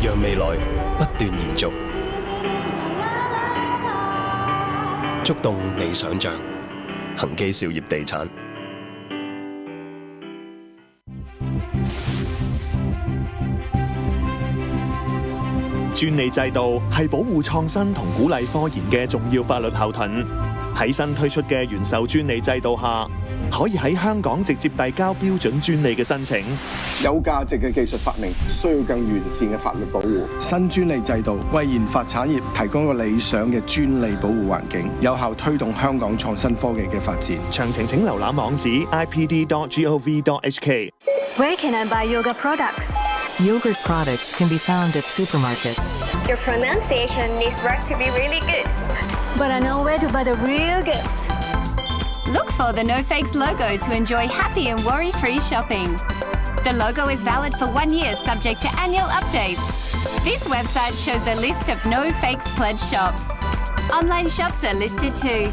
讓未來不斷延續，觸動你想像。恒基兆業地產。專利制度係保護創新同鼓勵科研嘅重要法律後盾。喺新推出嘅原授專利制度下，可以喺香港直接遞交標準專利嘅申請。有價值嘅技術發明需要更完善嘅法律保護。新專利制度為研發產業提供一個理想嘅專利保護環境，有效推動香港創新科技嘅發展。詳情請瀏覽網址 ipd.gov.hk。 Where can I buy yoga products? Yogurt products can be found at supermarkets. Your pronunciation needs work to be really good. But I know where to buy the real goods. Look for the No Fakes logo to enjoy happy and worry-free shopping. The logo is valid for 1 year, subject to annual updates. This website shows a list of No Fakes pledge shops. Online shops are listed too.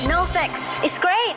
No fakes. It's great.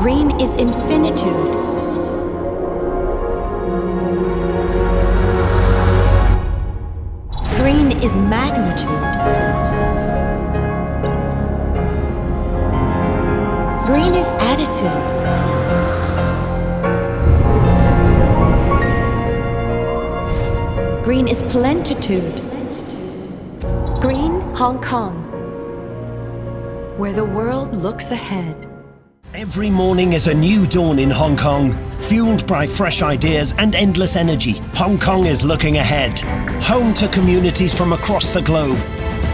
Green is infinitude. Green is magnitude. Green is attitude. Green is plentitude. Green Hong Kong, where the world looks ahead. Every morning is a new dawn in Hong Kong. Fueled by fresh ideas and endless energy, Hong Kong is looking ahead. Home to communities from across the globe.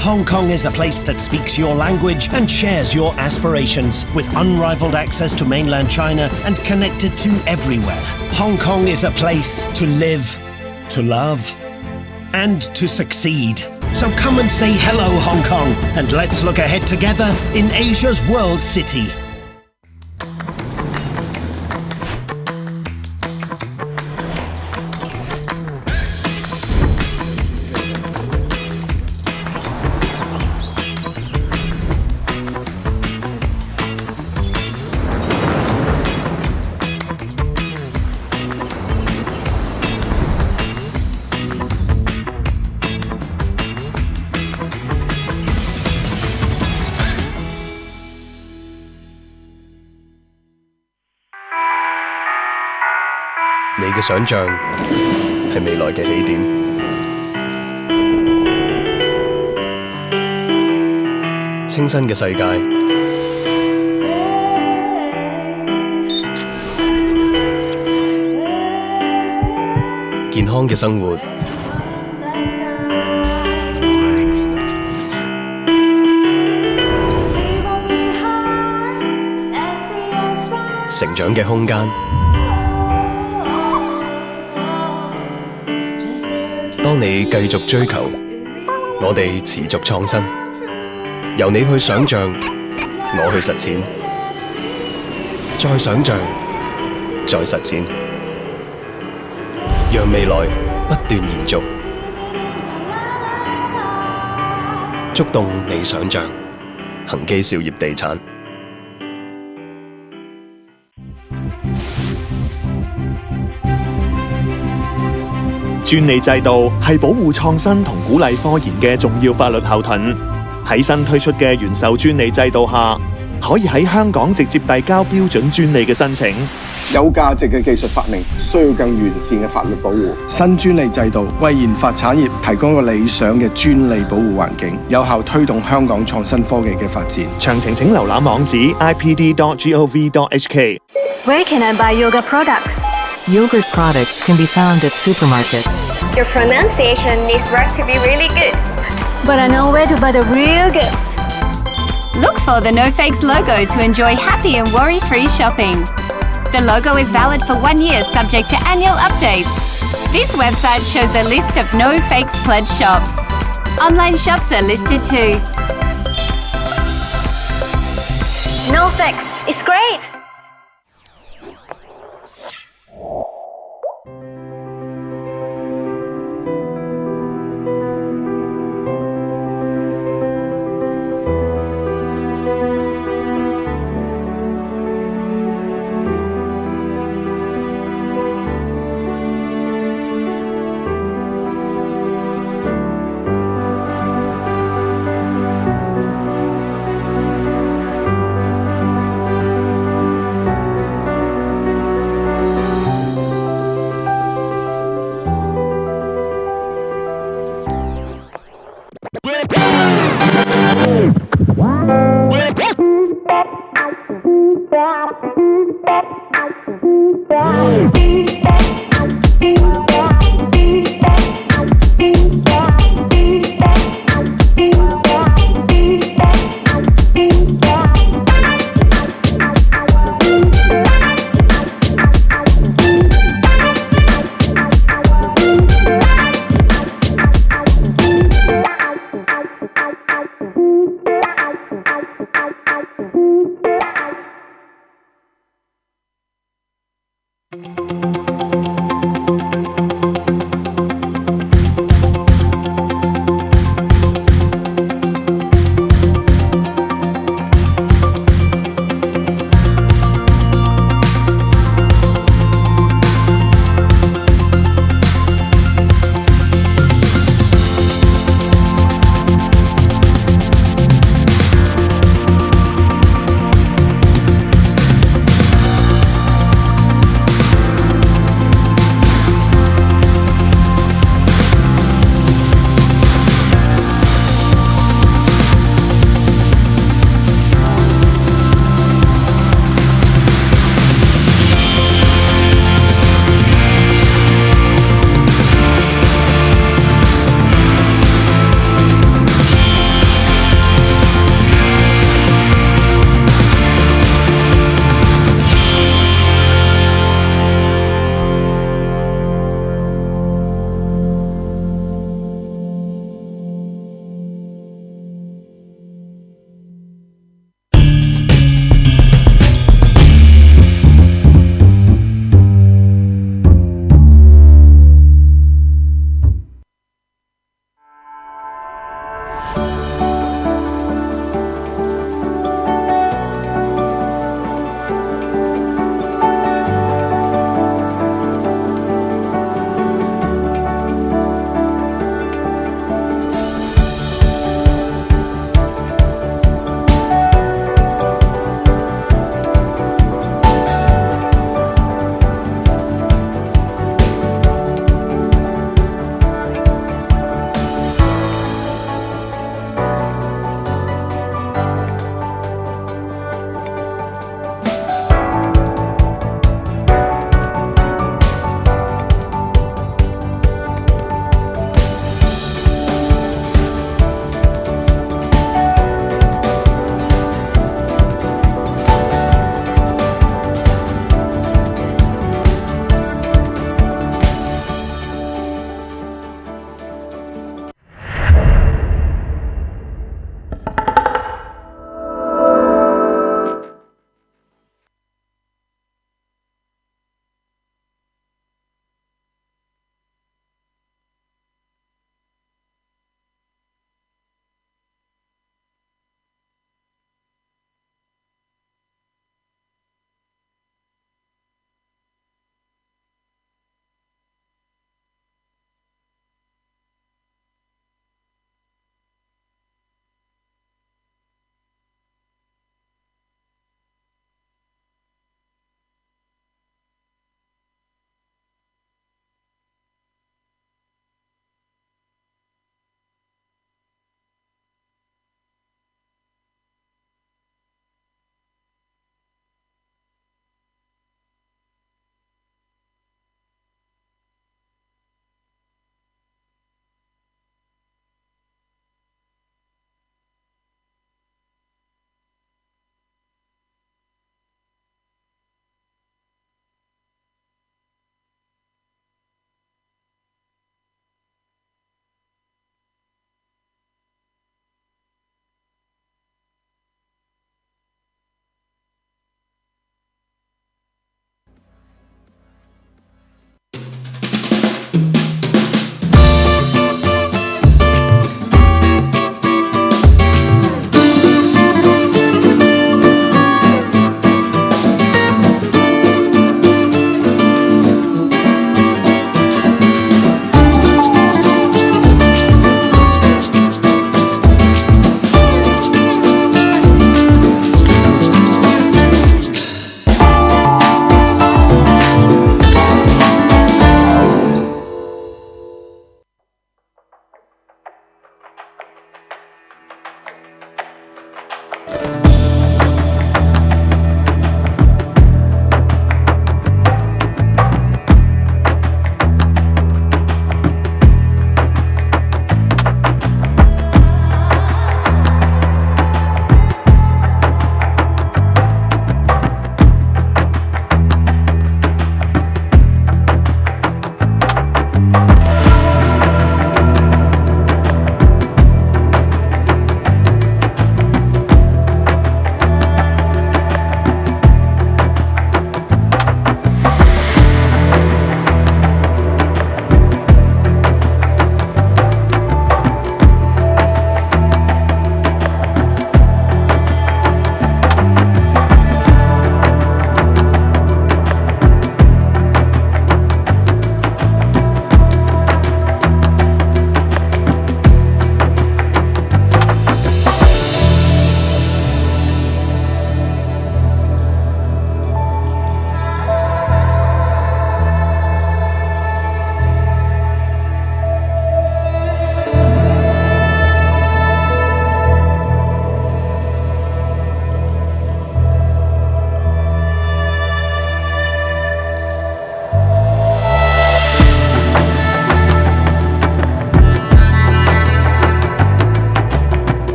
Hong Kong is a place that speaks your language and shares your aspirations, with unrivaled access to mainland China and connected to everywhere. Hong Kong is a place to live, to love, and to succeed. So come and say hello, Hong Kong, and let's look ahead together in Asia's World City.你嘅想像係未來嘅起點。清新嘅世界，健康嘅生活，成長嘅空間。當你繼續追求，我哋持續創新，由你去想像，我去實踐，再想像，再實踐，讓未來不斷延續，觸動你想像。恒基兆業地產。專利制度係保護創新同鼓勵科研嘅重要法律後盾。喺新推出嘅原授專利制度下，可以喺香港直接遞交標準專利嘅申請。有價值嘅技術發明需要更完善嘅法律保護。新專利制度為研發產業提供一個理想嘅專利保護環境，有效推動香港創新科技嘅發展。詳情請瀏覽網址 ipd.gov.hk。 Where can I buy yoga products? Yogurt products can be found at supermarkets. Your pronunciation needs work to be really good. But I know where to buy the real goods. Look for the No Fakes logo to enjoy happy and worry-free shopping. The logo is valid for 1 year subject to annual updates. This website shows a list of No Fakes pledge shops. Online shops are listed too. No fakes, it's great!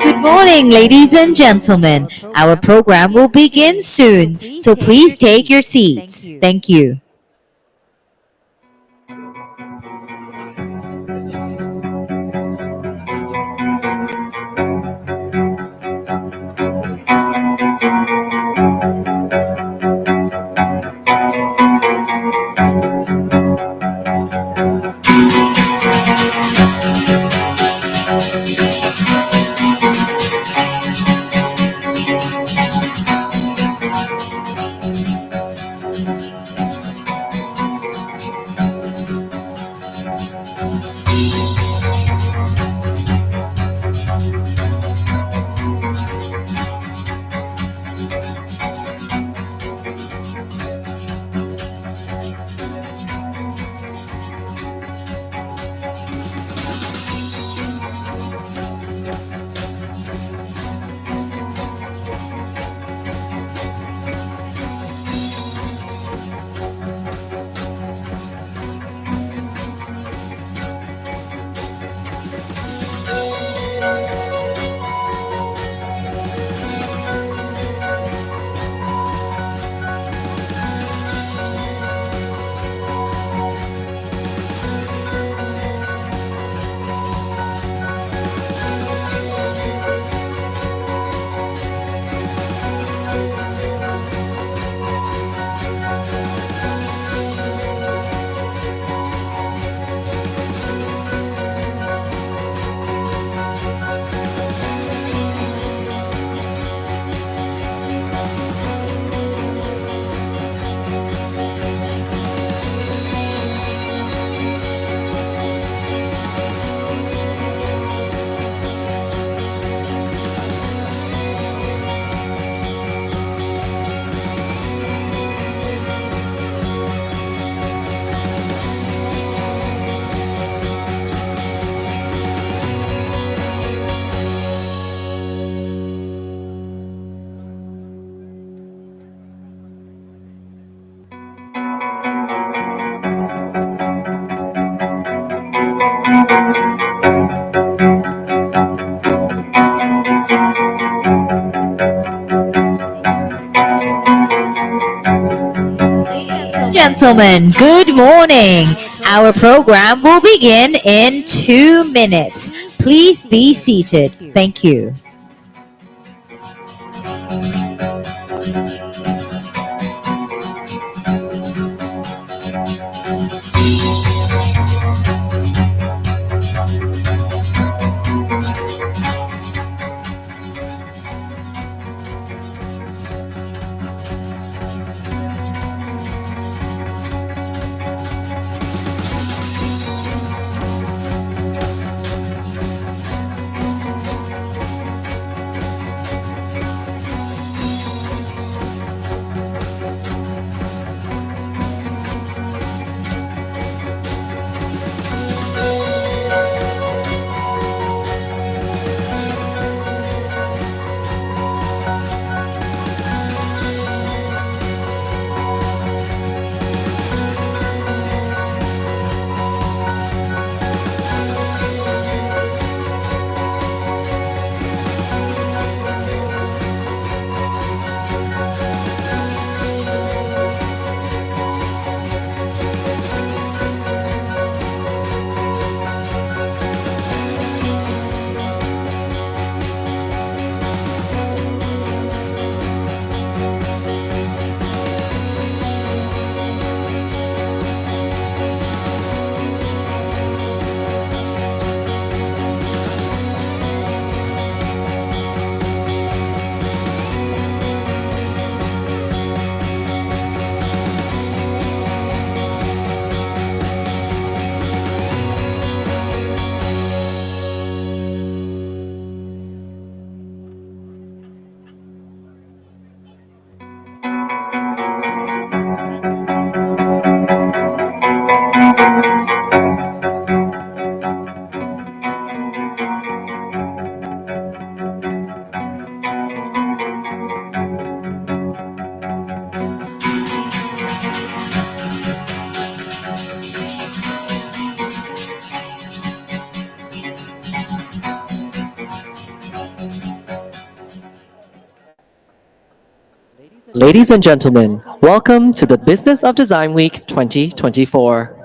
Good morning, ladies and gentlemen. Our program will begin soon, so please take your seats. Thank you. Gentlemen, good morning. Our program will begin in 2 minutes. Please be seated. Thank you. Ladies and gentlemen, welcome to the Business of Design Week 2024.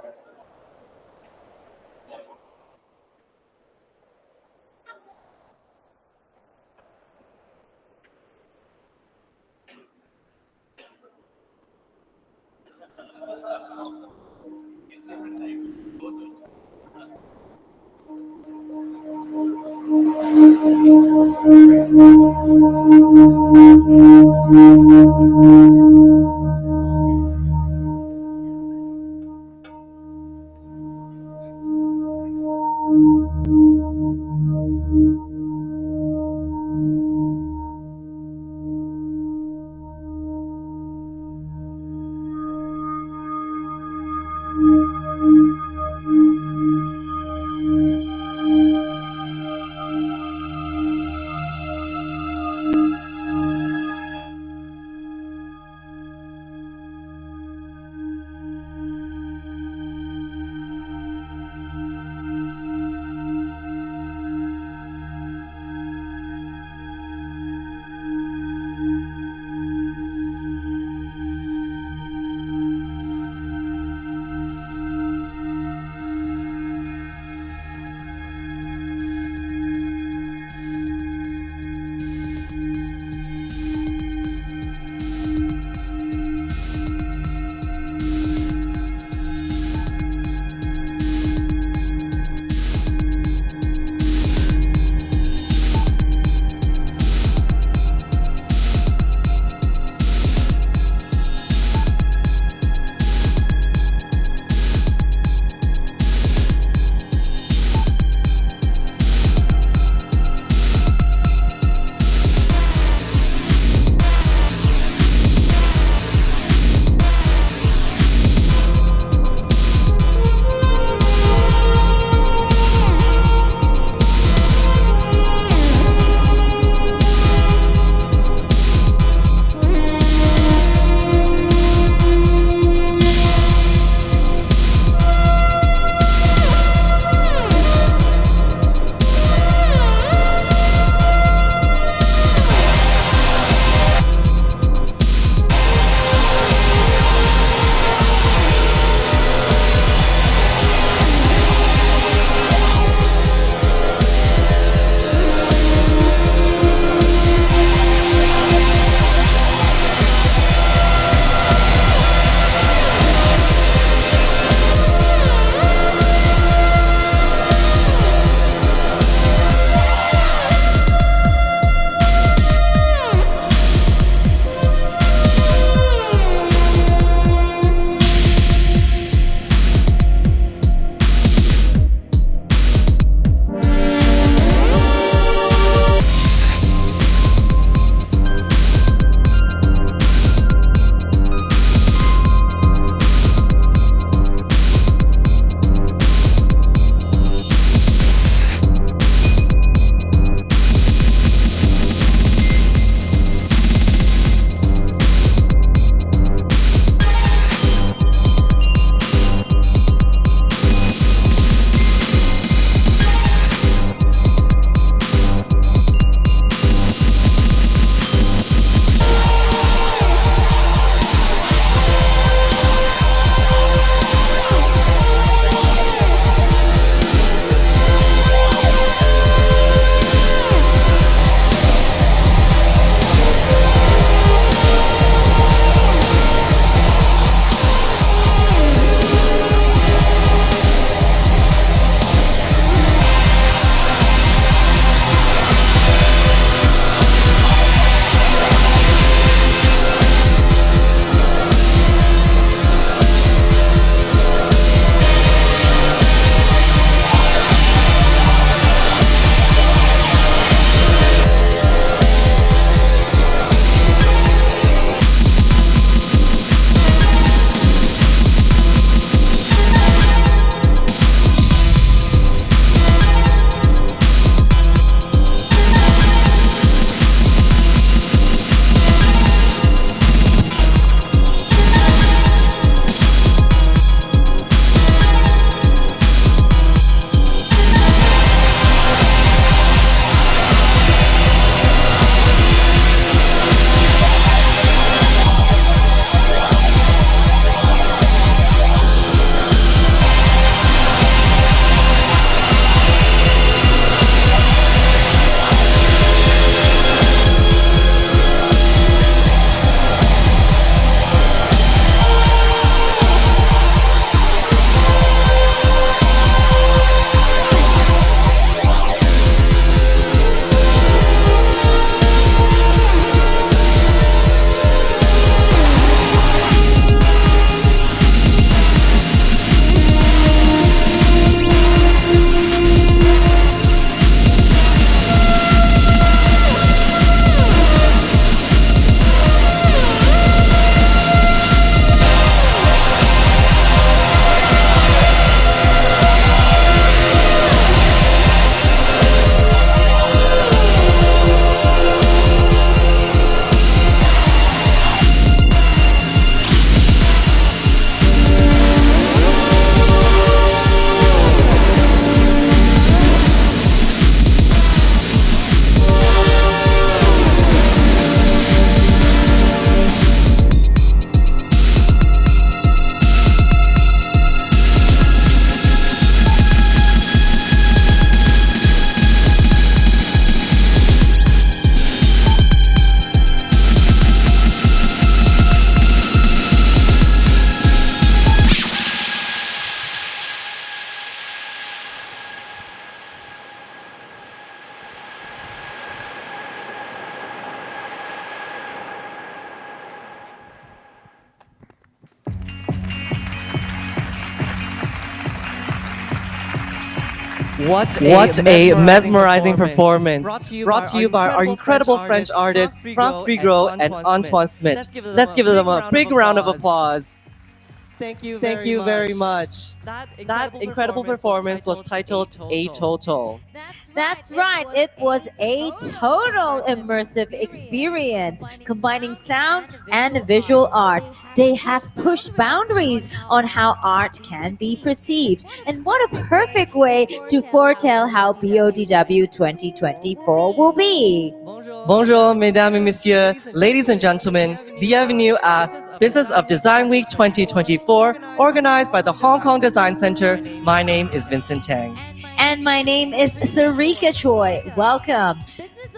What a mesmerizing performance. Brought to you by our incredible French artists, Franck Frigro and Antoine Smith. Let's give them a big round of applause. Thank you very much. That incredible performance was titled A Total. That's right, it was a total immersive experience, combining sound and visual art. They have pushed boundaries on how art can be perceived. And what a perfect way to foretell how BODW 2024 will be. Bonjour, mesdames et messieurs, ladies and gentlemen. Bienvenue à Business of Design Week 2024, organized by the Hong Kong Design Center. My name is Vincent Tang. And my name is Sarika Choi. Welcome.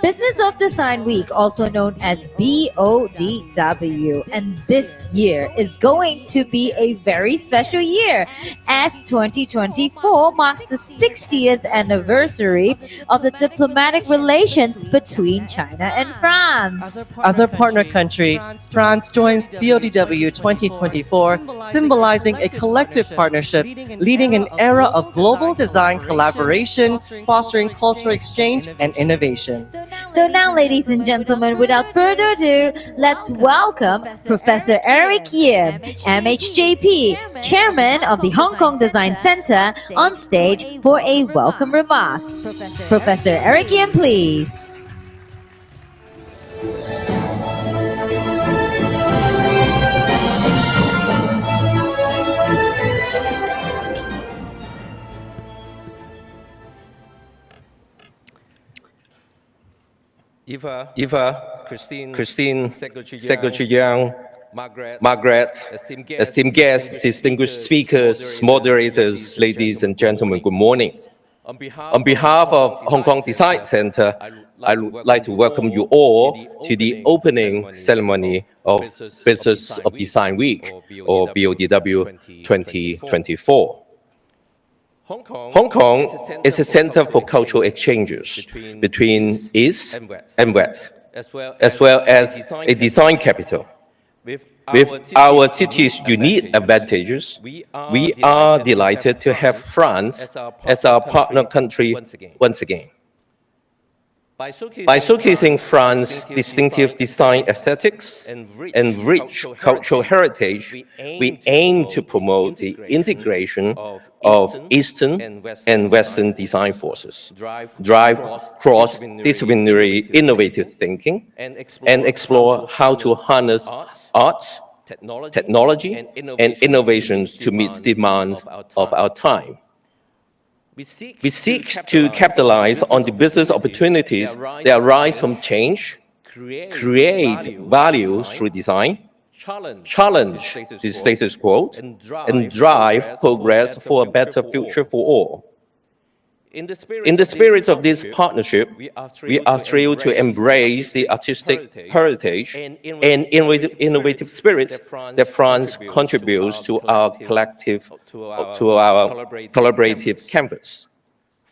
Business of Design Week, also known as BODW. And this year is going to be a very special year, as 2024 marks the 60th anniversary of the diplomatic relations between China and France. As our partner country, France joins BODW 2024, symbolizing a collective partnership, leading an era of global design collaboration, fostering cultural exchange and innovation. So now, ladies and gentlemen, without further ado, let's welcome Professor Eric Yim, MHJP, Chairman of the Hong Kong Design Center, on stage for a welcome remarks. Professor Eric Yim, please. Eva, Christine, Secretary Yang, Margaret, esteemed guests, distinguished speakers, moderators, ladies and gentlemen, good morning. On behalf of Hong Kong Design Center, I would like to welcome you all to the opening ceremony of Business of Design Week, or BODW 2024. Hong Kong is a center for cultural exchanges between East and West, as well as a design capital. With our city's unique advantages, we are delighted to have France as our partner country once again. By showcasing France's distinctive design aesthetics and rich cultural heritage, we aim to promote the integration of Eastern and Western design forces, drive cross-disciplinary innovative thinking, and explore how to harness arts, technology, and innovations to meet the demands of our time. We seek to capitalize on the business opportunities that arise from change, create value through design, challenge the status quo, and drive progress for a better future for all. In the spirit of this partnership, we are thrilled to embrace the artistic heritage and innovative spirit that France contributes to our collaborative canvas.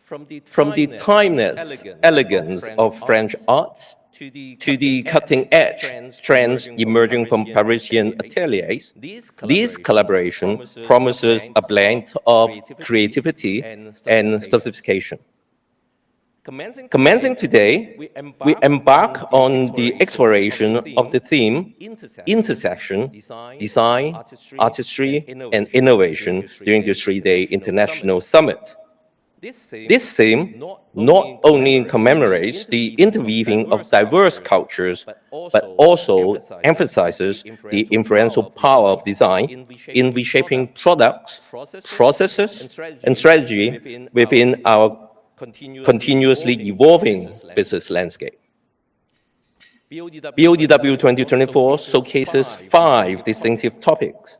From the timeless elegance of French art to the cutting-edge trends emerging from Parisian ateliers, this collaboration promises a blend of creativity and sophistication. Commencing today, we embark on the exploration of the theme Intersection, Design, Artistry, and Innovation during the three-day International Summit. This theme not only commemorates the interweaving of diverse cultures, but also emphasizes the influential power of design in reshaping products, processes, and strategy within our continuously evolving business landscape. BODW 2024 showcases 5 distinctive topics: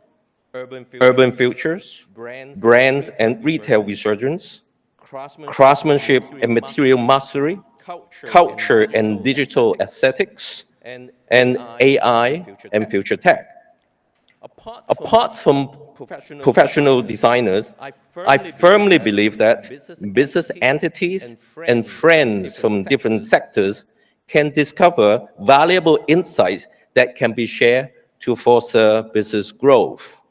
urban futures, brands and retail resurgence, craftsmanship and material mastery, culture and digital aesthetics, and AI and future tech. Apart from professional designers, I firmly believe that business entities and friends from different sectors can discover valuable insights that can be shared to foster business growth.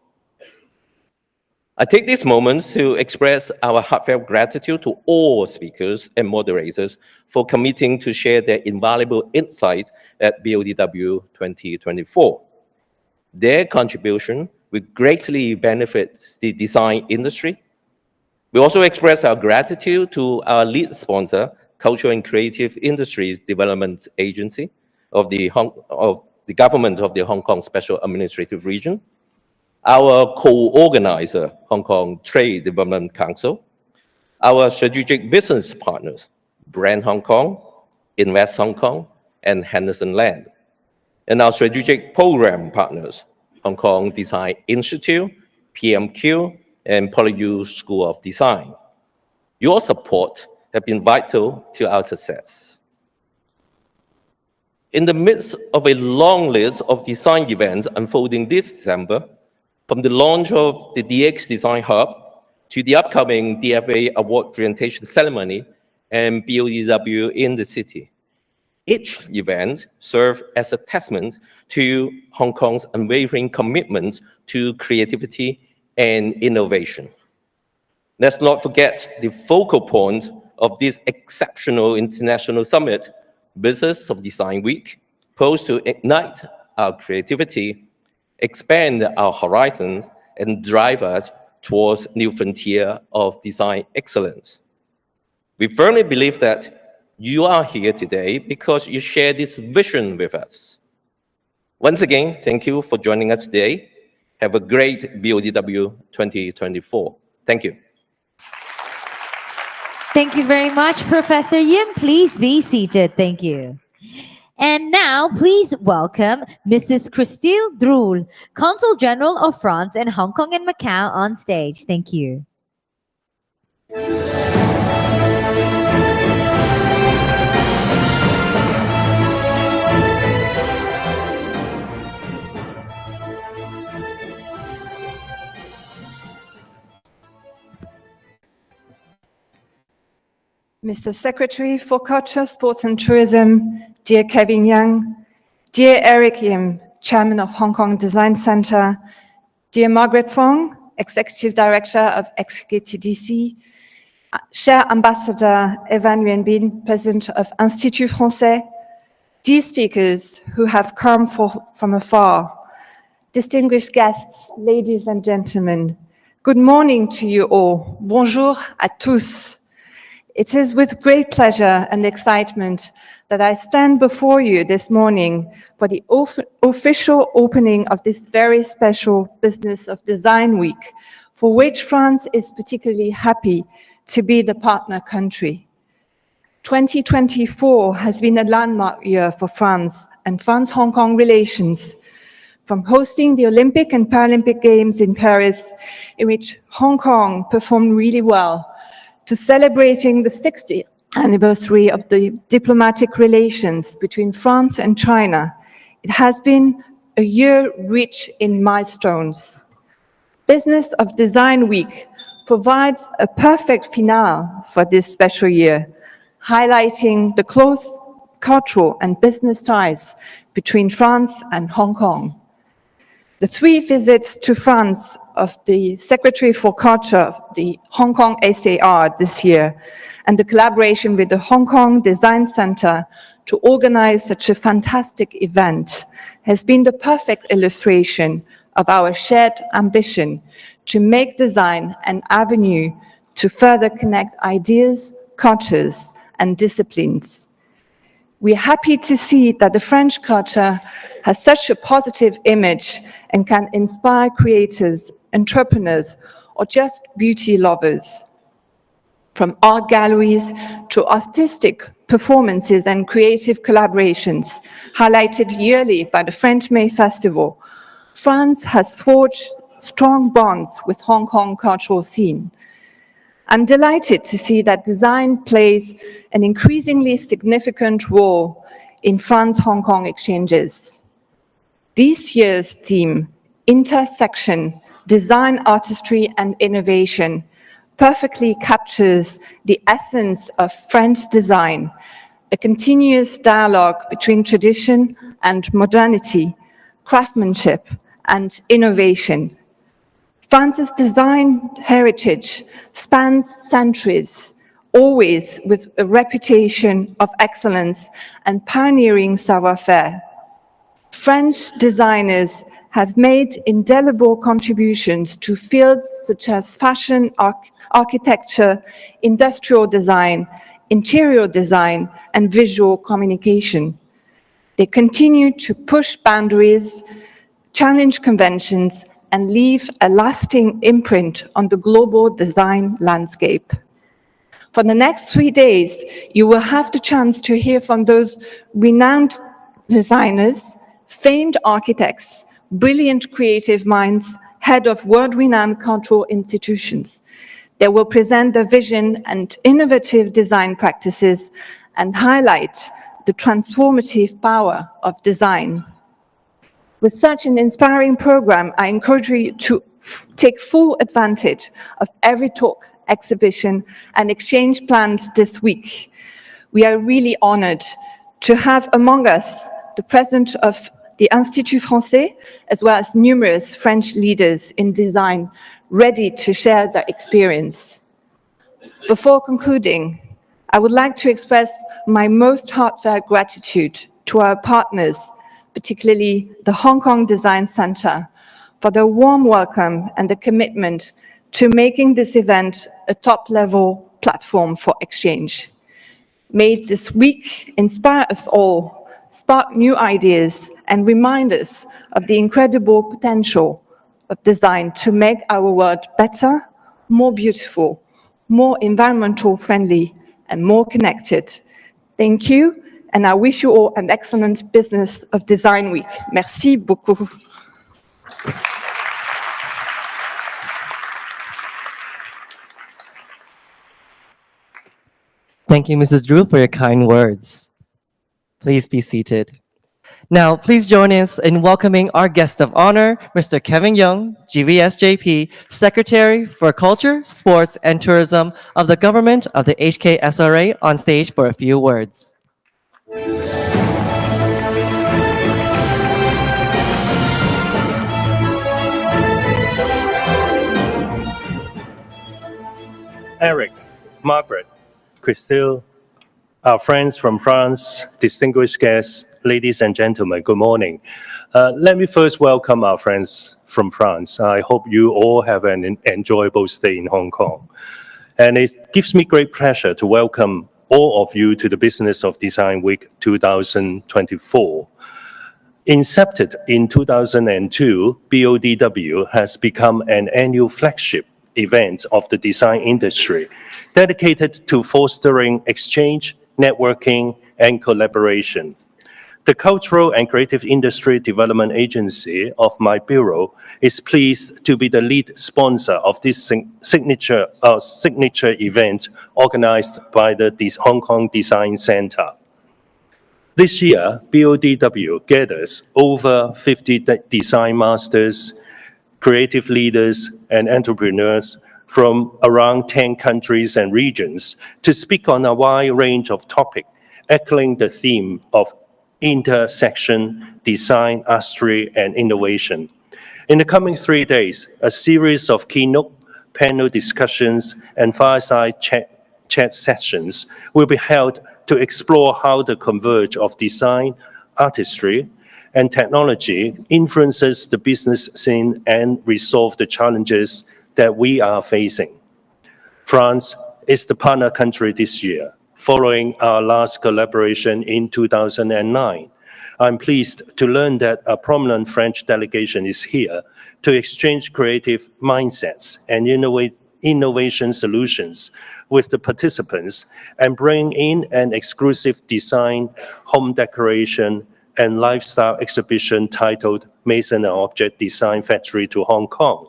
I take this moment to express our heartfelt gratitude to all speakers and moderators for committing to share their invaluable insight at BODW 2024. Their contribution will greatly benefit the design industry. We also express our gratitude to our lead sponsor, Cultural and Creative Industries Development Agency of the Government of the Hong Kong Special Administrative Region, our co-organizer, Hong Kong Trade Development Council, our strategic business partners, Brand Hong Kong, Invest Hong Kong, and Henderson Land, and our strategic program partners, Hong Kong Design Institute, PMQ, and PolyU School of Design. Your support has been vital to our success. In the midst of a long list of design events unfolding this December, from the launch of the DX Design Hub to the upcoming DFA Award presentation ceremony and BODW in the city, each event serves as a testament to Hong Kong's unwavering commitment to creativity and innovation. Let's not forget the focal point of this exceptional international summit, Business of Design Week, posed to ignite our creativity, expand our horizons, and drive us towards new frontier of design excellence. We firmly believe that you are here today because you share this vision with us. Once again, thank you for joining us today. Have a great BODW 2024. Thank you. Thank you very much, Professor Yim. Please be seated. Thank you. And now, please welcome Mrs. Christine Droul, Consul General of France in Hong Kong and Macau, on stage. Thank you. Mr. Secretary for Culture, Sports and Tourism, dear Kevin Yang, dear Eric Yim, Chairman of Hong Kong Design Center, dear Margaret Fong, Executive Director of XKTDC, Cher Ambassador Evan Nguyen Bin, President of Institut Français, dear speakers who have come from afar, distinguished guests, ladies and gentlemen, good morning to you all. Bonjour à tous. It is with great pleasure and excitement that I stand before you this morning for the official opening of this very special Business of Design Week, for which France is particularly happy to be the partner country. 2024 has been a landmark year for France and France-Hong Kong relations, from hosting the Olympic and Paralympic Games in Paris, in which Hong Kong performed really well, to celebrating the 60th anniversary of the diplomatic relations between France and China. It has been a year rich in milestones. Business of Design Week provides a perfect finale for this special year, highlighting the close cultural and business ties between France and Hong Kong. The 3 visits to France of the Secretary for Culture of the Hong Kong SAR this year, and the collaboration with the Hong Kong Design Center to organize such a fantastic event has been the perfect illustration of our shared ambition to make design an avenue to further connect ideas, cultures, and disciplines. We're happy to see that the French culture has such a positive image and can inspire creators, entrepreneurs, or just beauty lovers. From art galleries to artistic performances and creative collaborations, highlighted yearly by the French May Festival, France has forged strong bonds with Hong Kong cultural scene. I'm delighted to see that design plays an increasingly significant role in France-Hong Kong exchanges. This year's theme, Intersection, Design, Artistry and Innovation, perfectly captures the essence of French design, a continuous dialogue between tradition and modernity, craftsmanship and innovation. France's design heritage spans centuries, always with a reputation of excellence and pioneering savoir-faire. French designers have made indelible contributions to fields such as fashion, architecture, industrial design, interior design, and visual communication. They continue to push boundaries, challenge conventions, and leave a lasting imprint on the global design landscape. For the next 3 days, you will have the chance to hear from those renowned designers, famed architects, brilliant creative minds, head of world-renowned cultural institutions. They will present their vision and innovative design practices and highlight the transformative power of design. With such an inspiring program, I encourage you to take full advantage of every talk, exhibition, and exchange planned this week. We are really honored to have among us the president of the Institut Français, as well as numerous French leaders in design ready to share their experience. Before concluding, I would like to express my most heartfelt gratitude to our partners, particularly the Hong Kong Design Center, for their warm welcome and the commitment to making this event a top-level platform for exchange. May this week inspire us all, spark new ideas, and remind us of the incredible potential of design to make our world better, more beautiful, more environmental friendly, and more connected. Thank you, and I wish you all an excellent Business of Design Week. Merci beaucoup. Thank you, Mrs. Drew, for your kind words. Please be seated. Now, please join us in welcoming our guest of honor, Mr. Kevin Young, GVSJP, Secretary for Culture, Sports, and Tourism of the Government of the HKSRA, on stage for a few words. Eric, Margaret, Christoph, our friends from France, distinguished guests, ladies and gentlemen, good morning. Let me first welcome our friends from France. I hope you all have an enjoyable stay in Hong Kong. And it gives me great pleasure to welcome all of you to the Business of Design Week 2024. Incepted in 2002, BODW has become an annual flagship event of the design industry, dedicated to fostering exchange, networking, and collaboration. The Cultural and Creative Industry Development Agency of my bureau is pleased to be the lead sponsor of this signature event organized by the Hong Kong Design Center. This year, BODW gathers over 50 design masters, creative leaders, and entrepreneurs from around 10 countries and regions to speak on a wide range of topics, echoing the theme of intersection, design, artistry, and innovation. In the coming 3 days, a series of keynote, panel discussions, and fireside chat sessions will be held to explore how the converge of design, artistry, and technology influences the business scene and resolve the challenges that we are facing. France is the partner country this year, following our last collaboration in 2009. I'm pleased to learn that a prominent French delegation is here to exchange creative mindsets and innovation solutions with the participants and bring in an exclusive design, home decoration, and lifestyle exhibition titled Mason and Object Design Factory to Hong Kong.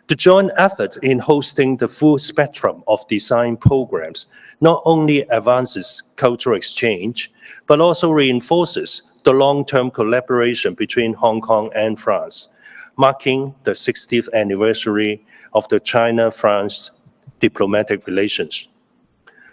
The joint effort in hosting the full spectrum of design programs not only advances cultural exchange, but also reinforces the long-term collaboration between Hong Kong and France, marking the 60th anniversary of the China-France diplomatic relations.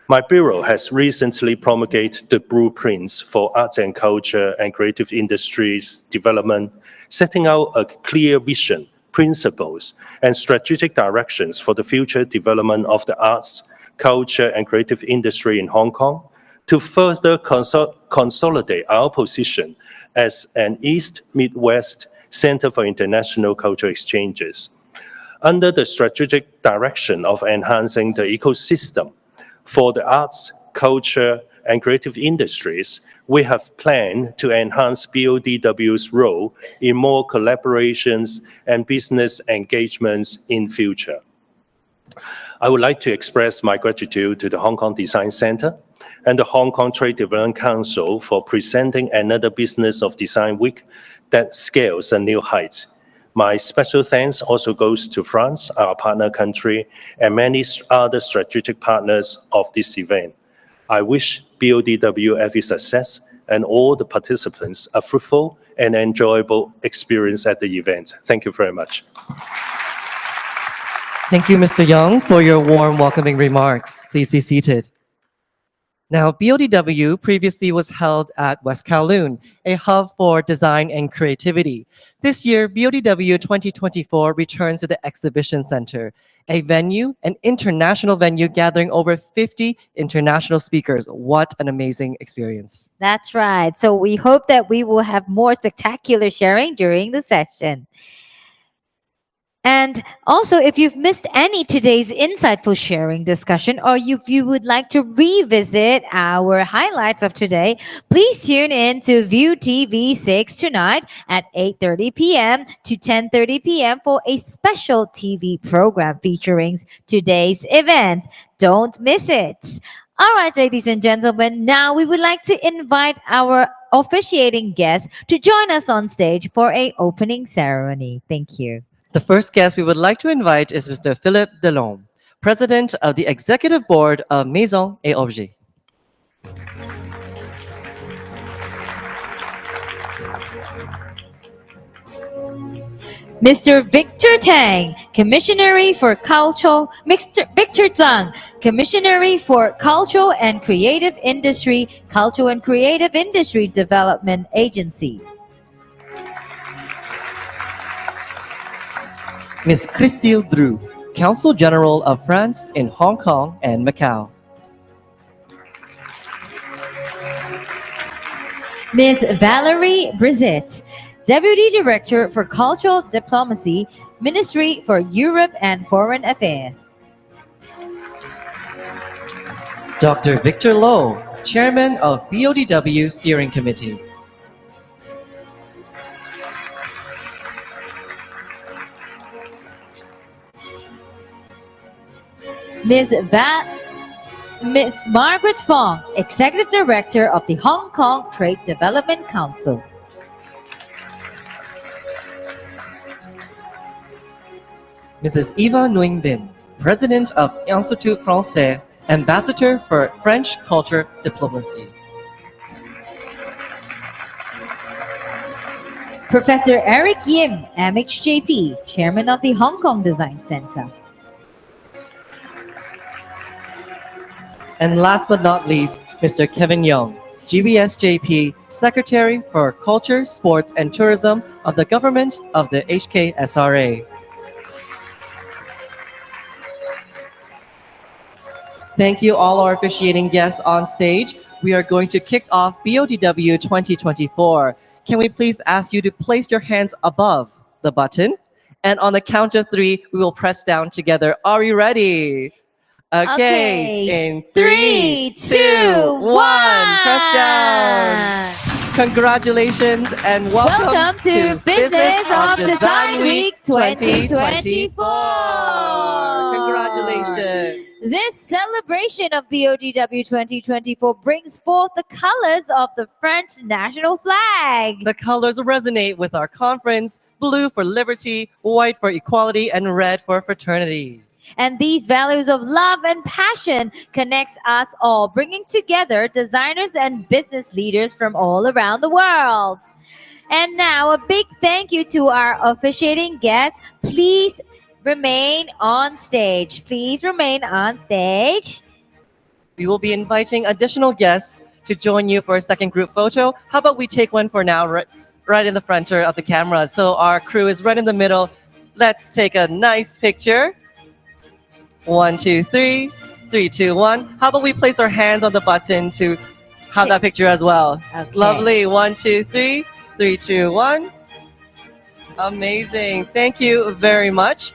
My bureau has recently promulgated the blueprints for arts and culture and creative industries development, setting out a clear vision principles, and strategic directions for the future development of the arts, culture, and creative industry in Hong Kong, to further consolidate our position as an East-Midwest Center for International Cultural Exchanges. Under the strategic direction of enhancing the ecosystem for the arts, culture, and creative industries, we have planned to enhance BODW's role in more collaborations and business engagements in future. I would like to express my gratitude to the Hong Kong Design Center and the Hong Kong Trade Development Council for presenting another Business of Design Week that scales a new height. My special thanks also goes to France, our partner country, and many other strategic partners of this event. I wish BODW every success and all the participants a fruitful and enjoyable experience at the event. Thank you very much. Thank you, Mr. Young, for your warm welcoming remarks. Please be seated. Now, BODW previously was held at West Kowloon, a hub for design and creativity. This year, BODW 2024 returns to the Exhibition Center, a venue, an international venue gathering over 50 international speakers. What an amazing experience. That's right. So we hope that we will have more spectacular sharing during the session. And also, if you've missed any today's insightful sharing discussion, or if you would like to revisit our highlights of today, please tune in to View TV 6 tonight at 8:30 p.m. to 10:30 p.m. for a special TV program featuring today's event. Don't miss it. All right, ladies and gentlemen, now we would like to invite our officiating guest to join us on stage for an opening ceremony. Thank you. The first guest we would like to invite is Mr. Philippe Delhomme, President of the Executive Board of Maison et Objet. Mr. Victor Tang, Commissionary for Cultural, Mr. Victor Zhang, Commissionary for Cultural and Creative Industry, Cultural and Creative Industry Development Agency. Ms. Christille Dru, Consul General of France in Hong Kong and Macau. Ms. Valerie Brizet, Deputy Director for Cultural Diplomacy, Ministry for Europe and Foreign Affairs. Dr. Victor Loh, Chairman of BODW Steering Committee. Ms. Margaret Fong, Executive Director of the Hong Kong Trade Development Council. Mrs. Eva Nguyen Bin, President of Institut Français, Ambassador for French Culture Diplomacy. Professor Eric Yim, MHJP, Chairman of the Hong Kong Design Center. And last but not least, Mr. Kevin Young, GBSJP, Secretary for Culture, Sports and Tourism of the Government of the HKSRA. Thank you all our officiating guests on stage. We are going to kick off BODW 2024. Can we please ask you to place your hands above the button? And on the count of 3, we will press down together. Are you ready? Okay, in 3, 2, 1, press down. Congratulations and welcome to Business of Design Week 2024. Congratulations. This celebration of BODW 2024 brings forth the colors of the French national flag. The colors resonate with our conference: blue for liberty, white for equality, and red for fraternity. And these values of love and passion connects us all, bringing together designers and business leaders from all around the world. And now a big thank you to our officiating guests. Please remain on stage. Please remain on stage. We will be inviting additional guests to join you for a second group photo. How about we take one for now, right in the front of the camera. So our crew is right in the middle. Let's take a nice picture. 1, 2, 3. 3, 2, 1. How about we place our hands on the button to have that picture as well? Okay. Lovely. 1, 2, 3. 3, 2, 1. Amazing. Thank you very much.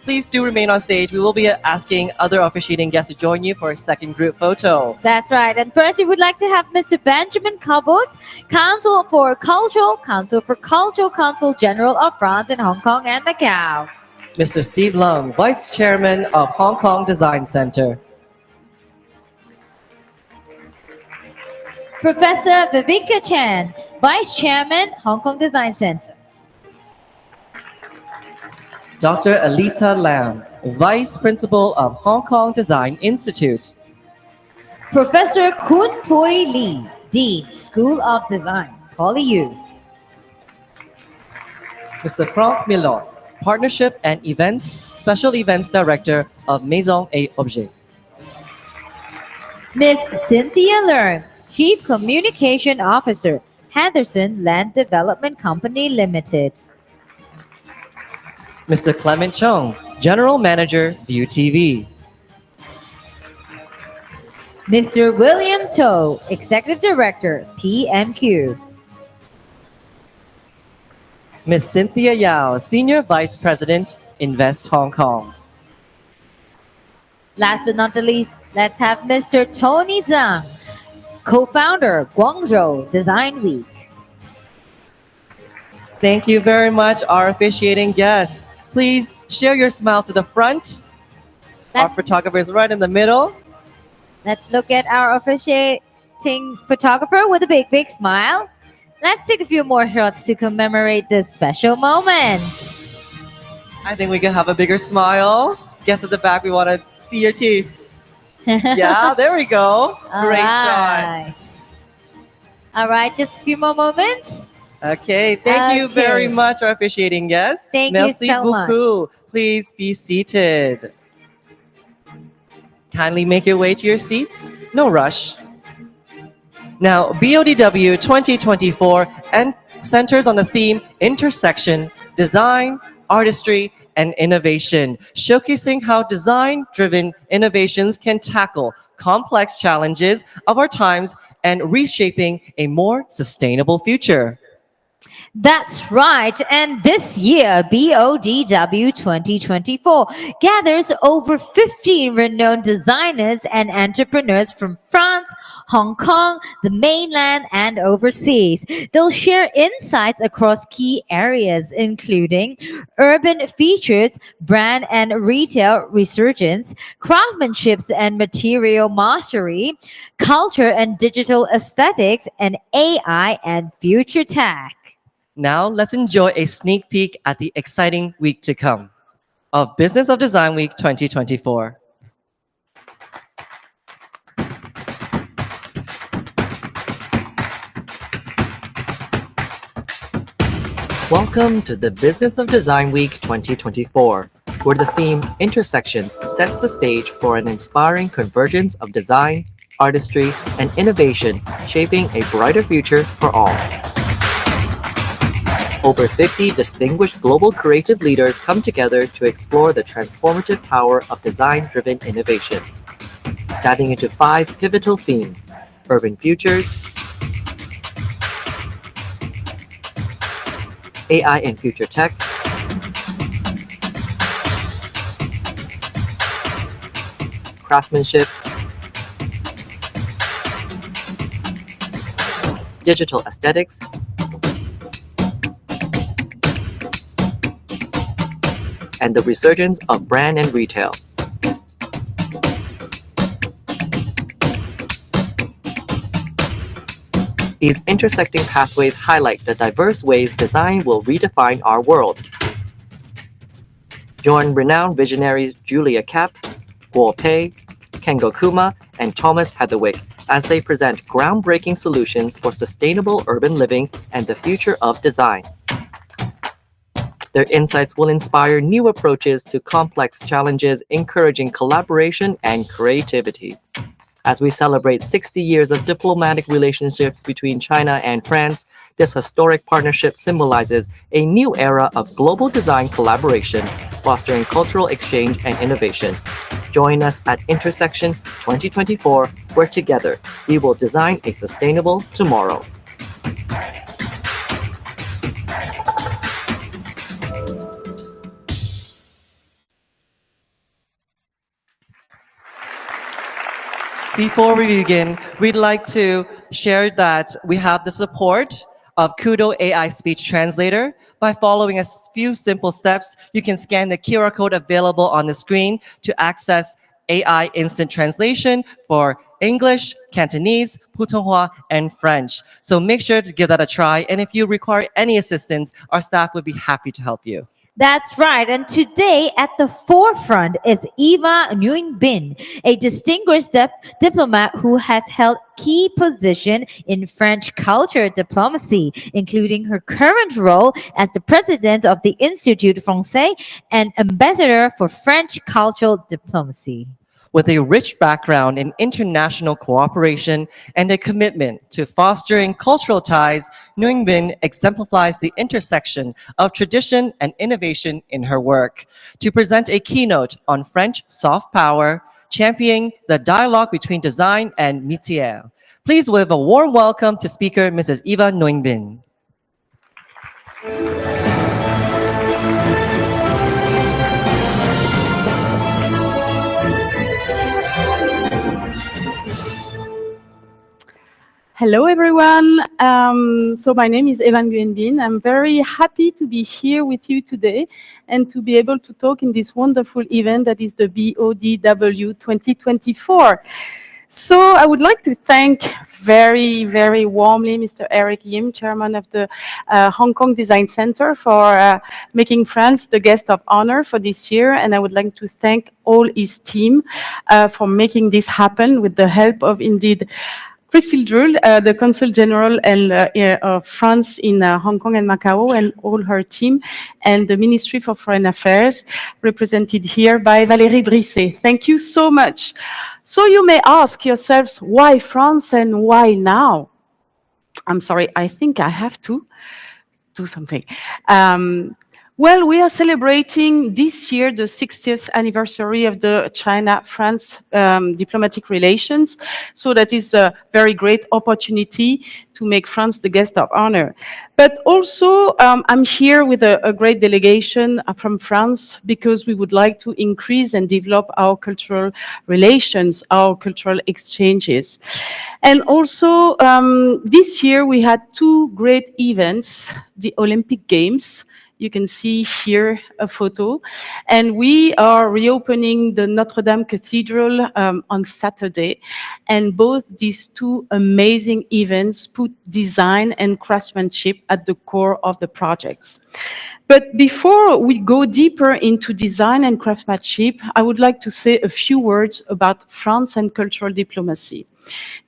Please do remain on stage. We will be asking other officiating guests to join you for a second group photo. That's right. And first, we would like to have Mr. Benjamin Cabot, Council for Cultural Council General of France in Hong Kong and Macau. Mr. Steve Lum, Vice Chairman of Hong Kong Design Center. Professor Viveka Chan, Vice Chairman, Hong Kong Design Center. Dr. Alita Lam, Vice Principal of Hong Kong Design Institute. Professor Kun Pui Lee, Dean, School of Design, PolyU. Mr. Franck Milot, Partnership and Events, Special Events Director of Maison et Objet. Ms. Cynthia Leung, Chief Communication Officer, Henderson Land Development Company Limited. Mr. Clement Chung, General Manager, View TV. Mr. William To, Executive Director, PMQ. Ms. Cynthia Yao, Senior Vice President, Invest Hong Kong. Last but not the least, let's have Mr. Tony Zhang, Co-founder, Guangzhou Design Week. Thank you very much, our officiating guests. Please share your smiles to the front. Our photographer is right in the middle. Let's look at our officiating photographer with a big, big smile. Let's take a few more shots to commemorate this special moment. I think we can have a bigger smile. Guests at the back, we want to see your teeth. Yeah, there we go. Great shot. All right, just a few more moments. Okay, thank you very much, our officiating guests. Thank Merci you so much. beaucoup. Please be seated. Kindly make your way to your seats. No rush. Now, BODW 2024 and centers on the theme intersection, design, artistry, and innovation, showcasing how design-driven innovations can tackle complex challenges of our times and reshaping a more sustainable future. That's right. And this year, BODW 2024 gathers over 15 renowned designers and entrepreneurs from France, Hong Kong, the mainland, and overseas. They'll share insights across key areas, including urban features, brand and retail resurgence, craftsmanship and material mastery, culture and digital aesthetics, and AI and future tech. Now, let's enjoy a sneak peek at the exciting week to come of Business of Design Week 2024. Welcome to the Business of Design Week 2024, where the theme Intersection sets the stage for an inspiring convergence of design, artistry, and innovation, shaping a brighter future for all. Over 50 distinguished global creative leaders come together to explore the transformative power of design-driven innovation, diving into 5 pivotal themes: urban futures, AI and future tech, craftsmanship, digital aesthetics, and the resurgence of brand and retail. These intersecting pathways highlight the diverse ways design will redefine our world. Join renowned visionaries Julia Kapp, Guo Pei, Kengo Kuma, and Thomas Heatherwick as they present groundbreaking solutions for sustainable urban living and the future of design. Their insights will inspire new approaches to complex challenges, encouraging collaboration and creativity. As we celebrate 60 years of diplomatic relationships between China and France, This historic partnership symbolizes a new era of global design collaboration, fostering cultural exchange and innovation. Join us at Intersection 2024, where together we will design a sustainable tomorrow. Before we begin, we'd like to share that we have the support of Kudo AI Speech Translator. By following a few simple steps, you can scan the QR code available on the screen to access AI instant translation for English, Cantonese, Putonghua, and French. So make sure to give that a try. And if you require any assistance, our staff would be happy to help you. That's right. And today at the forefront is Eva Nguyen Bin, a distinguished diplomat who has held key position in French culture diplomacy, including her current role as the president of the Institut Français and ambassador for French cultural diplomacy. With a rich background in international cooperation and a commitment to fostering cultural ties, Nguyen Bin exemplifies the intersection of tradition and innovation in her work. To present a keynote on French soft power, championing the dialogue between design and métier. Please give a warm welcome to speaker Mrs. Eva Nguyen Bin. Hello, everyone. So my name is Eva Nguyen Bin. I'm very happy to be here with you today and to be able to talk in this wonderful event that is the BODW 2024. So I would like to thank very, very warmly Mr. Eric Yim, chairman of the Hong Kong Design Center, for making France the guest of honor for this year. And I would like to thank all his team for making this happen with the help of, indeed, Christoph, the Consul General of France in Hong Kong and Macau, and all her team, and the Ministry for Foreign Affairs, represented here by Valérie Brisset. Thank you so much. So you may ask yourselves, why France and why now? I'm sorry, I think I have to do something. Well, we are celebrating this year the 60th anniversary of the China-France diplomatic relations. So that is a very great opportunity to make France the guest of honor. But also, I'm here with a great delegation from France because we would like to increase and develop our cultural relations, our cultural exchanges. And also, this year we had two great events, the Olympic Games. You can see here a photo. And we are reopening the Notre Dame Cathedral on Saturday. And both these two amazing events put design and craftsmanship at the core of the projects. But before we go deeper into design and craftsmanship, I would like to say a few words about France and cultural diplomacy.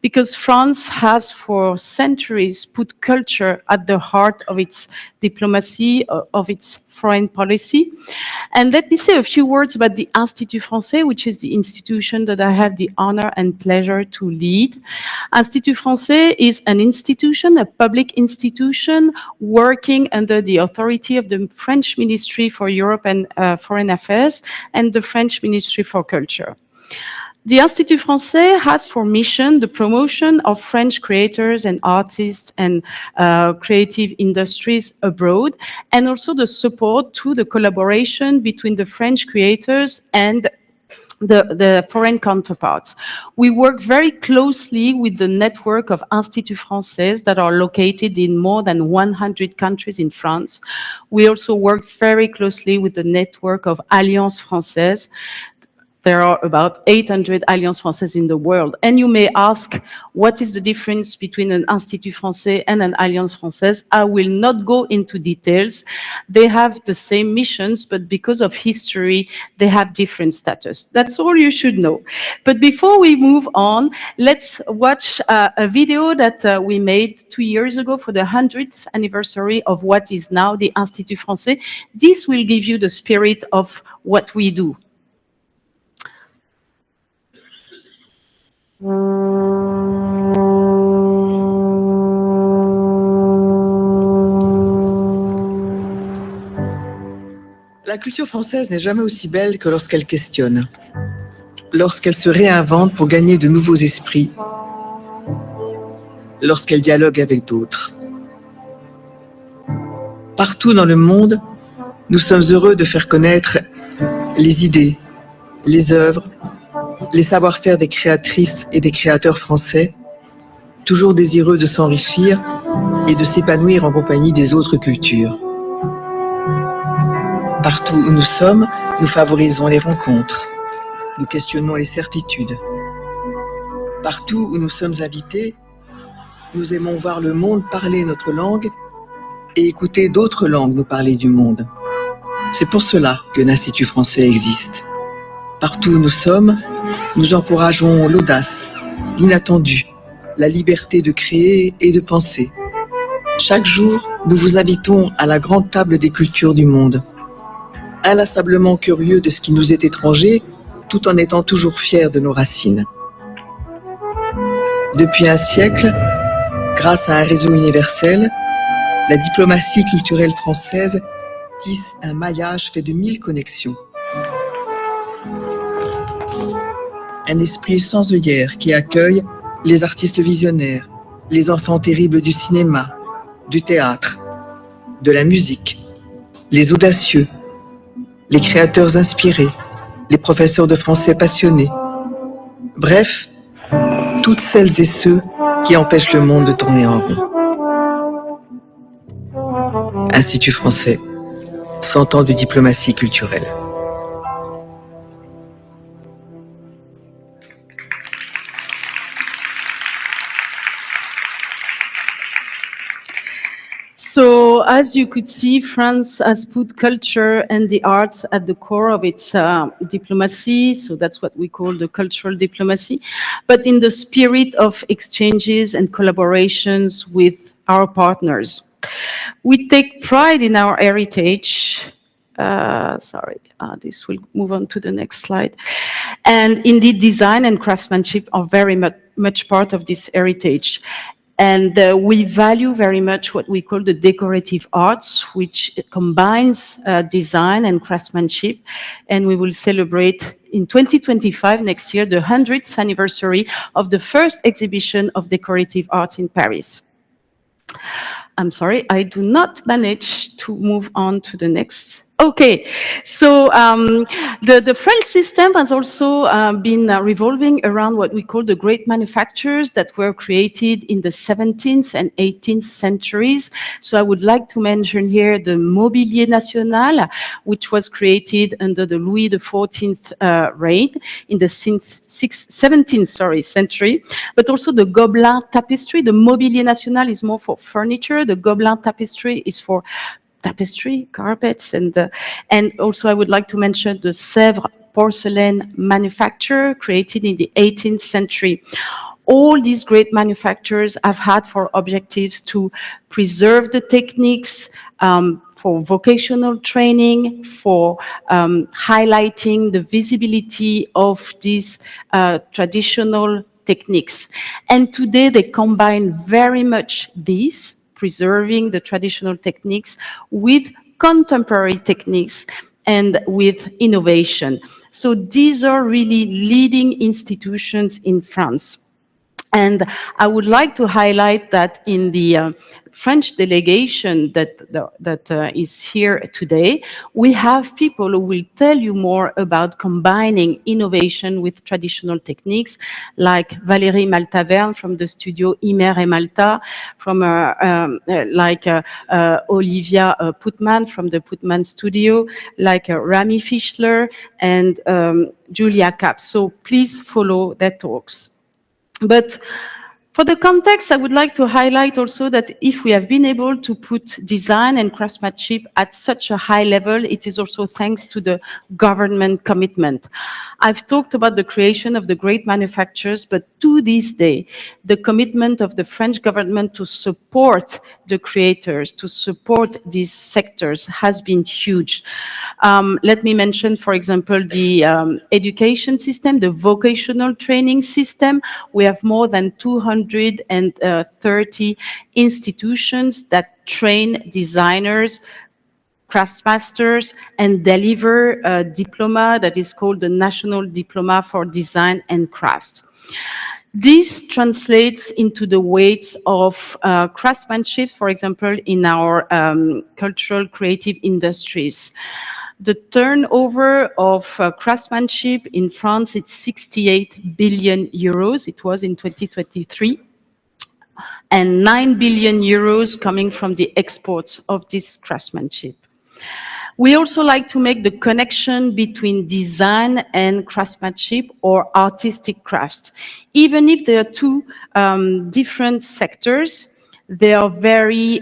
Because France has for centuries put culture at the heart of its diplomacy, of its foreign policy. And let me say a few words about the Institut Français, which is the institution that I have the honor and pleasure to lead. Institut Français is an institution, a public institution, working under the authority of the French Ministry for Europe and Foreign Affairs and the French Ministry for Culture. The Institut Français has for mission the promotion of French creators and artists and creative industries abroad, and also the support to the collaboration between the French creators and the foreign counterparts. We work very closely with the network of Instituts Français that are located in more than 100 countries in France. We also work very closely with the network of Alliance Française. There are about 800 Alliances Françaises in the world. And you may ask, what is the difference between an Institut Français and an Alliance Française? I will not go into details. They have the same missions, but because of history, they have different status. That's all you should know. But before we move on, let's watch a video that we made 2 years ago for the 100th anniversary of what is now the Institut Français. This will give you the spirit of what we do. La culture française n'est jamais aussi belle que lorsqu'elle questionne, lorsqu'elle se réinvente pour gagner de nouveaux esprits, lorsqu'elle dialogue avec d'autres. Partout dans le monde, nous sommes heureux de faire connaître les idées, les œuvres, les savoir-faire des créatrices et des créateurs français, toujours désireux de s'enrichir et de s'épanouir en compagnie des autres cultures. Partout où nous sommes, nous favorisons les rencontres, nous questionnons les certitudes. Partout où nous sommes invités, nous aimons voir le monde parler notre langue et écouter d'autres langues nous parler du monde. C'est pour cela que l'Institut français existe. Partout où nous sommes, nous encourageons l'audace, l'inattendu, la liberté de créer et de penser. Chaque jour, nous vous invitons à la grande table des cultures du monde. Inlassablement curieux de ce qui nous est étranger, tout en étant toujours fiers de nos racines. Depuis un siècle, grâce à un réseau universel, la diplomatie culturelle française tisse un maillage fait de 1000 connexions. Un esprit sans œillères qui accueille les artistes visionnaires, les enfants terribles du cinéma, du théâtre, de la musique, les audacieux, les créateurs inspirés, les professeurs de français passionnés. Bref, toutes celles et ceux qui empêchent le monde de tourner en rond. Institut français, 100 ans de diplomatie culturelle. So, as you could see, France has put culture and the arts at the core of its diplomacy. So that's what we call the cultural diplomacy, but in the spirit of exchanges and collaborations with our partners. We take pride in our heritage. This will move on to the next slide. And indeed, design and craftsmanship are very much part of this heritage. And we value very much what we call the decorative arts, which combines design and craftsmanship. And we will celebrate in 2025, next year, the 100th anniversary of the first exhibition of decorative arts in Paris. I'm sorry, I do not manage to move on to the next. Okay, so the French system has also been revolving around what we call the great manufactures that were created in the 17th and 18th centuries. So I would like to mention here the Mobilier National, which was created under the Louis XIV reign in the 17th century, but also the Gobelin tapestry. The Mobilier National is more for furniture. The Gobelin tapestry is for tapestry, carpets, and also I would like to mention the Sèvres porcelain manufacture created in the 18th century. All these great manufacturers have had for objectives to preserve the techniques, for vocational training, for highlighting the visibility of these traditional techniques. And today they combine very much these, preserving the traditional techniques with contemporary techniques and with innovation. So these are really leading institutions in France. And I would like to highlight that in the French delegation that is here today, we have people who will tell you more about combining innovation with traditional techniques, like Valérie Maltaverne from the studio Imer et Malta, from Olivia Putman from the Putman studio, like Rami Fischler and Julia Kapp. So please follow their talks. But for the context, I would like to highlight also that if we have been able to put design and craftsmanship at such a high level, it is also thanks to the government commitment. I've talked about the creation of the great manufacturers, but to this day, the commitment of the French government to support the creators, to support these sectors has been huge. Let me mention, for example, the education system, the vocational training system. We have more than 230 institutions that train designers, craftsmasters and deliver a diploma that is called the National Diploma for Design and Crafts. This translates into the weight of craftsmanship, for example, in our cultural creative industries. The turnover of craftsmanship in France is 68 billion euros. It was in 2023. And 9 billion euros coming from the exports of this craftsmanship. We also like to make the connection between design and craftsmanship or artistic crafts. Even if they are two different sectors, they are very,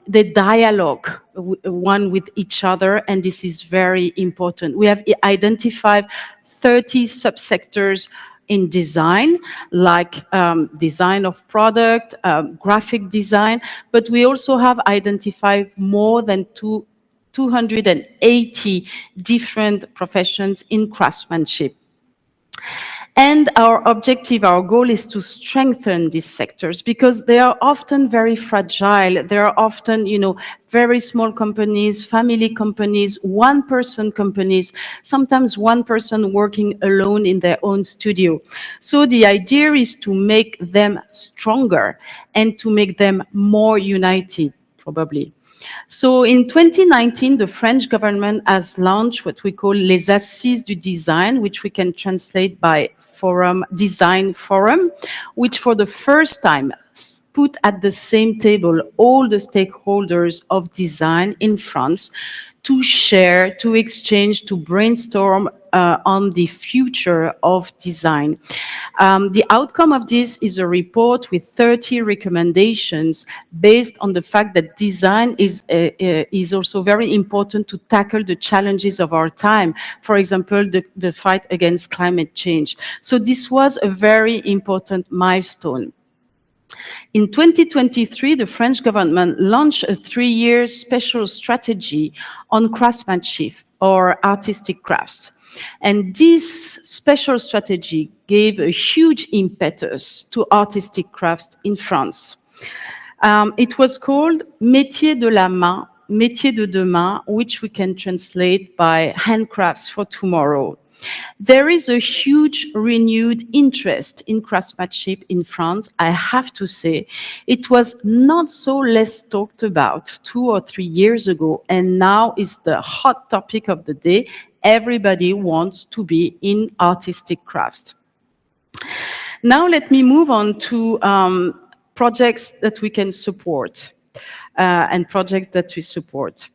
they dialogue one with each other, and this is very important. We have identified 30 subsectors in design, like design of product, graphic design, but we also have identified more than 280 different professions in craftsmanship. And our objective, our goal is to strengthen these sectors because they are often very fragile. They are often, very small companies, family companies, one-person companies, sometimes one person working alone in their own studio. So the idea is to make them stronger and to make them more united, probably. So in 2019, the French government has launched what we call Les Assises du Design, which we can translate by Design Forum, which for the first time put at the same table all the stakeholders of design in France to share, to exchange, to brainstorm on the future of design. The outcome of this is a report with 30 recommendations based on the fact that design is also very important to tackle the challenges of our time. For example, the fight against climate change. So this was a very important milestone. In 2023, the French government launched a 3-year special strategy on craftsmanship or artistic crafts. And this special strategy gave a huge impetus to artistic crafts in France. It was called Métier de la main, Métier de demain, which we can translate by handcrafts for tomorrow. There is a huge renewed interest in craftsmanship in France, I have to say. It was not so less talked about 2 or 3 years ago, and now is the hot topic of the day. Everybody wants to be in artistic crafts. Now let me move on to projects that we can support and projects that we support.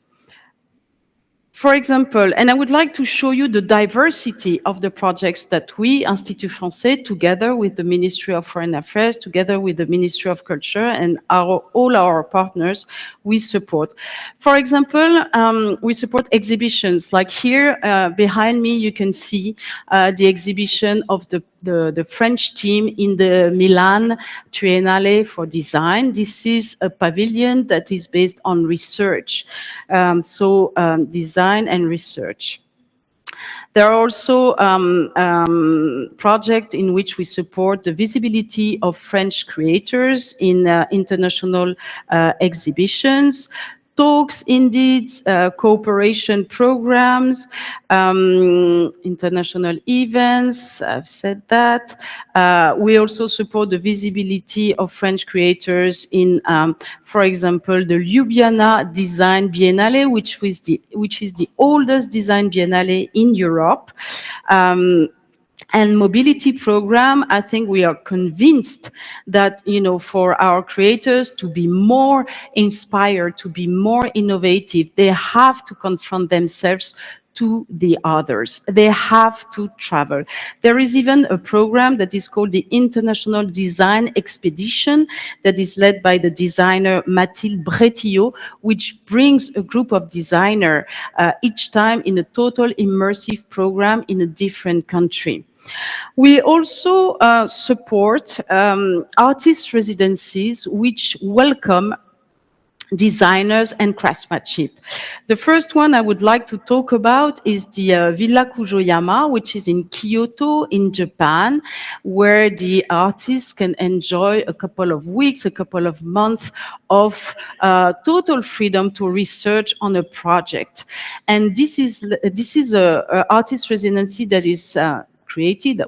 For example, and I would like to show you the diversity of the projects that we, Institut Français, together with the Ministry of Foreign Affairs, together with the Ministry of Culture and all our partners, we support. For example, we support exhibitions. Like here behind me, you can see the exhibition of the French team in the Milan Triennale for Design. This is a pavilion that is based on research. Design and research. There are also projects in which we support the visibility of French creators in international exhibitions, talks, indeed, cooperation programs, international events, I've said that. We also support the visibility of French creators in, for example, the Ljubljana Design Biennale, which is the oldest design biennale in Europe. And mobility program, I think we are convinced that, for our creators to be more inspired, to be more innovative, they have to confront themselves to the others. They have to travel. There is even a program that is called the International Design Expedition that is led by the designer Mathilde Bretillot, which brings a group of designers each time in a total immersive program in a different country. We also support artist residencies which welcome designers and craftsmanship. The first one I would like to talk about is the Villa Kujoyama, which is in Kyoto in Japan, where the artists can enjoy a couple of weeks, a couple of months of total freedom to research on a project. And this is a artist residency that is created,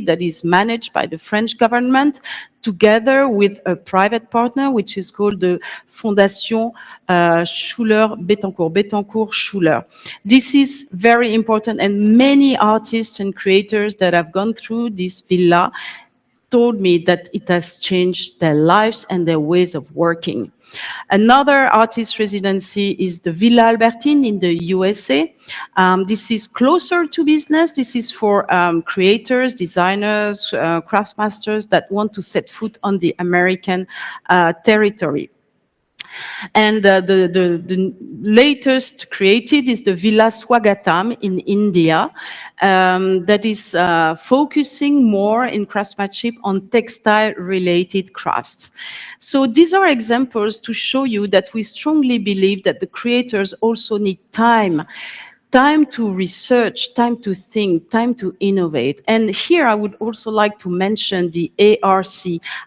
that is managed by the French government, together with a private partner, which is called the Fondation Betancourt-Schuller. This is very important, and many artists and creators that have gone through this villa told me that it has changed their lives and their ways of working. Another artist residency is the Villa Albertine in the USA. This is closer to business. This is for creators, designers, craftsmasters that want to set foot on the American territory. And the latest created is the Villa Swagatam in India, that is focusing more in craftsmanship on textile-related crafts. So these are examples to show you that we strongly believe that the creators also need time to research, time to think, time to innovate. And here I would also like to mention the ARC,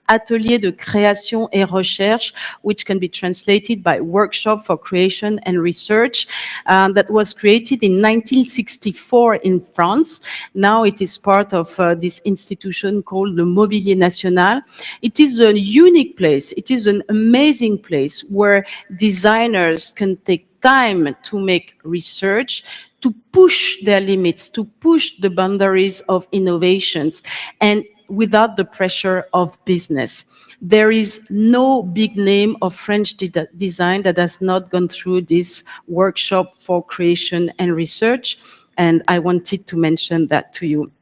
Atelier de Création et Recherche, which can be translated by Workshop for Creation and Research, that was created in 1964 in France. Now it is part of this institution called the Mobilier National. It is a unique place. It is an amazing place where designers can take time to make research, to push their limits, to push the boundaries of innovations, and without the pressure of business. There is no big name of French design that has not gone through this workshop for creation and research, and I wanted to mention that to you.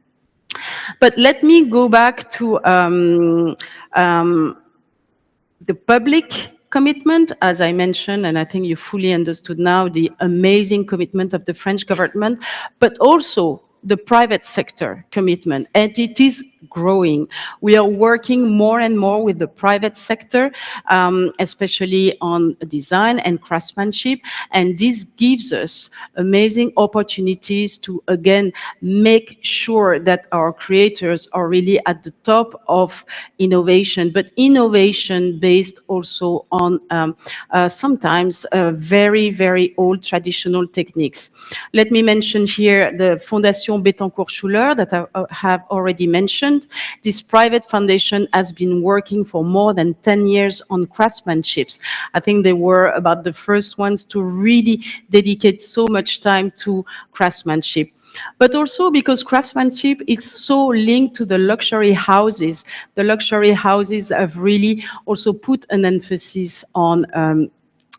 But let me go back to the public commitment, as I mentioned, and I think you fully understood now the amazing commitment of the French government, but also the private sector commitment, and it is growing. We are working more and more with the private sector, especially on design and craftsmanship, and this gives us amazing opportunities to, again, make sure that our creators are really at the top of innovation, but innovation based also on sometimes very, very old traditional techniques. Let me mention here the Fondation Betancourt-Schuller that I have already mentioned. This private foundation has been working for more than 10 years on craftsmanship. I think they were about the first ones to really dedicate so much time to craftsmanship. But also because craftsmanship is so linked to the luxury houses. The luxury houses have really also put an emphasis on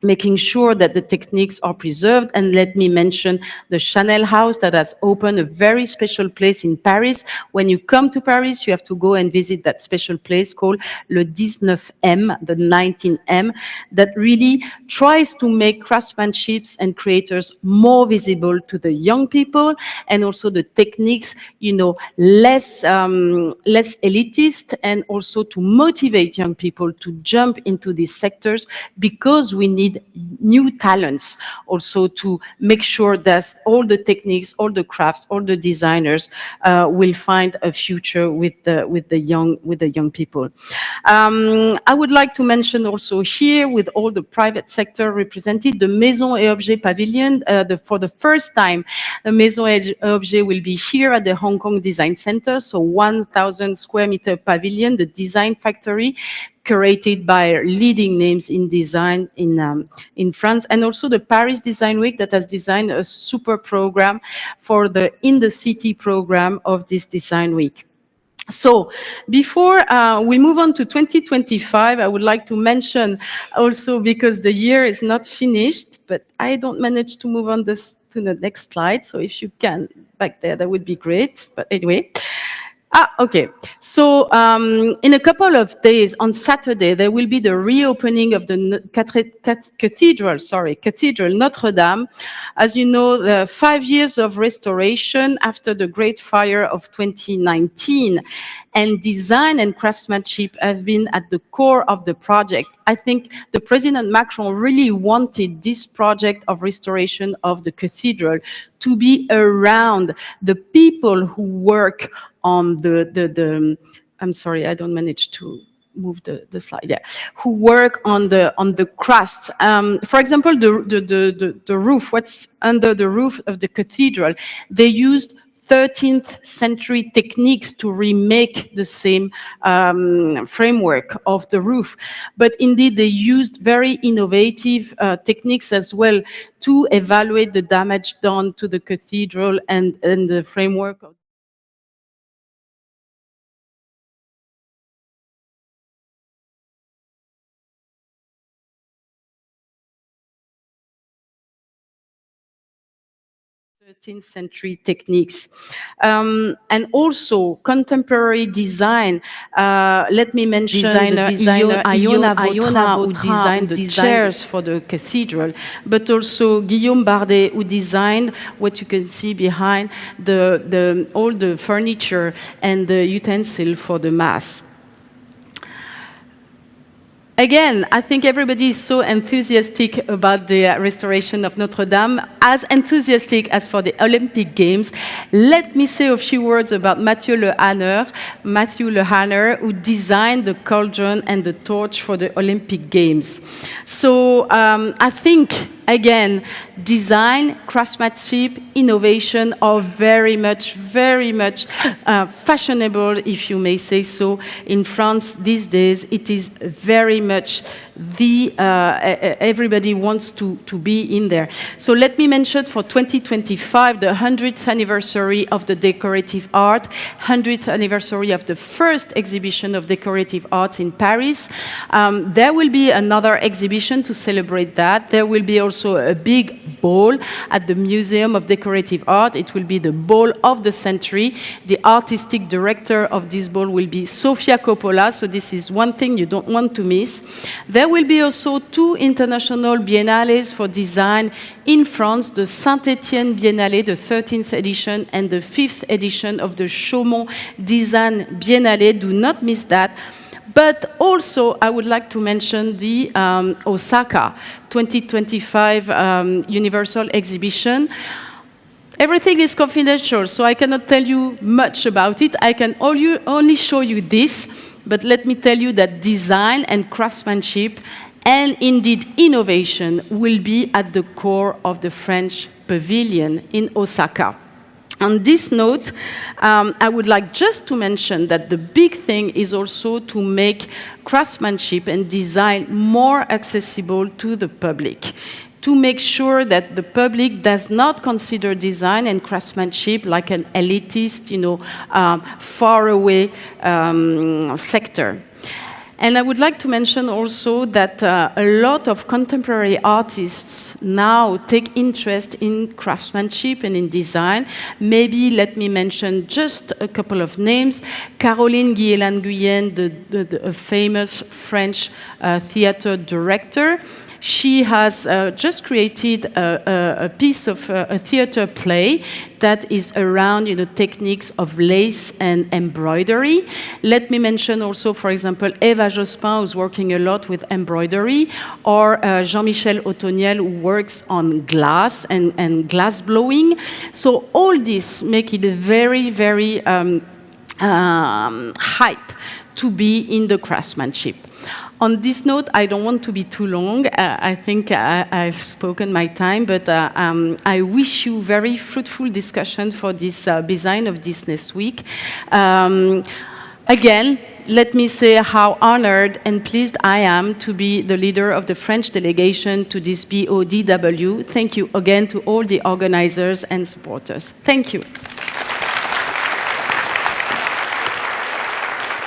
making sure that the techniques are preserved. And let me mention the Chanel house that has opened a very special place in Paris. When you come to Paris, you have to go and visit that special place called Le 19M, the 19M, that really tries to make craftsmanship and creators more visible to the young people, and also the techniques, you know, less elitist, and also to motivate young people to jump into these sectors, because we need new talents also to make sure that all the techniques, all the crafts, all the designers will find a future with the young people. I would like to mention also here, with all the private sector represented, the Maison et Objets Pavilion. For the first time, the Maison et Objets will be here at the Hong Kong Design Center, so 1,000 square meter pavilion, the design factory, curated by leading names in design in France, and also the Paris Design Week that has designed a super program for the In the City program of this Design Week. So before we move on to 2025, I would like to mention also, because the year is not finished, but I don't manage to move on this to the next slide. So if you can, back there, that would be great. But anyway, Okay. So in a couple of days, on Saturday, there will be the reopening of the Cathedral Notre Dame. As you know, the 5 years of restoration after the Great Fire of 2019, and design and craftsmanship have been at the core of the project. I think the President Macron really wanted this project of restoration of the cathedral to be around the people who work on I'm sorry, I don't manage to move the slide. Yeah, who work on the crust. For example, the roof. What's under the roof of the cathedral? They used 13th century techniques to remake the same framework of the roof. But indeed, they used very innovative techniques as well to evaluate the damage done to the cathedral and the framework of 13th century techniques. And also contemporary design. Let me mention designer Iona Vautrin, who designed the chairs for the cathedral, but also Guillaume Bardet, who designed what you can see behind all the furniture and the utensil for the mass. Again, I think everybody is so enthusiastic about the restoration of Notre Dame, as enthusiastic as for the Olympic Games. Let me say a few words about Mathieu Le Hanner, who designed the cauldron and the torch for the Olympic Games. So I think, again, design, craftsmanship, innovation are very much fashionable, if you may say so. In France these days, it is very much everybody wants to be in there. So let me mention for 2025, the 100th anniversary of the decorative art, 100th anniversary of the first exhibition of decorative arts in Paris. There will be another exhibition to celebrate that. There will be also a big ball at the Museum of Decorative Art. It will be the ball of the century. The artistic director of this ball will be Sofia Coppola, so this is one thing you don't want to miss. There will be also 2 international biennales for design in France, the Saint-Étienne Biennale, the 13th edition, and the 5th edition of the Chaumont Design Biennale. Do not miss that. But also, I would like to mention the Osaka 2025 Universal Exhibition. Everything is confidential, so I cannot tell you much about it. I can only show you this, but let me tell you that design and craftsmanship and indeed innovation will be at the core of the French pavilion in Osaka. On this note, I would like just to mention that the big thing is also to make craftsmanship and design more accessible to the public, to make sure that the public does not consider design and craftsmanship like an elitist, faraway sector. And I would like to mention also that a lot of contemporary artists now take interest in craftsmanship and in design. Maybe let me mention just a couple of names. Caroline Guillen-Guyenne, the famous French theater director. She has just created a piece of a theater play that is around techniques of lace and embroidery. Let me mention also, for example, Eva Jospin, who's working a lot with embroidery, or Jean-Michel Otoniel, who works on glass and glass blowing. So all this make it very, very hype to be in the craftsmanship. On this note, I don't want to be too long. I think I've spoken my time, but I wish you very fruitful discussion for this design of this next week. Again, let me say how honored and pleased I am to be the leader of the French delegation to this BODW. Thank you again to all the organizers and supporters. Thank you.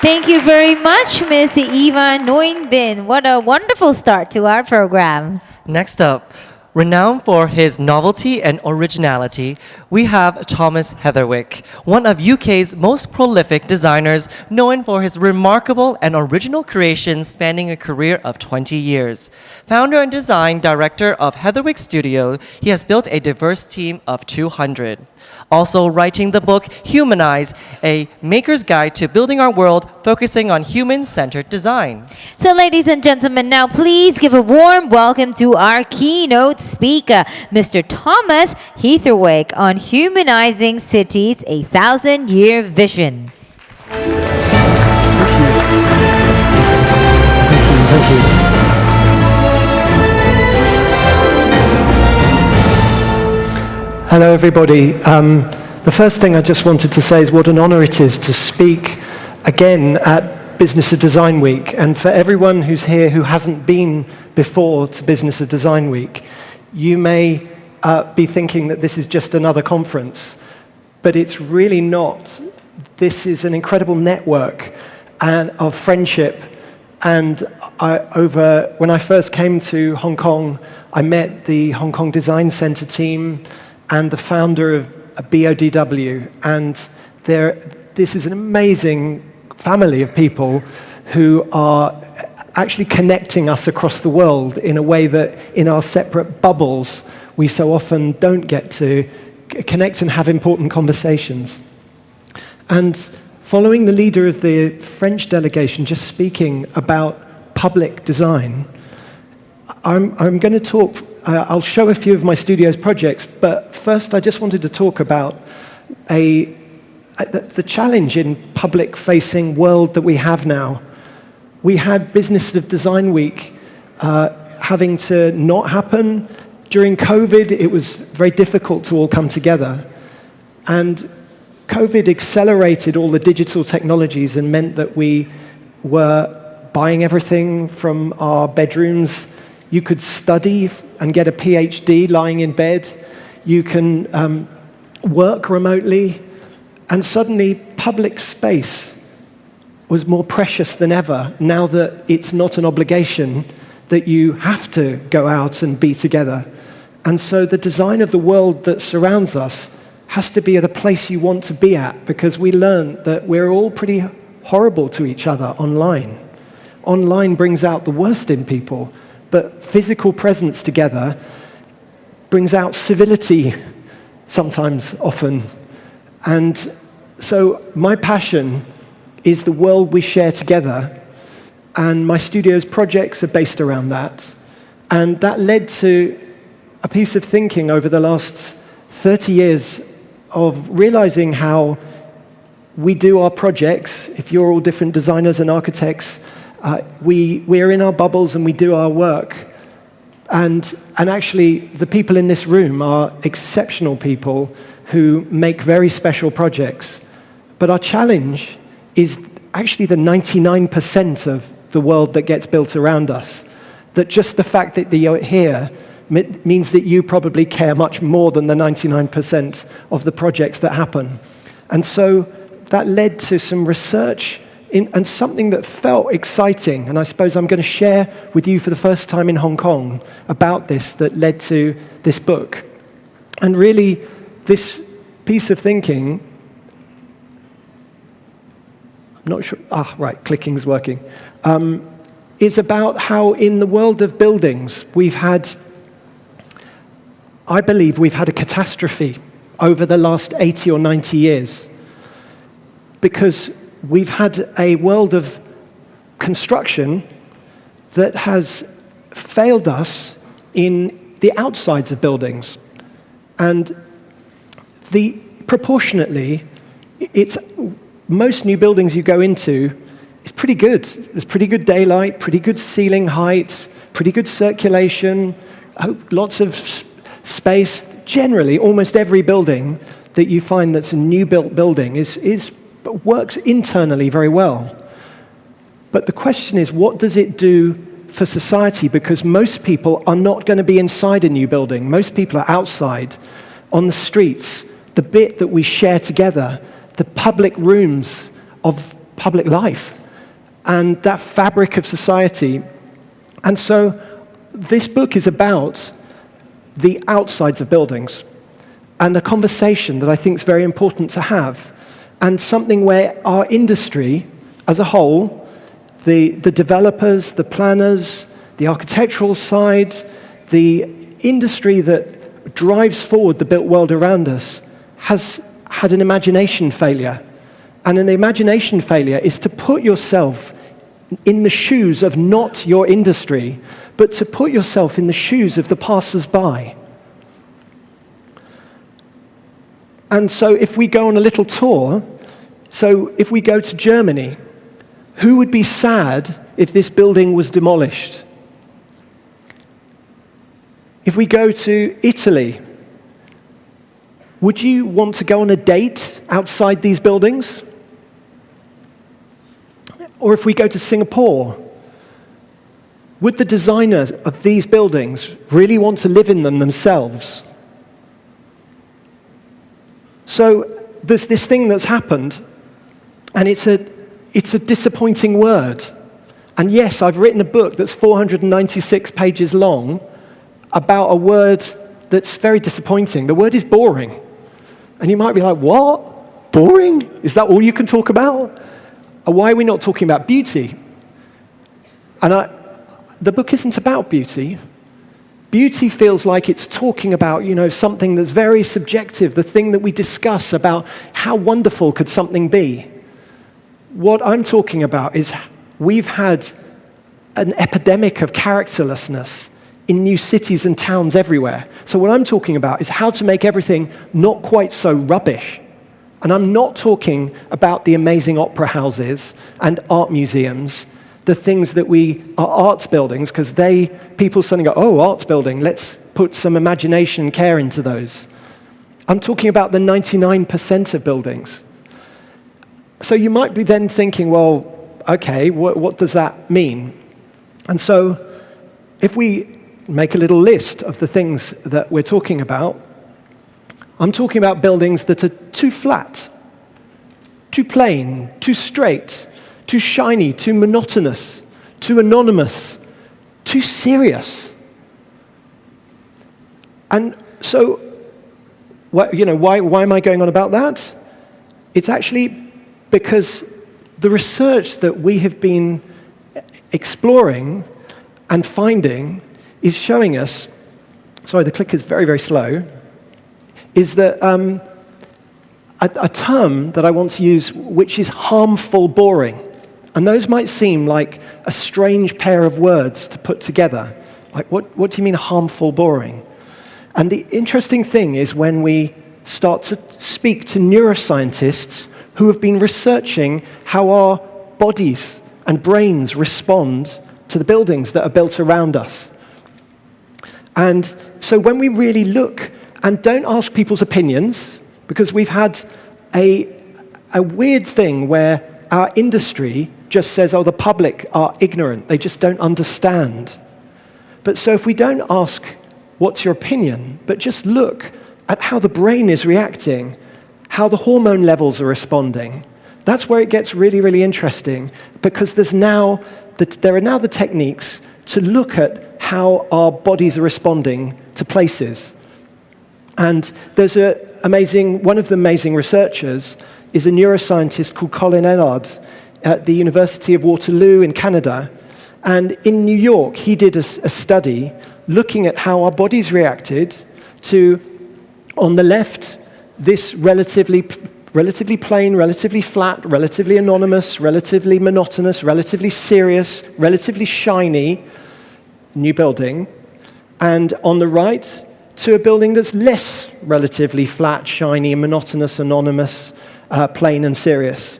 Thank you very much, Ms. Eva Nguyen Binh. What a wonderful start to our program. Next up, Renowned for his novelty and originality, we have Thomas Heatherwick, one of UK's most prolific designers, known for his remarkable and original creations spanning a career of 20 years. Founder and design director of Heatherwick Studio, he has built a diverse team of 200. Also writing the book Humanize, a maker's guide to building our world, focusing on human-centered design. So ladies and gentlemen, now please give a warm welcome to our keynote speaker, Mr. Thomas Heatherwick on Humanizing Cities, a 1,000-Year Vision. Thank you. Hello, everybody. The first thing I just wanted to say is what an honor it is to speak again at Business of Design Week. And for everyone who's here who hasn't been before to Business of Design Week, you may be thinking that this is just another conference, but it's really not. This is an incredible network of friendship. And when I first came to Hong Kong, I met the Hong Kong Design Center team and the founder of BODW. And this is an amazing family of people who are actually connecting us across the world in a way that in our separate bubbles, we so often don't get to connect and have important conversations. And following the leader of the French delegation just speaking about public design, I'm going to talk, I'll show a few of my studio's projects, but first I just wanted to talk about the challenge in public-facing world that we have now. We had Business of Design Week having to not happen. During COVID, it was very difficult to all come together. And COVID accelerated all the digital technologies and meant that we were buying everything from our bedrooms. You could study and get a PhD lying in bed. You can work remotely. And suddenly, public space was more precious than ever, now that it's not an obligation that you have to go out and be together. And so the design of the world that surrounds us has to be at a place you want to be at, because we learned that we're all pretty horrible to each other online. Online brings out the worst in people, but physical presence together brings out civility sometimes, often. And so my passion is the world we share together, and my studio's projects are based around that. And that led to a piece of thinking over the last 30 years of realizing how we do our projects. If you're all different designers and architects, we're in our bubbles and we do our work. And actually, the people in this room are exceptional people who make very special projects. But our challenge is actually the 99% of the world that gets built around us. That just the fact that you're here means that you probably care much more than the 99% of the projects that happen. And so that led to some research and something that felt exciting. And I suppose I'm going to share with you for the first time in Hong Kong about this that led to this book. And really, this piece of thinking, I'm not sure, right, clicking's working, is about how in the world of buildings, I believe we've had a catastrophe over the last 80 or 90 years, because we've had a world of construction that has failed us in the outsides of buildings. And proportionately, most new buildings you go into, it's pretty good. There's pretty good daylight, pretty good ceiling heights, pretty good circulation, lots of space. Generally, almost every building that you find that's a new built building works internally very well. But the question is, what does it do for society? Because most people are not going to be inside a new building. Most people are outside, on the streets, the bit that we share together, the public rooms of public life, and that fabric of society. And so this book is about the outsides of buildings, and a conversation that I think is very important to have, and something where our industry as a whole, the developers, the planners, the architectural side, the industry that drives forward the built world around us, has had an imagination failure. And an imagination failure is to put yourself in the shoes of not your industry, but to put yourself in the shoes of the passers-by. And so if we go on a little tour, so if we go to Germany, who would be sad if this building was demolished? If we go to Italy, would you want to go on a date outside these buildings? Or if we go to Singapore, would the designers of these buildings really want to live in them themselves? So there's this thing that's happened, and it's a disappointing word. And yes, I've written a book that's 496 pages long about a word that's very disappointing. The word is boring. And you might be like, what? Boring? Is that all you can talk about? Why are we not talking about beauty? And the book isn't about beauty. Beauty feels like it's talking about, something that's very subjective, the thing that we discuss about how wonderful could something be. What I'm talking about is we've had an epidemic of characterlessness in new cities and towns everywhere. So what I'm talking about is how to make everything not quite so rubbish. And I'm not talking about the amazing opera houses and art museums, the things that are arts buildings, because people suddenly go, oh, arts building, let's put some imagination and care into those. I'm talking about the 99% of buildings. So you might be then thinking, well, okay, what does that mean? And so if we make a little list of the things that we're talking about, I'm talking about buildings that are too flat, too plain, too straight, too shiny, too monotonous, too anonymous, too serious. And so, why am I going on about that? It's actually because the research that we have been exploring and finding is showing us, sorry, the click is very, very slow, is that a term that I want to use, which is harmful boring. And those might seem like a strange pair of words to put together. Like, what do you mean harmful boring? And the interesting thing is when we start to speak to neuroscientists who have been researching how our bodies and brains respond to the buildings that are built around us. And so when we really look and don't ask people's opinions, because we've had a weird thing where our industry just says, oh, the public are ignorant, they just don't understand. But so if we don't ask, what's your opinion, but just look at how the brain is reacting, how the hormone levels are responding, that's where it gets really, really interesting, because there are now the techniques to look at how our bodies are responding to places. And there's one of the amazing researchers is a neuroscientist called Colin Ellard at the University of Waterloo in Canada. And in New York, he did a study looking at how our bodies reacted to, on the left, this relatively plain, relatively flat, relatively anonymous, relatively monotonous, relatively serious, relatively shiny new building, and on the right, to a building that's less relatively flat, shiny, monotonous, anonymous, plain and serious.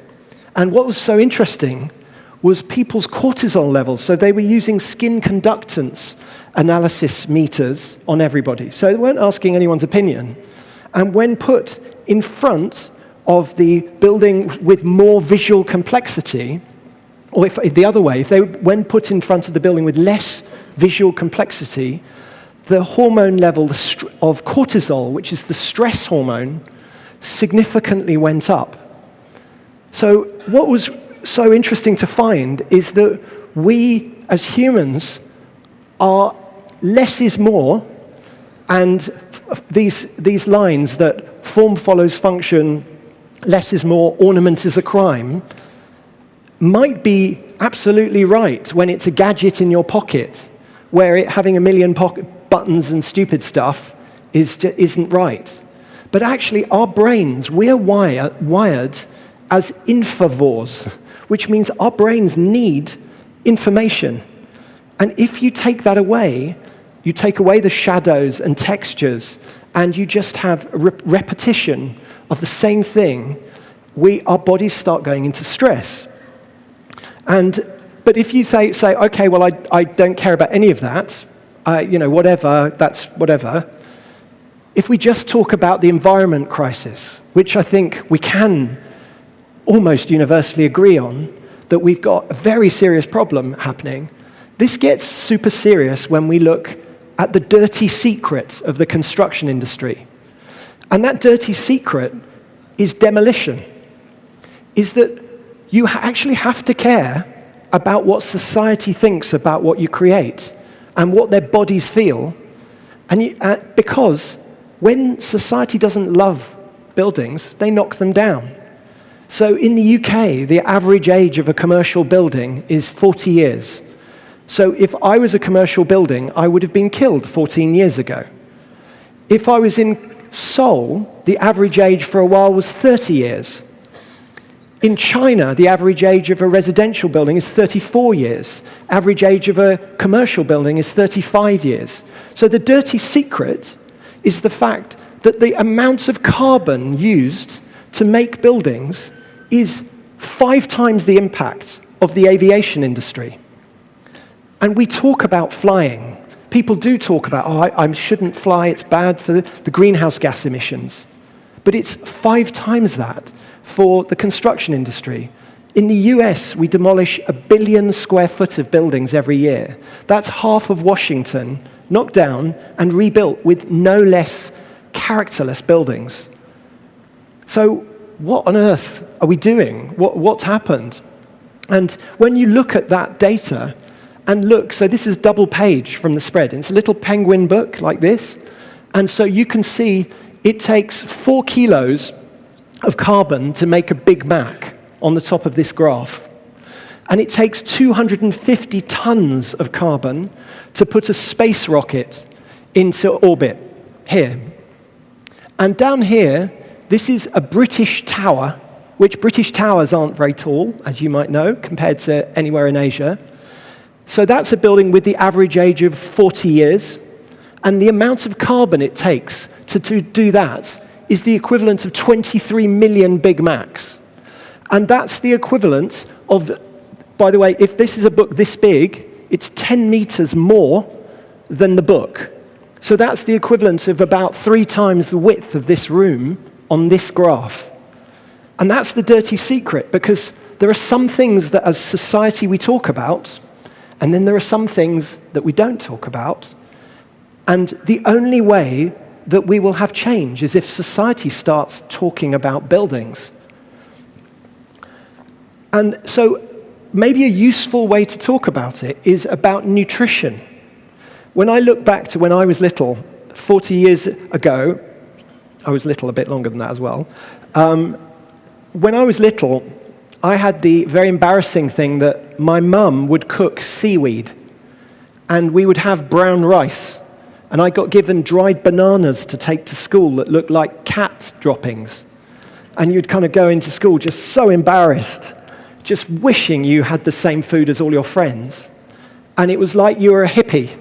And what was so interesting was people's cortisol levels. So they were using skin conductance analysis meters on everybody. So they weren't asking anyone's opinion. And when put in front of the building with more visual complexity, or the other way, when put in front of the building with less visual complexity, the hormone level of cortisol, which is the stress hormone, significantly went up. So what was so interesting to find is that we, as humans, are less is more, And these lines that form follows function, less is more, ornament is a crime, might be absolutely right when it's a gadget in your pocket, where having a million buttons and stupid stuff isn't right. But actually, our brains, we're wired as infovores, which means our brains need information. And if you take that away, you take away the shadows and textures, and you just have a repetition of the same thing, our bodies start going into stress. But if you say, okay, well, I don't care about any of that, whatever, that's whatever. If we just talk about the environment crisis, which I think we can almost universally agree on, that we've got a very serious problem happening, this gets super serious when we look at the dirty secret of the construction industry. And that dirty secret is demolition, is that you actually have to care about what society thinks about what you create and what their bodies feel. And because when society doesn't love buildings, they knock them down. So in the UK, the average age of a commercial building is 40 years. So if I was a commercial building, I would have been killed 14 years ago. If I was in Seoul, the average age for a while was 30 years. In China, the average age of a residential building is 34 years. Average age of a commercial building is 35 years. So the dirty secret is the fact that the amount of carbon used to make buildings is 5 times the impact of the aviation industry. And we talk about flying. People do talk about, I shouldn't fly, it's bad for the greenhouse gas emissions. But it's 5 times that for the construction industry. In the US, we demolish 1 billion square foot of buildings every year. That's half of Washington knocked down and rebuilt with no less characterless buildings. So what on earth are we doing? What's happened? And when you look at that data, and look, so this is double page from the spread. It's a little penguin book like this. And so you can see it takes 4 kilos of carbon to make a Big Mac on the top of this graph. And it takes 250 tons of carbon to put a space rocket into orbit here. And down here, this is a British tower, which British towers aren't very tall, as you might know, compared to anywhere in Asia. So that's a building with the average age of 40 years. And the amount of carbon it takes to do that is the equivalent of 23 million Big Macs. And that's the equivalent of, by the way, if this is a book this big, it's 10 meters more than the book. So that's the equivalent of about 3 times the width of this room on this graph. And that's the dirty secret, because there are some things that as society we talk about, and then there are some things that we don't talk about. And the only way that we will have change is if society starts talking about buildings. And so maybe a useful way to talk about it is about nutrition. When I look back to when I was little, 40 years ago, I was little a bit longer than that as well. When I was little, I had the very embarrassing thing that my mum would cook seaweed, and we would have brown rice. And I got given dried bananas to take to school that looked like cat droppings. And you'd kind of go into school just so embarrassed, just wishing you had the same food as all your friends. And it was like you were a hippie.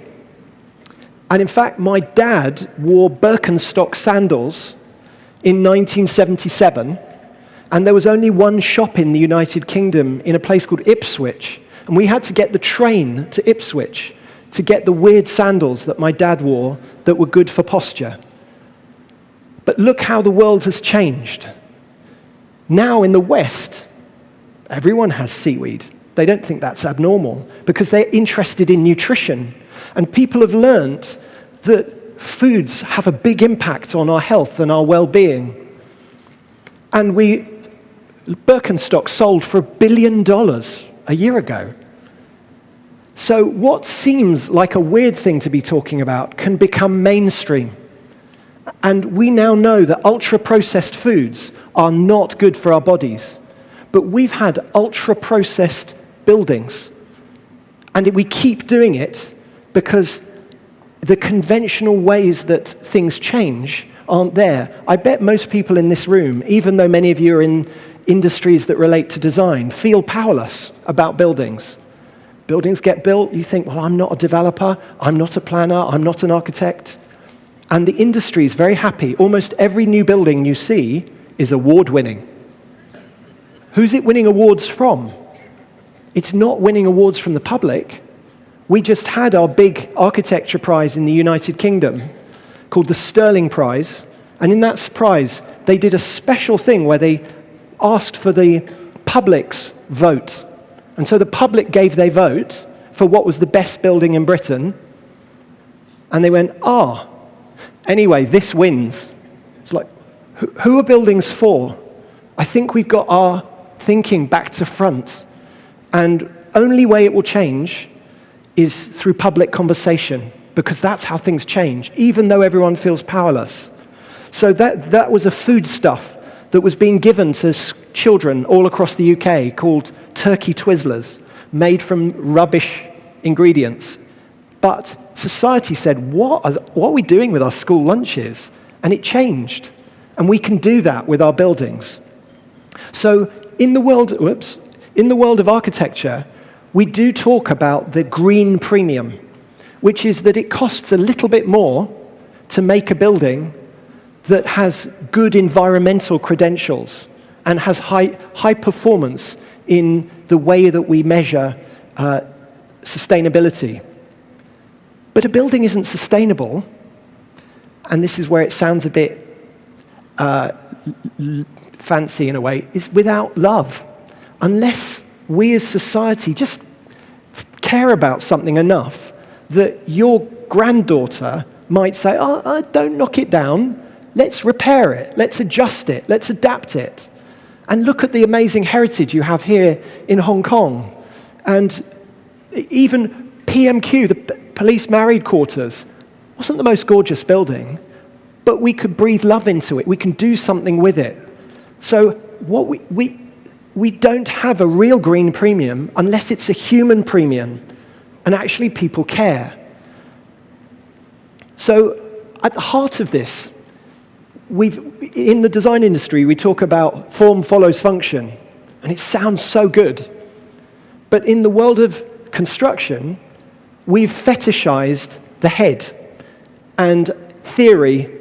And in fact, my dad wore Birkenstock sandals in 1977, and there was only one shop in the United Kingdom in a place called Ipswich, and we had to get the train to Ipswich to get the weird sandals that my dad wore that were good for posture. But look how the world has changed. Now in the West, everyone has seaweed. They don't think that's abnormal because they're interested in nutrition. And people have learned that foods have a big impact on our health and our well-being. And Birkenstock sold for $1 billion a year ago. So what seems like a weird thing to be talking about can become mainstream. And we now know that ultra-processed foods are not good for our bodies. But we've had ultra-processed buildings. And we keep doing it because the conventional ways that things change aren't there. I bet most people in this room, even though many of you are in industries that relate to design, feel powerless about buildings. Buildings get built, you think, well, I'm not a developer, I'm not a planner, I'm not an architect. And the industry is very happy. Almost every new building you see is award-winning. Who's it winning awards from? It's not winning awards from the public. We just had our big architecture prize in the United Kingdom called the Sterling Prize. And in that prize, they did a special thing where they asked for the public's vote. And so the public gave their vote for what was the best building in Britain. And they went, anyway, this wins. It's like, who are buildings for? I think we've got our thinking back to front. And only way it will change is through public conversation, because that's how things change, even though everyone feels powerless. So that was a foodstuff that was being given to children all across the UK called turkey Twizzlers, made from rubbish ingredients. But society said, what are we doing with our school lunches? And it changed. And we can do that with our buildings. So in the world of architecture, we do talk about the green premium, which is that it costs a little bit more to make a building that has good environmental credentials and has high performance in the way that we measure sustainability. But a building isn't sustainable, and this is where it sounds a bit fancy in a way, is without love. Unless we as society just care about something enough that your granddaughter might say, don't knock it down, let's repair it, let's adjust it, let's adapt it. And look at the amazing heritage you have here in Hong Kong. And even PMQ, the Police Married Quarters, wasn't the most gorgeous building, but we could breathe love into it. We can do something with it. So what we don't have a real green premium unless it's a human premium, and actually people care. So at the heart of this, in the design industry, we talk about form follows function, and it sounds so good. But in the world of construction, we've fetishized the head and theory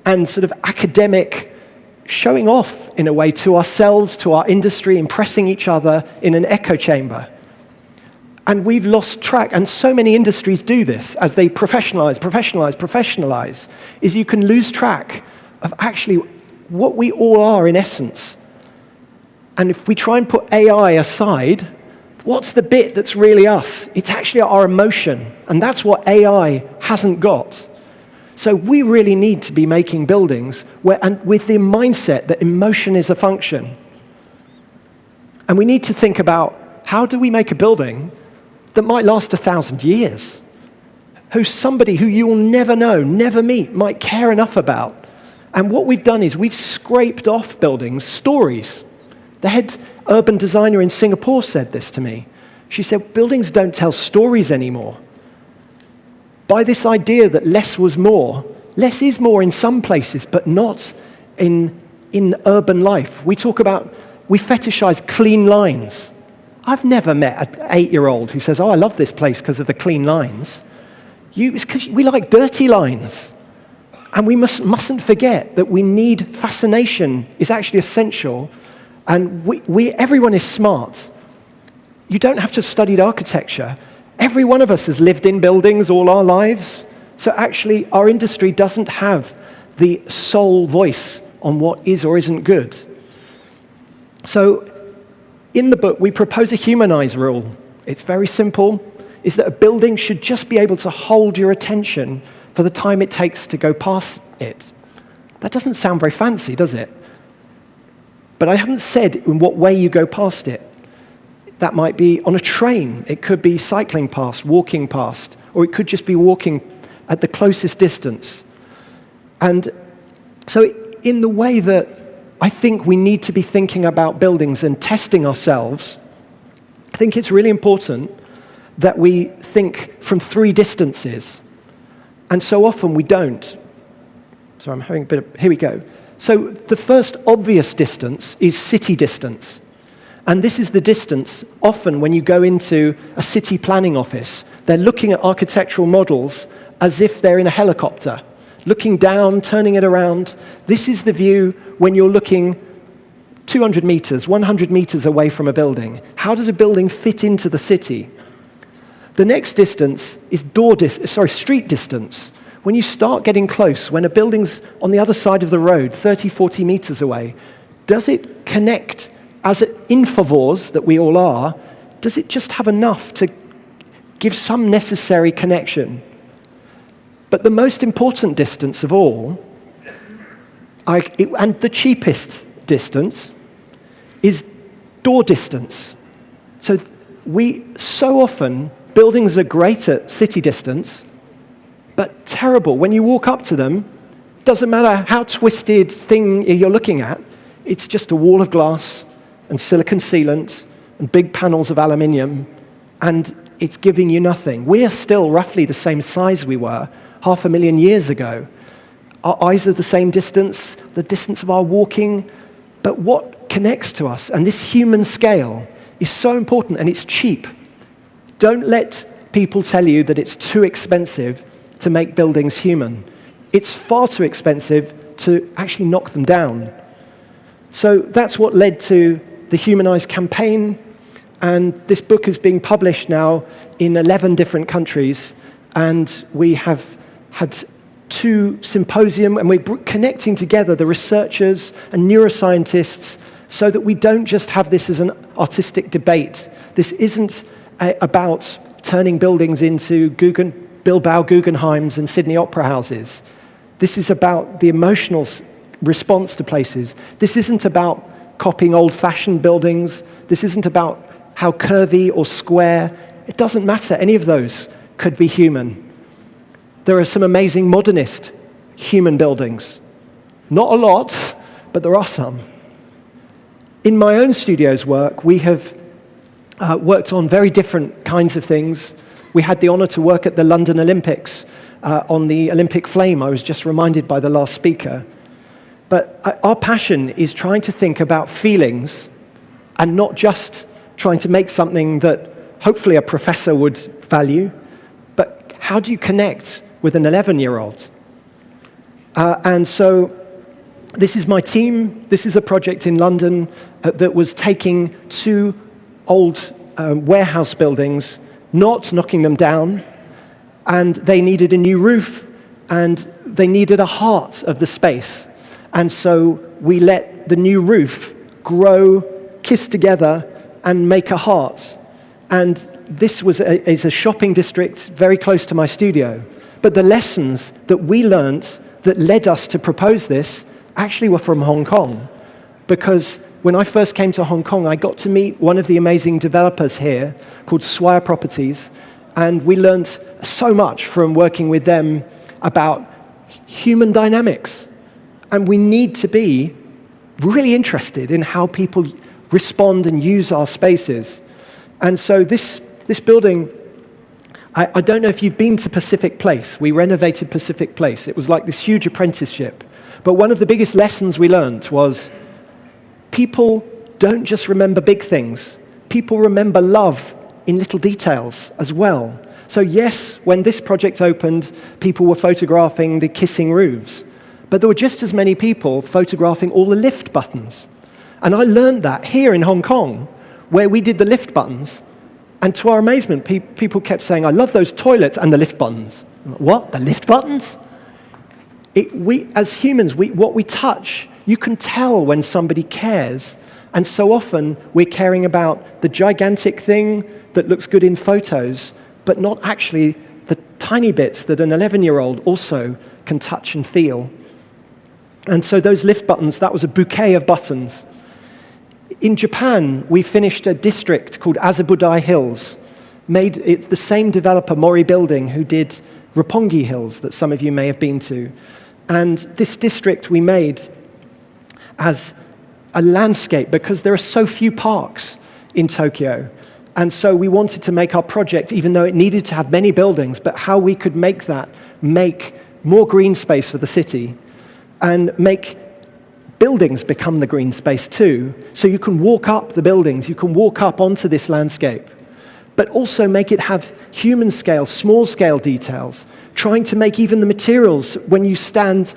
and sort of academic showing off in a way to ourselves, to our industry, impressing each other in an echo chamber. And we've lost track, and so many industries do this as they professionalize, is you can lose track of actually what we all are in essence. And if we try and put AI aside, what's the bit that's really us? It's actually our emotion, and that's what AI hasn't got. So we really need to be making buildings with the mindset that emotion is a function. And we need to think about, how do we make a building that might last 1,000 years? Who's somebody who you'll never know, never meet, might care enough about. And what we've done is we've scraped off buildings stories. The head urban designer in Singapore said this to me. She said, buildings don't tell stories anymore. By this idea that less was more, less is more in some places, but not in urban life. We fetishize clean lines. I've never met an 8-year-old who says, I love this place because of the clean lines. It's because we like dirty lines. And we mustn't forget that we need fascination is actually essential, and everyone is smart. You don't have to study architecture. Every one of us has lived in buildings all our lives. So actually, our industry doesn't have the sole voice on what is or isn't good. So in the book, we propose a humanize rule. It's very simple, is that a building should just be able to hold your attention for the time it takes to go past it. That doesn't sound very fancy, does it? But I haven't said in what way you go past it. that might be on a train. It could be cycling past, walking past, or it could just be walking at the closest distance. And so in the way that I think we need to be thinking about buildings and testing ourselves, I think it's really important that we think from 3 distances. And so often we don't. So I'm having a bit of, here we go. So the first obvious distance is city distance. And this is the distance often when you go into a city planning office. They're looking at architectural models as if they're in a helicopter, looking down, turning it around. This is the view when you're looking 200 meters, 100 meters away from a building. How does a building fit into the city? The next distance is street distance. When you start getting close, when a building's on the other side of the road, 30, 40 meters away, does it connect as infovores that we all are? Does it just have enough to give some necessary connection? But the most important distance of all, and the cheapest distance, is door distance. So often, buildings are great at city distance, but terrible. When you walk up to them, doesn't matter how twisted thing you're looking at, it's just a wall of glass and silicon sealant and big panels of aluminium, and it's giving you nothing. We are still roughly the same size we were 500,000 years ago. Our eyes are the same distance, the distance of our walking, but what connects to us, and this human scale, is so important, and it's cheap. Don't let people tell you that it's too expensive to make buildings human. It's far too expensive to actually knock them down. So that's what led to the Humanize campaign, and this book is being published now in 11 different countries, and we have had 2 symposium, and we're connecting together the researchers and neuroscientists so that we don't just have this as an artistic debate. This isn't about turning buildings into Bilbao Guggenheims and Sydney Opera Houses. This is about the emotional response to places. This isn't about copying old-fashioned buildings. This isn't about how curvy or square. It doesn't matter. Any of those could be human. There are some amazing modernist human buildings. Not a lot, but there are some. In my own studio's work, we have worked on very different kinds of things. We had the honor to work at the London Olympics on the Olympic flame. I was just reminded by the last speaker. But our passion is trying to think about feelings and not just trying to make something that hopefully a professor would value, but how do you connect with an 11-year-old? And so this is my team. This is a project in London that was taking 2 old warehouse buildings, not knocking them down, and they needed a new roof, and they needed a heart of the space. And so we let the new roof grow, kiss together, and make a heart. And this is a shopping district very close to my studio. But the lessons that we learnt that led us to propose this actually were from Hong Kong. Because when I first came to Hong Kong, I got to meet one of the amazing developers here called Swire Properties. And we learnt so much from working with them about human dynamics. And we need to be really interested in how people respond and use our spaces. And so this building, I don't know if you've been to Pacific Place. We renovated Pacific Place. It was like this huge apprenticeship. But one of the biggest lessons we learned was people don't just remember big things. People remember love in little details as well. So yes, when this project opened, people were photographing the kissing roofs. But there were just as many people photographing all the lift buttons. And I learned that here in Hong Kong, where we did the lift buttons. And to our amazement, people kept saying, I love those toilets and the lift buttons. What? The lift buttons? We, as humans, what we touch, you can tell when somebody cares. And so often, we're caring about the gigantic thing that looks good in photos, but not actually the tiny bits that an 11-year-old also can touch and feel. And so those lift buttons, that was a bouquet of buttons. In Japan, we finished a district called Azabudai Hills. It's the same developer, Mori Building, who did Roppongi Hills that some of you may have been to. And this district we made as a landscape because there are so few parks in Tokyo. And so we wanted to make our project, even though it needed to have many buildings, but how we could make more green space for the city and make buildings become the green space too. So you can walk up the buildings, you can walk up onto this landscape, but also make it have human scale, small scale details, trying to make even the materials, when you stand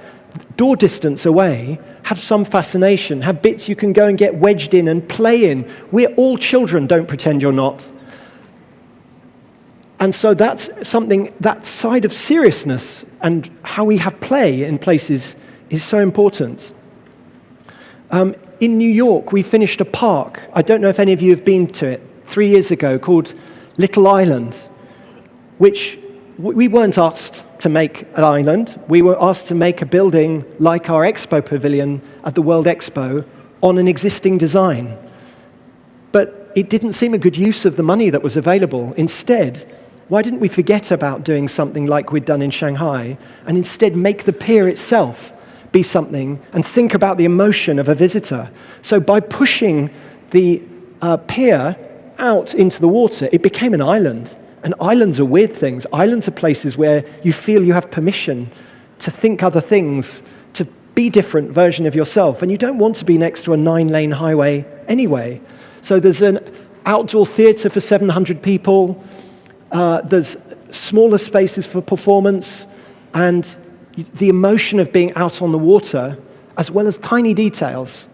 door distance away, have some fascination, have bits you can go and get wedged in and play in. We're all children, don't pretend you're not. And so that's something, that side of seriousness and how we have play in places is so important. In New York, we finished a park, I don't know if any of you have been to it, 3 years ago, called Little Island, which we weren't asked to make an island. We were asked to make a building like our expo pavilion at the World Expo on an existing design. But it didn't seem a good use of the money that was available. Instead, why didn't we forget about doing something like we'd done in Shanghai and instead make the pier itself be something and think about the emotion of a visitor? So by pushing the pier out into the water, it became an island. And islands are weird things. Islands are places where you feel you have permission to think other things, to be different version of yourself. And you don't want to be next to a 9-lane highway anyway. So there's an outdoor theatre for 700 people. There's smaller spaces for performance. And the emotion of being out on the water, as well as tiny details.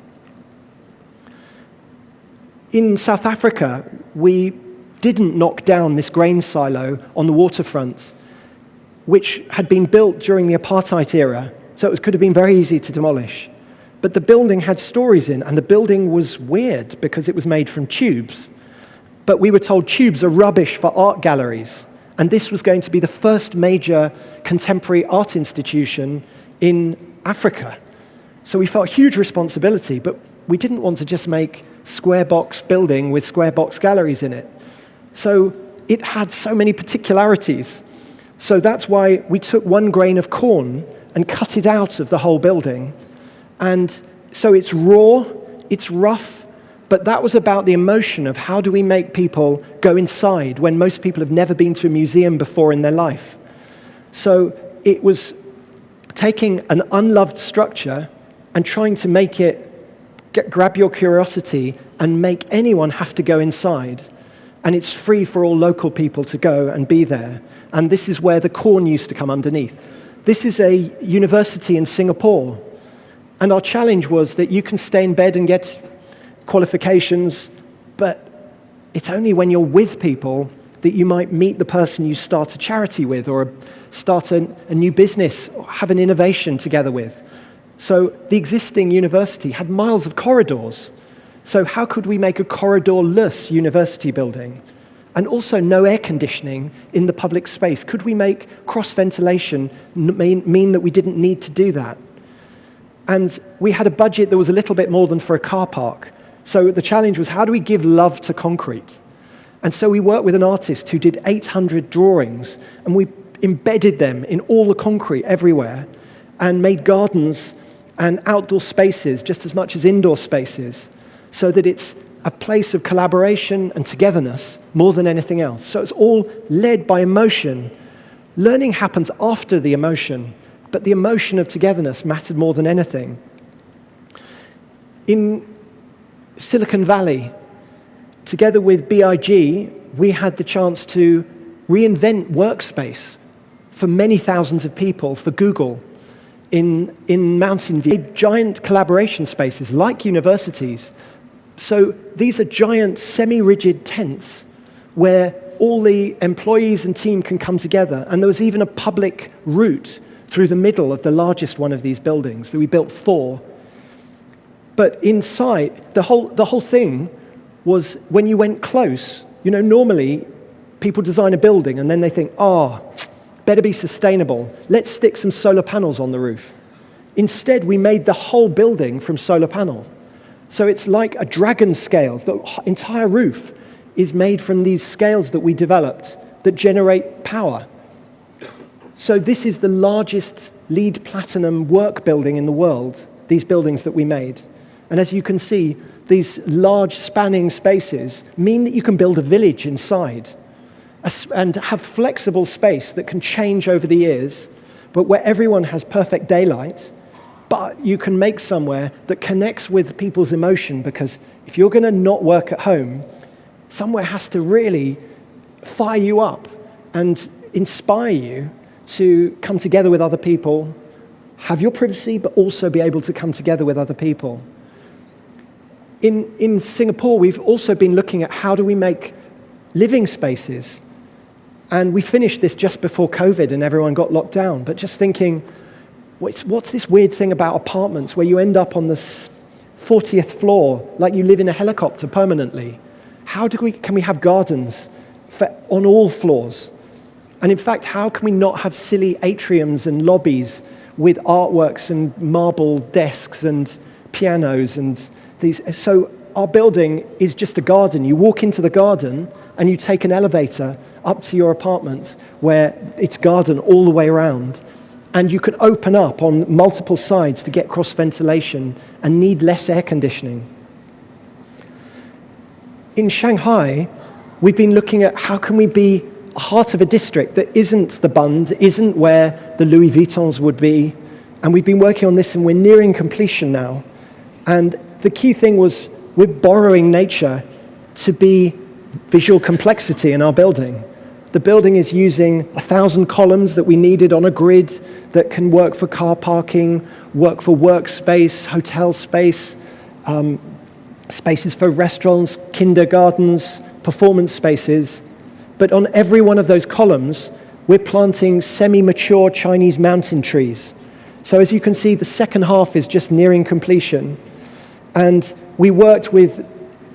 In South Africa, we didn't knock down this grain silo on the waterfront, which had been built during the apartheid era, so it could have been very easy to demolish. But the building had stories in, and the building was weird because it was made from tubes. But we were told tubes are rubbish for art galleries, and this was going to be the first major contemporary art institution in Africa. So we felt huge responsibility, but we didn't want to just make square box building with square box galleries in it. So it had so many particularities. So that's why we took 1 grain of corn and cut it out of the whole building. And so it's raw, it's rough, but that was about the emotion of how do we make people go inside when most people have never been to a museum before in their life. So it was taking an unloved structure and trying to make it grab your curiosity and make anyone have to go inside. And it's free for all local people to go and be there. And this is where the corn used to come underneath. This is a university in Singapore. And our challenge was that you can stay in bed and get qualifications, but it's only when you're with people that you might meet the person you start a charity with or start a new business or have an innovation together with. So the existing university had miles of corridors. So how could we make a corridor-less university building? And also no air conditioning in the public space. Could we make cross-ventilation mean that we didn't need to do that? And we had a budget that was a little bit more than for a car park. So the challenge was, how do we give love to concrete? And so we worked with an artist who did 800 drawings, and we embedded them in all the concrete everywhere, and made gardens and outdoor spaces just as much as indoor spaces, so that it's a place of collaboration and togetherness more than anything else. So it's all led by emotion. Learning happens after the emotion, but the emotion of togetherness mattered more than anything. In Silicon Valley, together with BIG, we had the chance to reinvent workspace for many thousands of people for Google in Mountain View. Giant collaboration spaces like universities. So these are giant semi-rigid tents where all the employees and team can come together. And there was even a public route through the middle of the largest one of these buildings that we built 4. But inside, the whole thing was when you went close, normally people design a building and then they think, better be sustainable. Let's stick some solar panels on the roof. Instead, we made the whole building from solar panel. So it's like a dragon scales. The entire roof is made from these scales that we developed that generate power. So this is the largest LEED Platinum work building in the world, these buildings that we made. And as you can see, these large spanning spaces mean that you can build a village inside and have flexible space that can change over the years, but where everyone has perfect daylight, but you can make somewhere that connects with people's emotion, because if you're going to not work at home, somewhere has to really fire you up and inspire you to come together with other people, have your privacy, but also be able to come together with other people. In Singapore, we've also been looking at how do we make living spaces. And we finished this just before COVID and everyone got locked down, but just thinking, what's this weird thing about apartments where you end up on the 40th floor like you live in a helicopter permanently? How can we have gardens on all floors? And in fact, how can we not have silly atriums and lobbies with artworks and marble desks and pianos and these? So our building is just a garden. You walk into the garden and you take an elevator up to your apartment where it's garden all the way around. And you can open up on multiple sides to get cross ventilation and need less air conditioning. In Shanghai, we've been looking at how can we be a heart of a district that isn't the Bund, isn't where the Louis Vuittons would be. And we've been working on this and we're nearing completion now. And the key thing was we're borrowing nature to be visual complexity in our building. The building is using 1,000 columns that we needed on a grid that can work for car parking, work for workspace, hotel space, spaces for restaurants, kindergartens, performance spaces. But on every one of those columns, we're planting semi-mature Chinese mountain trees. So as you can see, the second half is just nearing completion. And we worked with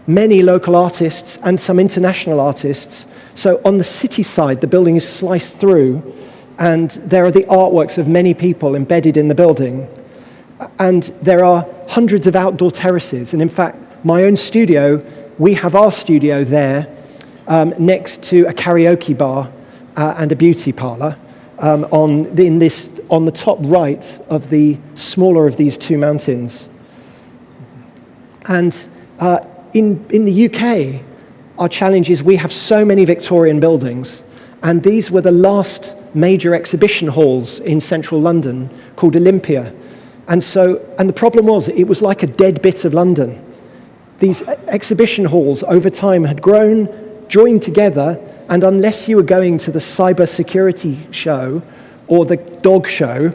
many local artists and some international artists. So on the city side, the building is sliced through, and there are the artworks of many people embedded in the building. And there are hundreds of outdoor terraces. And in fact, my own studio, we have our studio there next to a karaoke bar and a beauty parlor on the top right of the smaller of these two mountains. And in the UK, our challenge is we have so many Victorian buildings, and these were the last major exhibition halls in central London called Olympia. And the problem was, it was like a dead bit of London. These exhibition halls over time had grown, joined together, and unless you were going to the cyber security show or the dog show,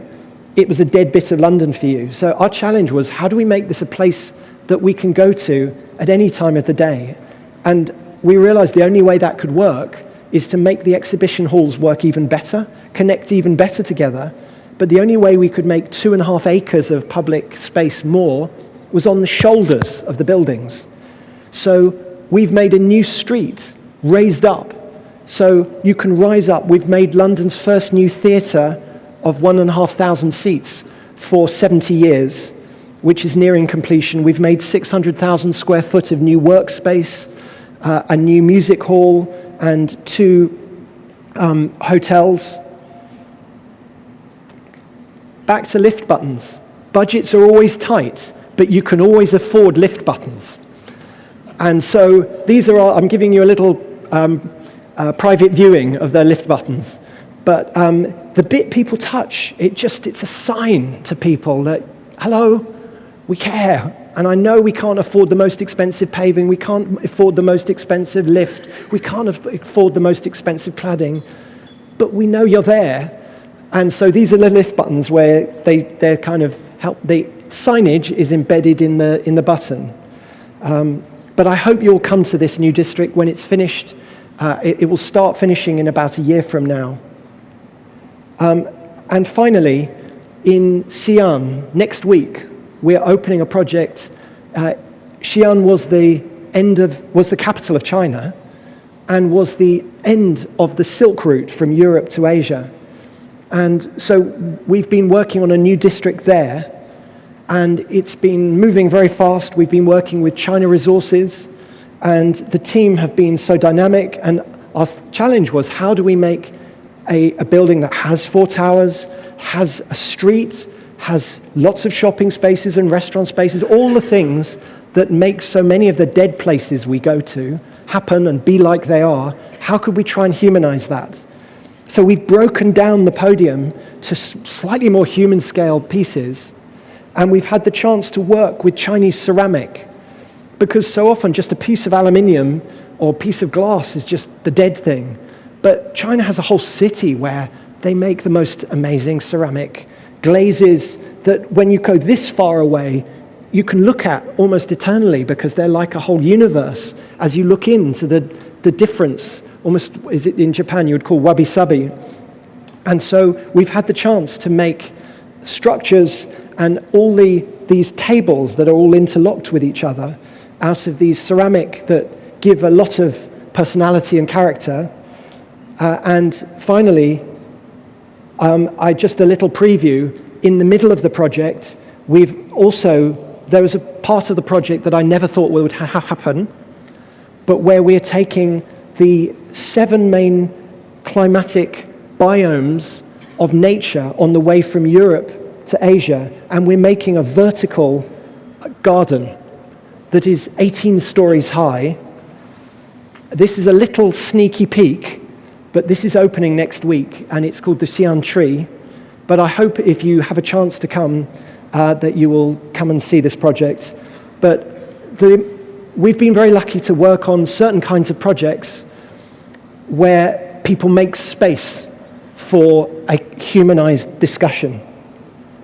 it was a dead bit of London for you. So our challenge was, how do we make this a place that we can go to at any time of the day? And we realized the only way that could work is to make the exhibition halls work even better, connect even better together. But the only way we could make 2.5 acres of public space more was on the shoulders of the buildings. So we've made a new street raised up, so you can rise up. We've made London's first new theatre of 1,500 seats for 70 years, which is nearing completion. We've made 600,000 square foot of new workspace, a new music hall, and 2 hotels. Back to lift buttons. Budgets are always tight, but you can always afford lift buttons. And so these are I'm giving you a little private viewing of their lift buttons. But the bit people touch, it's a sign to people that, hello, we care. And I know we can't afford the most expensive paving, we can't afford the most expensive lift, we can't afford the most expensive cladding, but we know you're there. And so these are the lift buttons where they're kind of the signage is embedded in the button. But I hope you'll come to this new district when it's finished. It will start finishing in about a year from now. And finally, in Xi'an, next week, we're opening a project. Xi'an was the capital of China and was the end of the Silk Route from Europe to Asia. And so we've been working on a new district there. and it's been moving very fast. We've been working with China Resources, and the team have been so dynamic, and our challenge was, how do we make a building that has 4 towers, has a street, has lots of shopping spaces and restaurant spaces, all the things that make so many of the dead places we go to happen and be like they are. How could we try and humanize that? So we've broken down the podium to slightly more human scale pieces, and we've had the chance to work with Chinese ceramic, because so often just a piece of aluminium or a piece of glass is just the dead thing. But China has a whole city where they make the most amazing ceramic glazes that when you go this far away, you can look at almost eternally, because they're like a whole universe as you look into the difference. Almost, is it in Japan you would call wabi-sabi. And so we've had the chance to make structures and all these tables that are all interlocked with each other out of these ceramic that give a lot of personality and character. And finally, just a little preview, in the middle of the project, there was a part of the project that I never thought would happen, but where we're taking the 7 main climatic biomes of nature on the way from Europe to Asia, and we're making a vertical garden that is 18 stories high. This is a little sneaky peek, but this is opening next week, and it's called the Xi'an Tree. But I hope if you have a chance to come, that you will come and see this project. But we've been very lucky to work on certain kinds of projects where people make space for a humanized discussion.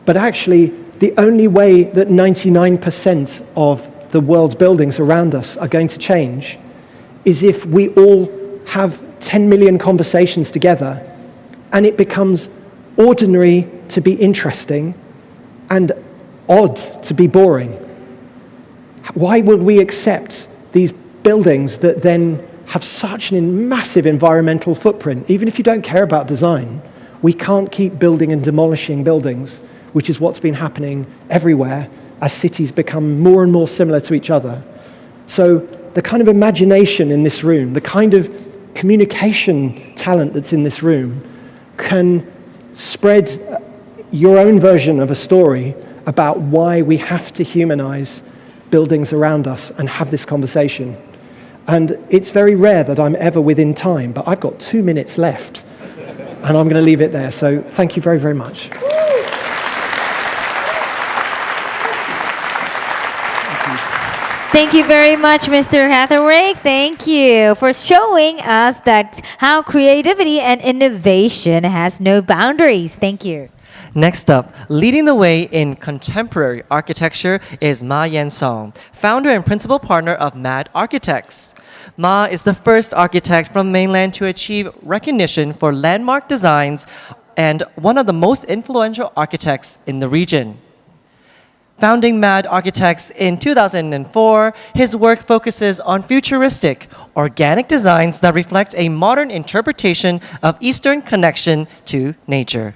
But actually, the only way that 99% of the world's buildings around us are going to change is if we all have 10 million conversations together, and it becomes ordinary to be interesting and odd to be boring. Why would we accept these buildings that then have such a massive environmental footprint? Even if you don't care about design, we can't keep building and demolishing buildings, which is what's been happening everywhere as cities become more and more similar to each other. So the kind of imagination in this room, the kind of communication talent that's in this room can spread your own version of a story about why we have to humanize buildings around us and have this conversation. And it's very rare that I'm ever within time, but I've got 2 minutes left, and I'm going to leave it there. So thank you very, very much. Thank you very much, Mr. Heatherwick. Thank you for showing us that how creativity and innovation has no boundaries. Thank you. Next up, leading the way in contemporary architecture is Ma Yansong, founder and principal partner of MAD Architects. Ma is the first architect from mainland to achieve recognition for landmark designs and one of the most influential architects in the region. Founding MAD Architects in 2004, his work focuses on futuristic, organic designs that reflect a modern interpretation of Eastern connection to nature.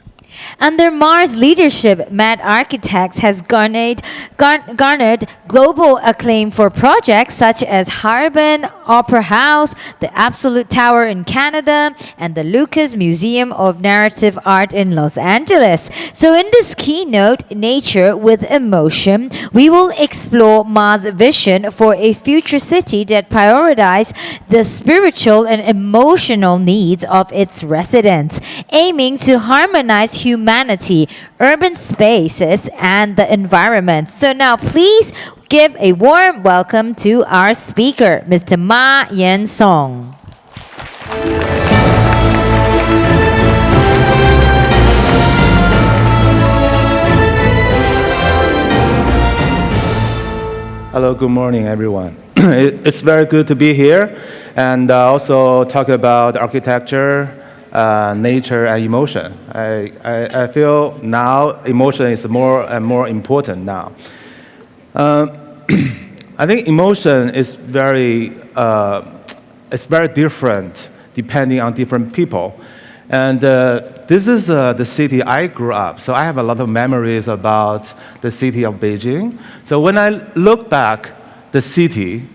Under Ma's leadership, MAD Architects has garnered global acclaim for projects such as Harbin Opera House, the Absolute Tower in Canada, and the Lucas Museum of Narrative Art in Los Angeles. So in this keynote, Nature with Emotion, we will explore Ma's vision for a future city that prioritizes the spiritual and emotional needs of its residents, aiming to harmonize humanity, urban spaces, and the environment. So now please give a warm welcome to our speaker, Mr. Ma Yansong. Hello, good morning, everyone. It's very good to be here and also talk about architecture, nature and emotion. I feel now emotion is more and more important now. I think emotion is very different depending on different people. And this is the city I grew up. So I have a lot of memories about the city of Beijing. So when I look back the city,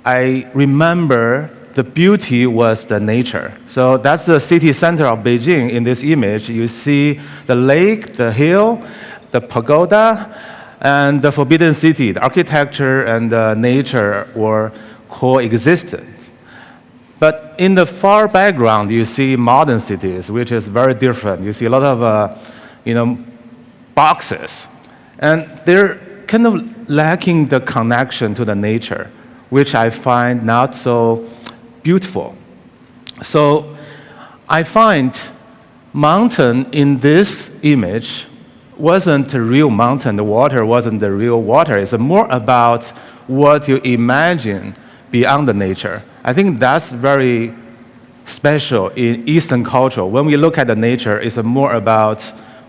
I remember the beauty was the nature. So that's the city center of Beijing in this image. You see the lake, the hill, the pagoda, and the Forbidden City. The architecture and nature were coexistent. But in the far background, you see modern cities, which is very different. You see a lot of, boxes. And they're kind of lacking the connection to the nature, which I find not so beautiful. So I find mountain in this image wasn't a real mountain. The water wasn't the real water. It's more about what you imagine beyond the nature. I think that's very special in Eastern culture. When we look at the nature, it's more about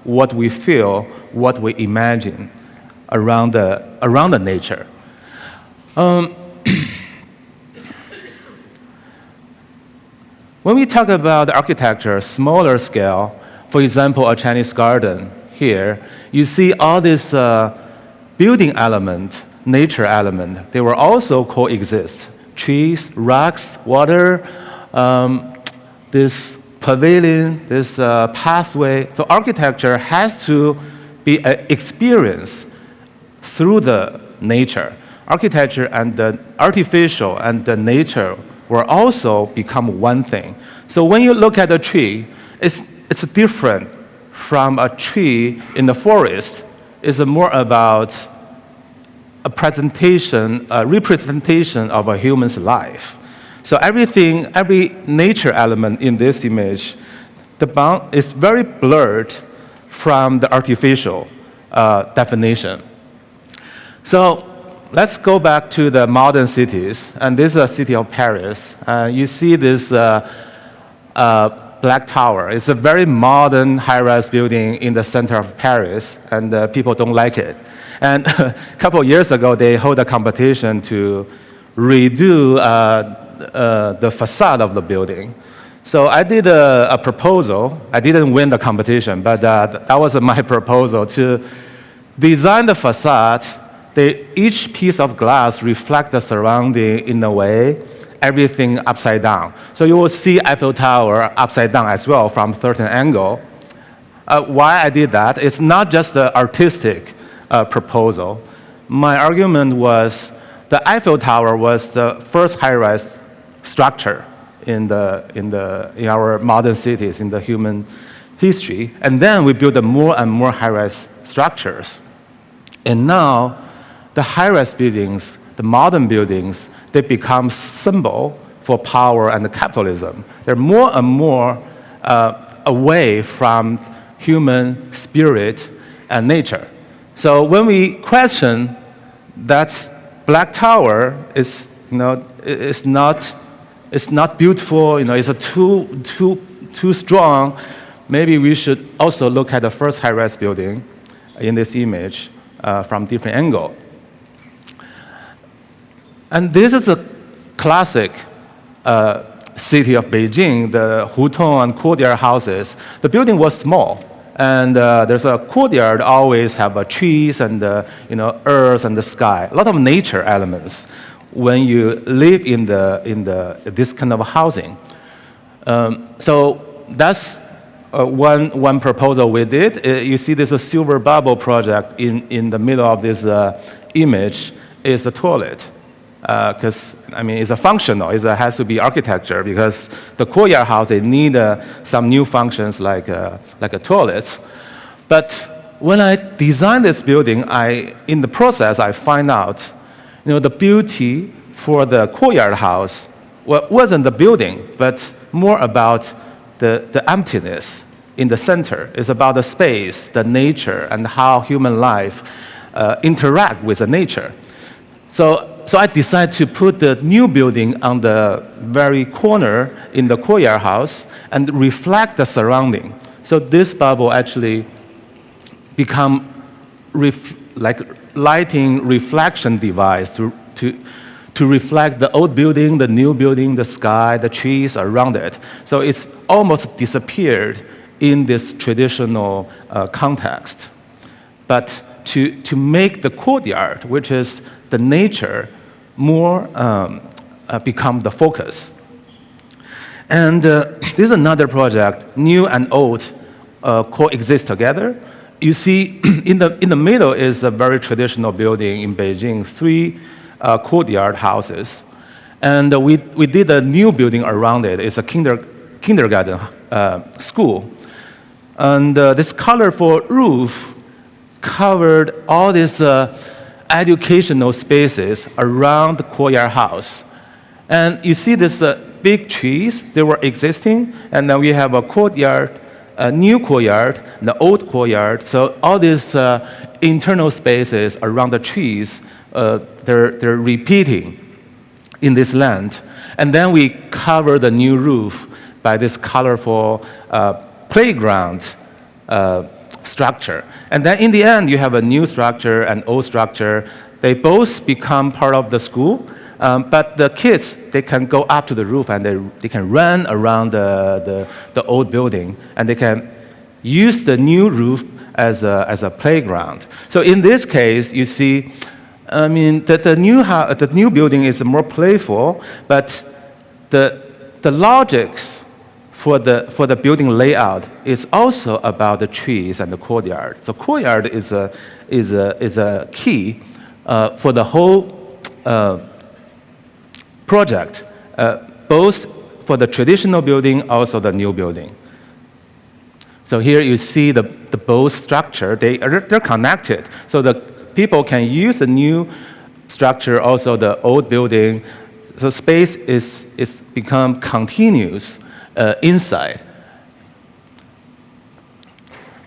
what we feel, what we imagine around the nature. When we talk about architecture, smaller scale, for example, a Chinese garden here, you see all this building element, nature element, they will also coexist. Trees, rocks, water, this pavilion, this pathway. So architecture has to be an experience through the nature. Architecture and the artificial and the nature will also become one thing. So when you look at a tree, it's different from a tree in the forest. It's more about a presentation, a representation of a human's life. So everything, every nature element in this image, the bound is very blurred from the artificial definition. So let's go back to the modern cities, and this is a city of Paris. You see this Black Tower. It's a very modern high-rise building in the center of Paris, and people don't like it. And a couple of years ago, they held a competition to redo the facade of the building. So I did a proposal. I didn't win the competition, but that was my proposal to design the facade. Each piece of glass reflects the surrounding in a way, everything upside down. So you will see Eiffel Tower upside down as well from a certain angle. Why I did that, it's not just the artistic proposal. My argument was the Eiffel Tower was the first high-rise structure in our modern cities, in the human history. And then we built more and more high-rise structures. And now, the high-rise buildings, the modern buildings, they become symbol for power and capitalism. They're more and more away from human spirit and nature. So when we question that Black Tower is, it's not beautiful, it's too strong, maybe we should also look at the first high-rise building in this image from different angle. And this is a classic city of Beijing, the Hutong and courtyard houses. The building was small, and there's a courtyard always have trees and earth and the sky. A lot of nature elements when you live in this kind of housing. So that's one proposal we did. You see, there's a silver bubble project in the middle of this image is the toilet. Because it's a functional. It has to be architecture because the courtyard house they need some new functions like a toilet. But when I designed this building, in the process I find out, the beauty for the courtyard house wasn't the building, but more about the emptiness in the center. It's about the space, the nature, and how human life interact with the nature. So I decided to put the new building on the very corner in the courtyard house and reflect the surrounding. So this bubble actually become like lighting reflection device to to reflect the old building, the new building, the sky, the trees around it. So it's almost disappeared in this traditional context. But to make the courtyard, which is the nature, more become the focus. And this is another project, new and old coexist together. You see, in the middle is a very traditional building in Beijing, 3 courtyard houses. And we did a new building around it. It's a kindergarten school. And this colorful roof covered all these educational spaces around the courtyard house. And you see this big trees, they were existing, and then we have a courtyard, a new courtyard, and the old courtyard. So all these internal spaces around the trees, they're repeating in this land. And then we cover the new roof by this colorful playground structure. And then in the end, you have a new structure and old structure. They both become part of the school, but the kids, they can go up to the roof and they can run around the old building, and they can use the new roof as a playground. So in this case, you see, I mean, the new building is more playful, but the logics for the building layout is also about the trees and the courtyard. The courtyard is a key for the whole project, both for the traditional building, also the new building. So here you see the both structure, they're connected. So the people can use the new structure, also the old building. So space is become continuous inside.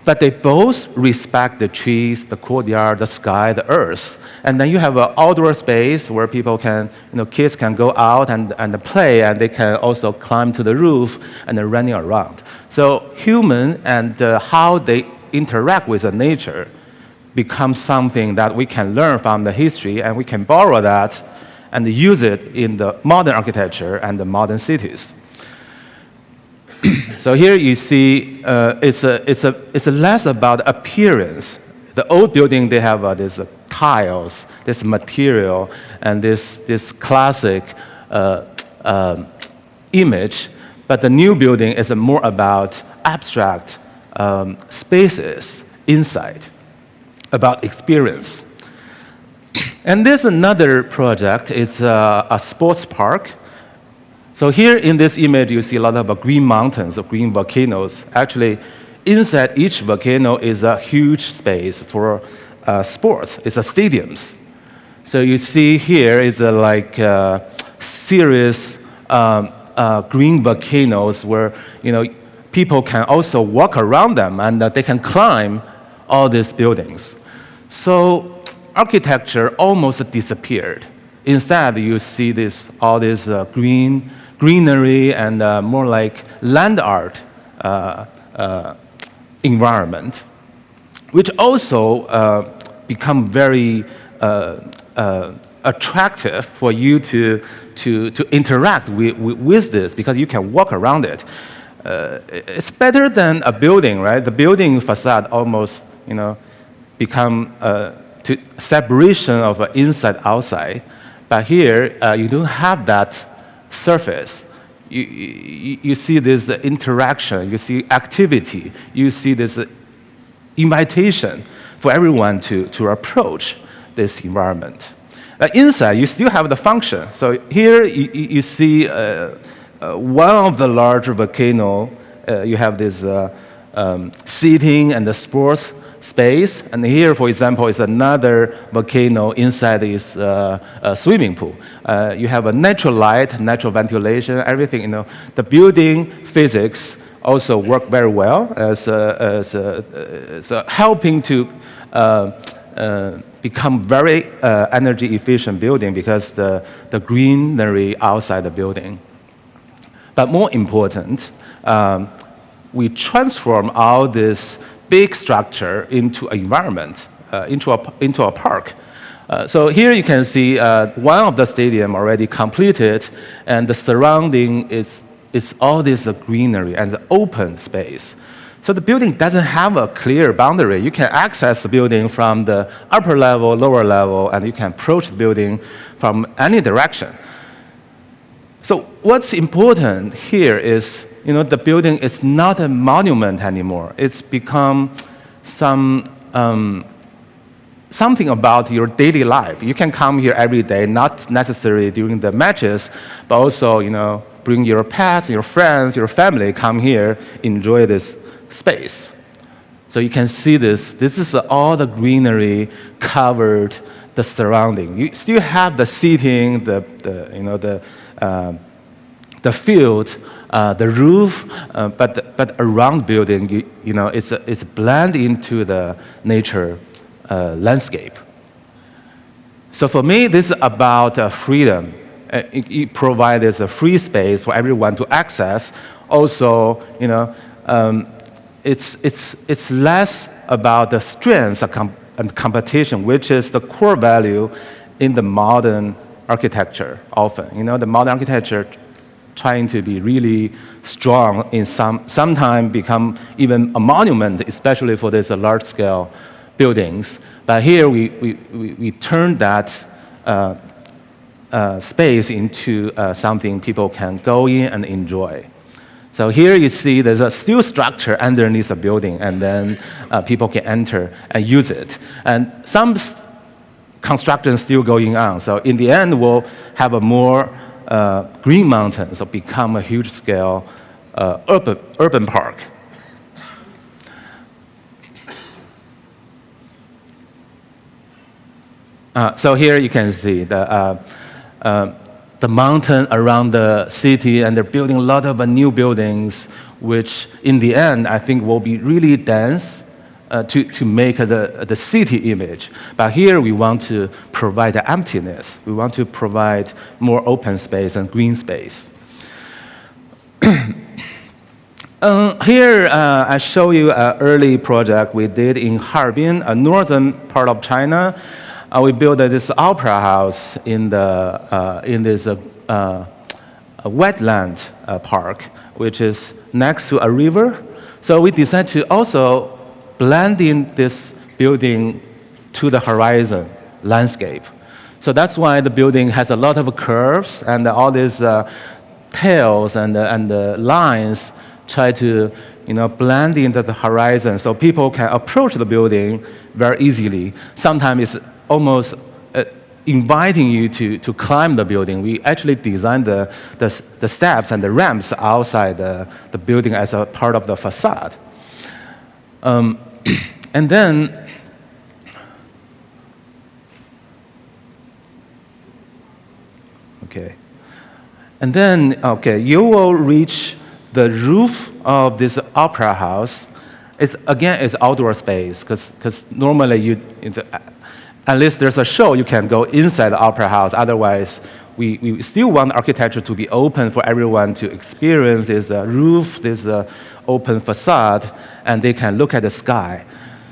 But they both respect the trees, the courtyard, the sky, the earth. And then you have an outdoor space where people can, kids can go out and play, and they can also climb to the roof and they're running around. So human and how they interact with the nature becomes something that we can learn from the history, and we can borrow that and use it in the modern architecture and the modern cities. So here you see, it's less about appearance. The old building, they have these tiles, this material, and this classic image. But the new building is more about abstract spaces inside, about experience. And there's another project. It's a sports park. So here in this image, you see a lot of green mountains, or green volcanoes. Actually, inside each volcano is a huge space for sports. It's a stadiums. So you see here is like serious green volcanoes where people can also walk around them, and they can climb all these buildings. So architecture almost disappeared. Instead, you see all this greenery and more like land art environment, which also become very attractive for you to interact with this, because you can walk around it. It's better than a building, right? The building facade almost, become to separation of inside outside. But here, you don't have that surface. You see this interaction, you see activity, you see this invitation for everyone to approach this environment. Inside, you still have the function. So here you see one of the larger volcano. You have this seating and the sports space, and here, for example, is another volcano. Inside is a swimming pool. You have a natural light, natural ventilation, everything. The building physics also work very well as helping to become very energy efficient building, because the greenery outside the building. But more important, we transform all this big structure into an environment, into a park. So here you can see one of the stadium already completed, and the surrounding is all this greenery and the open space. So the building doesn't have a clear boundary. You can access the building from the upper level, lower level, and you can approach the building from any direction. So what's important here is, the building is not a monument anymore. It's become something about your daily life. You can come here every day, not necessarily during the matches, but also, bring your pets, your friends, your family, come here, enjoy this space. So you can see this. This is all the greenery covered the surrounding. You still have the seating, the field, the roof, but around building, it's blend into the nature landscape. So for me, this is about freedom. It provides a free space for everyone to access. Also, it's less about the strengths and competition, which is the core value in the modern architecture. Often, the modern architecture trying to be really strong in sometimes become even a monument, especially for these large-scale buildings. But here we turn that space into something people can go in and enjoy. So here you see there's a steel structure underneath the building, and then people can enter and use it. And some construction is still going on. So in the end, we'll have a more green mountain, so become a huge scale urban park. So here you can see the mountain around the city, and they're building a lot of new buildings, which in the end I think will be really dense to make the city image. But here we want to provide the emptiness. We want to provide more open space and green space. Here I show you an early project we did in Harbin, a northern part of China. We built this opera house in this wetland park, which is next to a river. So we decided to also blend in this building to the horizon landscape. So that's why the building has a lot of curves, and all these tails and the lines try to blend into the horizon, so people can approach the building very easily. Sometimes it's almost inviting you to climb the building. We actually designed the steps and the ramps outside the building as a part of the facade. And then, you will reach the roof of this opera house. It's outdoor space, because normally unless there's a show, you can go inside the opera house. Otherwise, we still want architecture to be open for everyone to experience this roof, this open facade, and they can look at the sky.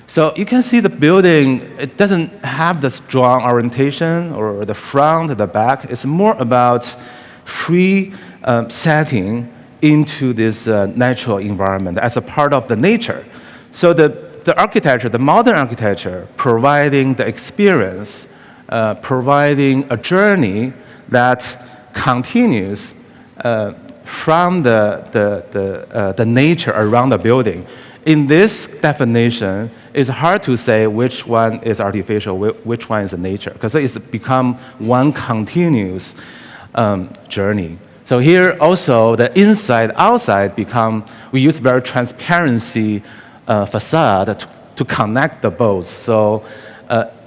So you can see the building, it doesn't have the strong orientation or the front, the back. It's more about free setting into this natural environment as a part of the nature. So the architecture, the modern architecture, providing the experience, providing a journey that continues from the nature around the building. In this definition, it's hard to say which one is artificial, which one is nature, because it's become one continuous journey. So here also, the inside, outside we use very transparency facade to connect the both. So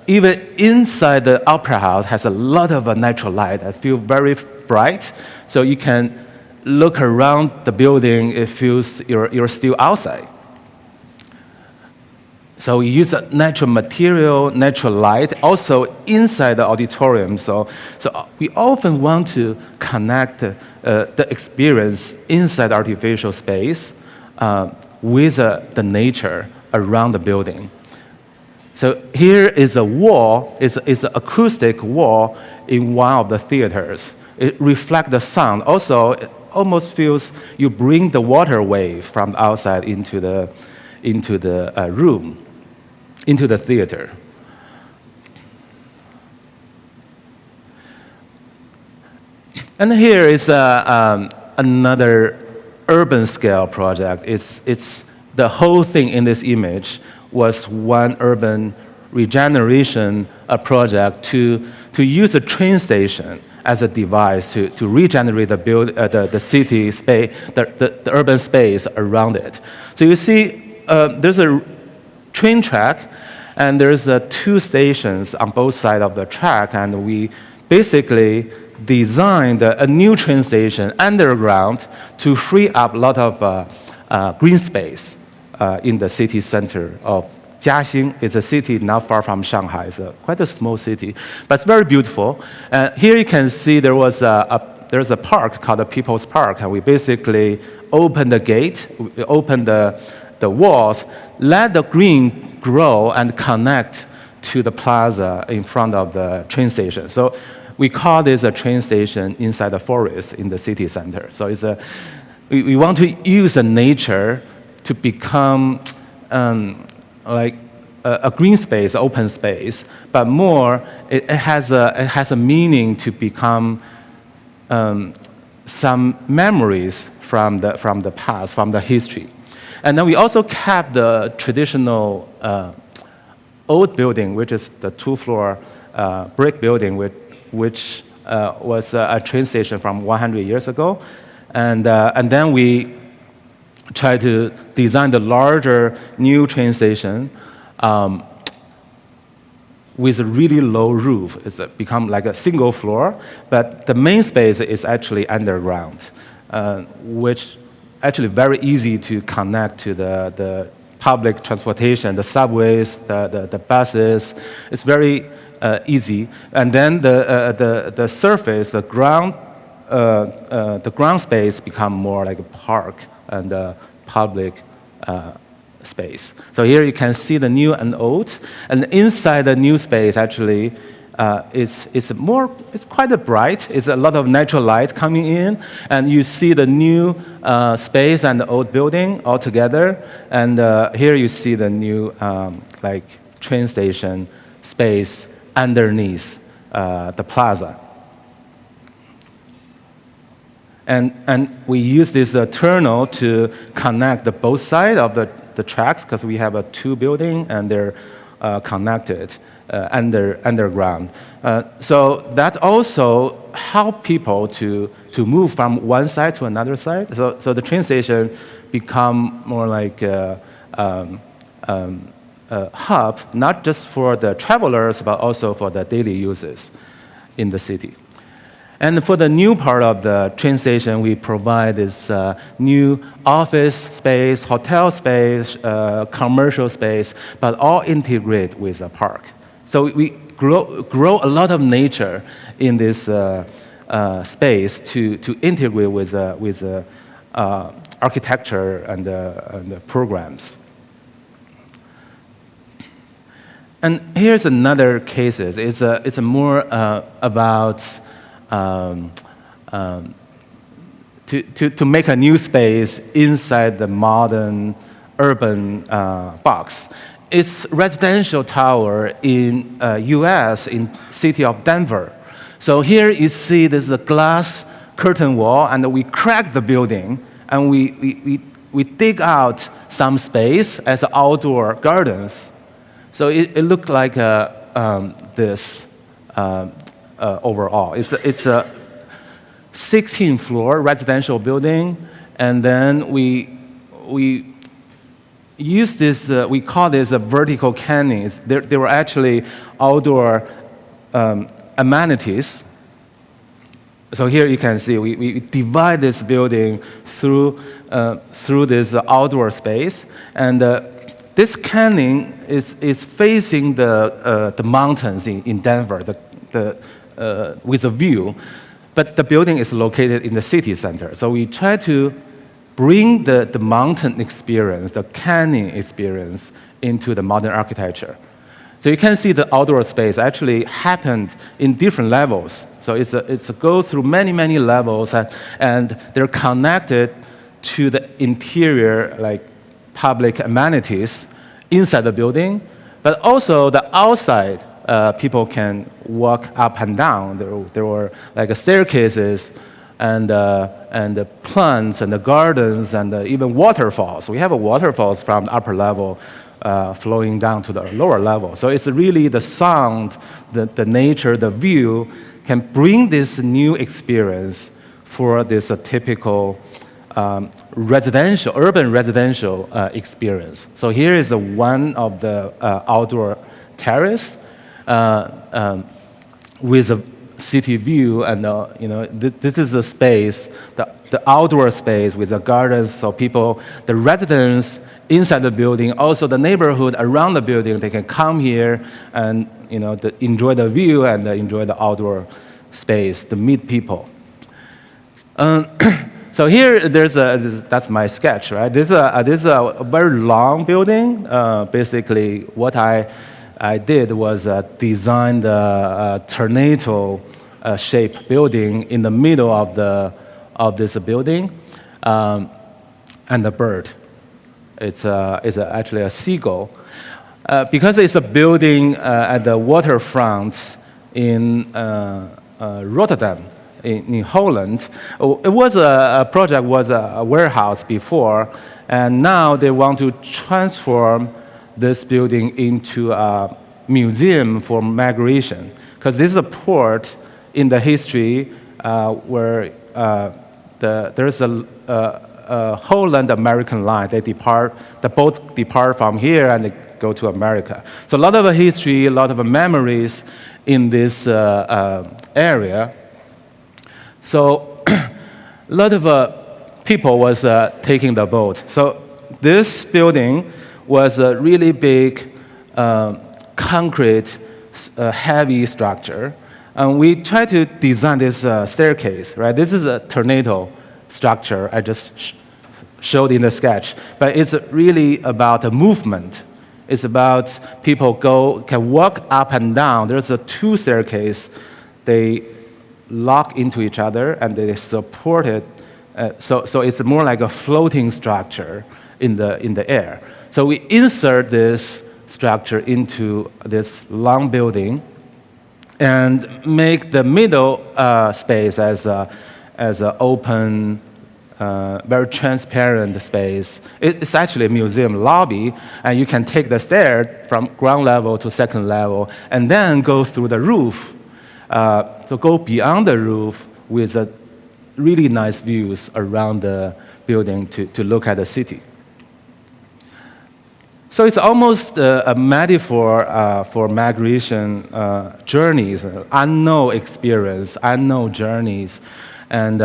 even inside the opera house has a lot of natural light that feel very bright. So you can look around the building, it feels you're still outside. So we use a natural material, natural light, also inside the auditorium. So we often want to connect the experience inside artificial space with the nature around the building. So here is a wall, is an acoustic wall in one of the theaters. It reflects the sound. Also, it almost feels you bring the water wave from the outside into the room, into the theater. And here is another urban scale project. It's the whole thing in this image was one urban regeneration project to use a train station as a device to regenerate the city space, the urban space around it. So you see, there's a train track, and there's two stations on both sides of the track, and we basically designed a new train station underground to free up a lot of green space in the city center of Jiaxing. It's a city not far from Shanghai. It's quite a small city, but it's very beautiful. Here you can see there's a park called the People's Park, and we basically opened the gate, we opened the walls, let the green grow and connect to the plaza in front of the train station. So we call this a train station inside the forest in the city center. So we want to use the nature to become like a green space, open space, but more it has a meaning to become some memories from the past, from the history. And then we also kept the traditional old building, which is the two-floor brick building, which was a train station from 100 years ago. And then we tried to design the larger new train station with a really low roof. It's become like a single floor, but the main space is actually underground, which actually very easy to connect to the public transportation, the subways, the buses. It's very easy. And then the surface, the ground space become more like a park and a public space. So here you can see the new and old, and inside the new space actually it's quite bright. It's a lot of natural light coming in, and you see the new space and the old building all together. And here you see the new like train station space underneath the plaza. And we use this tunnel to connect the both sides of the tracks, because we have two buildings and they're connected underground. So that also help people to move from one side to another side. So the train station become more like a hub, not just for the travelers, but also for the daily users in the city. And for the new part of the train station, we provide this new office space, hotel space, commercial space, but all integrated with a park. So we grow a lot of nature in this space to integrate with architecture and the programs. And here's another case. It's a more about to make a new space inside the modern urban box. It's residential tower in U.S. in city of Denver. So here you see there's a glass curtain wall, and we crack the building, and we dig out some space as outdoor gardens. So it looked like this. Overall, it's a 16-floor residential building, and then we use this. We call this a vertical canyons. They were actually outdoor amenities. So here you can see we divide this building through this outdoor space, and this canyon is facing the mountains in Denver. With a view, but the building is located in the city center. So we try to bring the mountain experience, the canyon experience, into the modern architecture. So you can see the outdoor space actually happened in different levels. So it's a go through many levels, and they're connected to the interior, like public amenities inside the building, but also the outside. People can walk up and down. There were like staircases, and the plants and the gardens and even waterfalls. We have waterfalls from the upper level flowing down to the lower level. So it's really the sound, the nature, the view can bring this new experience for this typical urban residential experience. So here is one of the outdoor terrace with a city view, and this is a space, the outdoor space with the gardens, so people, the residents inside the building, also the neighborhood around the building, they can come here and enjoy the view and enjoy the outdoor space to meet people. So here, that's my sketch, right? This is a very long building. Basically, what I did was design the tornado shape building in the middle of this building, and the bird. It's actually a seagull. Because it's a building at the waterfront in Rotterdam, in Holland. It was a project, was a warehouse before, and now they want to transform this building into a museum for migration, because this is a port in the history where there's a Holland-American line. The boat depart from here and they go to America. So a lot of history, a lot of memories in this area. So a lot of people was taking the boat. So this building was a really big concrete heavy structure. And we tried to design this staircase, right? This is a tornado structure I just showed in the sketch. But it's really about a movement. It's about people can walk up and down. There's two staircases. They lock into each other and they support it. So it's more like a floating structure in the air. So we insert this structure into this long building and make the middle space as an open, very transparent space. It's actually a museum lobby, and you can take the stair from ground level to second level, and then go through the roof. So go beyond the roof with really nice views around the building to look at the city. So it's almost a metaphor for migration journeys, unknown experience, unknown journeys, and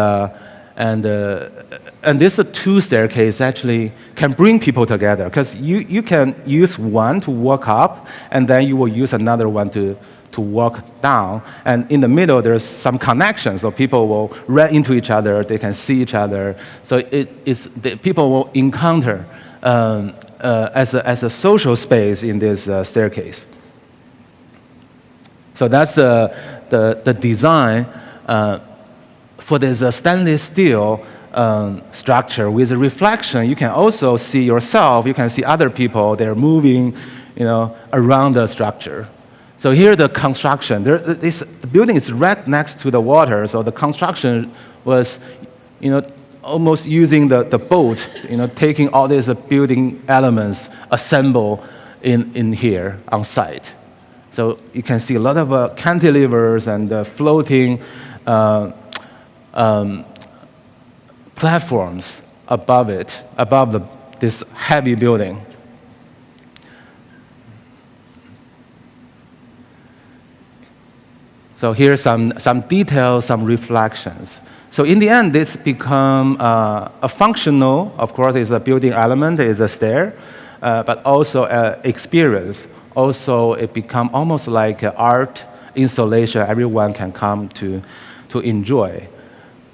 this two staircase actually can bring people together, because you can use one to walk up, and then you will use another one to walk down, and in the middle there's some connection, so people will run into each other, they can see each other, so people will encounter as a social space in this staircase. So that's the design for this stainless steel structure with a reflection. You can also see yourself, you can see other people, they're moving around the structure. So here the construction, the building is right next to the water, so the construction was almost using the boat, taking all these building elements, assemble in here on site. So you can see a lot of cantilevers and floating platforms above it, above this heavy building. So here's some details, some reflections. So in the end, this become a functional, of course, is a building element, is a stair, but also an experience. Also, it become almost like an art installation everyone can come to enjoy.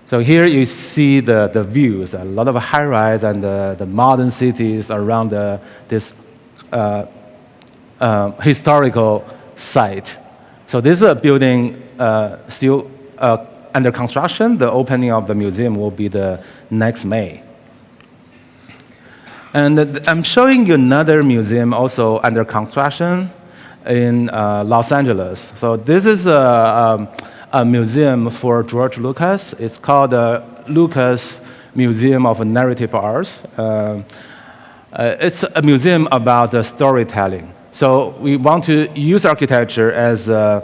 So here you see the views, a lot of high-rise and the modern cities around this historical site. So this is a building still under construction. The opening of the museum will be the next May. And I'm showing you another museum also under construction in Los Angeles. So this is a museum for George Lucas. It's called the Lucas Museum of Narrative Arts. It's a museum about storytelling. So we want to use architecture as an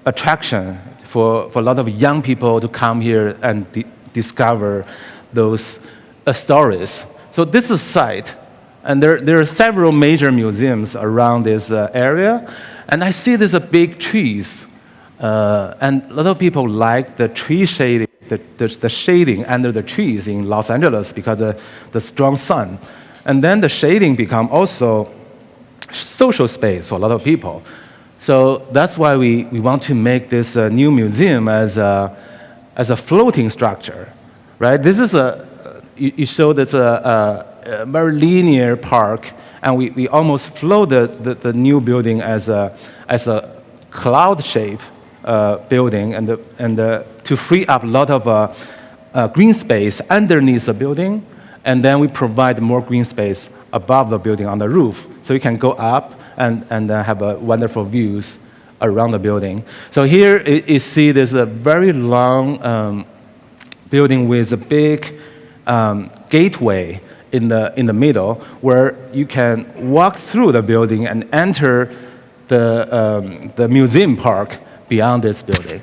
attraction for a lot of young people to come here and discover those stories. So this is a site, and there are several major museums around this area, and I see there's big trees, and a lot of people like the tree shading, the shading under the trees in Los Angeles because of the strong sun. And then the shading become also social space for a lot of people. So that's why we want to make this new museum as a floating structure, right? This is you showed it's a very linear park, and we almost flow the new building as a cloud shape building, and to free up a lot of green space underneath the building, and then we provide more green space above the building on the roof, so you can go up and have wonderful views around the building. So here you see there's a very long building with a big gateway in the middle, where you can walk through the building and enter the museum park beyond this building.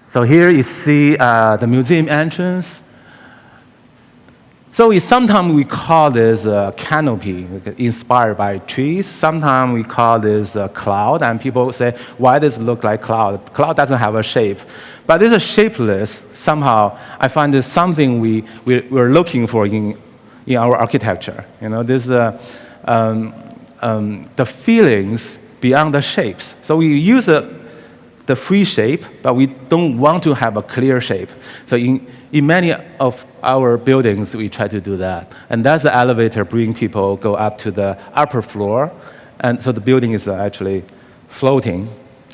So here you see the museum entrance. So sometimes we call this a canopy, inspired by trees. Sometimes we call this a cloud, and people say, why does it look like cloud? Cloud doesn't have a shape. But this is shapeless. Somehow, I find this something we're looking for in our architecture. You know, this the feelings beyond the shapes. So we use the free shape, but we don't want to have a clear shape. So in many of our buildings, we try to do that. And that's the elevator bring people go up to the upper floor. And so the building is actually floating.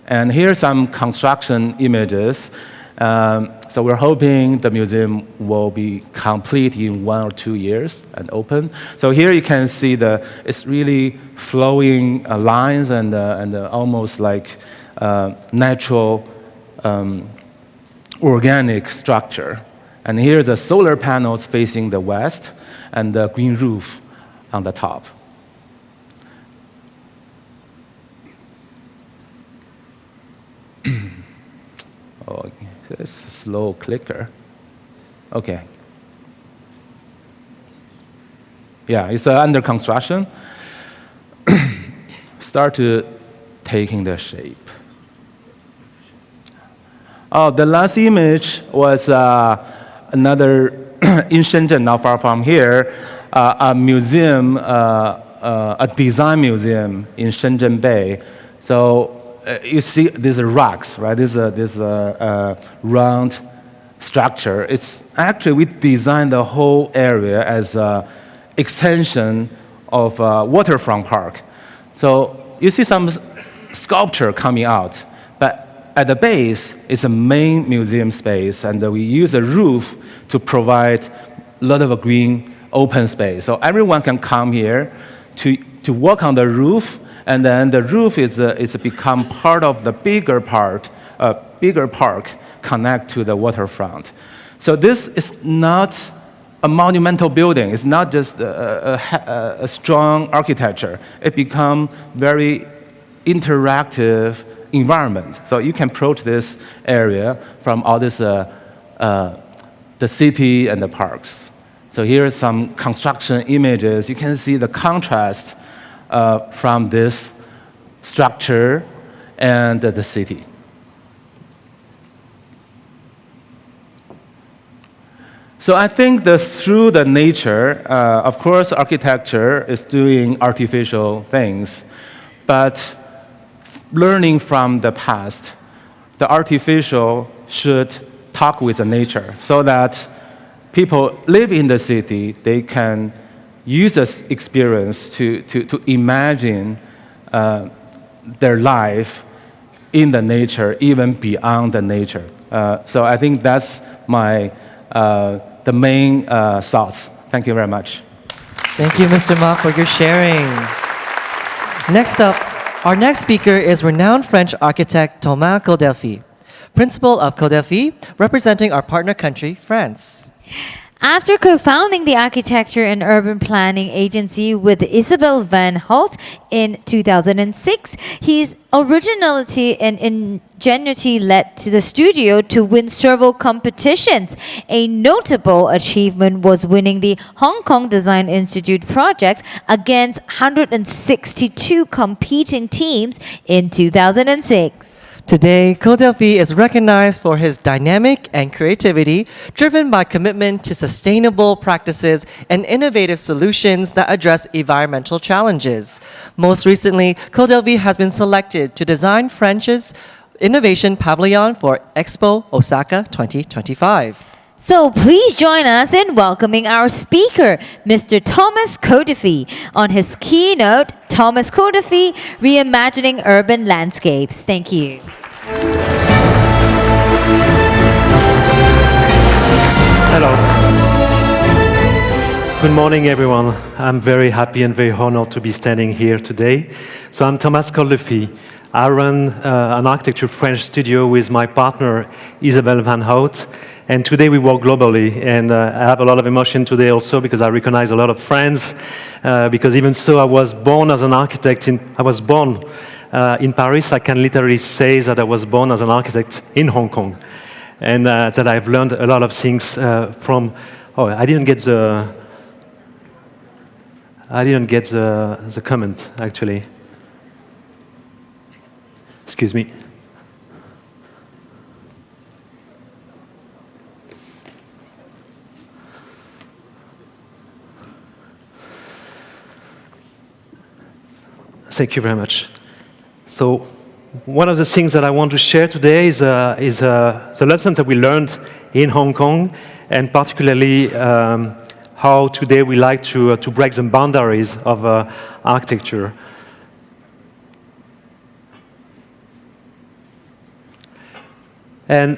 And here are some construction images. So we're hoping the museum will be complete in 1 or 2 years and open. So here you can see it's really flowing lines and almost like natural organic structure. And here the solar panels facing the west and the green roof on the top. Oh, it's a slow clicker. Okay. Yeah, it's under construction. Start to taking the shape. Oh, the last image was another in Shenzhen, not far from here, a museum, a design museum in Shenzhen Bay. So you see these rocks, right? This round structure. It's actually, we designed the whole area as an extension of a waterfront park. So you see some sculpture coming out, but at the base is a main museum space, and we use a roof to provide a lot of green open space. So everyone can come here to walk on the roof, and then the roof is become part of the bigger park connect to the waterfront. So this is not a monumental building. It's not just a strong architecture. It become very interactive environment. So you can approach this area from all this, the city and the parks. So here are some construction images. You can see the contrast from this structure and the city. So I think that through the nature, of course, architecture is doing artificial things, but learning from the past, the artificial should talk with the nature so that people live in the city, they can use this experience to imagine their life in the nature, even beyond the nature. So I think that's the main thoughts. Thank you very much. Thank you, Mr. Ma, for your sharing. Next up, our next speaker is renowned French architect Thomas Coldefy, principal of Coldefy, representing our partner country, France. After co-founding the architecture and urban planning agency with Isabel van Hout in 2006, his originality and ingenuity led to the studio to win several competitions. A notable achievement was winning the Hong Kong Design Institute projects against 162 competing teams in 2006. Today, Coldefy is recognized for his dynamic and creativity, driven by commitment to sustainable practices and innovative solutions that address environmental challenges. Most recently, Coldefy has been selected to design France's Innovation Pavilion for Expo Osaka 2025. So please join us in welcoming our speaker, Mr. Thomas Coldefy, on his keynote, Thomas Coldefy, Reimagining Urban Landscapes. Thank you. Hello. Good morning, everyone. I'm very happy and very honored to be standing here today. So I'm Thomas Coldefy. I run an architecture French studio with my partner, Isabel van Hout. And today we work globally, and I have a lot of emotion today also because I recognize a lot of friends. Because even so, I was born as an architect. I was born in Paris. I can literally say that I was born as an architect in Hong Kong, and that I've learned a lot of things from. Oh, I didn't get the comment actually. Excuse me. Thank you very much. So one of the things that I want to share today is the lessons that we learned in Hong Kong, and particularly how today we like to break the boundaries of architecture. And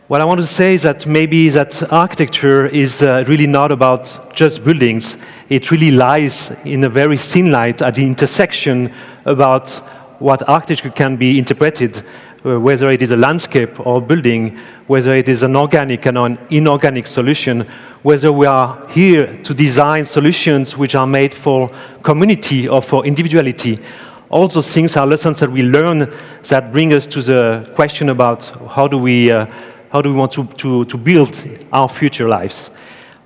what I want to say is that maybe that architecture is really not about just buildings. It really lies in a very thin light at the intersection about what architecture can be interpreted, whether it is a landscape or a building, whether it is an organic and an inorganic solution, whether we are here to design solutions which are made for community or for individuality. All those things are lessons that we learn that bring us to the question about how do we want to build our future lives.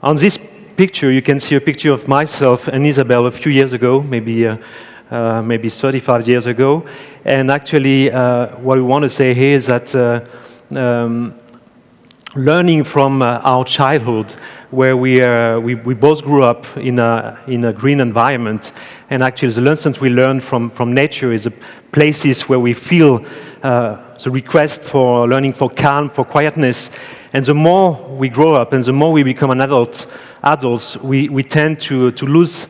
On this picture, you can see a picture of myself and Isabel a few years ago, maybe 35 years ago. And actually, what we want to say here is that learning from our childhood, where we both grew up in a green environment, and actually the lessons we learn from nature is the places where we feel the request for learning for calm, for quietness. And the more we grow up and the more we become an adults, we tend to lose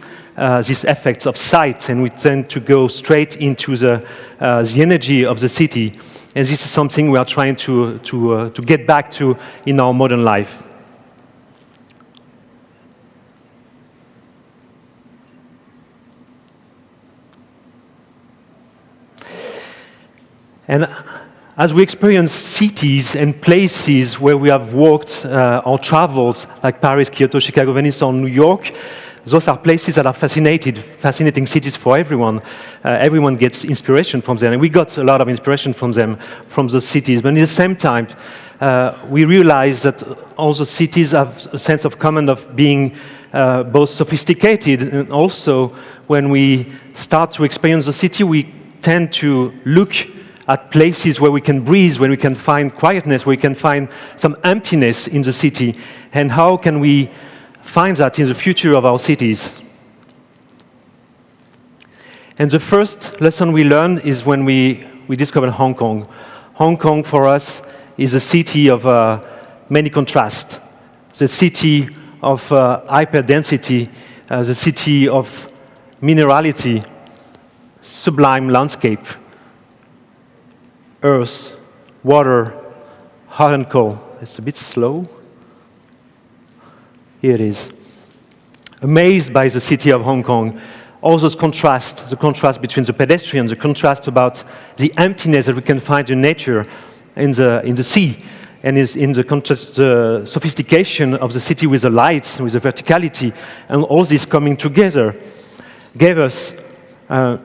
these effects of sight, and we tend to go straight into the energy of the city. And this is something we are trying to get back to in our modern life. And as we experience cities and places where we have worked or traveled, like Paris, Kyoto, Chicago, Venice, or New York, those are places that are fascinating cities for everyone. Everyone gets inspiration from them, and we got a lot of inspiration from them, from those cities. But at the same time, we realize that all the cities have a sense of common of being both sophisticated, and also when we start to experience the city, we tend to look at places where we can breathe, where we can find quietness, where we can find some emptiness in the city. And how can we find that in the future of our cities? And the first lesson we learned is when we discovered Hong Kong. Hong Kong for us is a city of many contrasts, the city of hyperdensity, the city of minerality, sublime landscape, earth, water, hot and cold. It's a bit slow. Here it is. Amazed by the city of Hong Kong, all those contrasts, the contrast between the pedestrian, the contrast about the emptiness that we can find in nature, in the sea, and in the sophistication of the city with the lights, with the verticality, and all this coming together, gave us the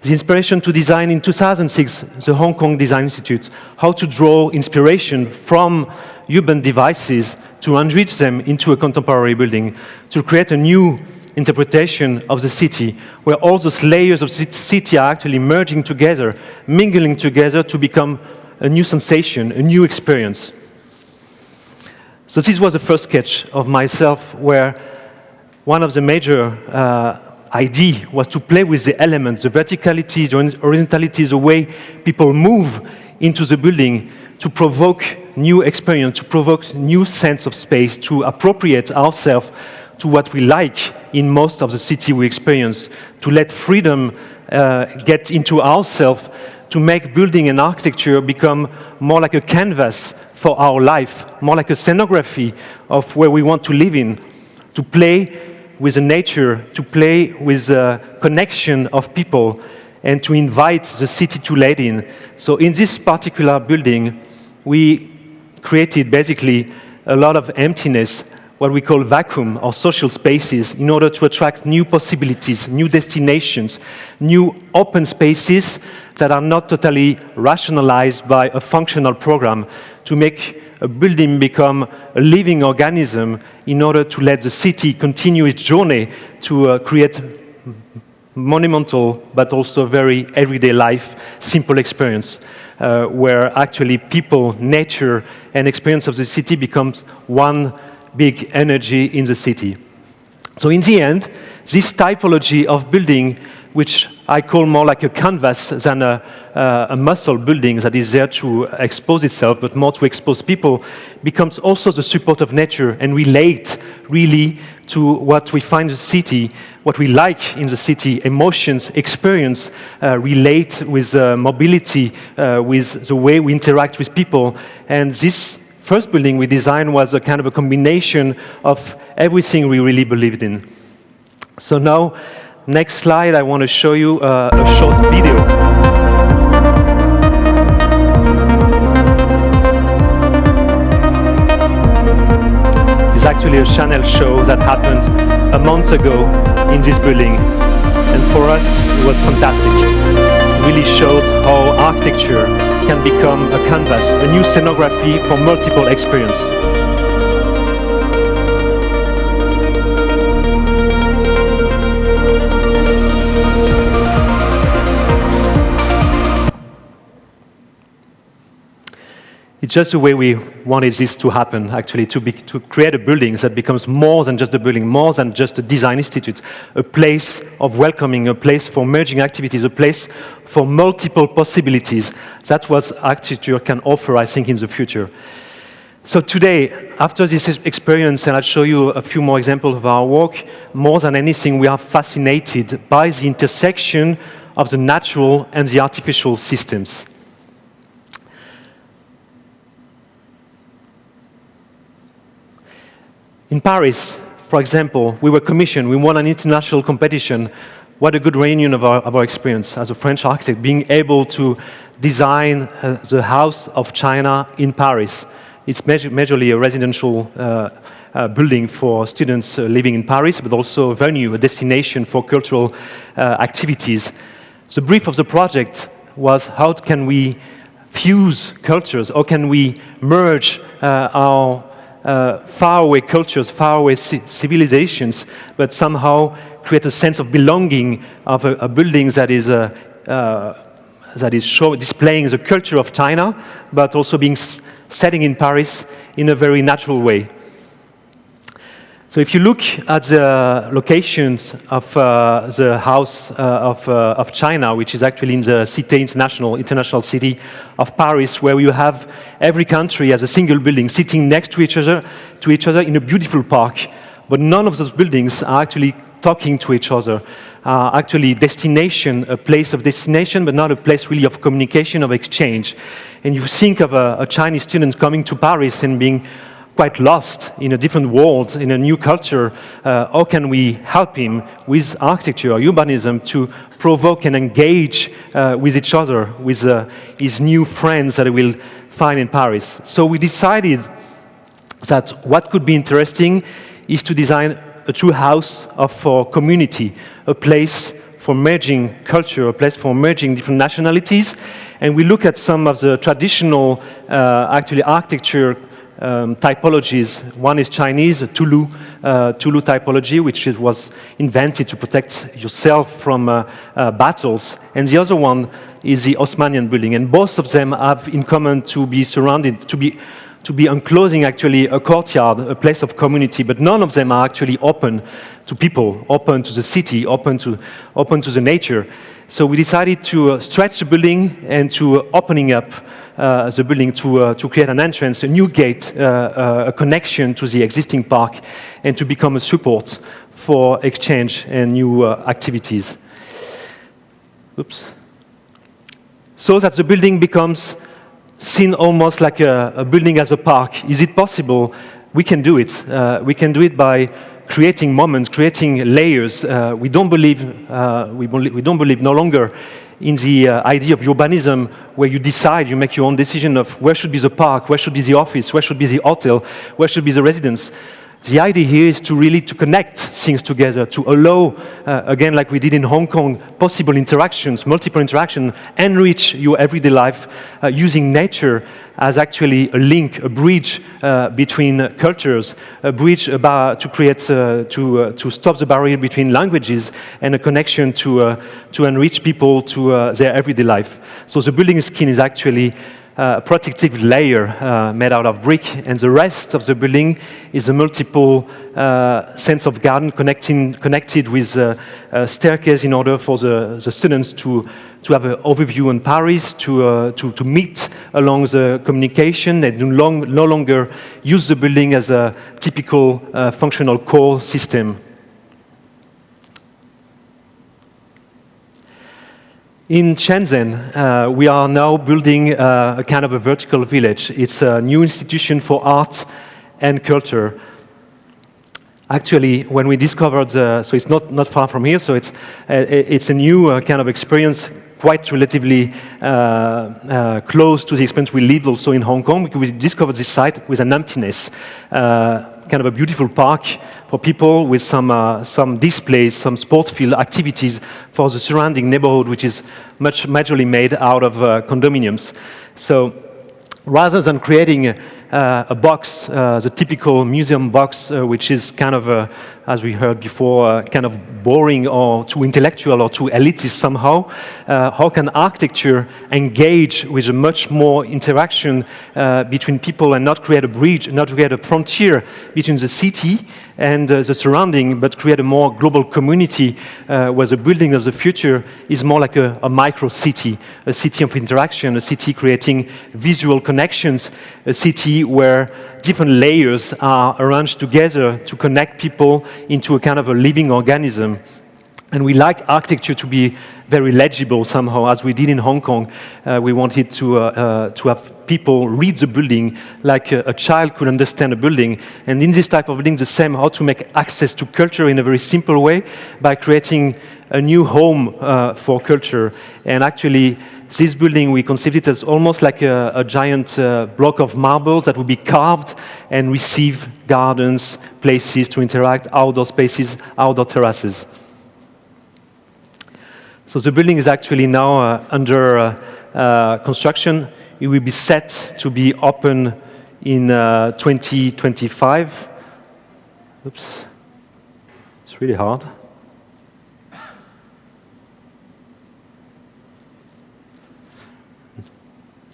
inspiration to design in 2006 the Hong Kong Design Institute, how to draw inspiration from urban devices to enrich them into a contemporary building, to create a new interpretation of the city, where all those layers of the city are actually merging together, mingling together to become a new sensation, a new experience. So this was the first sketch of myself, where one of the major idea was to play with the elements, the verticality, the horizontality, the way people move into the building, to provoke new experience, to provoke new sense of space, to appropriate ourselves to what we like in most of the city we experience, to let freedom get into ourselves, to make building and architecture become more like a canvas for our life, more like a scenography of where we want to live in, to play with the nature, to play with the connection of people, and to invite the city to let in. So in this particular building, we created basically a lot of emptiness, what we call vacuum or social spaces, in order to attract new possibilities, new destinations, new open spaces that are not totally rationalized by a functional program, to make a building become a living organism in order to let the city continue its journey to create monumental but also very everyday life, simple experience, where actually people, nature, and experience of the city becomes one big energy in the city. So in the end, this typology of building, which I call more like a canvas than a muscle building that is there to expose itself, but more to expose people, becomes also the support of nature and relate really to what we find in the city, what we like in the city, emotions, experience, relate with mobility, with the way we interact with people. And this first building we designed was a kind of a combination of everything we really believed in. So now, next slide, I want to show you a short video. It's actually a Chanel show that happened a month ago in this building. And for us, it was fantastic. It really showed how architecture can become a canvas, a new scenography for multiple experiences. It's just the way we wanted this to happen, actually, to create a building that becomes more than just a building, more than just a design institute, a place of welcoming, a place for merging activities, a place for multiple possibilities. That's what architecture can offer, I think, in the future. So today, after this experience, and I'll show you a few more examples of our work, more than anything, we are fascinated by the intersection of the natural and the artificial systems. In Paris, for example, we were commissioned, we won an international competition. What a good reunion of our experience as a French architect, being able to design the House of China in Paris. It's majorly a residential building for students living in Paris, but also a venue, a destination for cultural activities. The brief of the project was, how can we fuse cultures? How can we merge our faraway cultures, faraway civilizations, but somehow create a sense of belonging of a building that is displaying the culture of China, but also being setting in Paris in a very natural way. So if you look at the locations of the House of China, which is actually in the Cité international city of Paris, where you have every country as a single building sitting next to each other in a beautiful park, but none of those buildings are actually talking to each other, actually destination, a place of destination, but not a place really of communication, of exchange. And you think of a Chinese student coming to Paris and being quite lost in a different world, in a new culture. How can we help him with architecture or urbanism to provoke and engage with each other, with his new friends that he will find in Paris? So we decided that what could be interesting is to design a true house for community, a place for merging culture, a place for merging different nationalities. And we look at some of the traditional, actually, architecture typologies. One is Chinese, Tulu typology, which was invented to protect yourself from battles. And the other one is the Osmanian building. And both of them have in common to be surrounded, to be enclosing actually a courtyard, a place of community, but none of them are actually open to people, open to the city, open to the nature. So we decided to stretch the building and to opening up the building to create an entrance, a new gate, a connection to the existing park, and to become a support for exchange and new activities. Oops. So that the building becomes seen almost like a building as a park. Is it possible? We can do it. We can do it by creating moments, creating layers. We don't believe no longer in the idea of urbanism, where you decide, you make your own decision of where should be the park, where should be the office, where should be the hotel, where should be the residence. The idea here is to really to connect things together, to allow, again, like we did in Hong Kong, possible interactions, multiple interactions, enrich your everyday life using nature as actually a link, a bridge between cultures, a bridge to create, to stop the barrier between languages, and a connection to enrich people to their everyday life. So the building skin is actually a protective layer made out of brick, and the rest of the building is a multiple sense of garden connected with a staircase in order for the students to have an overview on Paris, to meet along the communication, and no longer use the building as a typical functional core system. In Shenzhen, we are now building a kind of a vertical village. It's a new institution for art and culture. Actually, when we discovered, so it's not far from here, so it's a new kind of experience, quite relatively close to the experience we lived also in Hong Kong, because we discovered this site with an emptiness. Kind of a beautiful park for people with some displays, some sports field activities for the surrounding neighborhood, which is majorly made out of condominiums. So rather than creating a box, the typical museum box, which is kind of, as we heard before, kind of boring or too intellectual or too elitist somehow, how can architecture engage with a much more interaction between people and not create a bridge, not create a frontier between the city and the surrounding, but create a more global community where the building of the future is more like a micro city, a city of interaction, a city creating visual connections, a city where different layers are arranged together to connect people into a kind of a living organism. And we like architecture to be very legible somehow, as we did in Hong Kong. We wanted to have people read the building like a child could understand a building. And in this type of building, the same, how to make access to culture in a very simple way by creating a new home for culture. And actually, this building, we conceived it as almost like a giant block of marble that would be carved and receive gardens, places to interact, outdoor spaces, outdoor terraces. So the building is actually now under construction. It will be set to be open in 2025. Oops, it's really hard.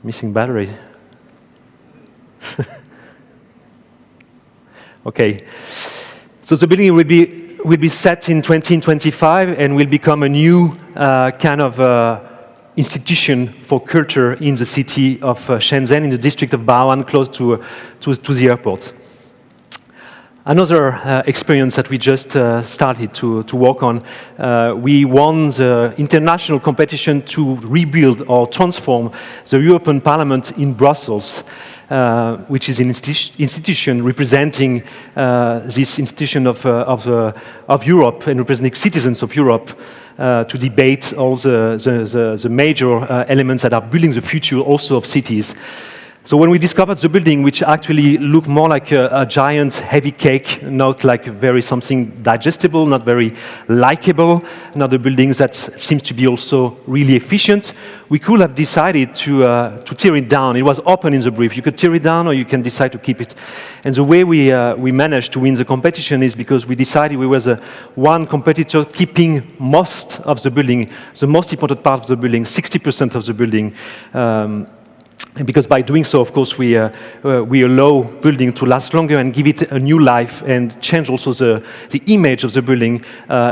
Missing battery. Okay, so the building will be set in 2025 and will become a new kind of institution for culture in the city of Shenzhen, in the district of Bao'an, close to the airport. Another experience that we just started to work on, we won the international competition to rebuild or transform the European Parliament in Brussels, which is an institution representing this institution of Europe and representing citizens of Europe to debate all the major elements that are building the future also of cities. So when we discovered the building, which actually looked more like a giant heavy cake, not like very something digestible, not very likable, not a building that seems to be also really efficient, we could have decided to tear it down. It was open in the brief. You could tear it down or you can decide to keep it. And the way we managed to win the competition is because we decided we were the one competitor keeping most of the building, the most important part of the building, 60% of the building. And because by doing so, of course, we allow building to last longer and give it a new life and change also the image of the building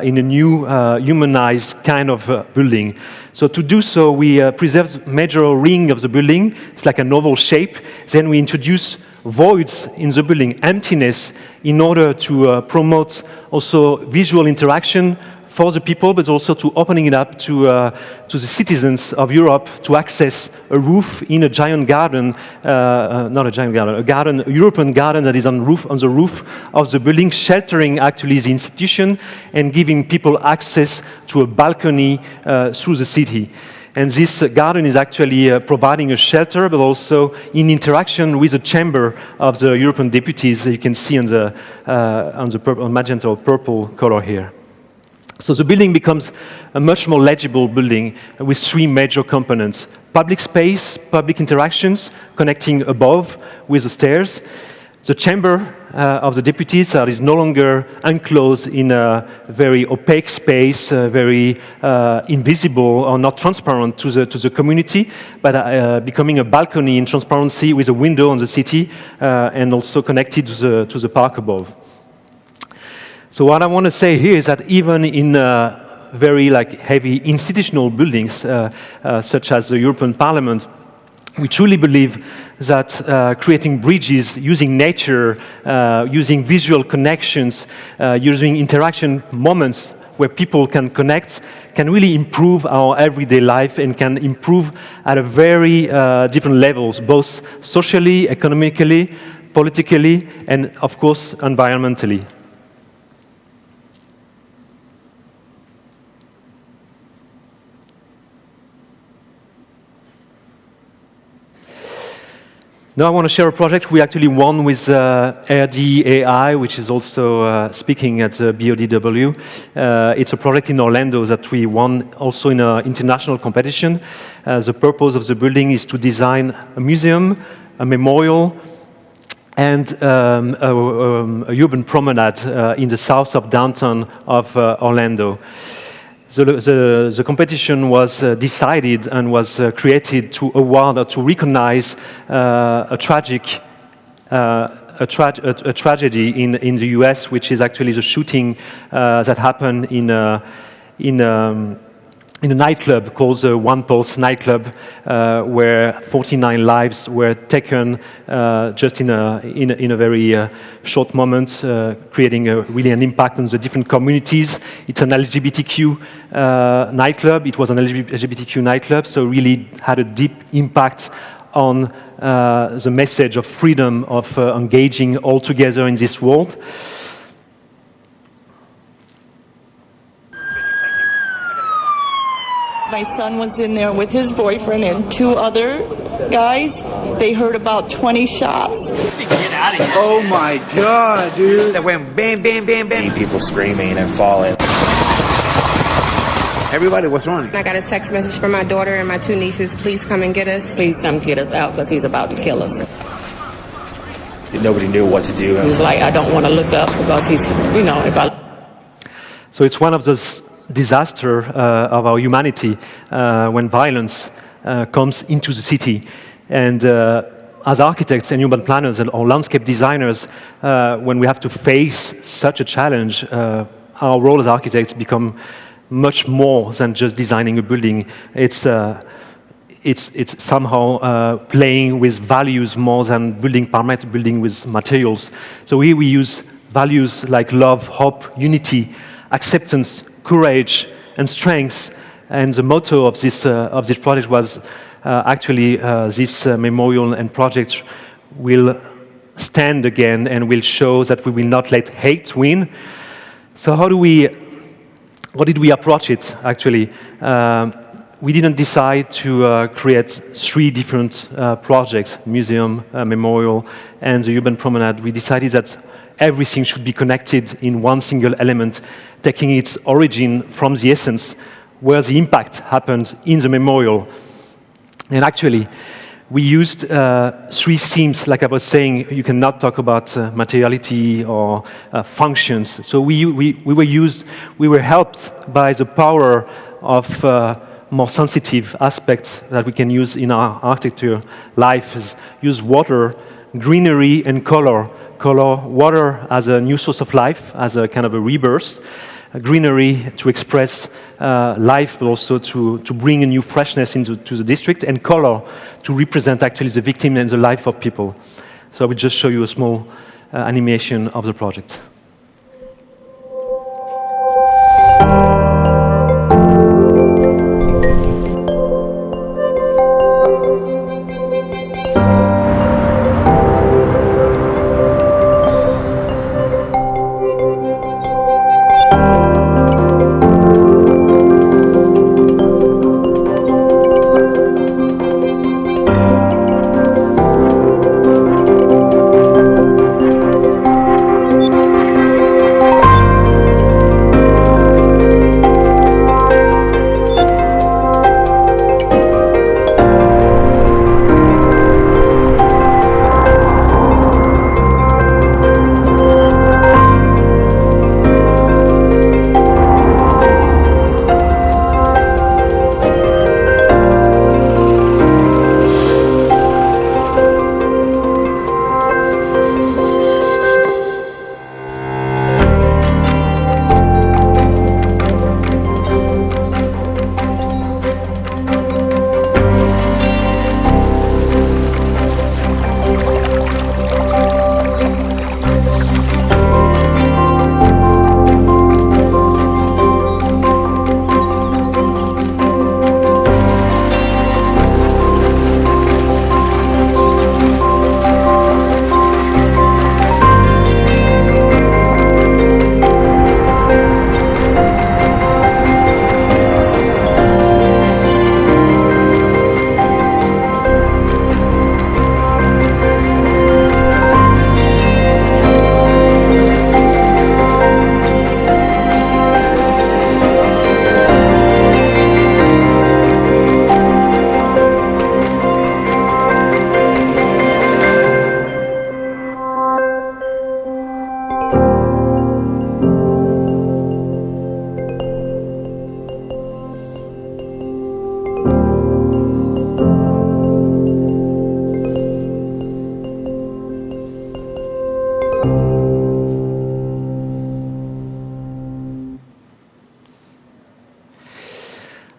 in a new humanized kind of building. So to do so, we preserve the major ring of the building. It's like an oval shape. Then we introduce voids in the building, emptiness, in order to promote also visual interaction for the people, but also to opening it up to the citizens of Europe to access a roof in a giant garden, not a giant garden, a garden, a European garden that is on the roof of the building, sheltering actually the institution and giving people access to a balcony through the city. And this garden is actually providing a shelter, but also in interaction with the chamber of the European deputies. You can see on the magenta or purple color here. So the building becomes a much more legible building with three major components: public space, public interactions, connecting above with the stairs, the chamber of the deputies that is no longer enclosed in a very opaque space, very invisible or not transparent to the community, but becoming a balcony in transparency with a window on the city and also connected to the park above. So what I want to say here is that even in very heavy institutional buildings, such as the European Parliament, we truly believe that creating bridges, using nature, using visual connections, using interaction moments where people can connect, can really improve our everyday life and can improve at a very different levels, both socially, economically, politically, and of course, environmentally. Now I want to share a project we actually won with RDAI, which is also speaking at the BODW. It's a project in Orlando that we won also in an international competition. The purpose of the building is to design a museum, a memorial, and a urban promenade in the south of downtown of Orlando. The competition was decided and was created to award or to recognize a tragedy in the US, which is actually the shooting that happened in a nightclub called the One Pulse nightclub, where 49 lives were taken just in a very short moment, creating really an impact on the different communities. It's an LGBTQ nightclub. It was an LGBTQ nightclub, so really had a deep impact on the message of freedom, of engaging all together in this world. My son was in there with his boyfriend and two other guys. They heard about 20 shots. Get out of here. Oh my God, dude. That went bam, bam, bam, bam. People screaming and falling. Everybody, what's wrong? I got a text message from my daughter and my two nieces. Please come and get us. Please come get us out because he's about to kill us. Nobody knew what to do. He was like, I don't want to look up because he's, if I... So it's one of those disaster of our humanity when violence comes into the city. And as architects and urban planners or landscape designers, when we have to face such a challenge, our role as architects become much more than just designing a building. It's somehow playing with values more than building parameters, building with materials. So here we use values like love, hope, unity, acceptance, courage, and strength. And the motto of this project was actually this memorial and project will stand again and will show that we will not let hate win. So how did we approach it, actually? We didn't decide to create 3 different projects, museum, memorial, and the urban promenade. We decided that everything should be connected in one single element, taking its origin from the essence, where the impact happens in the memorial. And actually, we used 3 themes, like I was saying. You cannot talk about materiality or functions. So we were helped by the power of more sensitive aspects that we can use in our architecture life. Is use water, greenery, and color. Water as a new source of life, as a kind of a rebirth. Greenery to express life, but also to bring a new freshness into the district, and color to represent actually the victim and the life of people. So I will just show you a small animation of the project.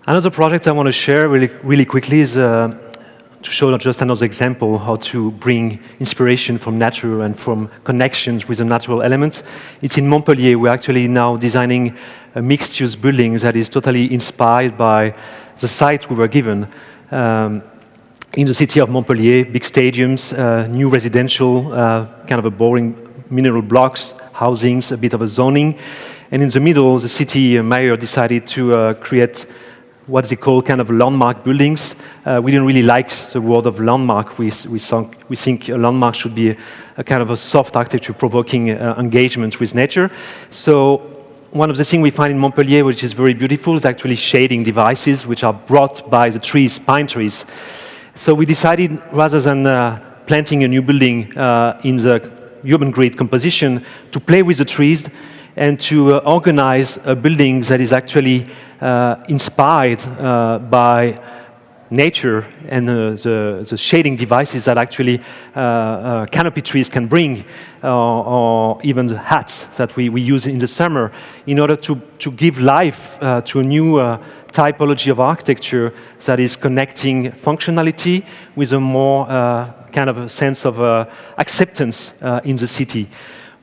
Another project I want to share really quickly is to show just another example how to bring inspiration from nature and from connections with the natural elements. It's in Montpellier. We're actually now designing a mixed-use building that is totally inspired by the site we were given. In the city of Montpellier, big stadiums, new residential, kind of a boring mineral blocks, housings, a bit of a zoning. And in the middle, the city mayor decided to create what they call kind of landmark buildings. We didn't really like the word of landmark. We think a landmark should be a kind of a soft architecture provoking engagement with nature. So one of the things we find in Montpellier, which is very beautiful, is actually shading devices which are brought by the trees, pine trees. So we decided, rather than planting a new building in the urban grid composition, to play with the trees and to organize a building that is actually inspired by nature and the shading devices that actually canopy trees can bring, or even the hats that we use in the summer, in order to give life to a new typology of architecture that is connecting functionality with a more kind of a sense of acceptance in the city.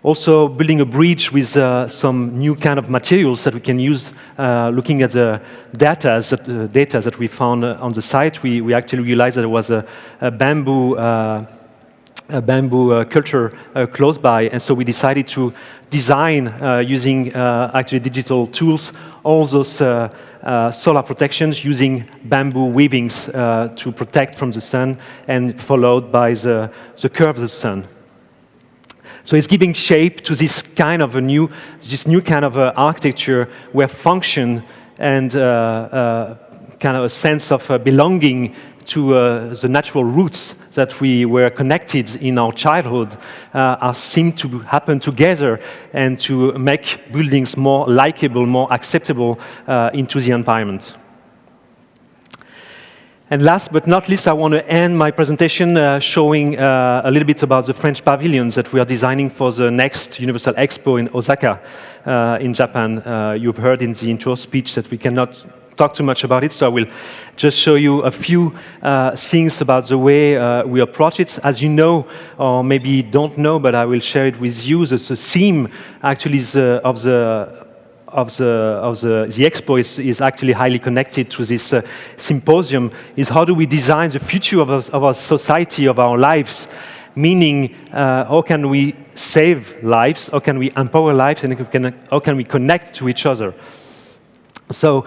Also building a bridge with some new kind of materials that we can use. Looking at the data that we found on the site, we actually realized that there was a bamboo culture close by, and so we decided to design using actually digital tools all those solar protections using bamboo weavings to protect from the sun, and followed by the curve of the sun. So it's giving shape to this kind of new kind of architecture where function and kind of a sense of belonging to the natural roots that we were connected in our childhood seem to happen together and to make buildings more likable, more acceptable into the environment. And last but not least, I want to end my presentation showing a little bit about the French pavilions that we are designing for the next Universal Expo in Osaka, in Japan. You've heard in the intro speech that we cannot talk too much about it, so I will just show you a few things about the way we approach it. As you know, or maybe don't know, but I will share it with you, the theme actually of the expo is actually highly connected to this symposium, is how do we design the future of our society, of our lives, meaning how can we save lives, how can we empower lives, and how can we connect to each other. So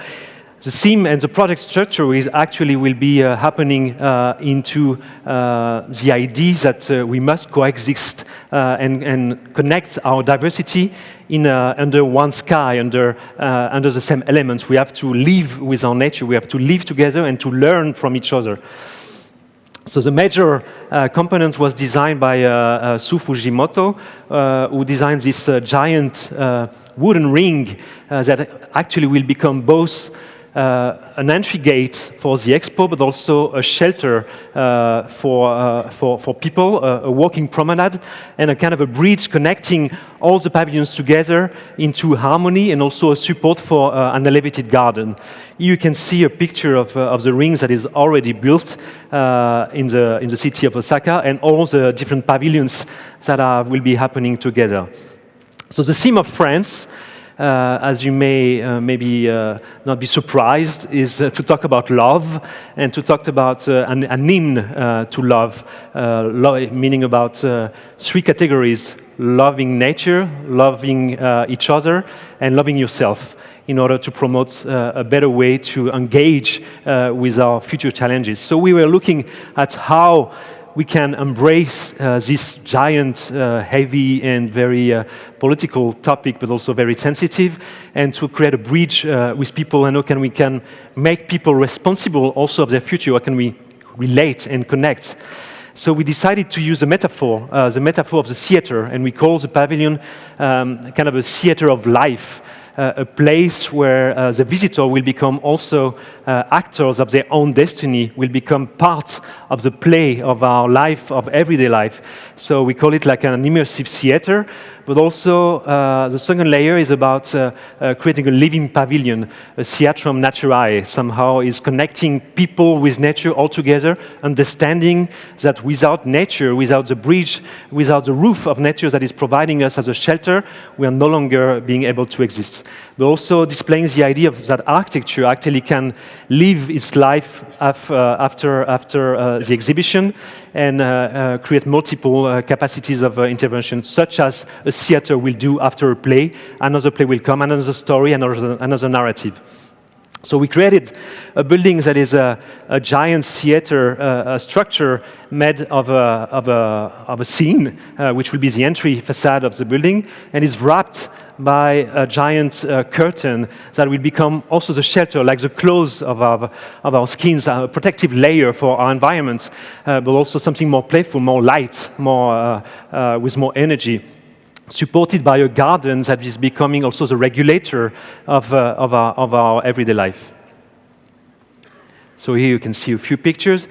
the theme and the project structure is actually will be happening into the idea that we must coexist and connect our diversity in under one sky, under the same elements. We have to live with our nature. We have to live together and to learn from each other. So the major component was designed by Su Fujimoto, who designed this giant wooden ring that actually will become both an entry gate for the expo, but also a shelter for people, a walking promenade, and a kind of a bridge connecting all the pavilions together into harmony, and also a support for an elevated garden. You can see a picture of the rings that is already built in the city of Osaka, and all the different pavilions that will be happening together. So the theme of France, as you may maybe not be surprised, is to talk about love, and to talk about an hymn to love, meaning about three categories: loving nature, loving each other, and loving yourself, in order to promote a better way to engage with our future challenges. So we were looking at how we can embrace this giant, heavy, and very political topic, but also very sensitive, and to create a bridge with people, and how we can make people responsible also of their future. How can we relate and connect? So we decided to use the metaphor of the theater, and we call the pavilion kind of a theater of life. A place where the visitor will become also actors of their own destiny, will become part of the play of our life, of everyday life. So we call it like an immersive theater, but also the second layer is about creating a living pavilion, a theatrum naturae, somehow is connecting people with nature all together, understanding that without nature, without the bridge, without the roof of nature that is providing us as a shelter, we are no longer being able to exist. But also displaying the idea of that architecture actually can live its life after the exhibition, and create multiple capacities of intervention, such as a theater will do after a play. Another play will come, another story, another narrative. So we created a building that is a giant theater structure made of a scene, which will be the entry facade of the building, and is wrapped by a giant curtain that will become also the shelter, like the clothes of our skins, a protective layer for our environment, but also something more playful, more light, more with more energy, supported by a garden that is becoming also the regulator of our everyday life. So here you can see a few pictures.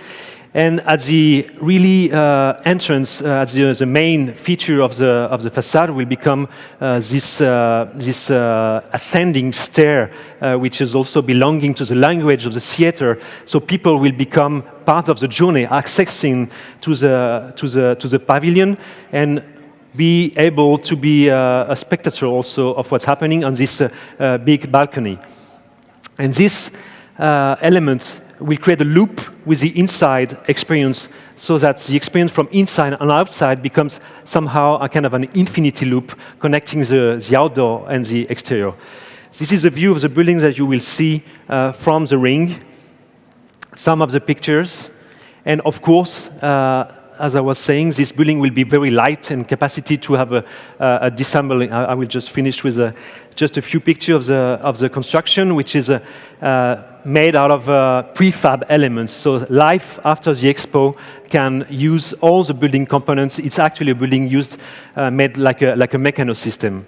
And at the really entrance, at the main feature of the facade will become this ascending stair, which is also belonging to the language of the theater. So people will become part of the journey, accessing to the pavilion, and be able to be a spectator also of what's happening on this big balcony. And this element will create a loop with the inside experience so that the experience from inside and outside becomes somehow a kind of an infinity loop connecting the outdoor and the exterior. This is the view of the buildings that you will see from the ring, some of the pictures, and of course, as I was saying, this building will be very light and capacity to have a disassembling. I will just finish with just a few pictures of the construction, which is made out of prefab elements. So life after the expo can use all the building components. It's actually a building used, made like a mechano system.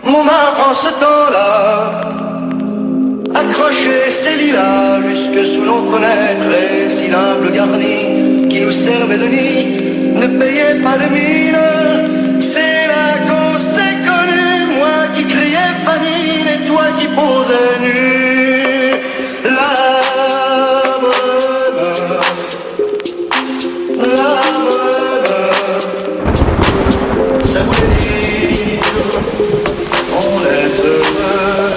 Mon art en ce temps-là accrochait ses lilas jusque sous nos fenêtres et si l'humble garni qui nous servait de nid ne payait pas de mine. C'est là qu'on s'est connus, moi qui criais famine et toi qui posais nu. Ça voulait dire on est heureux.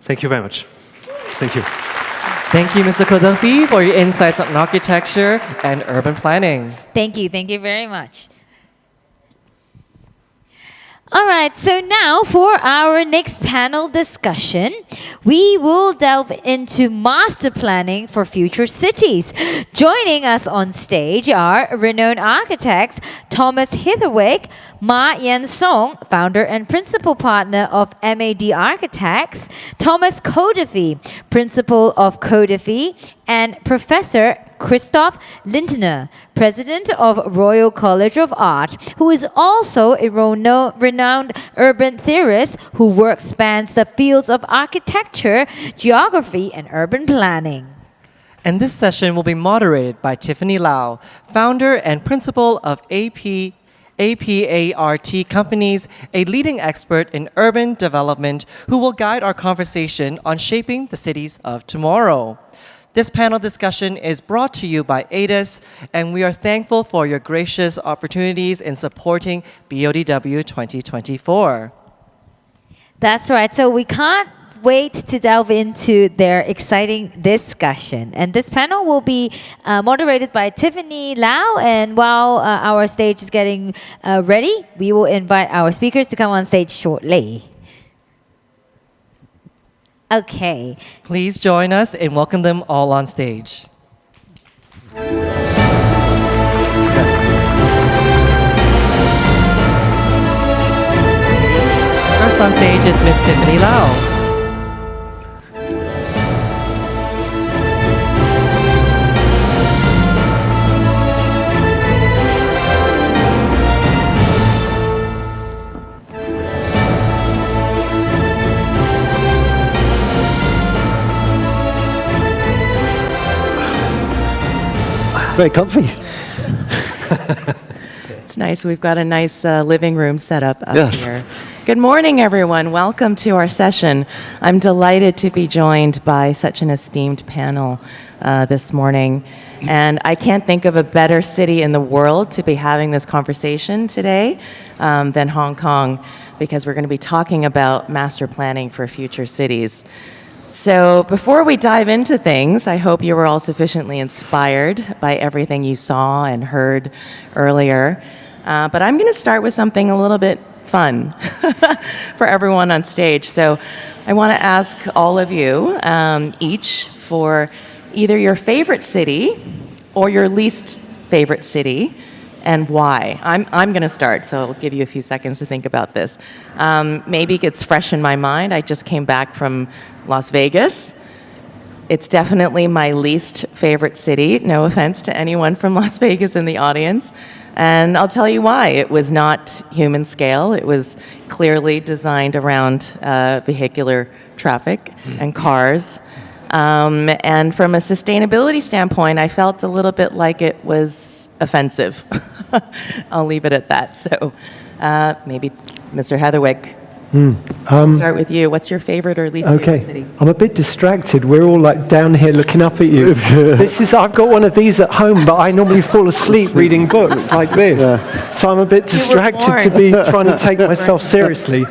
Thank you very much. Thank you. Thank you, Mr. Coldefy, for your insights on architecture and urban planning. Thank you very much. All right, so now for our next panel discussion, we will delve into master planning for future cities. Joining us on stage are renowned architects Thomas Heatherwick, Ma Yansong, founder and principal partner of MAD Architects, Thomas Coldefy, principal of Coldefy, and Professor Christoph Lindner, president of Royal College of Art, who is also a renowned urban theorist whose work spans the fields of architecture, geography, and urban planning. And this session will be moderated by Tiffany Lau, founder and principal of APART Companies, a leading expert in urban development who will guide our conversation on shaping the cities of tomorrow. This panel discussion is brought to you by ADIS, and we are thankful for your gracious opportunities in supporting BODW 2024. That's right. So we can't wait to delve into their exciting discussion. And this panel will be moderated by Tiffany Lau. And while our stage is getting ready, we will invite our speakers to come on stage shortly. Okay. Please join us and welcome them all on stage. First on stage is Miss Tiffany Lau. Very comfy. It's nice. We've got a nice living room set up here. Good morning, everyone. Welcome to our session. I'm delighted to be joined by such an esteemed panel this morning. And I can't think of a better city in the world to be having this conversation today than Hong Kong, because we're going to be talking about master planning for future cities. So before we dive into things, I hope you were all sufficiently inspired by everything you saw and heard earlier. But I'm going to start with something a little bit fun for everyone on stage. So I want to ask all of you each for either your favorite city or your least favorite city, and why. I'm going to start, so I'll give you a few seconds to think about this. Maybe it's fresh in my mind. I just came back from Las Vegas. It's definitely my least favorite city. No offense to anyone from Las Vegas in the audience. And I'll tell you why. It was not human scale. It was clearly designed around vehicular traffic and cars. And from a sustainability standpoint, I felt a little bit like it was offensive. I'll leave it at that. So maybe Mr. Heatherwick, I'll start with you. What's your favorite or least favorite city? I'm a bit distracted. We're all like down here looking up at you. I've got one of these at home, but I normally fall asleep reading books like this. Yeah. So I'm a bit distracted to be trying to take myself seriously.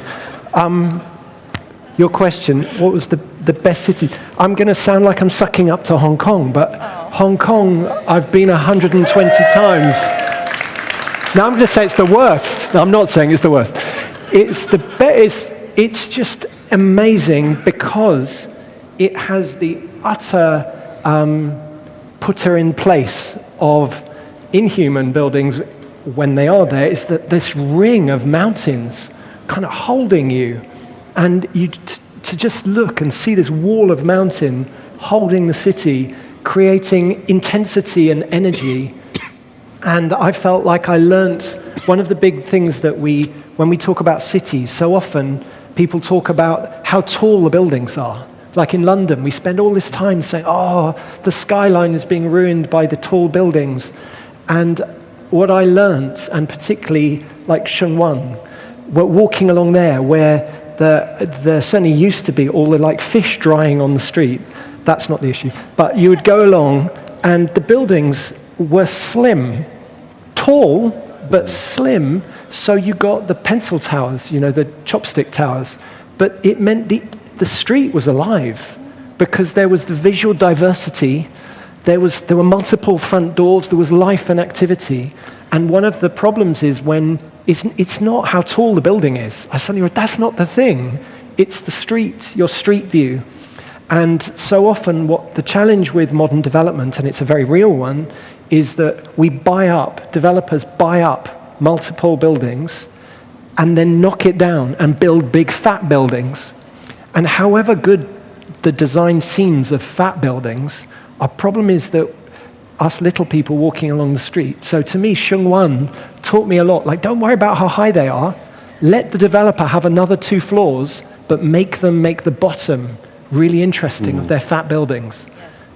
Your question, what was the best city? I'm going to sound like I'm sucking up to Hong Kong, but Hong Kong, I've been 120 times. Now I'm going to say it's the worst. No, I'm not saying it's the worst. It's the best. It's just amazing because it has the utter putter in place of inhuman buildings when they are there. It's this ring of mountains kind of holding you. And to just look and see this wall of mountain holding the city, creating intensity and energy. And I felt like I learnt one of the big things that when we talk about cities, so often people talk about how tall the buildings are. Like in London, we spend all this time saying, oh, the skyline is being ruined by the tall buildings. And what I learnt, and particularly like Shenzhen, we're walking along there where there certainly used to be all the like fish drying on the street. That's not the issue. But you would go along and the buildings were slim, tall, but slim. So you got the pencil towers, the chopstick towers. But it meant the street was alive because there was the visual diversity. There were multiple front doors. There was life and activity. And one of the problems is when it's not how tall the building is. I suddenly realized that's not the thing. It's the street, your street view. And so often what the challenge with modern development, and it's a very real one, is that developers buy up multiple buildings and then knock it down and build big fat buildings. And however good the design seems of fat buildings, our problem is that us little people walking along the street. So to me, Shenzhen taught me a lot. Like, don't worry about how high they are. Let the developer have another 2 floors, but make the bottom really interesting of their fat buildings.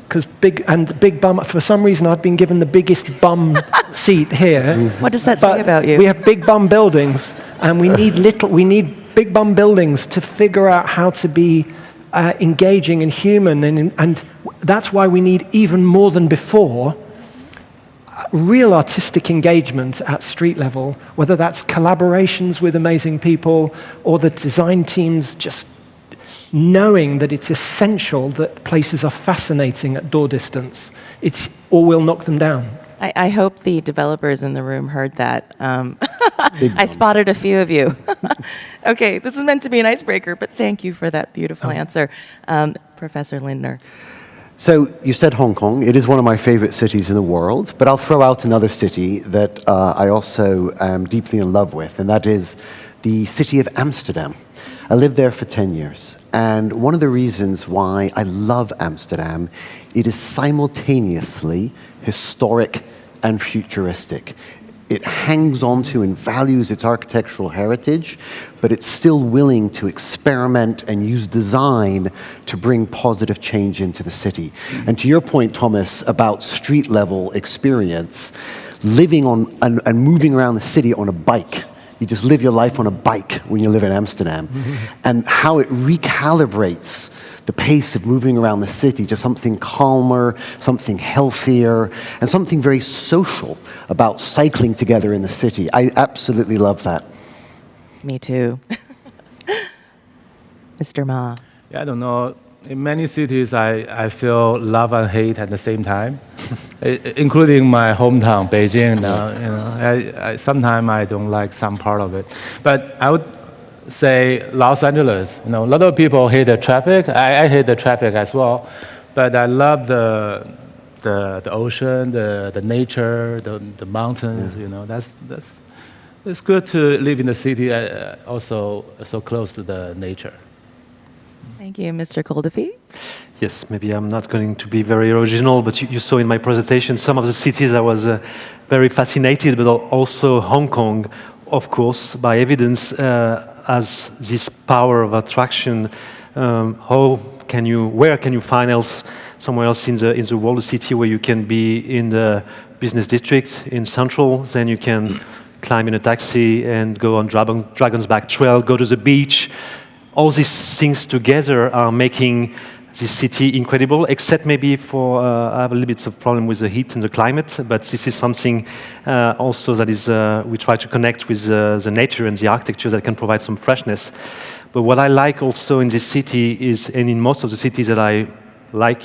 Because big bum, for some reason I've been given the biggest bum seat here. What does that say about you? We have big bum buildings, and we need big bum buildings to figure out how to be engaging and human, and that's why we need, even more than before, real artistic engagement at street level, whether that's collaborations with amazing people or the design teams just knowing that it's essential that places are fascinating at door distance, or we'll knock them down. I hope the developers in the room heard that. I spotted a few of you. Okay, this is meant to be an icebreaker, but thank you for that beautiful answer. Professor Lindner. So you said Hong Kong. It is one of my favorite cities in the world, but I'll throw out another city that I also am deeply in love with, and that is the city of Amsterdam. I lived there for 10 years, and one of the reasons why I love Amsterdam, it is simultaneously historic and futuristic. It hangs on to and values its architectural heritage, but it's still willing to experiment and use design to bring positive change into the city. And to your point, Thomas, about street level experience, living on and moving around the city on a bike. You just live your life on a bike when you live in Amsterdam, and how it recalibrates the pace of moving around the city to something calmer, something healthier, and something very social about cycling together in the city. I absolutely love that. Me too. Mr. Ma. Yeah, I don't know. in many cities, I feel love and hate at the same time, including my hometown, Beijing. Sometimes I don't like some part of it, but I would say Los Angeles. A lot of people hate the traffic. I hate the traffic as well, but I love the ocean, the nature, the mountains. It's good to live in the city, also so close to the nature. Thank you, Mr. Coldefy. Yes, maybe I'm not going to be very original, but you saw in my presentation some of the cities I was very fascinated, but also Hong Kong, of course, by evidence, has this power of attraction. Where can you find somewhere else in the world, a city where you can be in the business district in Central, then you can climb in a taxi and go on Dragon's Back Trail, go to the beach. All these things together are making this city incredible, except maybe for, I have a little bit of problem with the heat and the climate, but this is something also that is, we try to connect with the nature and the architecture that can provide some freshness. But what I like also in this city is, and in most of the cities that I like,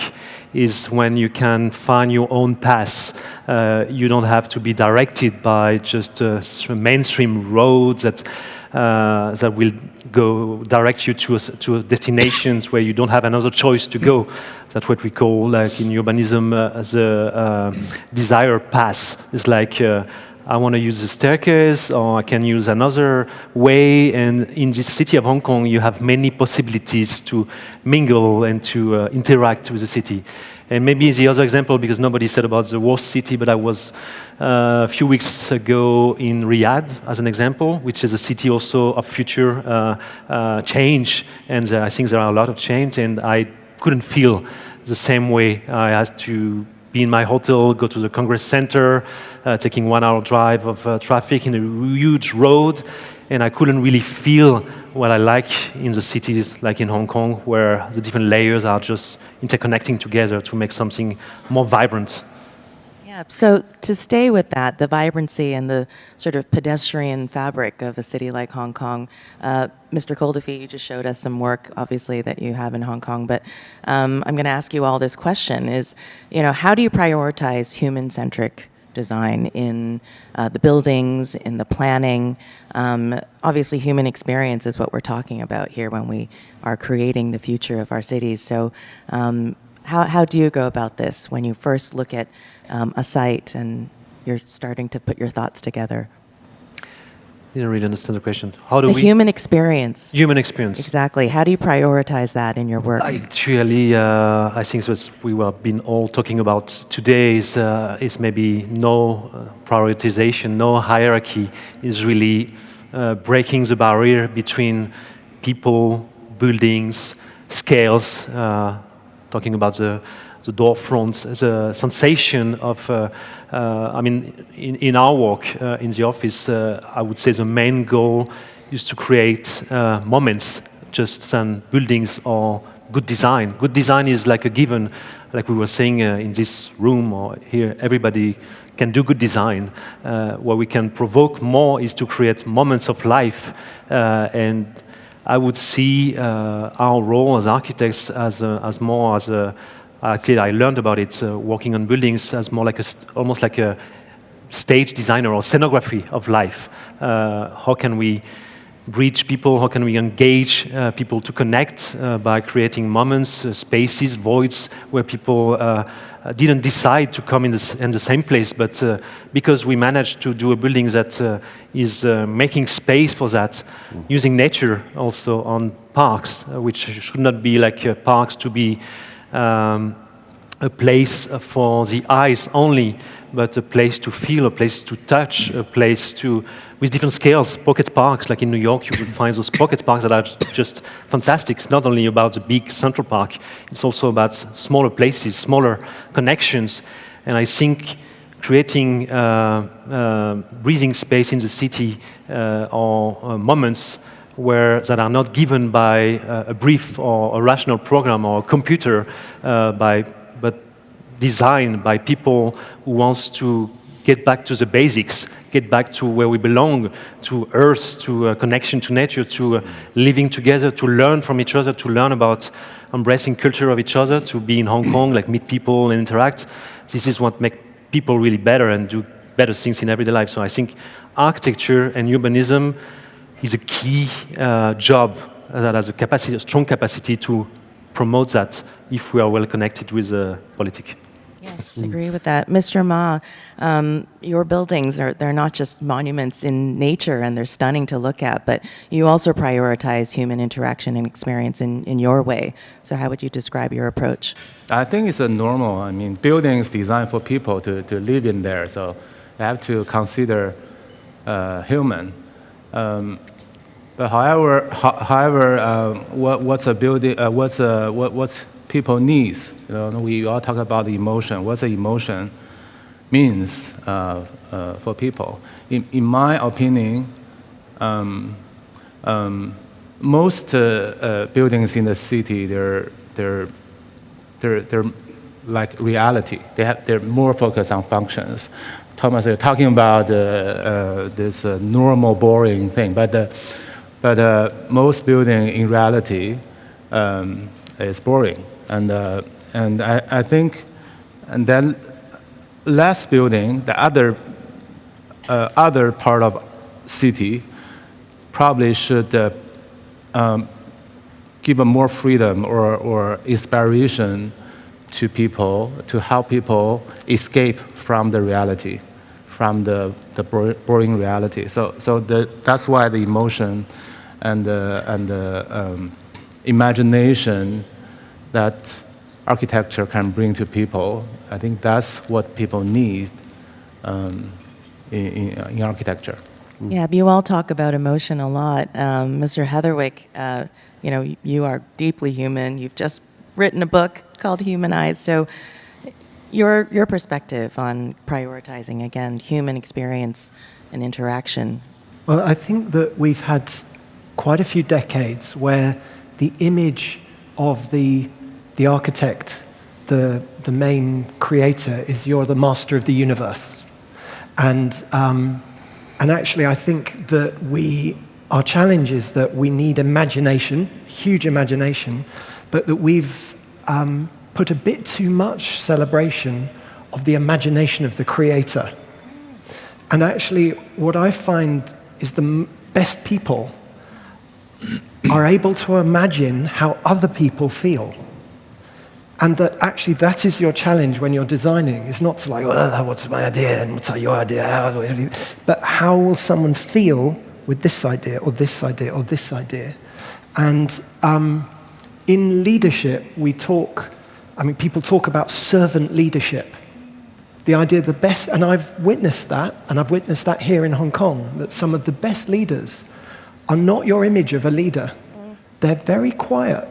is when you can find your own path. You don't have to be directed by just mainstream roads that will direct you to destinations where you don't have another choice to go. That's what we call, like in urbanism, the desire path. It's like, I want to use the staircase, or I can use another way. And in this city of Hong Kong, you have many possibilities to mingle and to interact with the city. And maybe the other example, because nobody said about the worst city, but I was a few weeks ago in Riyadh, as an example, which is a city also of future change. And I think there are a lot of change, and I couldn't feel the same way. I had to be in my hotel, go to the Congress Center, taking 1 hour drive of traffic in a huge road, and I couldn't really feel what I like in the cities like in Hong Kong, where the different layers are just interconnecting together to make something more vibrant. Yeah, so to stay with that, the vibrancy and the sort of pedestrian fabric of a city like Hong Kong, Mr. Coldefy, you just showed us some work, obviously, that you have in Hong Kong, but I'm going to ask you all this question is, how do you prioritize human-centric design in the buildings, in the planning? Obviously, human experience is what we're talking about here when we are creating the future of our cities. So how do you go about this when you first look at a site and you're starting to put your thoughts together? I didn't really understand the question. How do we... human experience. Human experience. Exactly. How do you prioritize that in your work? Actually, I think what we have been all talking about today is maybe no prioritization, no hierarchy, is really breaking the barrier between people, buildings, scales, talking about the door fronts, the sensation of, in our work in the office, I would say the main goal is to create moments, just than buildings or good design. Good design is like a given, like we were saying in this room or here, everybody can do good design. What we can provoke more is to create moments of life, and I would see our role as architects as more as a... Actually, I learned about it working on buildings as more like almost like a stage designer or scenography of life. How can we reach people? How can we engage people to connect by creating moments, spaces, voids where people didn't decide to come in the same place, but because we managed to do a building that is making space for that, using nature also on parks, which should not be like parks to be a place for the eyes only, but a place to feel, a place to touch, a place to, with different scales, pocket parks, like in New York, you will find those pocket parks that are just fantastic. It's not only about the big central park, it's also about smaller places, smaller connections. And I think creating breathing space in the city or moments that are not given by a brief or a rational program or a computer, but designed by people who wants to get back to the basics, get back to where we belong, to earth, to connection to nature, to living together, to learn from each other, to learn about embracing culture of each other, to be in Hong Kong, like meet people and interact. This is what makes people really better and do better things in everyday life. So I think architecture and urbanism is a key job that has a strong capacity to promote that if we are well connected with politics. Yes, agree with that. Mr. Ma, your buildings, they're not just monuments in nature and they're stunning to look at, but you also prioritize human interaction and experience in your way. So how would you describe your approach? I think it's a normal, I mean, buildings designed for people to live in there, so you have to consider human. But however, what's a building? What's people needs? You know, we all talk about the emotion. What the emotion means for people. In my opinion, most buildings in the city, they're like reality. They're more focused on functions. Thomas, you're talking about this normal, boring thing, but most building in reality is boring, and I think, and then less building, the other part of city probably should give a more freedom or inspiration to people, to help people escape from the reality, from the boring reality. So that's why the emotion and the imagination that architecture can bring to people, I think that's what people need in architecture. Yeah, you all talk about emotion a lot. Mr. Heatherwick, you know, you are deeply human. You've just written a book called Humanizing. So your perspective on prioritizing, again, human experience and interaction. Well, I think that we've had quite a few decades where the image of the architect, the main creator, is you're the master of the universe. And actually, I think that our challenge is that we need imagination, huge imagination, but that we've put a bit too much celebration of the imagination of the creator. And actually, what I find is the best people are able to imagine how other people feel. And that actually that is your challenge when you're designing. It's not to like, well, what's my idea and what's your idea, but how will someone feel with this idea or this idea or this idea? And in leadership, people talk about servant leadership. The idea the best, and I've witnessed that here in Hong Kong, that some of the best leaders are not your image of a leader. They're very quiet.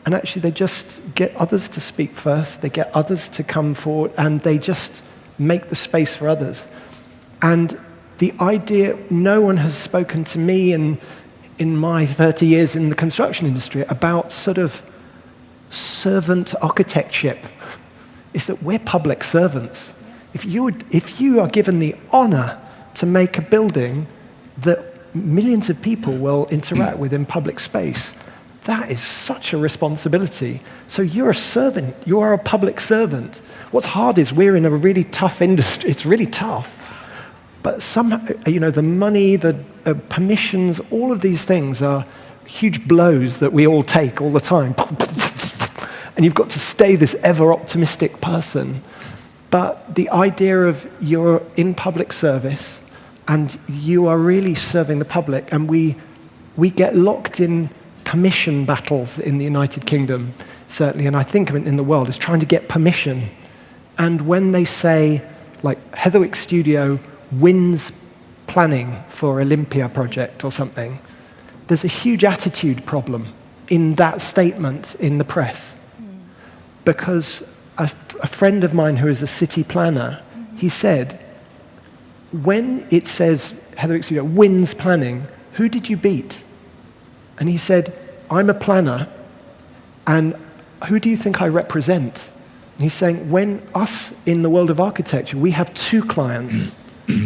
And actually, they just get others to speak first, they get others to come forward, and they just make the space for others. And the idea, no one has spoken to me in my 30 years in the construction industry about sort of servant architecture, is that we're public servants. If you are given the honor to make a building that millions of people will interact with in public space, that is such a responsibility. So you're a servant, you are a public servant. What's hard is we're in a really tough industry, it's really tough. But somehow, the money, the permissions, all of these things are huge blows that we all take all the time. And you've got to stay this ever optimistic person. But the idea of you're in public service and you are really serving the public, and we get locked in permission battles in the United Kingdom, certainly, and I think in the world, is trying to get permission. And when they say, like, Heatherwick Studio wins planning for Olympia project or something, there's a huge attitude problem in that statement in the press. Because a friend of mine who is a city planner, he said, when it says Heatherwick Studio wins planning, who did you beat? And he said, I'm a planner, and who do you think I represent? He's saying, when us in the world of architecture, we have two clients.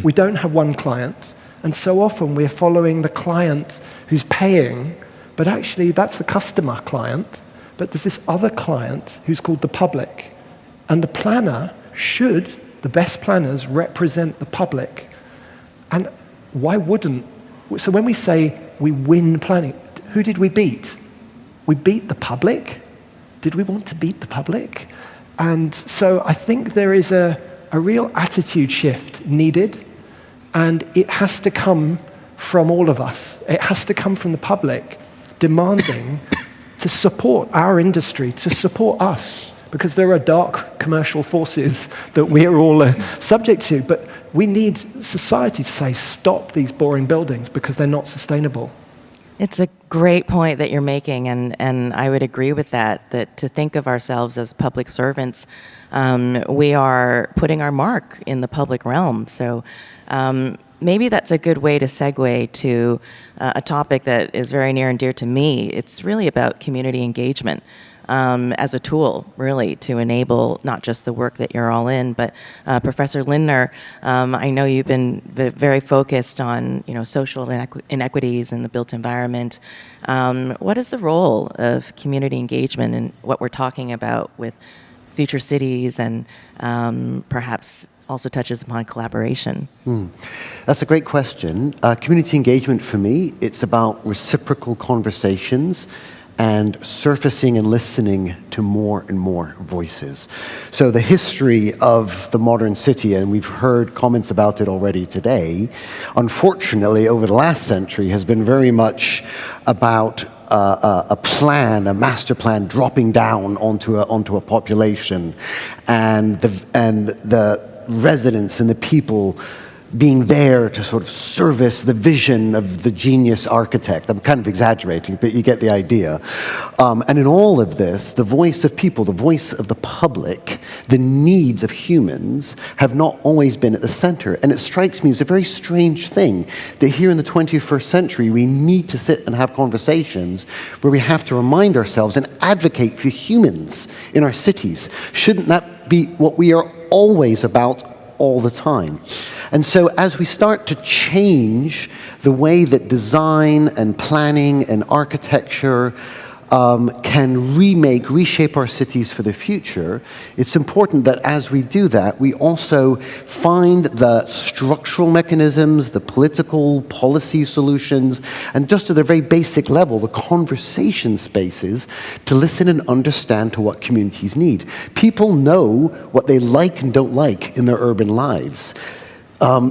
We don't have one client. And so often we're following the client who's paying, but actually that's the customer client. But there's this other client who's called the public. And the planner should, the best planners, represent the public. And why wouldn't? So when we say we win planning, who did we beat? We beat the public? Did we want to beat the public? And so I think there is a real attitude shift needed, and it has to come from all of us. It has to come from the public demanding to support our industry, to support us, because there are dark commercial forces that we're all subject to, but we need society to say, stop these boring buildings because they're not sustainable. It's a great point that you're making, and I would agree with that to think of ourselves as public servants, we are putting our mark in the public realm. So maybe that's a good way to segue to a topic that is very near and dear to me. It's really about community engagement. As a tool, really, to enable not just the work that you're all in, but Professor Lindner, I know you've been very focused on social inequities in the built environment. What is the role of community engagement in what we're talking about with future cities, and perhaps also touches upon collaboration? That's a great question. Community engagement for me, it's about reciprocal conversations and surfacing and listening to more and more voices. So the history of the modern city, and we've heard comments about it already today, unfortunately over the last century has been very much about a plan, a master plan dropping down onto a population, and the residents and the people being there to sort of service the vision of the genius architect. I'm kind of exaggerating, but you get the idea. And in all of this, the voice of people, the voice of the public, the needs of humans have not always been at the center. And it strikes me as a very strange thing that here in the 21st century, we need to sit and have conversations where we have to remind ourselves and advocate for humans in our cities. Shouldn't that be what we are always about all the time? And so as we start to change the way that design and planning and architecture can reshape our cities for the future, it's important that as we do that, we also find the structural mechanisms, the political policy solutions, and just at a very basic level, the conversation spaces to listen and understand to what communities need. People know what they like and don't like in their urban lives.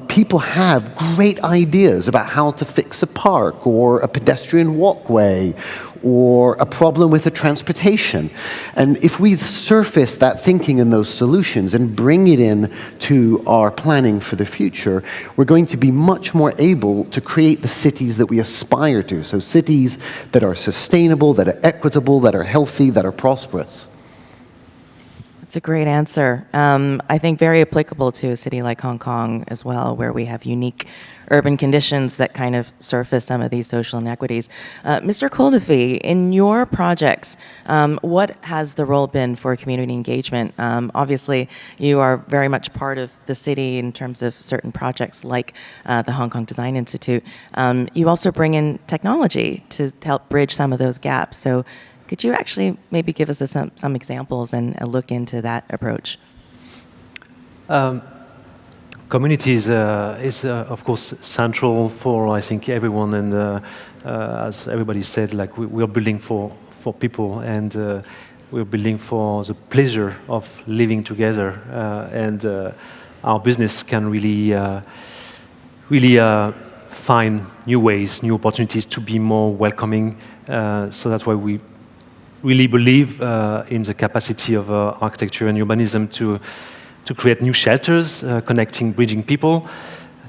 People have great ideas about how to fix a park or a pedestrian walkway or a problem with the transportation. And if we surface that thinking and those solutions and bring it in to our planning for the future, we're going to be much more able to create the cities that we aspire to. So cities that are sustainable, that are equitable, that are healthy, that are prosperous. That's a great answer. I think very applicable to a city like Hong Kong as well, where we have unique urban conditions that kind of surface some of these social inequities. Mr. Coldefy, in your projects, what has the role been for community engagement? Obviously, you are very much part of the city in terms of certain projects like the Hong Kong Design Institute. You also bring in technology to help bridge some of those gaps. So could you actually maybe give us some examples and a look into that approach? Community is of course central for I think everyone, and as everybody said, like we are building for people, and we're building for the pleasure of living together, and our business can really find new ways, new opportunities to be more welcoming. So that's why we really believe in the capacity of architecture and urbanism to create new shelters, connecting, bridging people.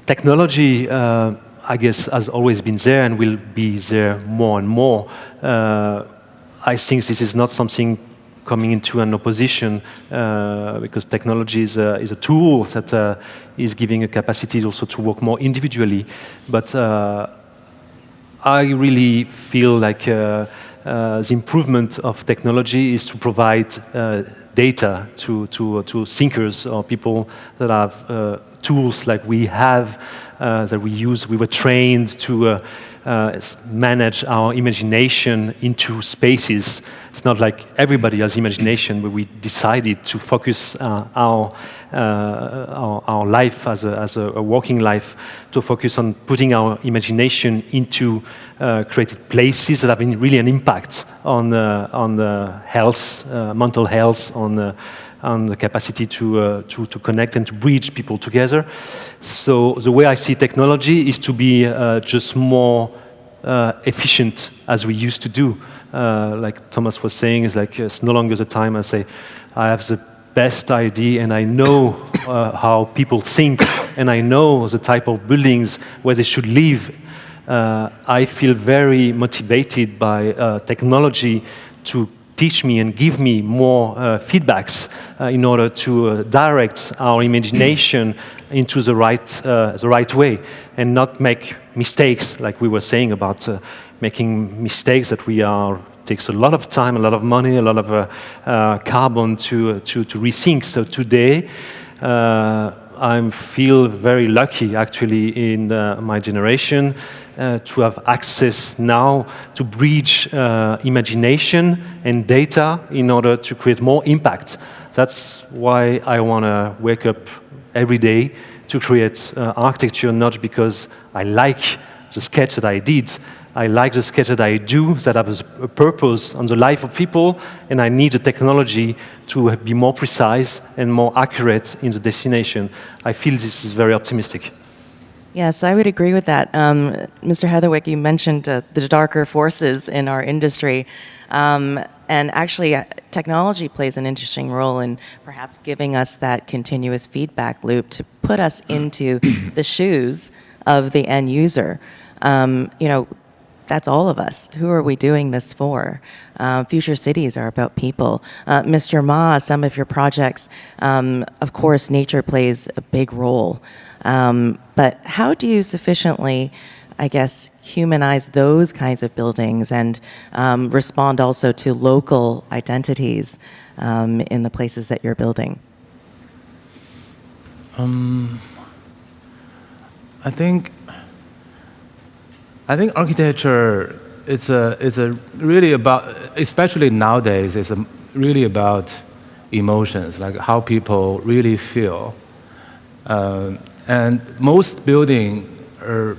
Technology, I guess, has always been there and will be there more and more. I think this is not something coming into an opposition, because technology is a tool that is giving a capacity also to work more individually. But I really feel like the improvement of technology is to provide data to thinkers or people that have tools like we have, that we use. We were trained to manage our imagination into spaces. It's not like everybody has imagination, but we decided to focus our life as a working life, to focus on putting our imagination into created places that have really an impact on the health, mental health, on the capacity to connect and to bridge people together. So the way I see technology is to be just more efficient as we used to do. Like Thomas was saying, it's no longer the time I say, I have the best idea and I know how people think and I know the type of buildings where they should live. I feel very motivated by technology to teach me and give me more feedbacks in order to direct our imagination into the right way and not make mistakes, like we were saying about making mistakes that takes a lot of time, a lot of money, a lot of carbon to rethink. So today, I feel very lucky actually in my generation to have access now to bridge imagination and data in order to create more impact. That's why I want to wake up every day to create architecture, not because I like the sketch that I did. I like the sketch that I do that has a purpose on the life of people, and I need the technology to be more precise and more accurate in the destination. I feel this is very optimistic. Yes, I would agree with that. Mr. Heatherwick, you mentioned the darker forces in our industry. And actually, technology plays an interesting role in perhaps giving us that continuous feedback loop to put us into the shoes of the end user. That's all of us. Who are we doing this for? Future cities are about people. Mr. Ma, some of your projects, of course, nature plays a big role. But how do you sufficiently, I guess, humanize those kinds of buildings and respond also to local identities in the places that you're building? I think architecture is really about, especially nowadays, it's really about emotions, like how people really feel. And most buildings are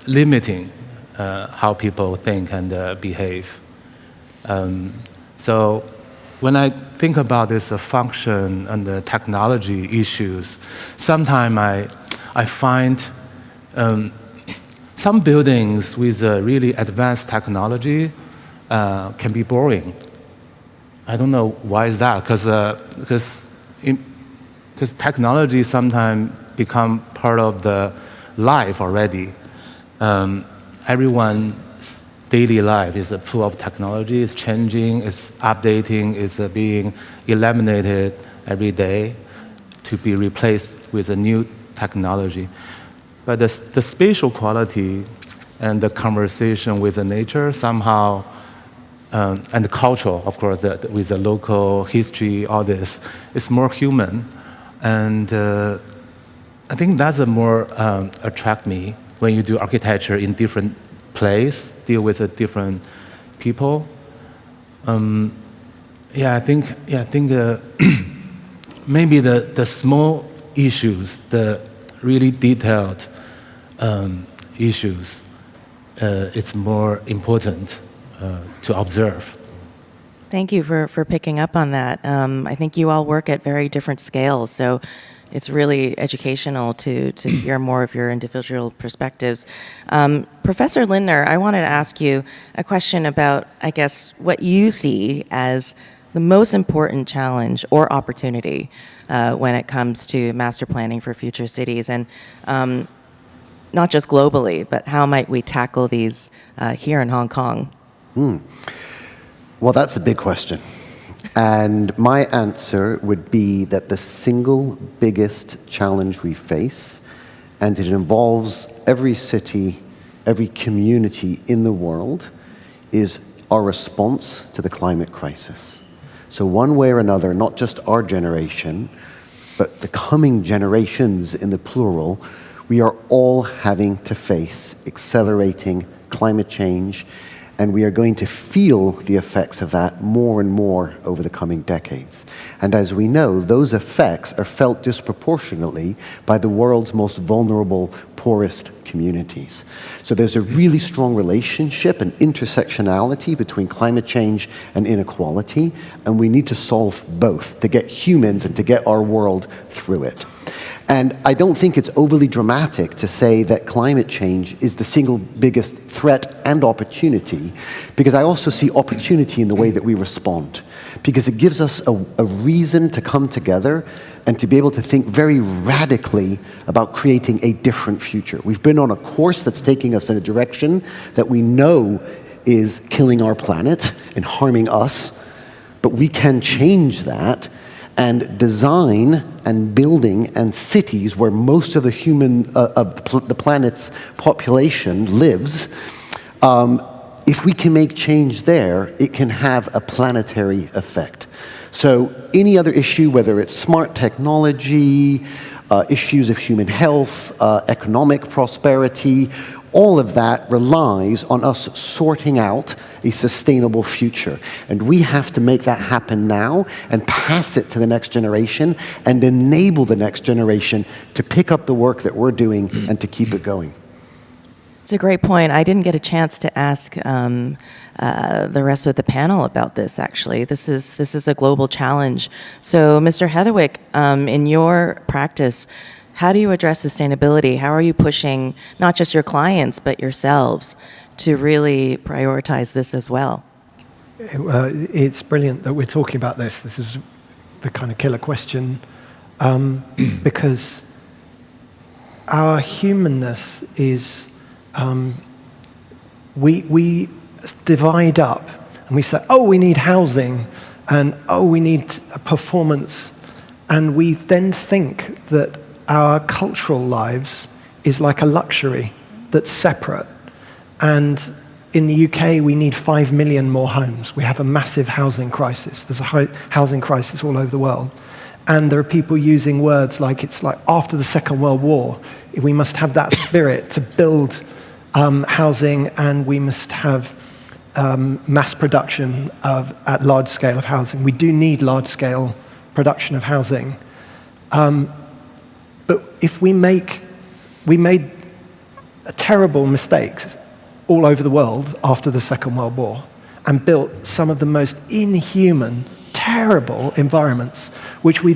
limiting how people think and behave. So when I think about this function and the technology issues, sometimes I find some buildings with really advanced technology can be boring. I don't know why is that, because technology sometimes become part of the life already. Everyone's daily life is full of technology. It's changing, it's updating, it's being eliminated every day to be replaced with a new technology. But the spatial quality and the conversation with the nature somehow, and the culture, of course, with the local history, all this, is more human. And I think that's more attract me when you do architecture in different place, deal with different people. I think maybe the small issues, the really detailed issues, it's more important to observe. Thank you for picking up on that. I think you all work at very different scales, so it's really educational to hear more of your individual perspectives. Professor Lindner, I wanted to ask you a question about, I guess, what you see as the most important challenge or opportunity when it comes to master planning for future cities, and not just globally, but how might we tackle these here in Hong Kong? Well, that's a big question. And my answer would be that the single biggest challenge we face, and it involves every city, every community in the world, is our response to the climate crisis. So one way or another, not just our generation, but the coming generations in the plural, we are all having to face accelerating climate change, and we are going to feel the effects of that more and more over the coming decades. And as we know, those effects are felt disproportionately by the world's most vulnerable, poorest communities. So there's a really strong relationship and intersectionality between climate change and inequality, and we need to solve both to get humans and to get our world through it. And I don't think it's overly dramatic to say that climate change is the single biggest threat and opportunity, because I also see opportunity in the way that we respond, because it gives us a reason to come together and to be able to think very radically about creating a different future. We've been on a course that's taking us in a direction that we know is killing our planet and harming us, but we can change that and design and building and cities where most of the the planet's population lives. If we can make change there, it can have a planetary effect. So any other issue, whether it's smart technology, issues of human health, economic prosperity, all of that relies on us sorting out a sustainable future. And we have to make that happen now and pass it to the next generation and enable the next generation to pick up the work that we're doing and to keep it going. It's a great point. I didn't get a chance to ask the rest of the panel about this, actually. This is a global challenge. So, Mr. Heatherwick, in your practice, how do you address sustainability? How are you pushing not just your clients, but yourselves to really prioritize this as well? It's brilliant that we're talking about this. This is the kind of killer question, because our humanness is, we divide up and we say, oh, we need housing, and oh, we need performance, and we then think that our cultural lives is like a luxury that's separate. And in the UK, we need 5 million more homes. We have a massive housing crisis. There's a housing crisis all over the world. And there are people using words like it's like after the Second World War, we must have that spirit to build housing, and we must have mass production at large scale of housing. We do need large scale production of housing. But if we made terrible mistakes all over the world after the Second World War and built some of the most inhuman, terrible environments, which we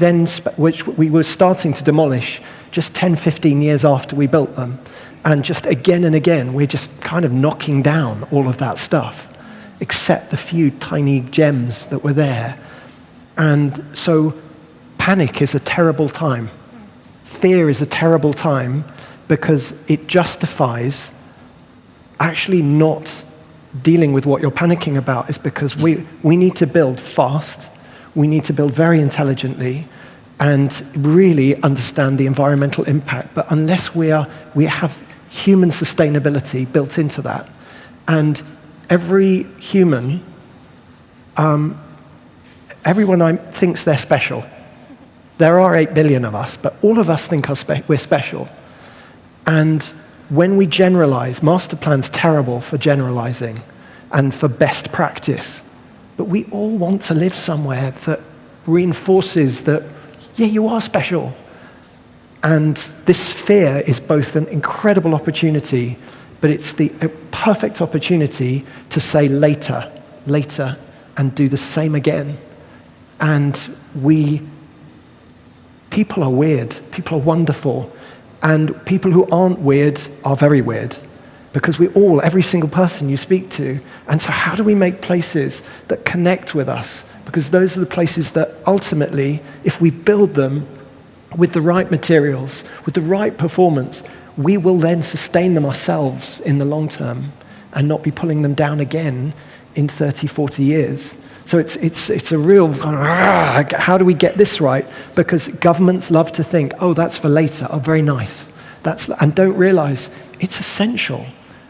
were starting to demolish just 10, 15 years after we built them, and just again and again, we're just kind of knocking down all of that stuff, except the few tiny gems that were there. And so panic is a terrible time. Fear is a terrible time because it justifies actually not dealing with what you're panicking about. Is because we need to build fast, we need to build very intelligently, and really understand the environmental impact. But unless we have human sustainability built into that, and every human, everyone thinks they're special. There are 8 billion of us, but all of us think we're special. And when we generalize, master plan's terrible for generalizing and for best practice, but we all want to live somewhere that reinforces that, yeah, you are special. And this fear is both an incredible opportunity, but it's a perfect opportunity to say later, and do the same again. And people are weird, people are wonderful, and people who aren't weird are very weird, because every single person you speak to. And so how do we make places that connect with us? Because those are the places that ultimately, if we build them with the right materials, with the right performance, we will then sustain them ourselves in the long term and not be pulling them down again in 30, 40 years. So it's a real kind of, how do we get this right? Because governments love to think, oh, that's for later, oh, very nice. And don't realize it's essential.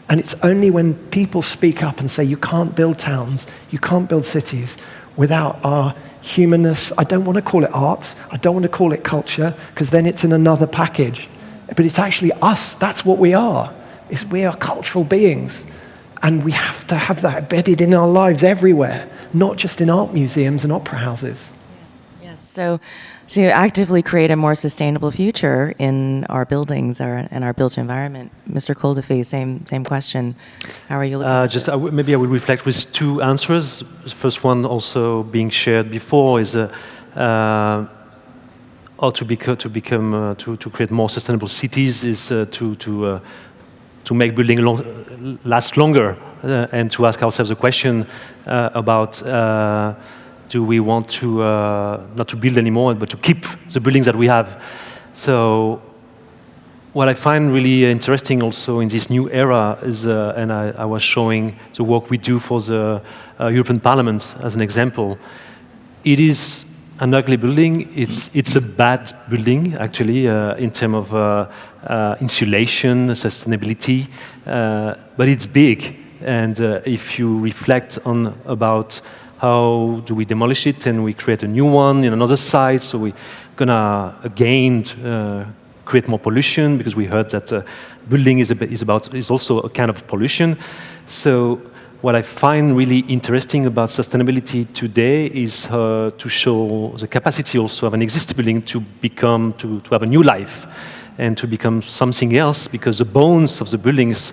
And it's only when people speak up and say, you can't build towns, you can't build cities, without our humanness. I don't want to call it art. I don't want to call it culture, because then it's in another package. But it's actually us. That's what we are. We are cultural beings. And we have to have that embedded in our lives everywhere, not just in art museums and opera houses. Yes. So to actively create a more sustainable future in our buildings and our built environment. Mr. Coldefy, same question. How are you looking at this? Maybe I will reflect with two answers. The first one also being shared before is or to create more sustainable cities is to make buildings last longer and to ask ourselves a question about do we want to not to build anymore, but to keep the buildings that we have. So what I find really interesting also in this new era is, and I was showing the work we do for the European Parliament as an example. It is an ugly building. It's a bad building, actually, in terms of insulation, sustainability, but it's big. And if you reflect on about how do we demolish it and we create a new one in another site, so we're gonna again create more pollution, because we heard that building is also a kind of pollution. So what I find really interesting about sustainability today is to show the capacity also of an existing building to become, to have a new life and to become something else, because the bones of the buildings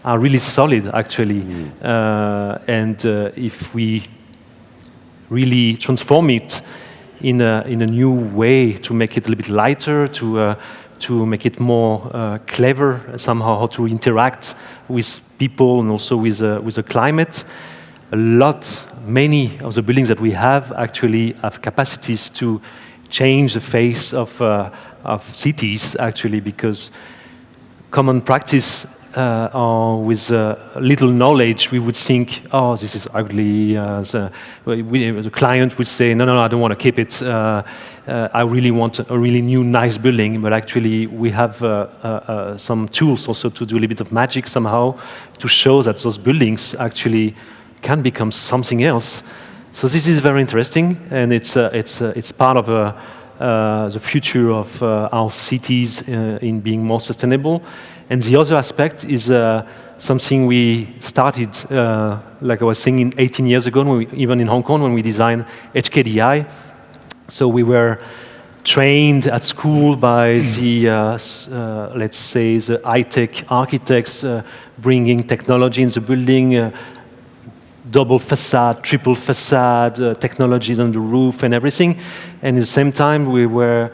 are really solid, actually. And if we really transform it in a new way, to make it a little bit lighter, to make it more clever somehow, how to interact with people and also with the climate. Many of the buildings that we have actually have capacities to change the face of cities, actually, because common practice with little knowledge, we would think, oh, this is ugly. The client would say, no, I don't want to keep it. I really want a really new, nice building. But actually, we have some tools also to do a little bit of magic somehow to show that those buildings actually can become something else. So this is very interesting, and it's part of the future of our cities in being more sustainable. And the other aspect is something we started, like I was saying, 18 years ago, even in Hong Kong, when we designed HKDI. So we were trained at school by the, let's say, the high-tech architects bringing technology in the building, double facade, triple facade, technologies on the roof and everything. And at the same time, we were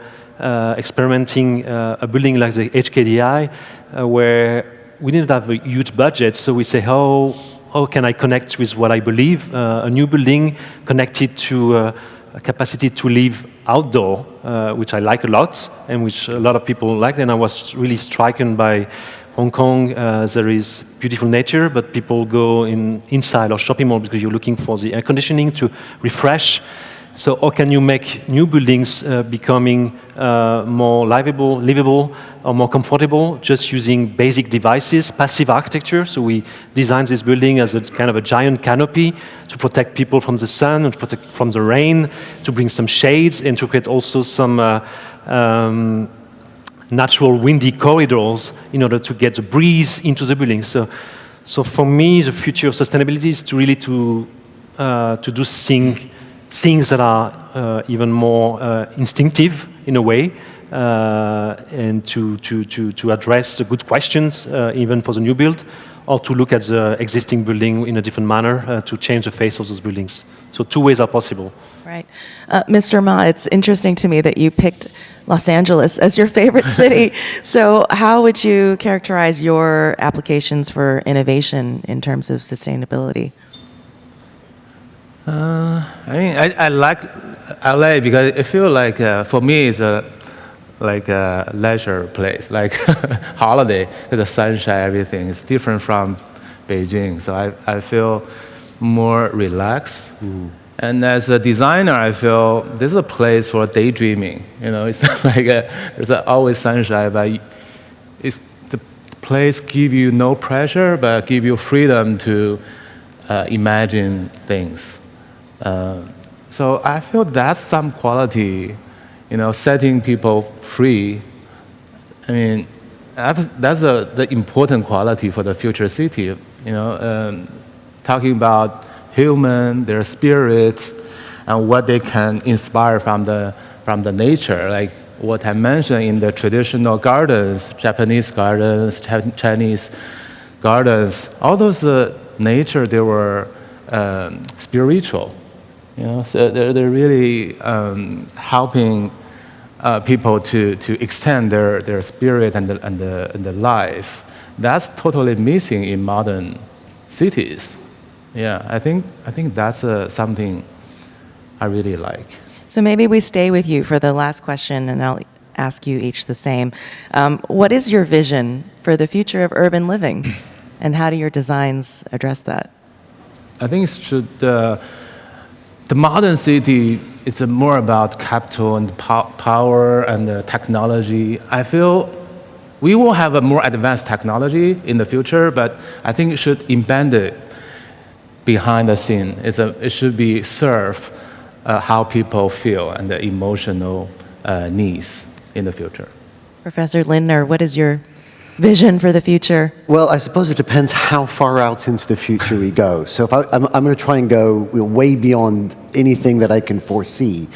experimenting a building like the HKDI, where we didn't have a huge budget, so we say, how can I connect with what I believe? A new building connected to a capacity to live outdoor, which I like a lot, and which a lot of people like. And I was really stricken by Hong Kong. There is beautiful nature, but people go inside or shopping mall because you're looking for the air conditioning to refresh. So how can you make new buildings becoming more livable, or more comfortable, just using basic devices, passive architecture? So we designed this building as a kind of a giant canopy to protect people from the sun, and to protect from the rain, to bring some shades, and to create also some natural windy corridors in order to get the breeze into the building. So for me, the future of sustainability is to really to do things that are even more instinctive in a way, and to address the good questions even for the new build, or to look at the existing building in a different manner to change the face of those buildings. So two ways are possible. Right. Mr. Ma, it's interesting to me that you picked Los Angeles as your favorite city. So how would you characterize your applications for innovation in terms of sustainability? I like LA because I feel like for me it's like a leisure place, like holiday, the sunshine, everything is different from Beijing. So I feel more relaxed. And as a designer, I feel this is a place for daydreaming. You know, it's like there's always sunshine, but the place give you no pressure, but give you freedom to imagine things. So I feel that's some quality, setting people free. I mean, that's the important quality for the future city. Talking about human, their spirit, and what they can inspire from the nature, like what I mentioned in the traditional gardens, Japanese gardens, Chinese gardens. All those nature, they were spiritual. So they're really helping people to extend their spirit and the life. That's totally missing in modern cities. Yeah, I think that's something I really like. So maybe we stay with you for the last question, and I'll ask you each the same. What is your vision for the future of urban living, and how do your designs address that? I think it should. The modern city is more about capital and power and technology. I feel we will have a more advanced technology in the future, but I think it should embed it behind the scene. It should be serve how people feel and the emotional needs in the future. Professor Lindner, what is your vision for the future? Well, I suppose it depends how far out into the future we go. So if I'm going to try and go way beyond anything that I can foresee,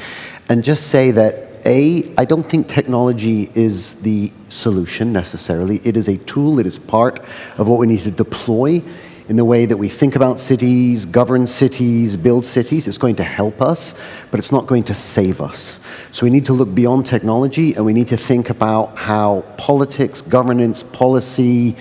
and just say that I don't think technology is the solution necessarily. It is a tool. It is part of what we need to deploy in the way that we think about cities, govern cities, build cities. It's going to help us, but it's not going to save us. So we need to look beyond technology, and we need to think about how politics, governance, policy,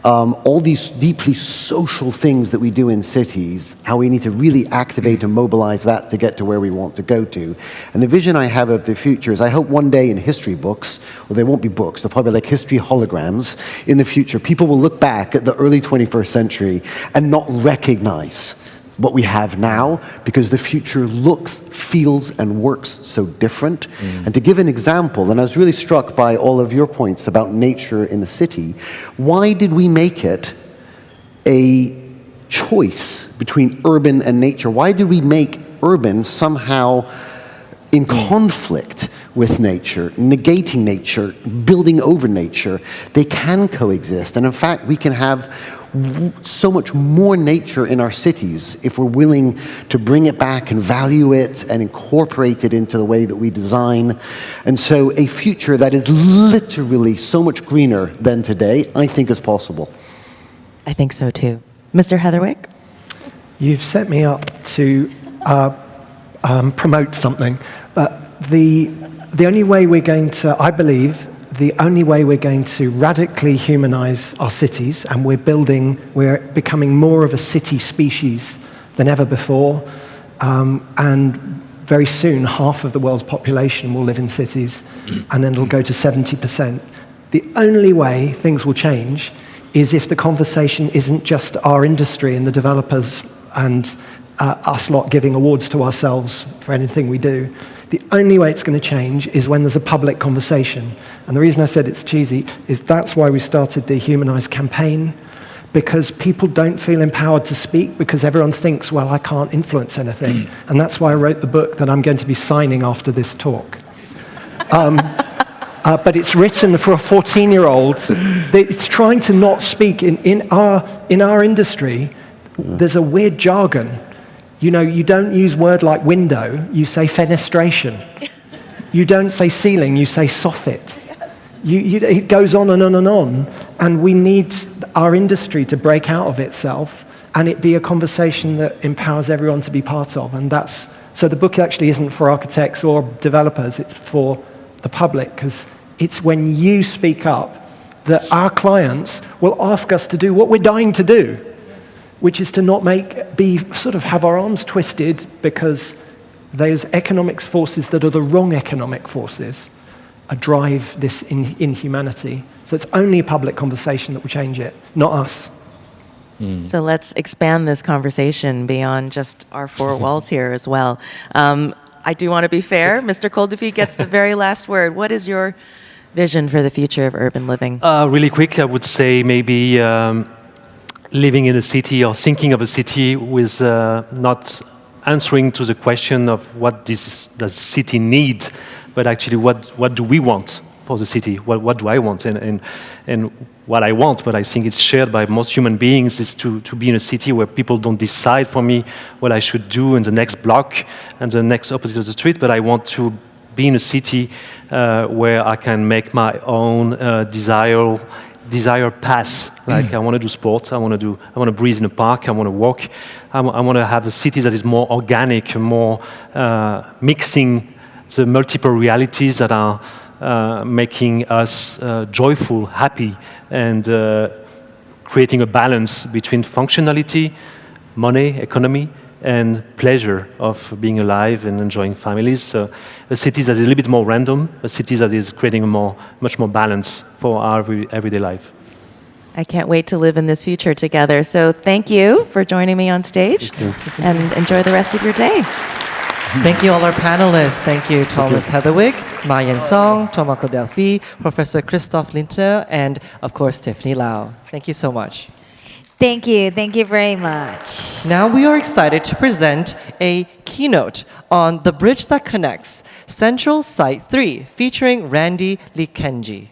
all these deeply social things that we do in cities, how we need to really activate and mobilize that to get to where we want to go to. And the vision I have of the future is I hope one day in history books, well, they won't be books, they'll probably be like history holograms in the future, people will look back at the early 21st century and not recognize what we have now, because the future looks, feels, and works so different. And to give an example, and I was really struck by all of your points about nature in the city, why did we make it a choice between urban and nature? Why did we make urban somehow in conflict with nature, negating nature, building over nature? They can coexist, and in fact, we can have so much more nature in our cities if we're willing to bring it back and value it and incorporate it into the way that we design. And so a future that is literally so much greener than today, I think is possible. I think so too. Mr. Heatherwick? You've set me up to promote something, but the only way we're going to, I believe, the only way we're going to radically humanize our cities, and we're becoming more of a city species than ever before, and very soon half of the world's population will live in cities, and then it'll go to 70%. The only way things will change is if the conversation isn't just our industry and the developers and us lot giving awards to ourselves for anything we do. The only way it's going to change is when there's a public conversation. And the reason I said it's cheesy is that's why we started the Humanize campaign, because people don't feel empowered to speak because everyone thinks, well, I can't influence anything. And that's why I wrote the book that I'm going to be signing after this talk. But it's written for a 14-year-old. It's trying to not speak. In our industry, there's a weird jargon. You don't use word like window, you say fenestration. You don't say ceiling, you say soffit. It goes on and on and on. And we need our industry to break out of itself and it be a conversation that empowers everyone to be part of. And so the book actually isn't for architects or developers, it's for the public, because it's when you speak up that our clients will ask us to do what we're dying to do, which is to not have our arms twisted because those economics forces that are the wrong economic forces drive this inhumanity. So it's only a public conversation that will change it, not us. So let's expand this conversation beyond just our four walls here as well. I do want to be fair. Mr. Coldefy gets the very last word. What is your vision for the future of urban living? Really quick, I would say maybe living in a city or thinking of a city with not answering to the question of what does the city need, but actually what do we want for the city? What do I want? And what I want, but I think it's shared by most human beings, is to be in a city where people don't decide for me what I should do in the next block and the next opposite of the street, but I want to be in a city where I can make my own desire pass. Like I want to do sports, I want to breathe in a park, I want to walk. I want to have a city that is more organic, more mixing the multiple realities that are making us joyful, happy, and creating a balance between functionality, money, economy, and pleasure of being alive and enjoying families. So a city that is a little bit more random, a city that is creating much more balance for our everyday life. I can't wait to live in this future together. So thank you for joining me on stage, and enjoy the rest of your day. Thank you, all our panelists. Thank you, Thomas Heatherwick, Ma Yansong, Thomas Coldefy, Professor Christoph Lindner, and of course, Tiffany Lau. Thank you so much. Thank you very much. Now we are excited to present a keynote on The Bridge That Connects, Central Site 3, featuring Randy Likenji.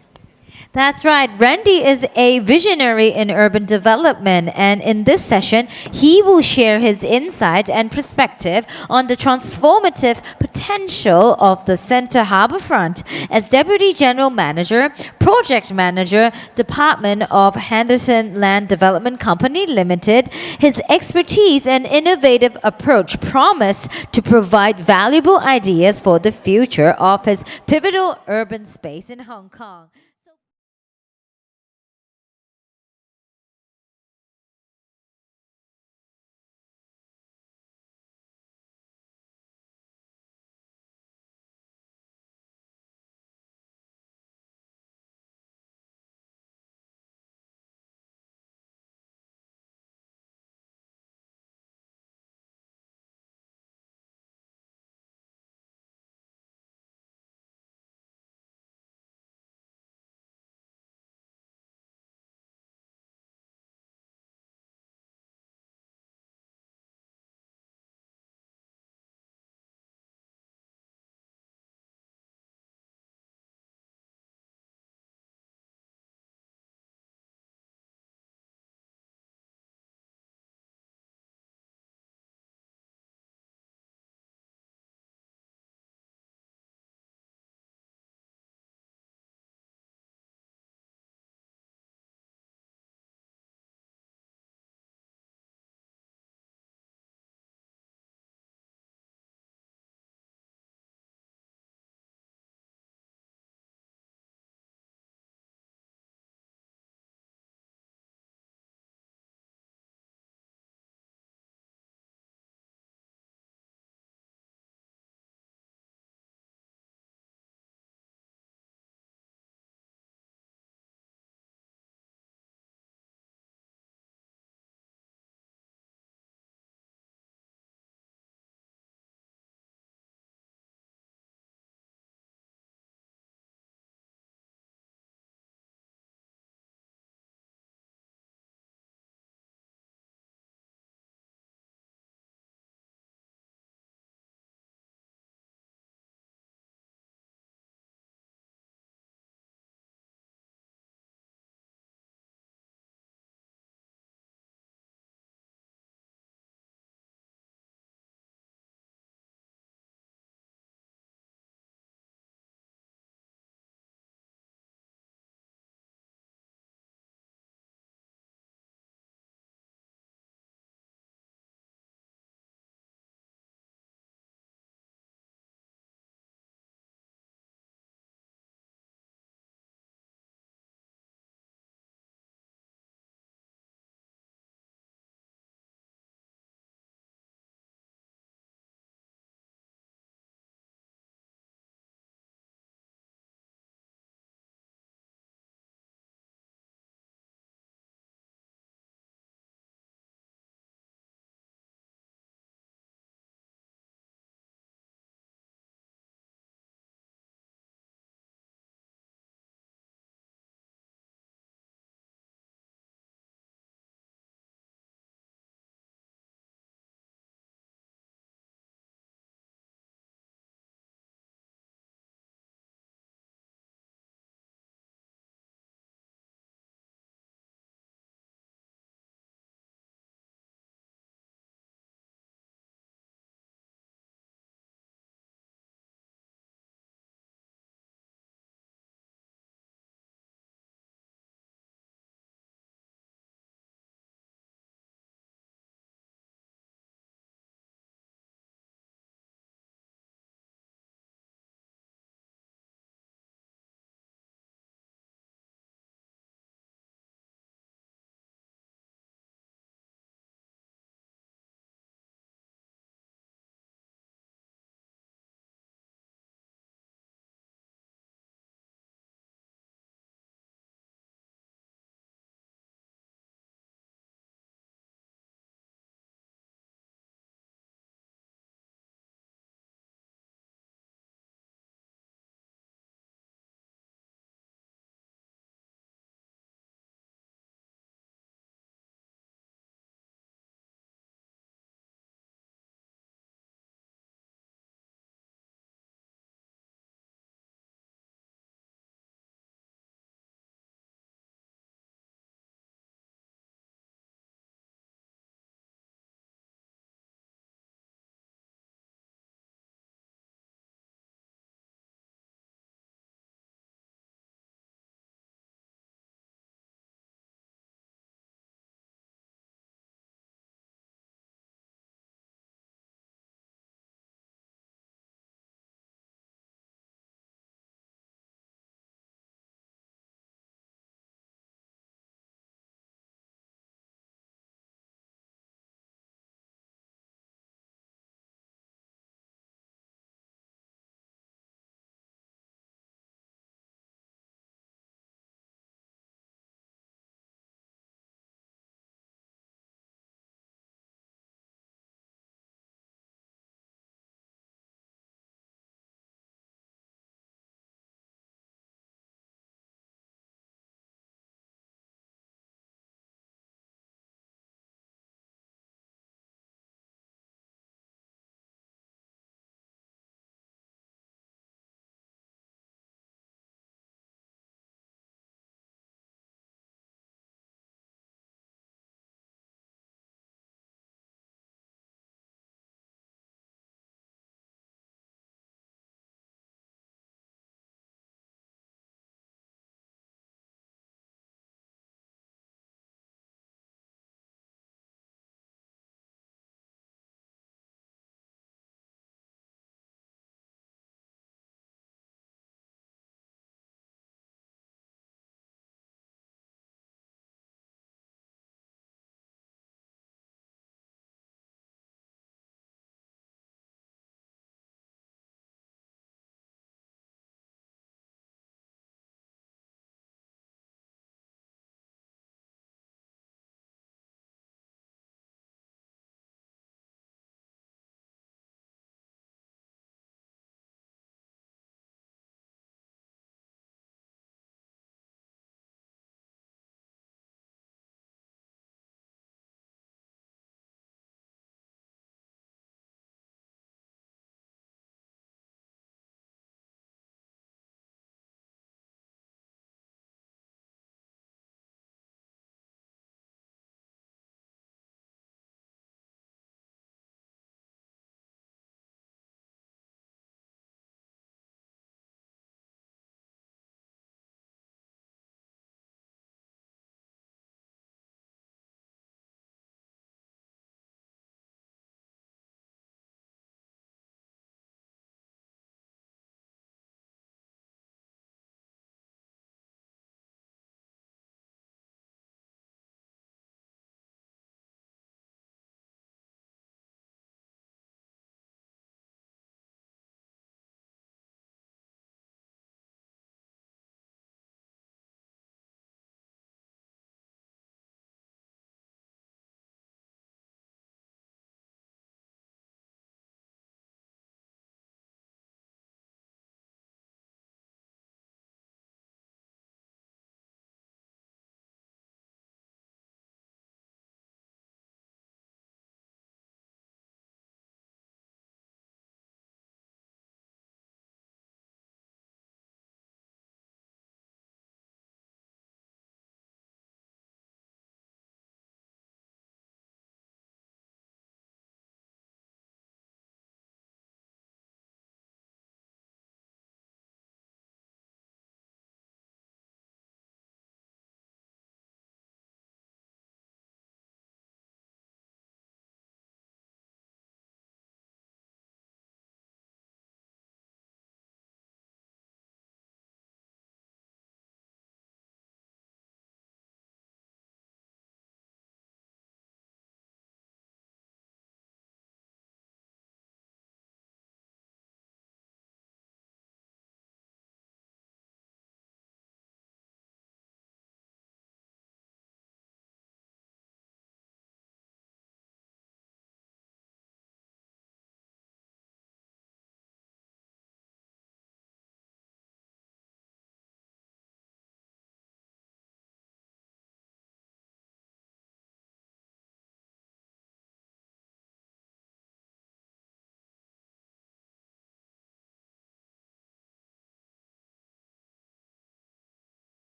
That's right. Randy is a visionary in urban development, and in this session, he will share his insight and perspective on the transformative potential of the Center Harbourfront. As Deputy General Manager, Project Manager, Department of Henderson Land Development Company Limited, his expertise and innovative approach promise to provide valuable ideas for the future of his pivotal urban space in Hong Kong.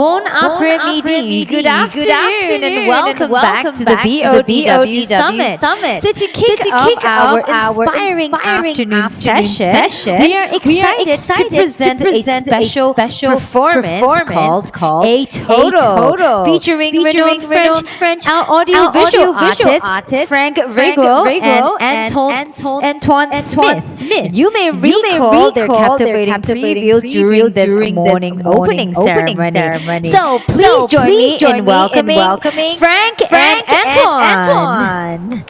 Bon après-midi, good afternoon, and welcome back to the BODW Summit. So to kick off our inspiring afternoon session, we are excited to present a special performance called A Total, featuring renowned French audiovisual artist Frank Rigaud and Antoine Smith. You may recall their captivating preview during this morning's opening ceremony. So please join me in welcoming Frank and Antoine.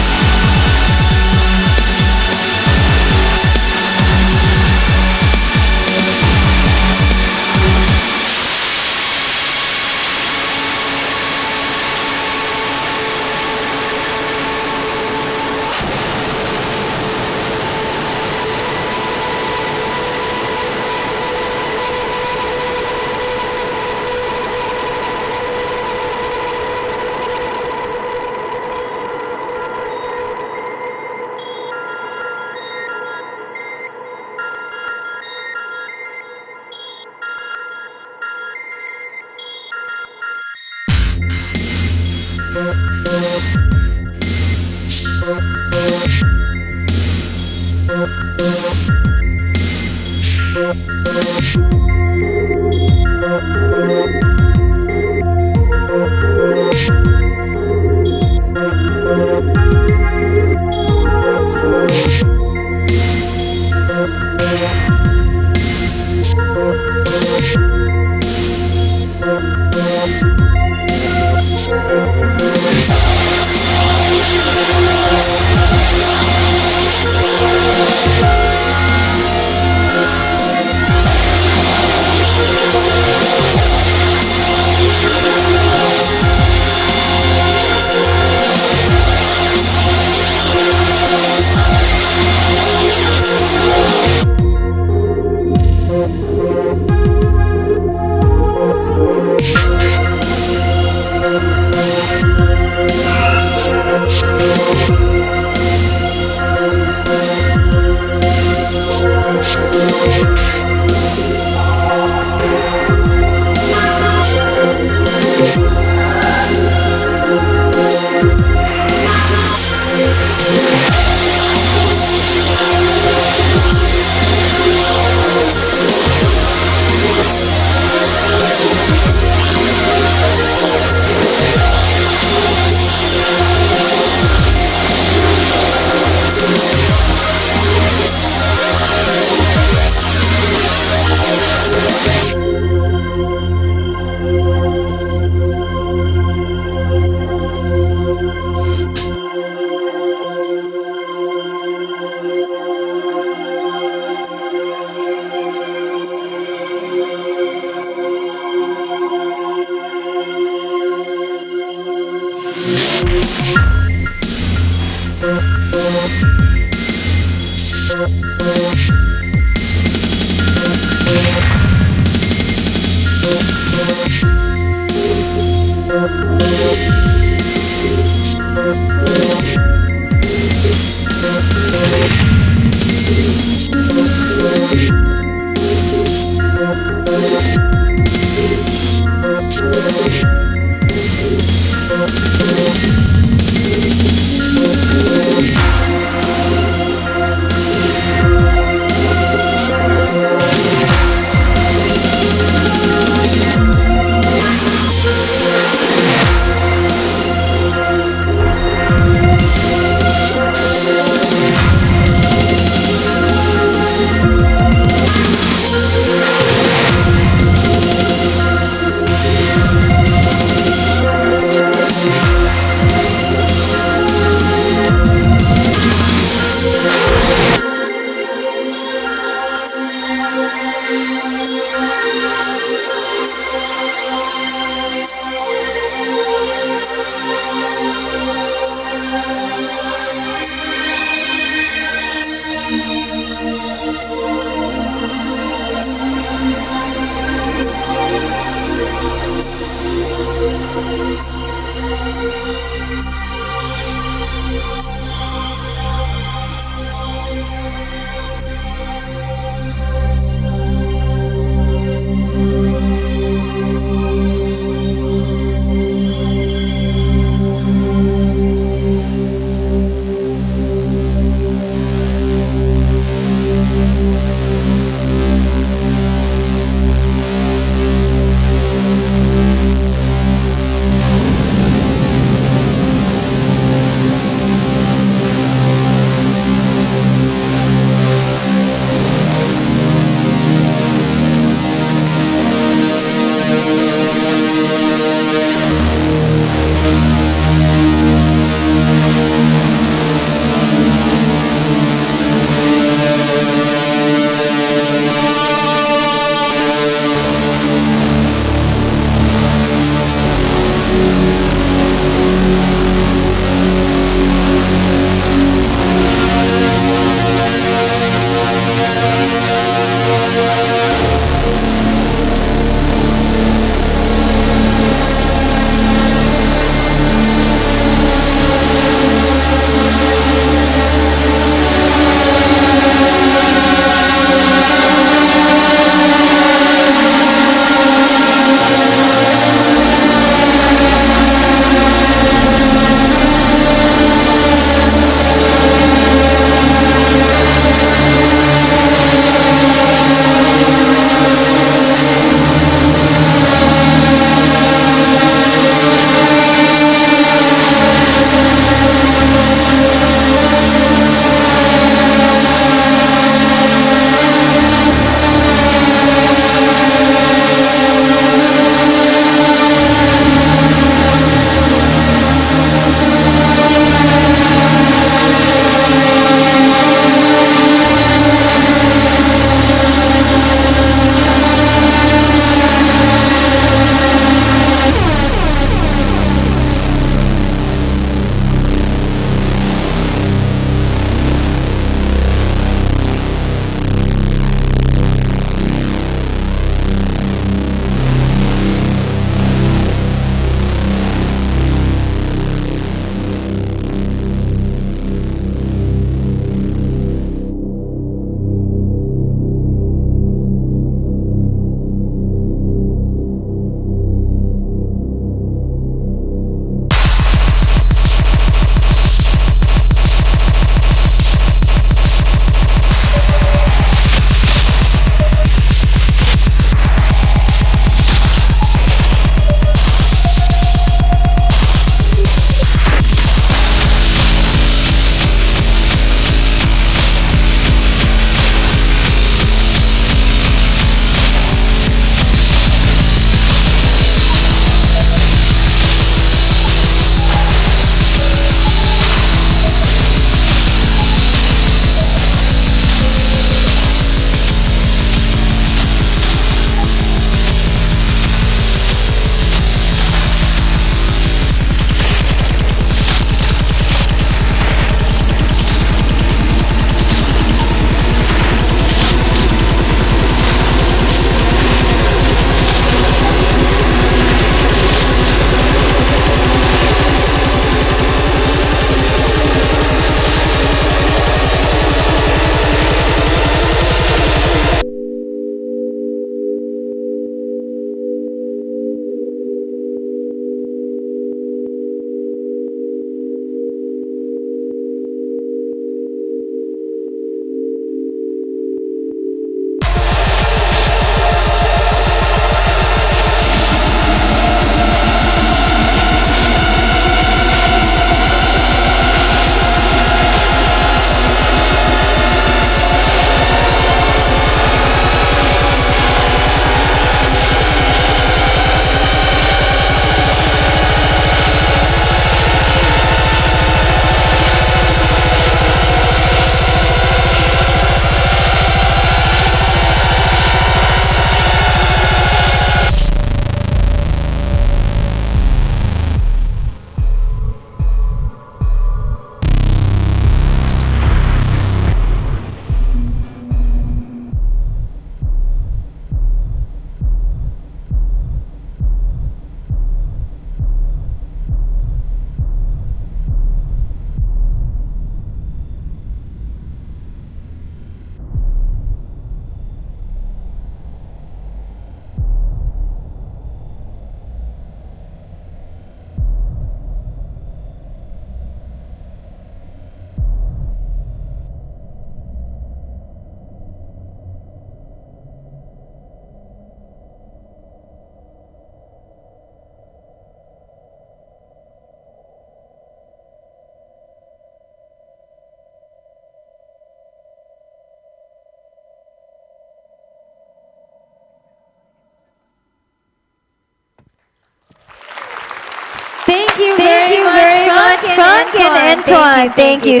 Frank and Antoine. Thank you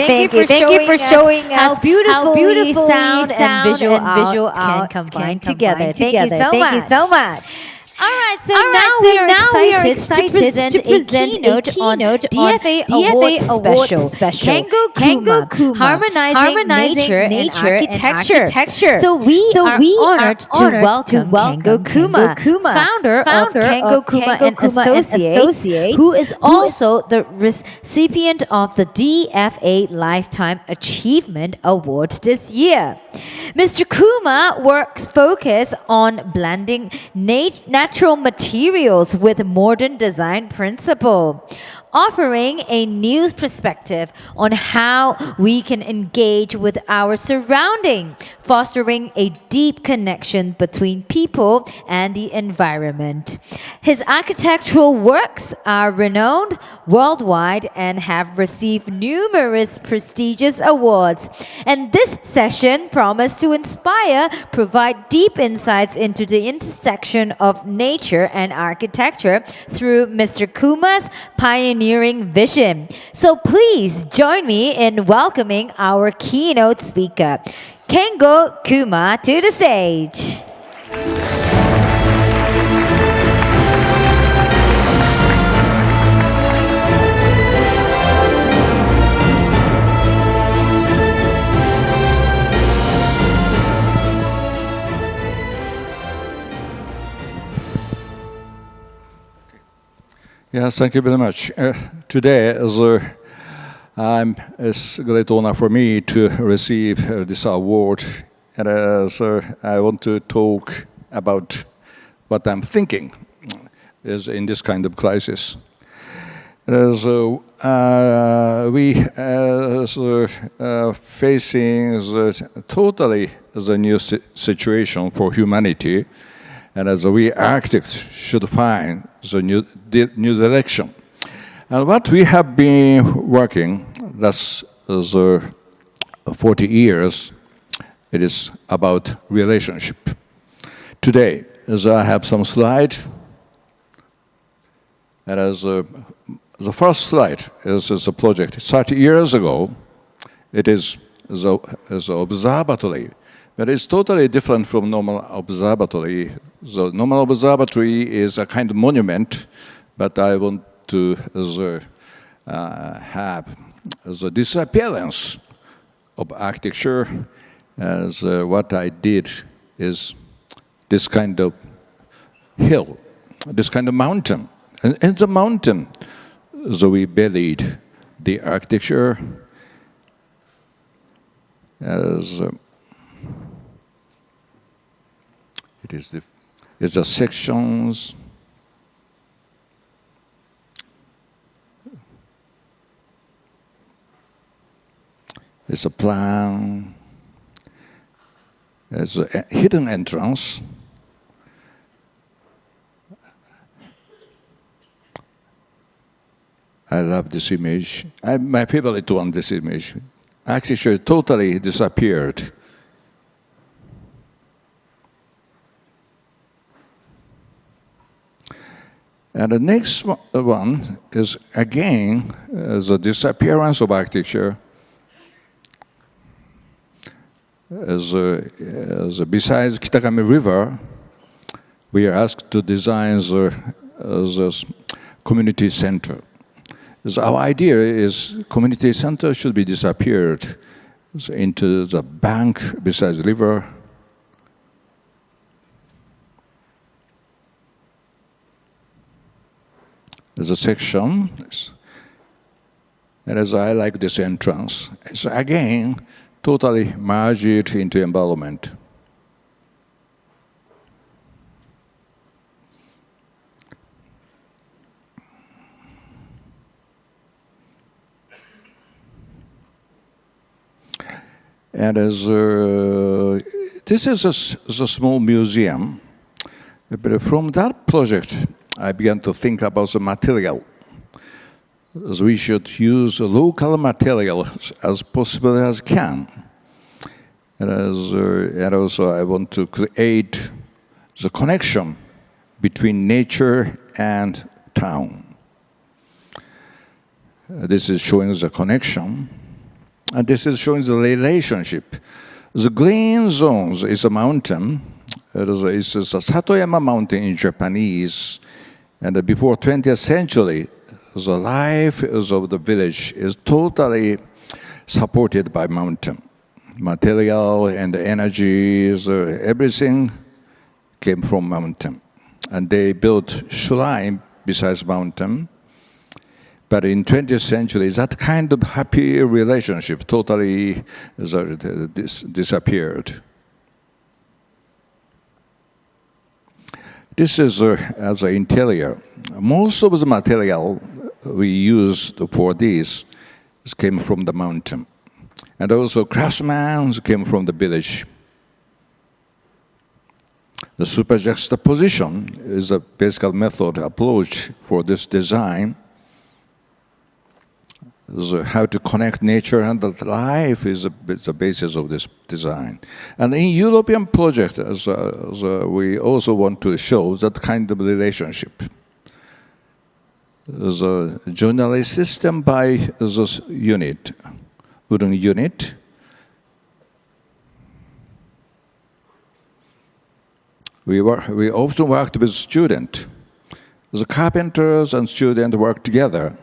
for showing us how beautifully sound and visual out can combine together. Thank you so much. All right, so now we are excited to present a keynote on DFA Awards Special, Kengo Kuma, Harmonizing Nature and Architecture. So we are honored to welcome Kengo Kuma, founder of Kengo Kuma and Associates, who is also the recipient of the DFA Lifetime Achievement Award this year. Mr. Kuma works focus on blending natural materials with modern design principle, offering a new perspective on how we can engage with our surrounding, fostering a deep connection between people and the environment. His architectural works are renowned worldwide and have received numerous prestigious awards. And this session promised to inspire, provide deep insights into the intersection of nature and architecture through Mr. Kuma's pioneering vision. So please join me in welcoming our keynote speaker, Kengo Kuma, to the stage. Yes, thank you very much. Today, it's a great honor for me to receive this award. And I want to talk about what I'm thinking is in this kind of crisis. As we facing totally the new situation for humanity, and as we architects should find the new direction. And what we have been working, that's 40 years, it is about relationship. Today, as I have some slides, and as the first slide is a project 30 years ago. It is the observatory, but it's totally different from normal observatory. The normal observatory is a kind of monument, but I want to have the disappearance of architecture. As what I did is this kind of hill, this kind of mountain. And in the mountain, so we buried the architecture as it's the sections. It's a plan. It's a hidden entrance. I love this image. My favorite one, this image. Architecture totally disappeared. And the next one is, again, the disappearance of architecture. Besides Kitakami River, we are asked to design the community center. So our idea is community center should be disappeared into the bank beside the river. There's a section, and as I like this entrance, it's again totally merged into environment. And as this is a small museum, but from that project, I began to think about the material. As we should use local material as possible as can. And also I want to create the connection between nature and town. This is showing the connection, and this is showing the relationship. The green zones is a mountain. It's a Satoyama mountain in Japanese, and before 20th century, the life of the village is totally supported by mountain. Material and energies, everything came from mountain. And they built shrine besides mountain. But in 20th century, that kind of happy relationship totally disappeared. This is as an interior. Most of the material we used for this came from the mountain. And also craftsmen came from the village. The superjuxtaposition is a basic method approach for this design. How to connect nature and life is the basis of this design. And in European project, we also want to show that kind of relationship. The journalist system by this unit, wooden unit. We often worked with students. The carpenters and students work together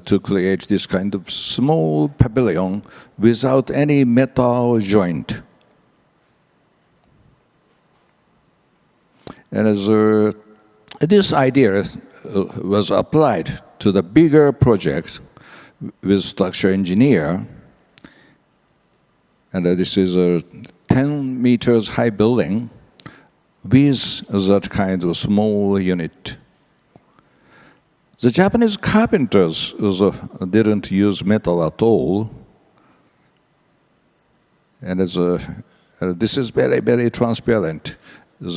to create this kind of small pavilion without any metal joint. And as this idea was applied to the bigger project with structure engineer, and this is a 10 meters high building with that kind of small unit. The Japanese carpenters didn't use metal at all, and this is very, very transparent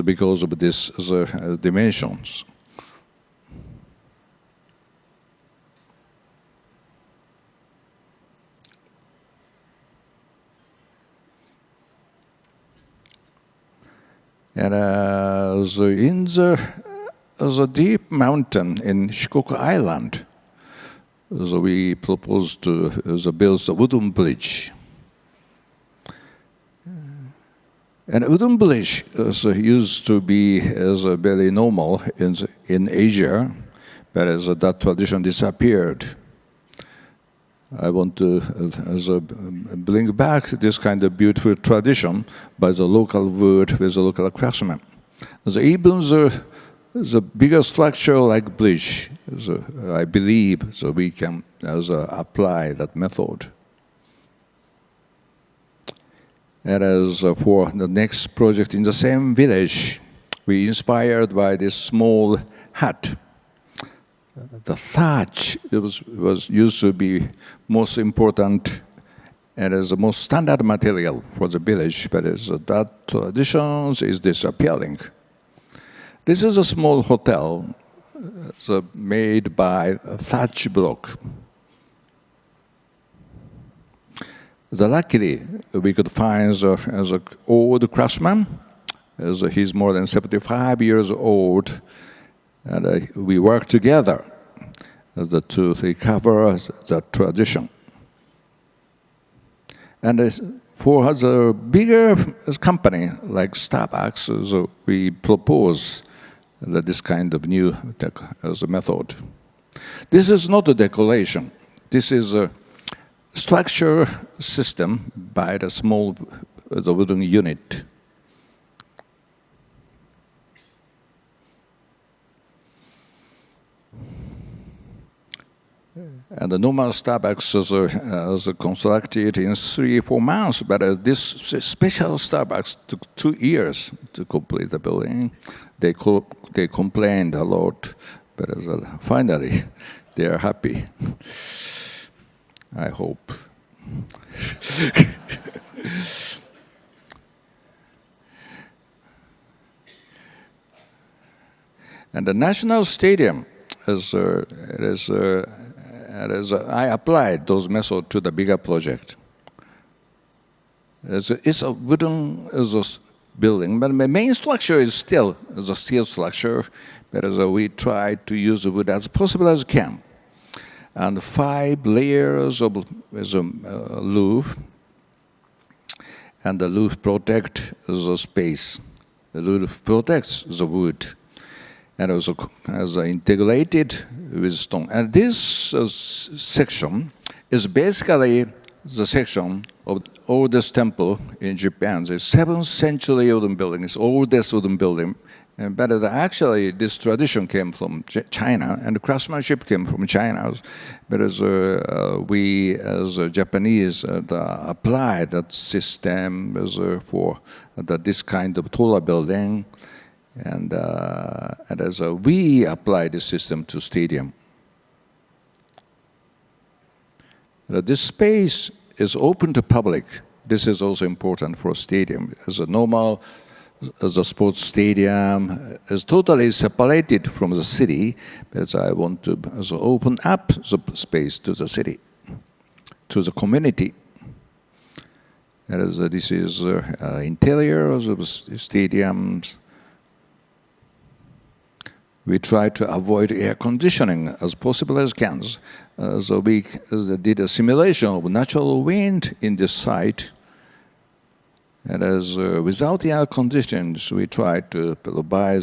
because of these dimensions. And in the deep mountain in Shikoku Island, we proposed to build a wooden bridge. And a wooden bridge used to be very normal in Asia, but that tradition disappeared. I want to bring back this kind of beautiful tradition by the local wood with the local craftsmen. Even the bigger structure like bridge, I believe we can apply that method. And as for the next project in the same village, we inspired by this small hut. The thatch was used to be most important and as the most standard material for the village, but that tradition is disappearing. This is a small hotel made by a thatch block. Luckily, we could find as an old craftsman, as he's more than 75 years old, and we work together to recover that tradition. And for the bigger company like Starbucks, we propose this kind of new method. This is not a decoration. This is a structure system by the small wooden unit. And the normal Starbucks was constructed in 3-4 months, but this special Starbucks took 2 years to complete the building. They complained a lot, but finally they are happy. I hope. And the National Stadium I applied those methods to the bigger project. It's a wooden building, but the main structure is still a steel structure, but we try to use the wood as possible as we can. and 5 layers of roof, and the roof protects the space. The roof protects the wood, and also as integrated with stone. And this section is basically the section of the oldest temple in Japan. The 7th century wooden building, it's oldest wooden building. But actually, this tradition came from China, and the craftsmanship came from China. But as we, as Japanese, applied that system for this kind of taller building, and as we apply this system to stadium. This space is open to public. This is also important for a stadium. As a normal, as a sports stadium is totally separated from the city, but I want to open up the space to the city, to the community. As this is interior of the stadiums. We try to avoid air conditioning as possible as can. So we did a simulation of natural wind in this site. And as without air conditions, we try to provide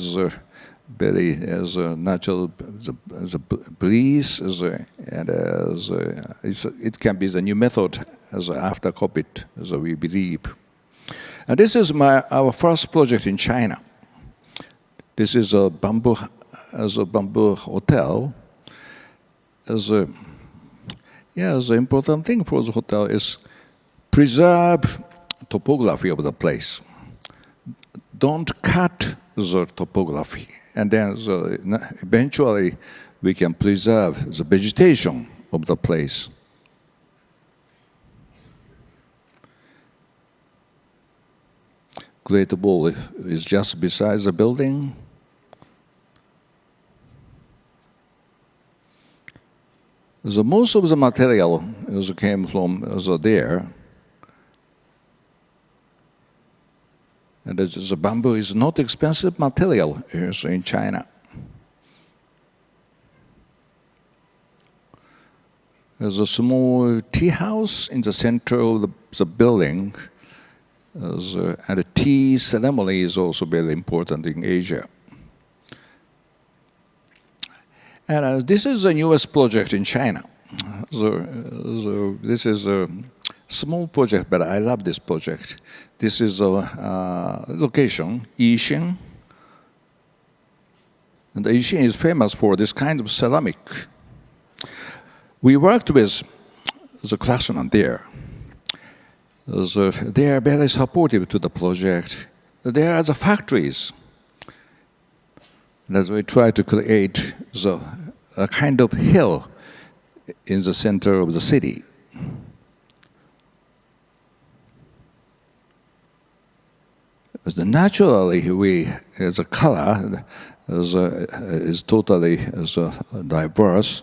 very natural breeze, and it can be the new method as after COVID, as we believe. And this is our first project in China. This is a bamboo hotel. The important thing for the hotel is preserve topography of the place. Don't cut the topography, and then eventually we can preserve the vegetation of the place. Great Wall is just beside the building. Most of the material came from there. And the bamboo is not expensive material in China. There's a small tea house in the center of the building, and the tea ceremony is also very important in Asia. And this is the newest project in China. This is a small project, but I love this project. This is a location, Yixing. And Yixing is famous for this kind of ceramic. We worked with the craftsmen there. They are very supportive to the project. There are the factories. And as we try to create a kind of hill in the center of the city. Naturally, as a color is totally diverse.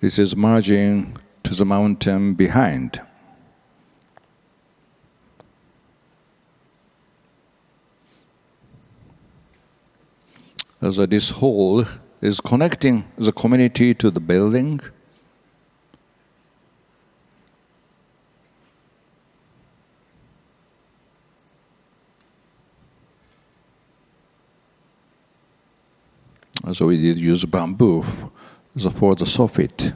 This is merging to the mountain behind. This hall is connecting the community to the building. So we did use bamboo for the soffit.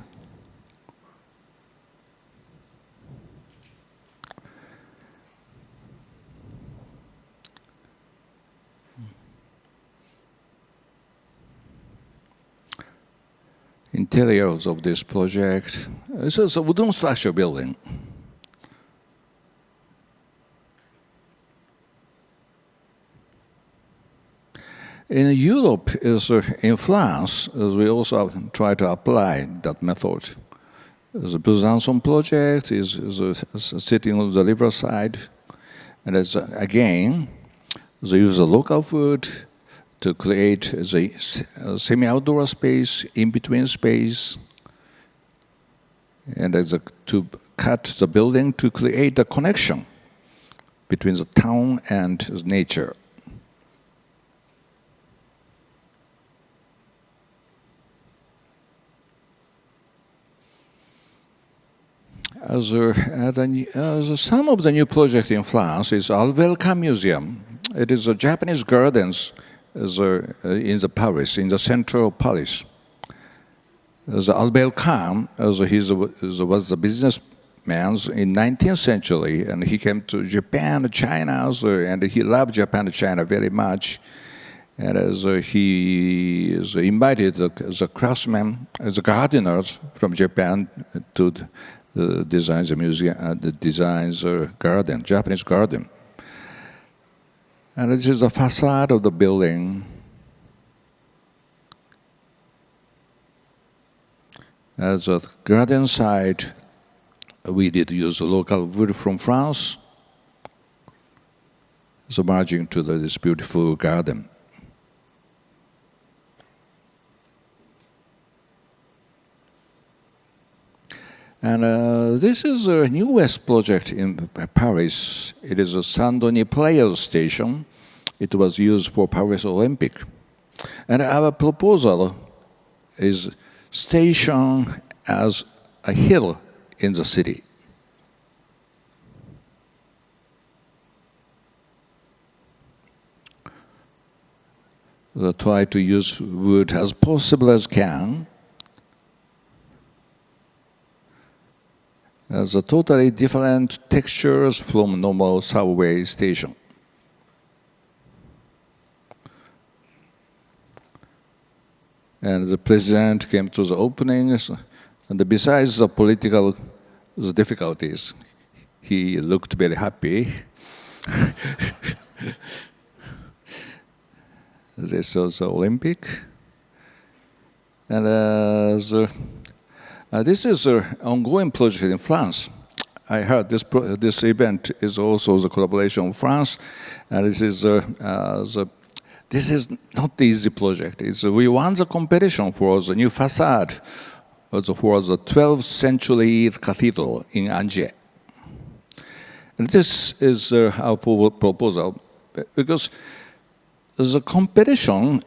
Interiors of this project. This is a wooden structure building. In Europe, in France, we also try to apply that method. The Putonghua project is sitting on the riverside, and it's, again, they use the local food to create the semi-outdoor space, in-between space, and to cut the building to create a connection between the town and nature. Some of the new projects in France is Albelka Museum. It is a Japanese gardens in the Paris, in the center of Paris. The Albelka was the businessman in 19th century, and he came to Japan, China, and he loved Japan, China very much. And he invited the craftsmen, the gardeners from Japan to design the museum, garden, Japanese garden. And this is the facade of the building. As a garden side, we did use local wood from France, so merging to this beautiful garden. And this is a newest project in Paris. It is a Saint-Denis Players Station. It was used for Paris Olympic. And our proposal is station as a hill in the city. So try to use wood as possible as can. As a totally different textures from normal subway station. And the president came to the openings, and besides the political difficulties, he looked very happy. This was the Olympic. And this is an ongoing project in France. I heard this event is also the collaboration of France, and this is not the easy project. We won the competition for the new facade for the 12th century cathedral in Angers. And this is our proposal, because the competition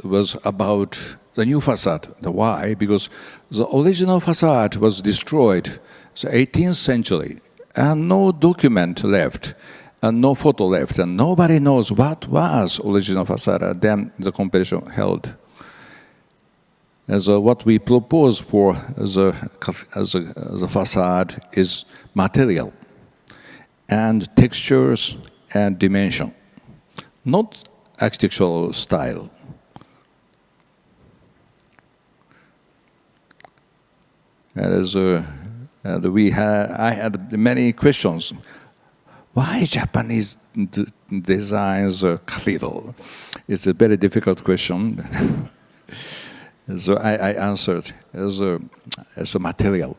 was about the new facade. Why? Because the original facade was destroyed in the 18th century, and no document left, and no photo left, and nobody knows what was original facade. Then the competition held. And so what we propose for the facade is material, and textures, and dimension, not architectural style. And I had many questions. Why Japanese designs a cathedral? It's a very difficult question. So I answered as a material.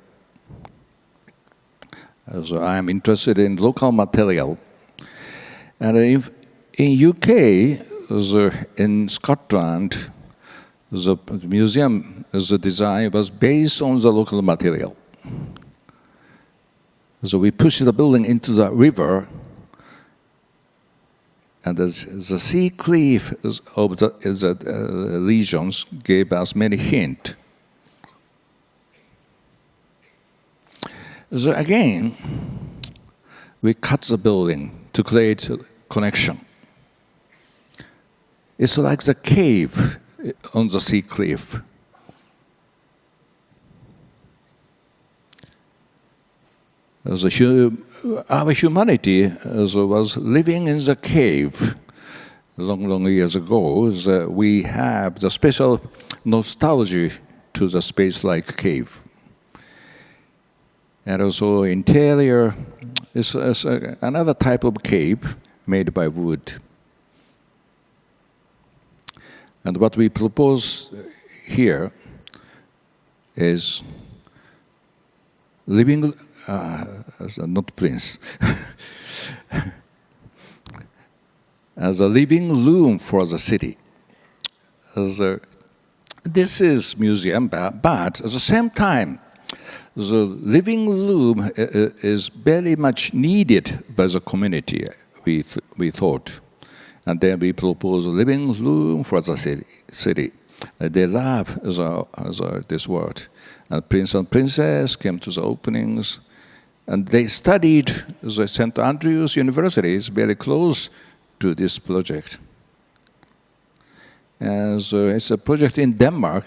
So I am interested in local material. And in UK, in Scotland, the museum, the design was based on the local material. So we pushed the building into the river, and the sea cliff of the regions gave us many hints. So again, we cut the building to create a connection. It's like the cave on the sea cliff. Our humanity was living in the cave long years ago. We have the special nostalgia to the space like cave. And also interior is another type of cave made by wood. And what we propose here is living, not prince, as a living room for the city. This is museum, but at the same time, the living room is very much needed by the community, we thought. And then we propose a living room for the city. They love this word. And Prince and Princess came to the openings, and they studied the St. Andrews University is very close to this project. And so it's a project in Denmark.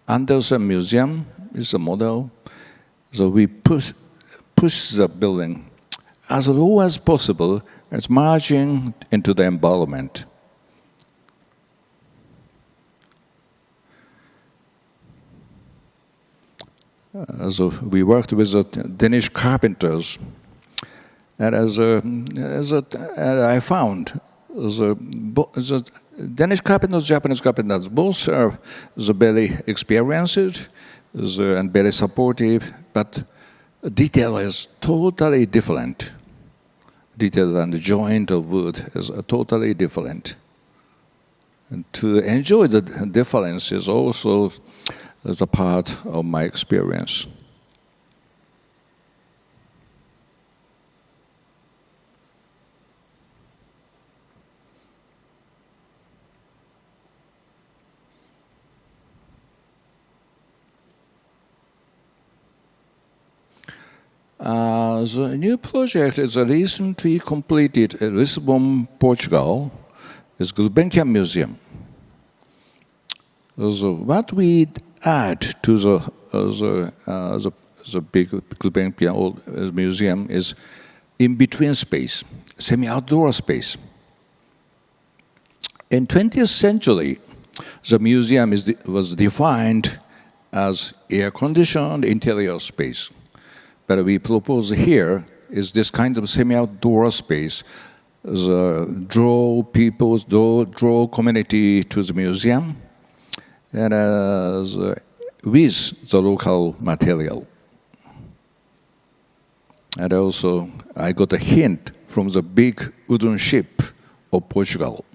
Andersen Museum is a model. So we push the building as low as possible, as merging into the environment. So we worked with the Danish carpenters, and I found the Danish carpenters, Japanese carpenters, both are very experienced and very supportive, but detail is totally different. Detail and the joint of wood is totally different. And to enjoy the difference is also as a part of my experience. The new project is recently completed in Lisbon, Portugal. It's Gulbenkian Museum. So what we add to the big Gulbenkian Museum is in-between space, semi-outdoor space. In 20th century, the museum was defined as air-conditioned interior space. But we propose here is this kind of semi-outdoor space, draw people, draw community to the museum, and with the local material. And also, I got a hint from the big wooden ship of Portugal.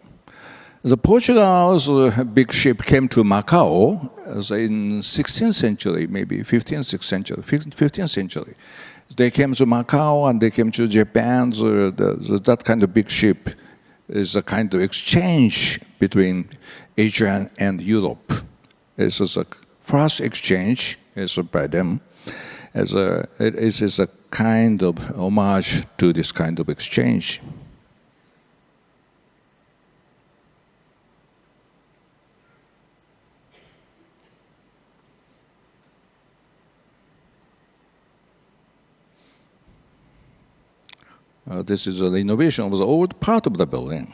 The Portugal's big ship came to Macau in 16th century, maybe 15th century. They came to Macau and they came to Japan. That kind of big ship is a kind of exchange between Asia and Europe. This is a first exchange by them. It is a kind of homage to this kind of exchange. This is an innovation of the old part of the building.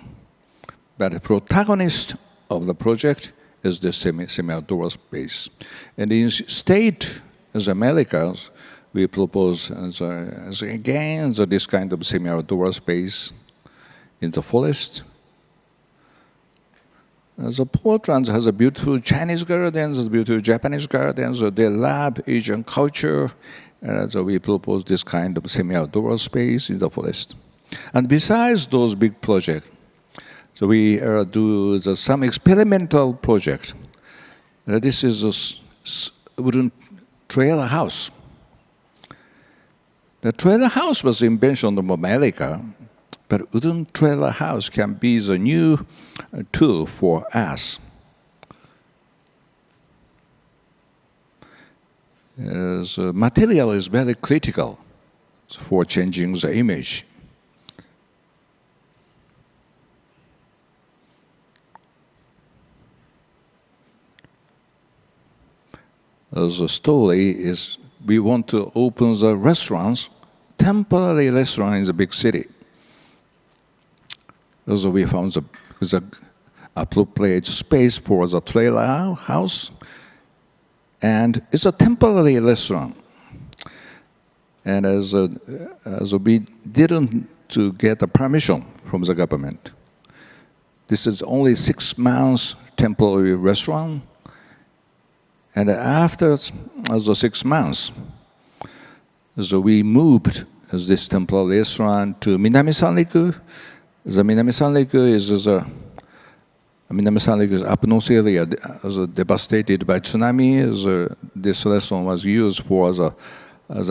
But the protagonist of the project is the semi-outdoor space. And in state, as Americas, we propose again this kind of semi-outdoor space in the forest. The Portland has a beautiful Chinese gardens, beautiful Japanese gardens. They love Asian culture. So we propose this kind of semi-outdoor space in the forest. And besides those big projects, so we do some experimental project. This is a wooden trailer house. The trailer house was invention of America, but wooden trailer house can be the new tool for us. The material is very critical for changing the image. The story is we want to open the restaurants, temporary restaurant in the big city. So we found the appropriate space for the trailer house. And it's a temporary restaurant. And as we didn't to get a permission from the government. This is only 6 months temporary restaurant. And after the 6 months, so we moved this temporary restaurant to Minami Sanriku. The Minami Sanriku is up north area devastated by tsunami. This restaurant was used for the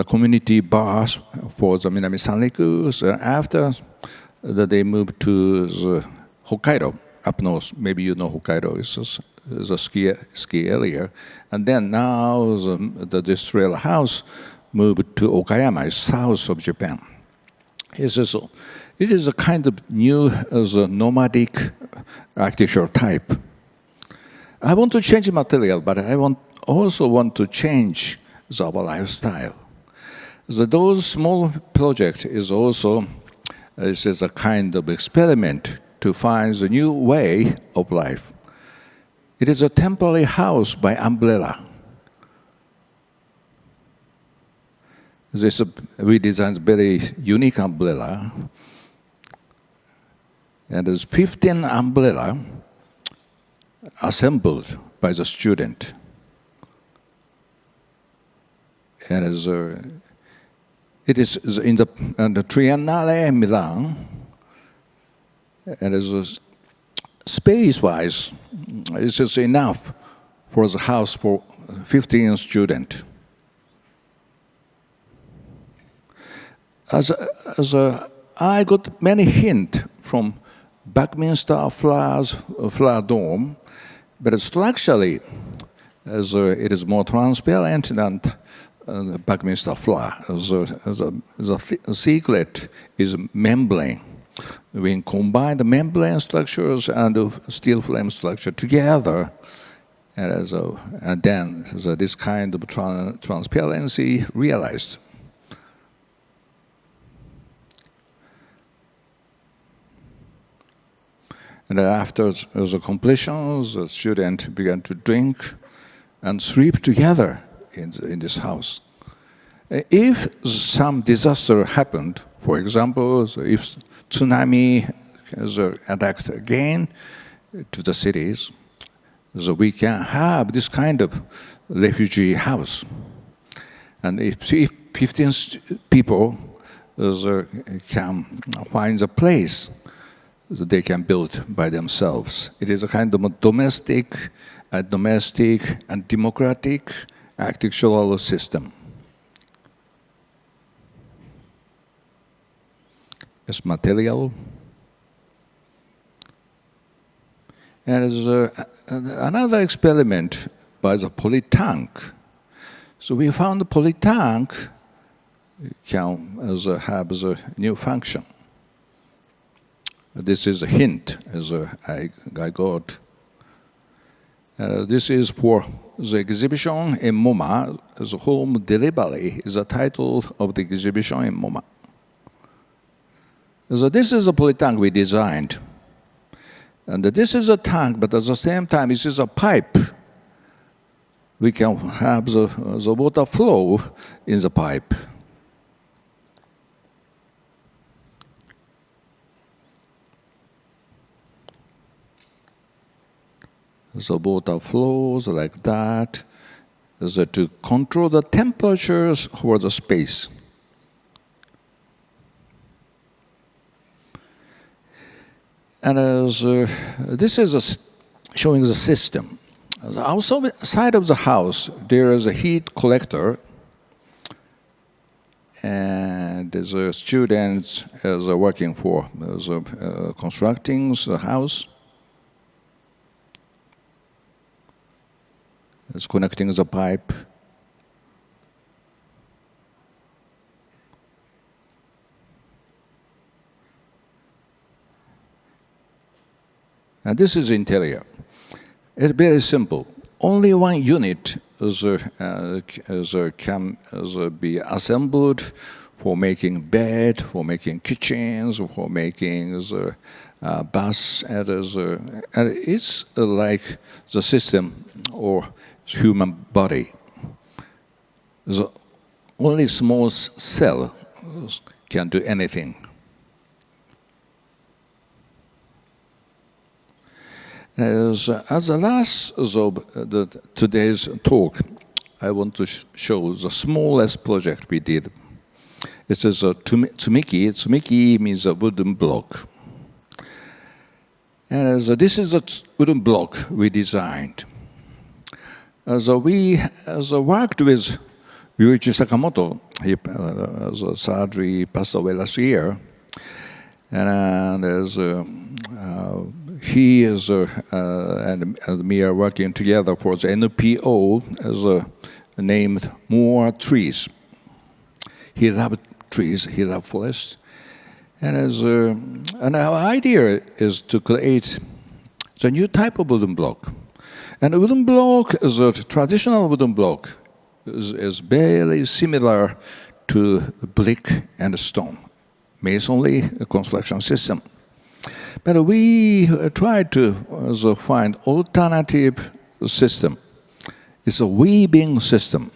community bars for the Minami Sanriku. So after they moved to the Hokkaido, up north, maybe you know Hokkaido, it's the ski area. And then now this trail house moved to Okayama, south of Japan. It is a kind of new nomadic architectural type. I want to change the material, but I also want to change our lifestyle. Those small project is also this is a kind of experiment to find the new way of life. It is a temporary house by umbrella. We designed a very unique umbrella, and there's 15 umbrella assembled by the student. And it is in the Triennale Milan, and space-wise, it's just enough for the house for 15 students. I got many hints from Buckminster Flower Dome, but structurally, it is more transparent than Buckminster Flower. The secret is membrane. We combine the membrane structures and the steel frame structure together, and then this kind of transparency realized. And after the completion, the student began to drink and sleep together in this house. If some disaster happened, for example, if tsunami attacked again to the cities, so we can have this kind of refugee house. And if 15 people can find a place that they can build by themselves. It is a kind of domestic and democratic architectural system. It's material. And there's another experiment by the polytank. So we found the polytank can have the new function. This is a hint as I got. This is for the exhibition in MoMA. The home delivery is the title of the exhibition in MoMA. So this is a polytank we designed. And this is a tank, but at the same time, this is a pipe. We can have the water flow in the pipe. The water flows like that, to control the temperatures for the space. And this is showing the system. Outside of the house, there is a heat collector, and the students are working for constructing the house. It's connecting the pipe. And this is interior. It's very simple. Only one unit can be assembled for making bed, for making kitchens, for making the baths, and it's like the system or human body. The only small cell can do anything. As the last of today's talk, I want to show the smallest project we did. It is a tsumiki. Tsumiki means a wooden block. And this is a wooden block we designed. We worked with Yuichi Sakamoto. He sadly passed away last year. And he is and me are working together for the NPO as named More Trees. He loves trees, he loves forests. And our idea is to create the new type of wooden block. And a wooden block, is a traditional wooden block, is very similar to brick and stone, masonry construction system. But we try to find alternative system. It's a weaving system.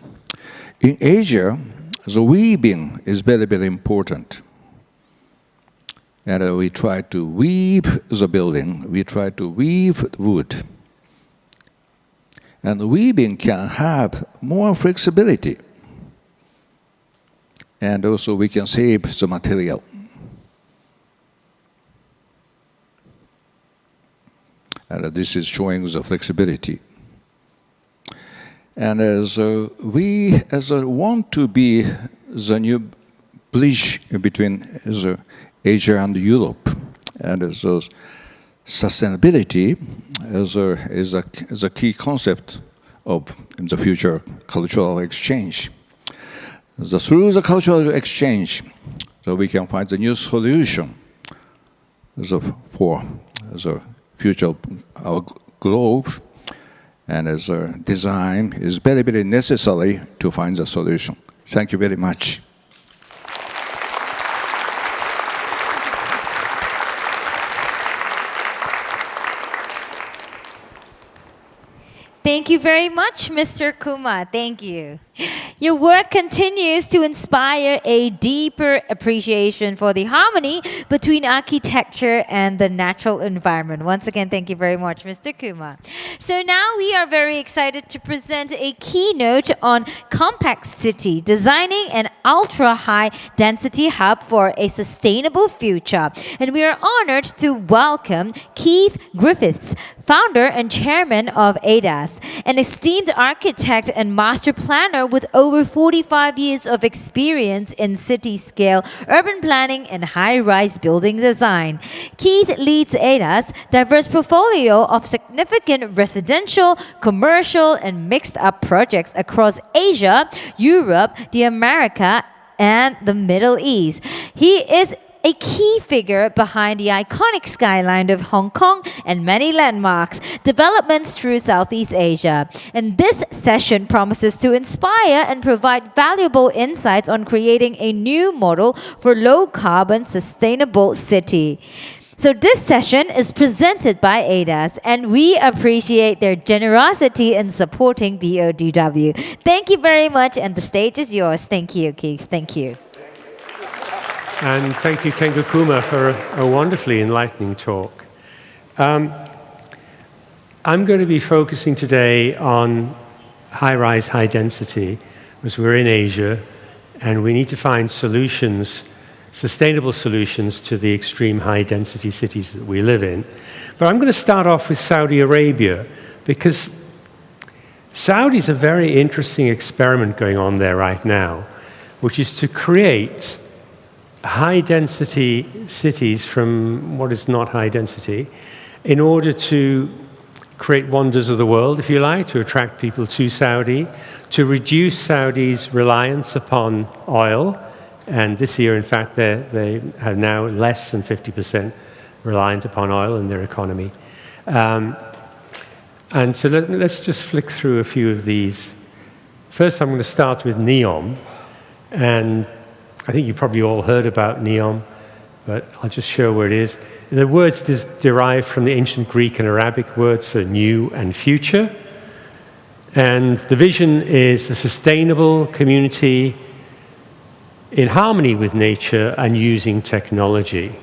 In Asia, the weaving is very, very important. And we try to weave the building, we try to weave wood. And weaving can have more flexibility. And also we can save the material. And this is showing the flexibility. And we want to be the new bridge between Asia and Europe. And sustainability is a key concept of the future cultural exchange. Through the cultural exchange, we can find the new solution for the future of our globe, and as a design is very, very necessary to find the solution. Thank you very much. Thank you very much, Mr. Kuma. Thank you. Your work continues to inspire a deeper appreciation for the harmony between architecture and the natural environment. Once again, thank you very much, Mr. Kuma. So now we are very excited to present a keynote on Compact City, designing an ultra-high density hub for a sustainable future. And we are honored to welcome Keith Griffiths, founder and chairman of ADAS, an esteemed architect and master planner with over 45 years of experience in city-scale urban planning and high-rise building design. Keith leads ADA's diverse portfolio of significant residential, commercial, and mixed-up projects across Asia, Europe, the Americas, and the Middle East. He is a key figure behind the iconic skyline of Hong Kong and many landmarks, developments through Southeast Asia. And this session promises to inspire and provide valuable insights on creating a new model for low-carbon sustainable city. So this session is presented by ADAS, and we appreciate their generosity in supporting BODW. Thank you very much, and the stage is yours. Thank you, Keith. Thank you. And thank you, Kengo Kuma, for a wonderfully enlightening talk. I'm going to be focusing today on high-rise, high-density, because we're in Asia, and we need to find solutions, sustainable solutions to the extreme high-density cities that we live in. But I'm going to start off with Saudi Arabia, because Saudi's a very interesting experiment going on there right now, which is to create high-density cities from what is not high-density in order to create wonders of the world, if you like, to attract people to Saudi, to reduce Saudi's reliance upon oil. And this year, in fact, they are now less than 50% reliant upon oil in their economy. And so let's just flick through a few of these. First, I'm going to start with NEOM. And I think you probably all heard about NEOM, but I'll just show where it is. The words derive from the ancient Greek and Arabic words for new and future. And the vision is a sustainable community in harmony with nature and using technology.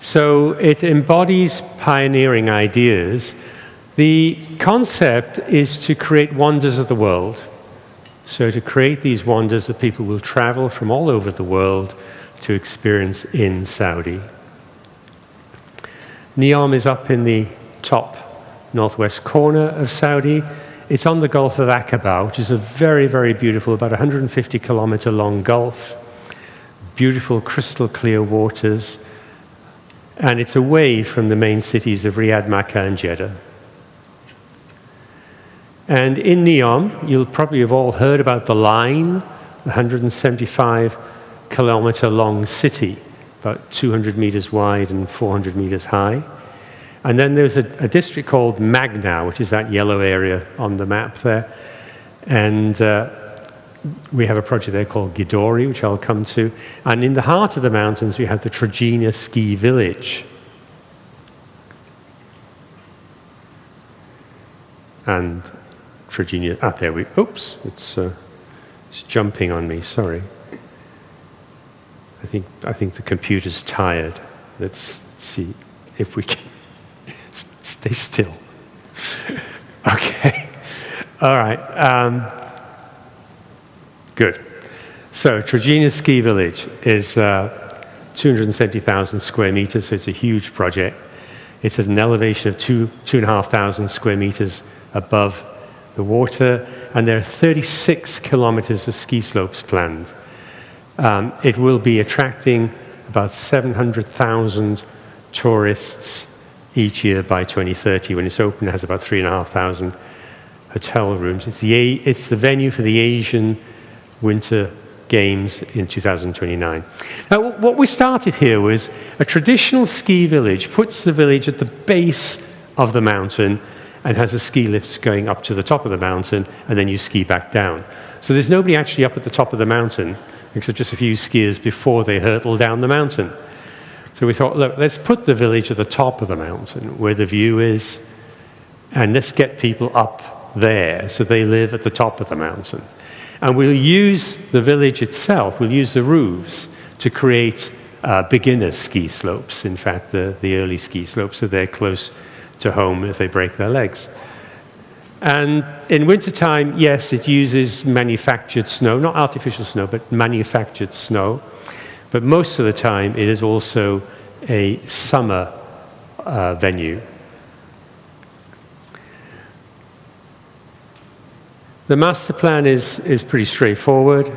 So it embodies pioneering ideas. The concept is to create wonders of the world. So to create these wonders that people will travel from all over the world to experience in Saudi. NEOM is up in the top northwest corner of Saudi. It's on the Gulf of Aqaba, which is a very, very beautiful, about 150-kilometer long gulf. Beautiful, crystal clear waters. And it's away from the main cities of Riyadh, Makkah, and Jeddah. And in Neom, you'll probably have all heard about the Line, the 175-kilometer long city, about 200 meters wide and 400 meters high. And then there's a district called Magna, which is that yellow area on the map there. And we have a project there called Gidori, which I'll come to. And in the heart of the mountains, we have the Trojena ski village. And Trojena, there we, oops, it's jumping on me, sorry. I think the computer's tired. Let's see if we can stay still. Okay, all right. Good. So Trojena Ski Village is 270,000 square meters, so it's a huge project. It's at an elevation of 2,500 square meters above the water, and there are 36 kilometers of ski slopes planned. It will be attracting about 700,000 tourists each year by 2030. When it's open, it has about 3,500 hotel rooms. It's the venue for the Asian Winter Games in 2029. Now, what we started here was a traditional ski village puts the village at the base of the mountain and has a ski lift going up to the top of the mountain, and then you ski back down. So there's nobody actually up at the top of the mountain, except just a few skiers before they hurtle down the mountain. So we thought, look, let's put the village at the top of the mountain where the view is, and let's get people up there so they live at the top of the mountain. And we'll use the village itself, we'll use the roofs to create beginner ski slopes, in fact, the early ski slopes, so they're close to home if they break their legs. And in wintertime, yes, it uses manufactured snow, not artificial snow, but manufactured snow. But most of the time, it is also a summer venue. The master plan is pretty straightforward.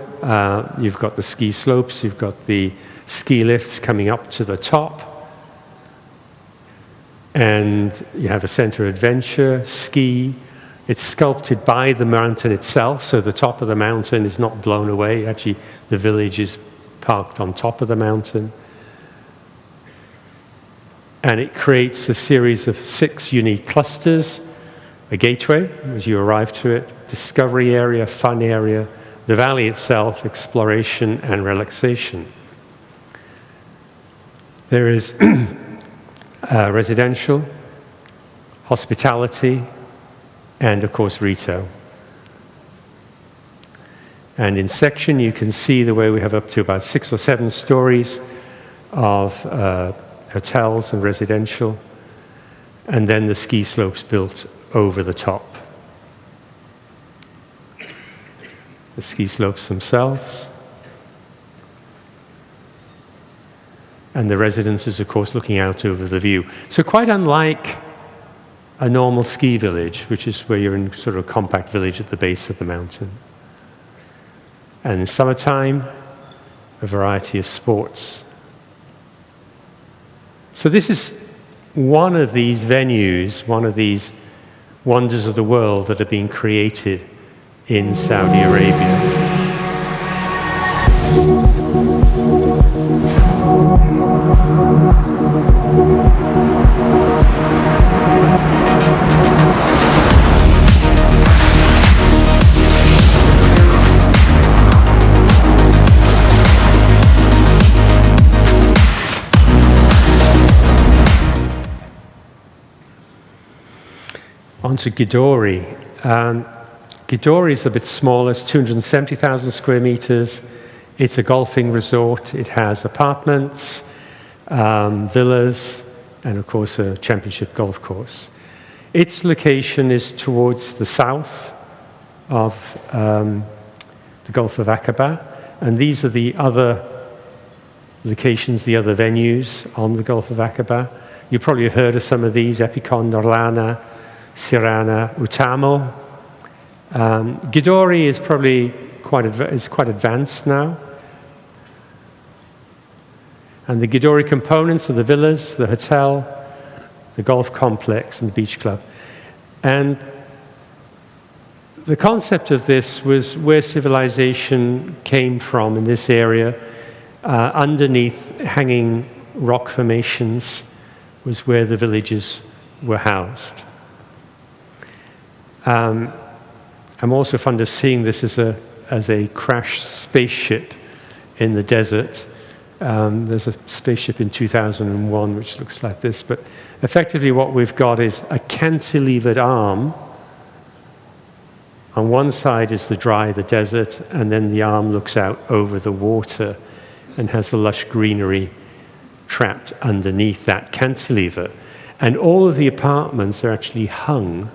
You've got the ski slopes, you've got the ski lifts coming up to the top, and you have a center of adventure, ski. It's sculpted by the mountain itself, so the top of the mountain is not blown away. Actually, the village is parked on top of the mountain. And it creates a series of 6 unique clusters, a gateway as you arrive to it, discovery area, fun area, the valley itself, exploration and relaxation. There is residential, hospitality, and of course retail. And in section you can see the way we have up to about 6 or 7 stories of hotels and residential, and then the ski slopes built over the top. The ski slopes themselves, and the residences, of course, looking out over the view. So quite unlike a normal ski village, which is where you're in sort of a compact village at the base of the mountain. And in summertime, a variety of sports. So this is one of these venues, one of these wonders of the world that are being created in Saudi Arabia. Onto Gidori. Gidori is a bit smaller, it's 270,000 square meters. It's a golfing resort. It has apartments, villas, and of course a championship golf course. Its location is towards the south of the Gulf of Aqaba, and these are the other locations, the other venues on the Gulf of Aqaba. You probably have heard of some of these: Epicon, Norlana, Sirana, Utamo. Gidori is probably quite advanced now. And the Gidori components are the villas, the hotel, the golf complex, and the beach club. And the concept of this was where civilization came from in this area. Underneath hanging rock formations was where the villages were housed. I'm also fond of seeing this as a crashed spaceship in the desert. There's a spaceship in 2001 which looks like this, but effectively what we've got is a cantilevered arm. On one side is the desert, and then the arm looks out over the water and has the lush greenery trapped underneath that cantilever. And all of the apartments are actually hung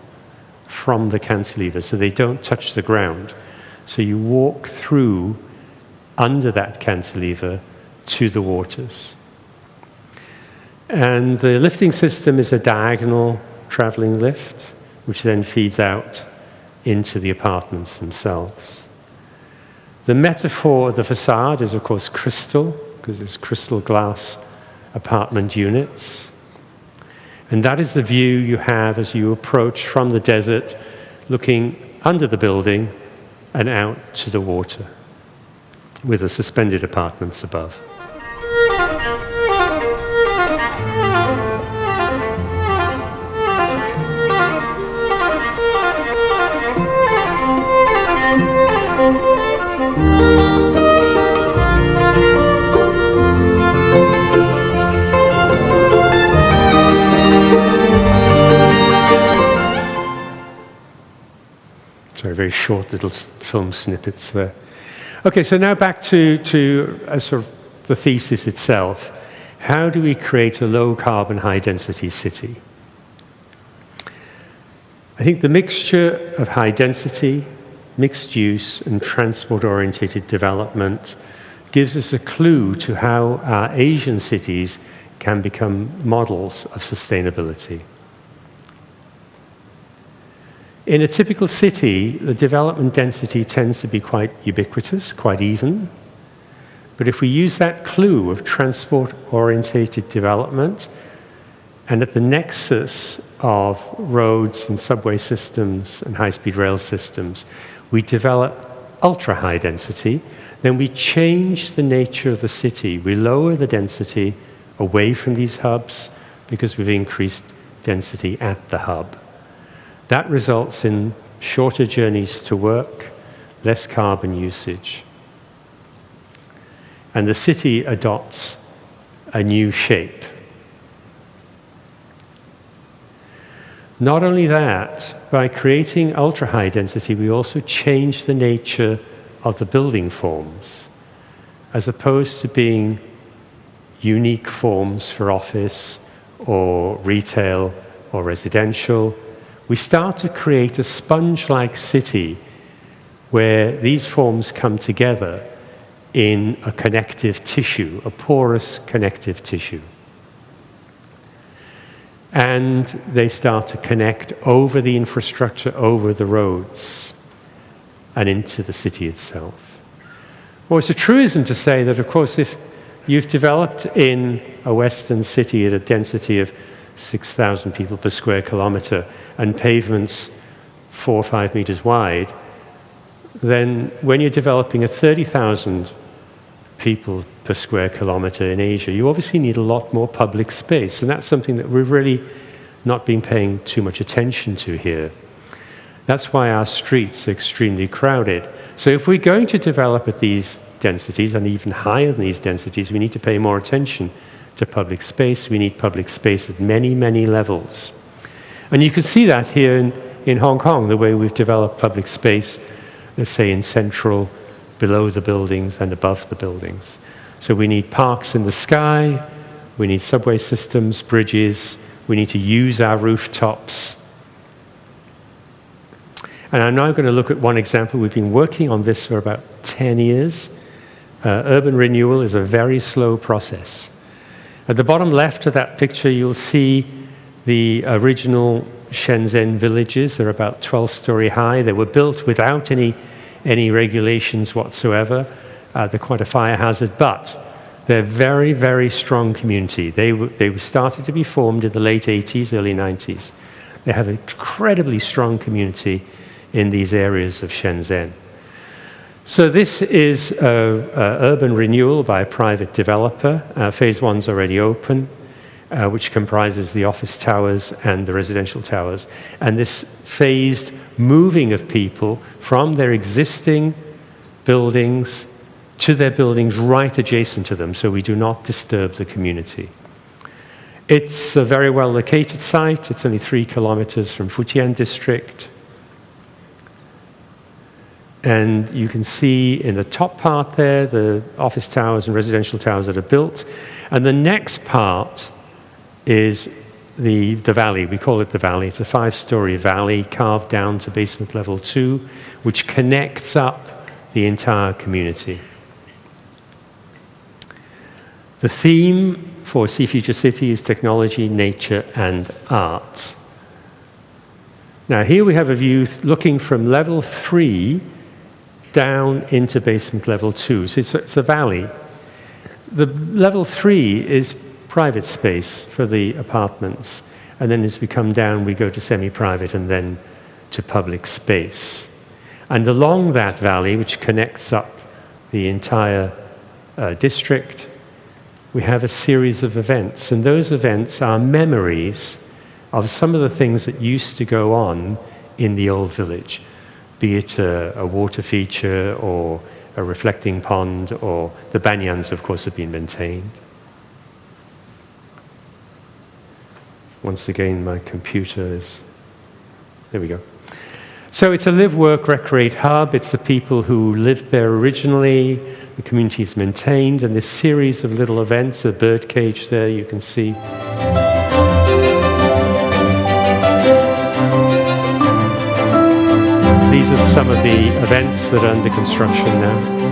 from the cantilever, so they don't touch the ground. So you walk through under that cantilever to the waters. And the lifting system is a diagonal traveling lift, which then feeds out into the apartments themselves. The metaphor of the facade is, of course, crystal, because it's crystal glass apartment units. And that is the view you have as you approach from the desert, looking under the building and out to the water, with the suspended apartments above. Sorry, very short little film snippets there. Okay, so now back to sort of the thesis itself. How do we create a low-carbon, high-density city? I think the mixture of high density, mixed use, and transport-oriented development gives us a clue to how our Asian cities can become models of sustainability. In a typical city, the development density tends to be quite ubiquitous, quite even. But if we use that clue of transport-oriented development, and at the nexus of roads and subway systems and high-speed rail systems, we develop ultra-high density, then we change the nature of the city. We lower the density away from these hubs because we've increased density at the hub. That results in shorter journeys to work, less carbon usage. And the city adopts a new shape. Not only that, by creating ultra-high density, we also change the nature of the building forms. As opposed to being unique forms for office or retail or residential, we start to create a sponge-like city where these forms come together in a connective tissue, a porous connective tissue. And they start to connect over the infrastructure, over the roads, and into the city itself. Well, it's a truism to say that, of course, if you've developed in a Western city at a density of 6,000 people per square kilometer and pavements 4 or 5 meters wide, then when you're developing a 30,000 people per square kilometer in Asia, you obviously need a lot more public space. And that's something that we've really not been paying too much attention to here. That's why our streets are extremely crowded. So if we're going to develop at these densities and even higher than these densities, we need to pay more attention to public space. We need public space at many, many levels. And you can see that here in Hong Kong, the way we've developed public space, let's say in central, below the buildings and above the buildings. So we need parks in the sky, we need subway systems, bridges, we need to use our rooftops. And I'm now going to look at one example. We've been working on this for about 10 years. Urban renewal is a very slow process. At the bottom left of that picture, you'll see the original Shenzhen villages. They're about 12-story high. They were built without any regulations whatsoever. They're quite a fire hazard, but They're very, very strong community. They started to be formed in the late 80s, early 90s. They have an incredibly strong community in these areas of Shenzhen. So this is urban renewal by a private developer. Phase 1's already open, which comprises the office towers and the residential towers. And this phased moving of people from their existing buildings to their buildings right adjacent to them, so we do not disturb the community. It's a very well located site. It's only 3 kilometers from Futian district. And you can see in the top part there, the office towers and residential towers that are built. And the next part is the valley. We call it the valley. It's a 5-story valley carved down to basement level 2, which connects up the entire community. The theme for Sea Future City is technology, nature, and arts. Now here we have a view looking from level 3 down into basement level 2. So it's a valley. The level 3 is private space for the apartments. And then as we come down, we go to semi-private and then to public space. And along that valley, which connects up the entire district, we have a series of events. And those events are memories of some of the things that used to go on in the old village, be it a water feature or a reflecting pond, or the banyans, of course, have been maintained. Once again, my computer is... There we go. So it's a live, work, recreate hub. It's the people who lived there originally. The community is maintained, and this series of little events, a bird cage there you can see. These are some of the events that are under construction now.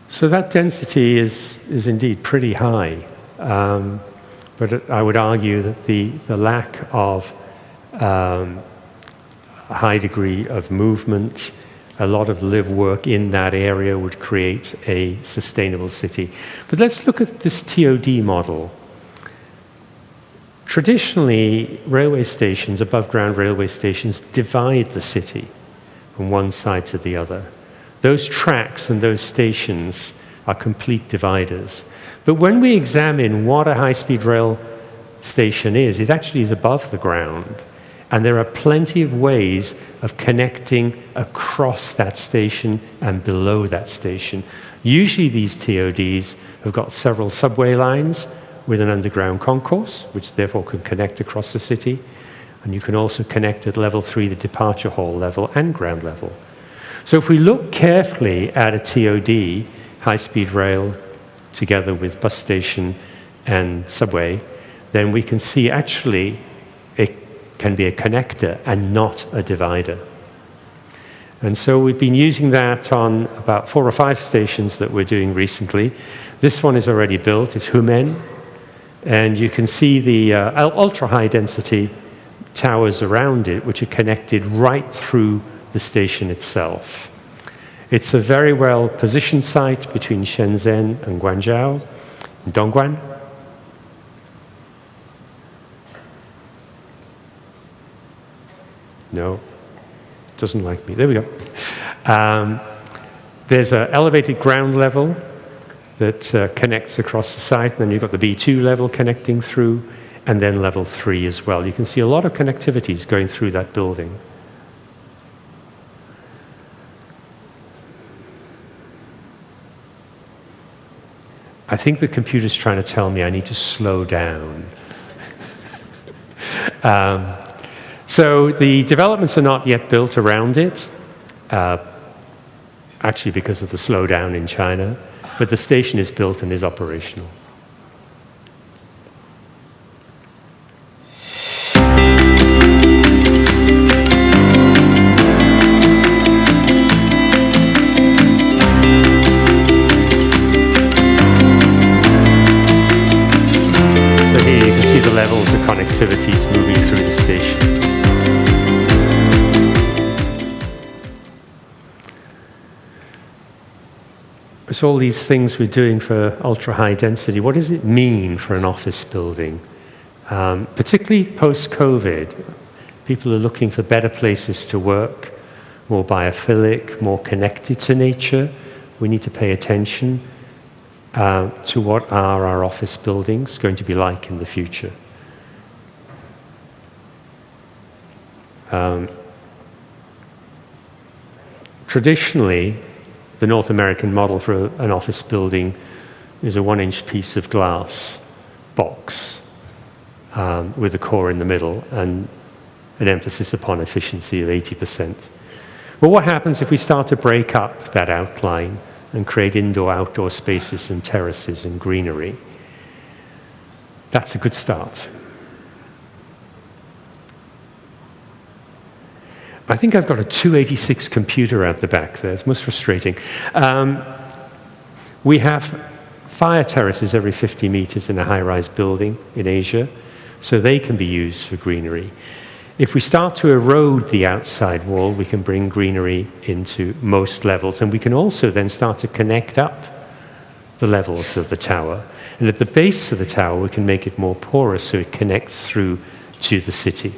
So that density is indeed pretty high, but I would argue that the lack of a high degree of movement, a lot of live work in that area would create a sustainable city. But let's look at this TOD model. Traditionally, railway stations, above ground railway stations, divide the city from one side to the other. Those tracks and those stations are complete dividers. But when we examine what a high-speed rail station is, it actually is above the ground. And there are plenty of ways of connecting across that station and below that station. Usually these TODs have got several subway lines with an underground concourse, which therefore can connect across the city. And you can also connect at level 3, the departure hall level and ground level. So if we look carefully at a TOD, high-speed rail, together with bus station and subway, then we can see actually it can be a connector and not a divider. And so we've been using that on about 4 or 5 stations that we're doing recently. This one is already built, it's Humen, and you can see the ultra-high density towers around it, which are connected right through the station itself. It's a very well positioned site between Shenzhen and Guangzhou, and Dongguan. No, doesn't like me. There we go. There's an elevated ground level that connects across the site, and then you've got the B2 level connecting through, and then level 3 as well. You can see a lot of connectivities going through that building. I think the computer's trying to tell me I need to slow down. So the developments are not yet built around it, actually because of the slowdown in China, but the station is built and is operational. it's all these things we're doing for ultra-high density. What does it mean for an office building? Particularly post-COVID, people are looking for better places to work, more biophilic, more connected to nature. We need to pay attention to what are our office buildings going to be like in the future. Traditionally, the North American model for an office building is a 1-inch piece of glass box with a core in the middle and an emphasis upon efficiency of 80%. Well, what happens if we start to break up that outline and create indoor-outdoor spaces and terraces and greenery? That's a good start. I think I've got a 286 computer out the back there. It's most frustrating. We have fire terraces every 50 meters in a high-rise building in Asia, so they can be used for greenery. If we start to erode the outside wall, we can bring greenery into most levels, and we can also then start to connect up the levels of the tower. And at the base of the tower, we can make it more porous so it connects through to the city.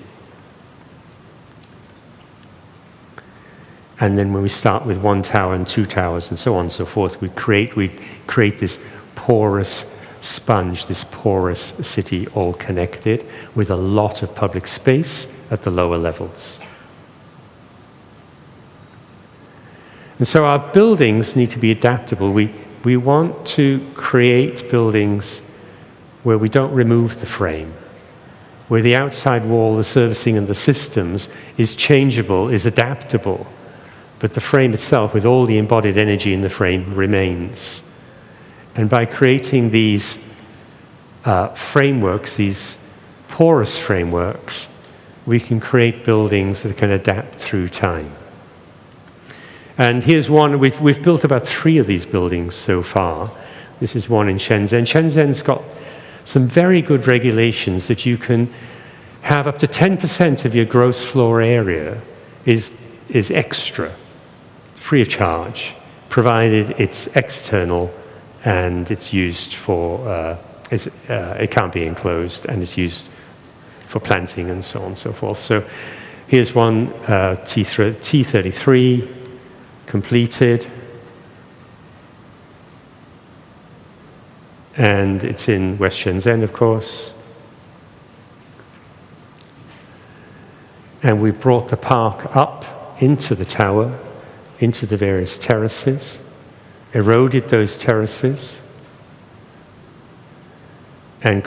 And then when we start with 1 tower and 2 towers and so on and so forth, we create this porous sponge, this porous city, all connected with a lot of public space at the lower levels. And so our buildings need to be adaptable. We want to create buildings where we don't remove the frame, where the outside wall, the servicing and the systems is changeable, is adaptable, but the frame itself, with all the embodied energy in the frame, remains. And by creating these frameworks, these porous frameworks, we can create buildings that can adapt through time. And here's one. We've built about 3 of these buildings so far. This is one in Shenzhen. Shenzhen's got some very good regulations that you can have up to 10% of your gross floor area is extra, free of charge, provided it's external and it's used for, it can't be enclosed, and it's used for planting and so on and so forth. So here's one, T33, completed. And it's in West Shenzhen, of course. And we brought the park up into the tower, into the various terraces, eroded those terraces, and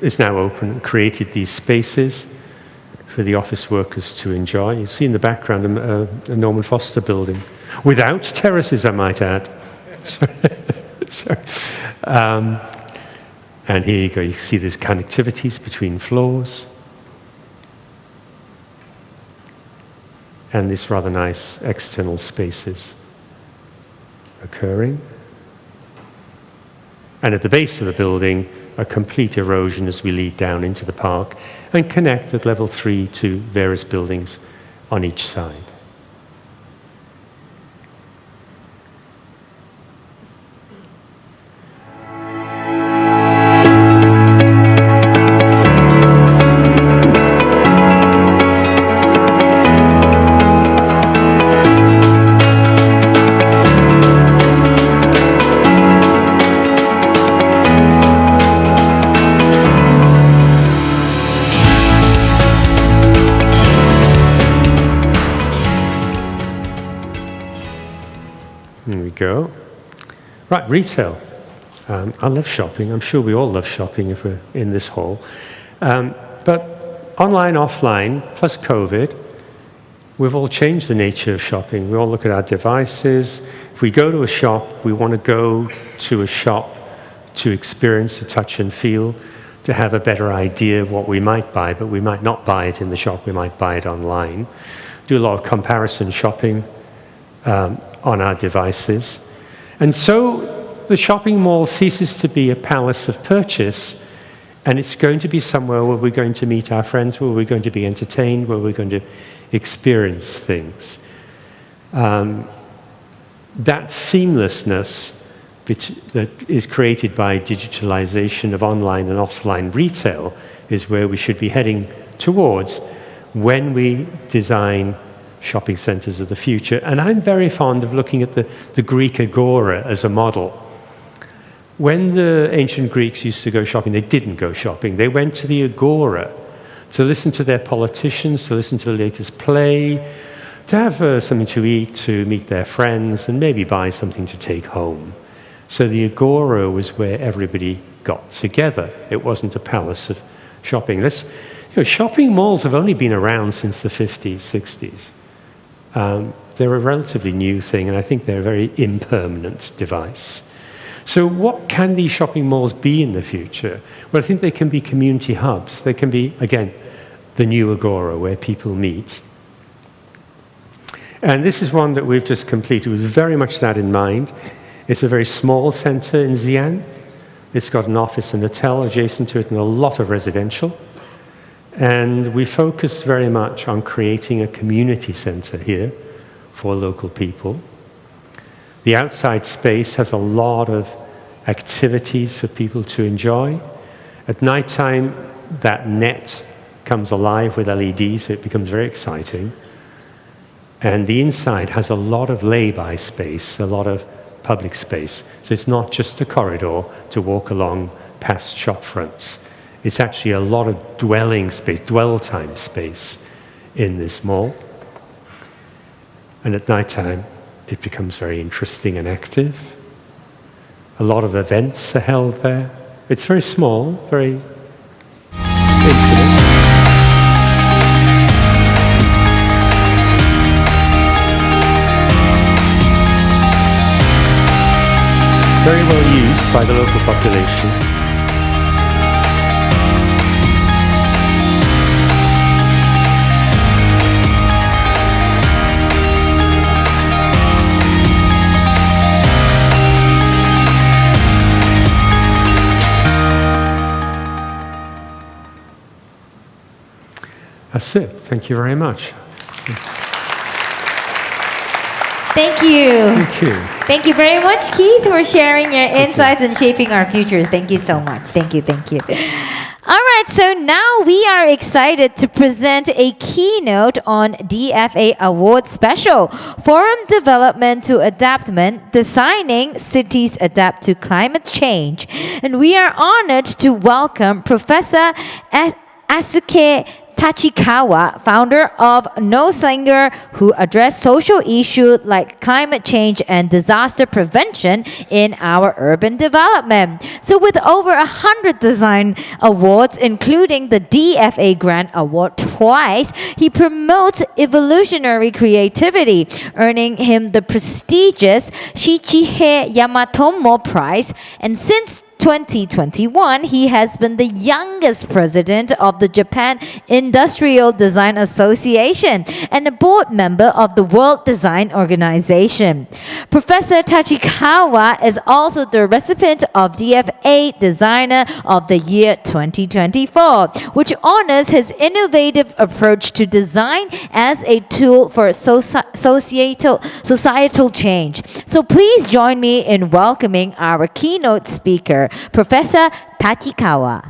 is now open, created these spaces for the office workers to enjoy. You see in the background a Norman Foster building, without terraces, I might add. Sorry. And here you go, you see there's connectivities between floors. And these rather nice external spaces occurring. And at the base of the building, a complete erosion as we lead down into the park and connect at level 3 to various buildings on each side. Go. Right, retail. I love shopping. I'm sure we all love shopping if we're in this hall. But online, offline, plus COVID, we've all changed the nature of shopping. We all look at our devices. If we go to a shop, we want to go to a shop to experience, to touch and feel, to have a better idea of what we might buy, but we might not buy it in the shop. We might buy it online. Do a lot of comparison shopping on our devices. And so the shopping mall ceases to be a palace of purchase, and it's going to be somewhere where we're going to meet our friends, where we're going to be entertained, where we're going to experience things. that seamlessness that is created by digitalization of online and offline retail is where we should be heading towards when we design shopping centers of the future. And I'm very fond of looking at the Greek agora as a model. When the ancient Greeks used to go shopping, they didn't go shopping. They went to the agora to listen to their politicians, to listen to the latest play, to have something to eat, to meet their friends, and maybe buy something to take home. So the agora was where everybody got together. It wasn't a palace of shopping. Shopping malls have only been around since the 50s, 60s. They're a relatively new thing, and I think they're a very impermanent device. So what can these shopping malls be in the future? Well, I think they can be community hubs. They can be, again, the new agora where people meet. And this is one that we've just completed with very much that in mind. It's a very small center in Xi'an. It's got an office and hotel adjacent to it and a lot of residential. And we focused very much on creating a community center here for local people. The outside space has a lot of activities for people to enjoy. At nighttime, that net comes alive with LEDs, so it becomes very exciting. And the inside has a lot of lay-by space, a lot of public space. So it's not just a corridor to walk along past shop fronts. It's actually a lot of dwelling space, dwell time space in this mall. And at nighttime, it becomes very interesting and active. A lot of events are held there. It's very small, very intimate. Very well used by the local population. That's it. Thank you very much. Thank you. Thank you. Thank you very much, Keith, for sharing your insights and shaping our futures. Thank you so much. Thank you. Thank you. All right, so now we are excited to present a keynote on DFA Award Special, Forum Development to Adaptment, Designing Cities Adapt to Climate Change. And we are honored to welcome Professor Asuke Tachikawa, founder of No Singer, who addressed social issues like climate change and disaster prevention in our urban development. So with over 100 design awards, including the DFA Grant Award twice, he promotes evolutionary creativity, earning him the prestigious Shichihei Yamatomo Prize. And since 2021, he has been the youngest president of the Japan Industrial Design Association and a board member of the World Design Organization. Professor Tachikawa is also the recipient of DFA Designer of the Year 2024, which honors his innovative approach to design as a tool for societal change. So please join me in welcoming our keynote speaker, Professor Tachikawa.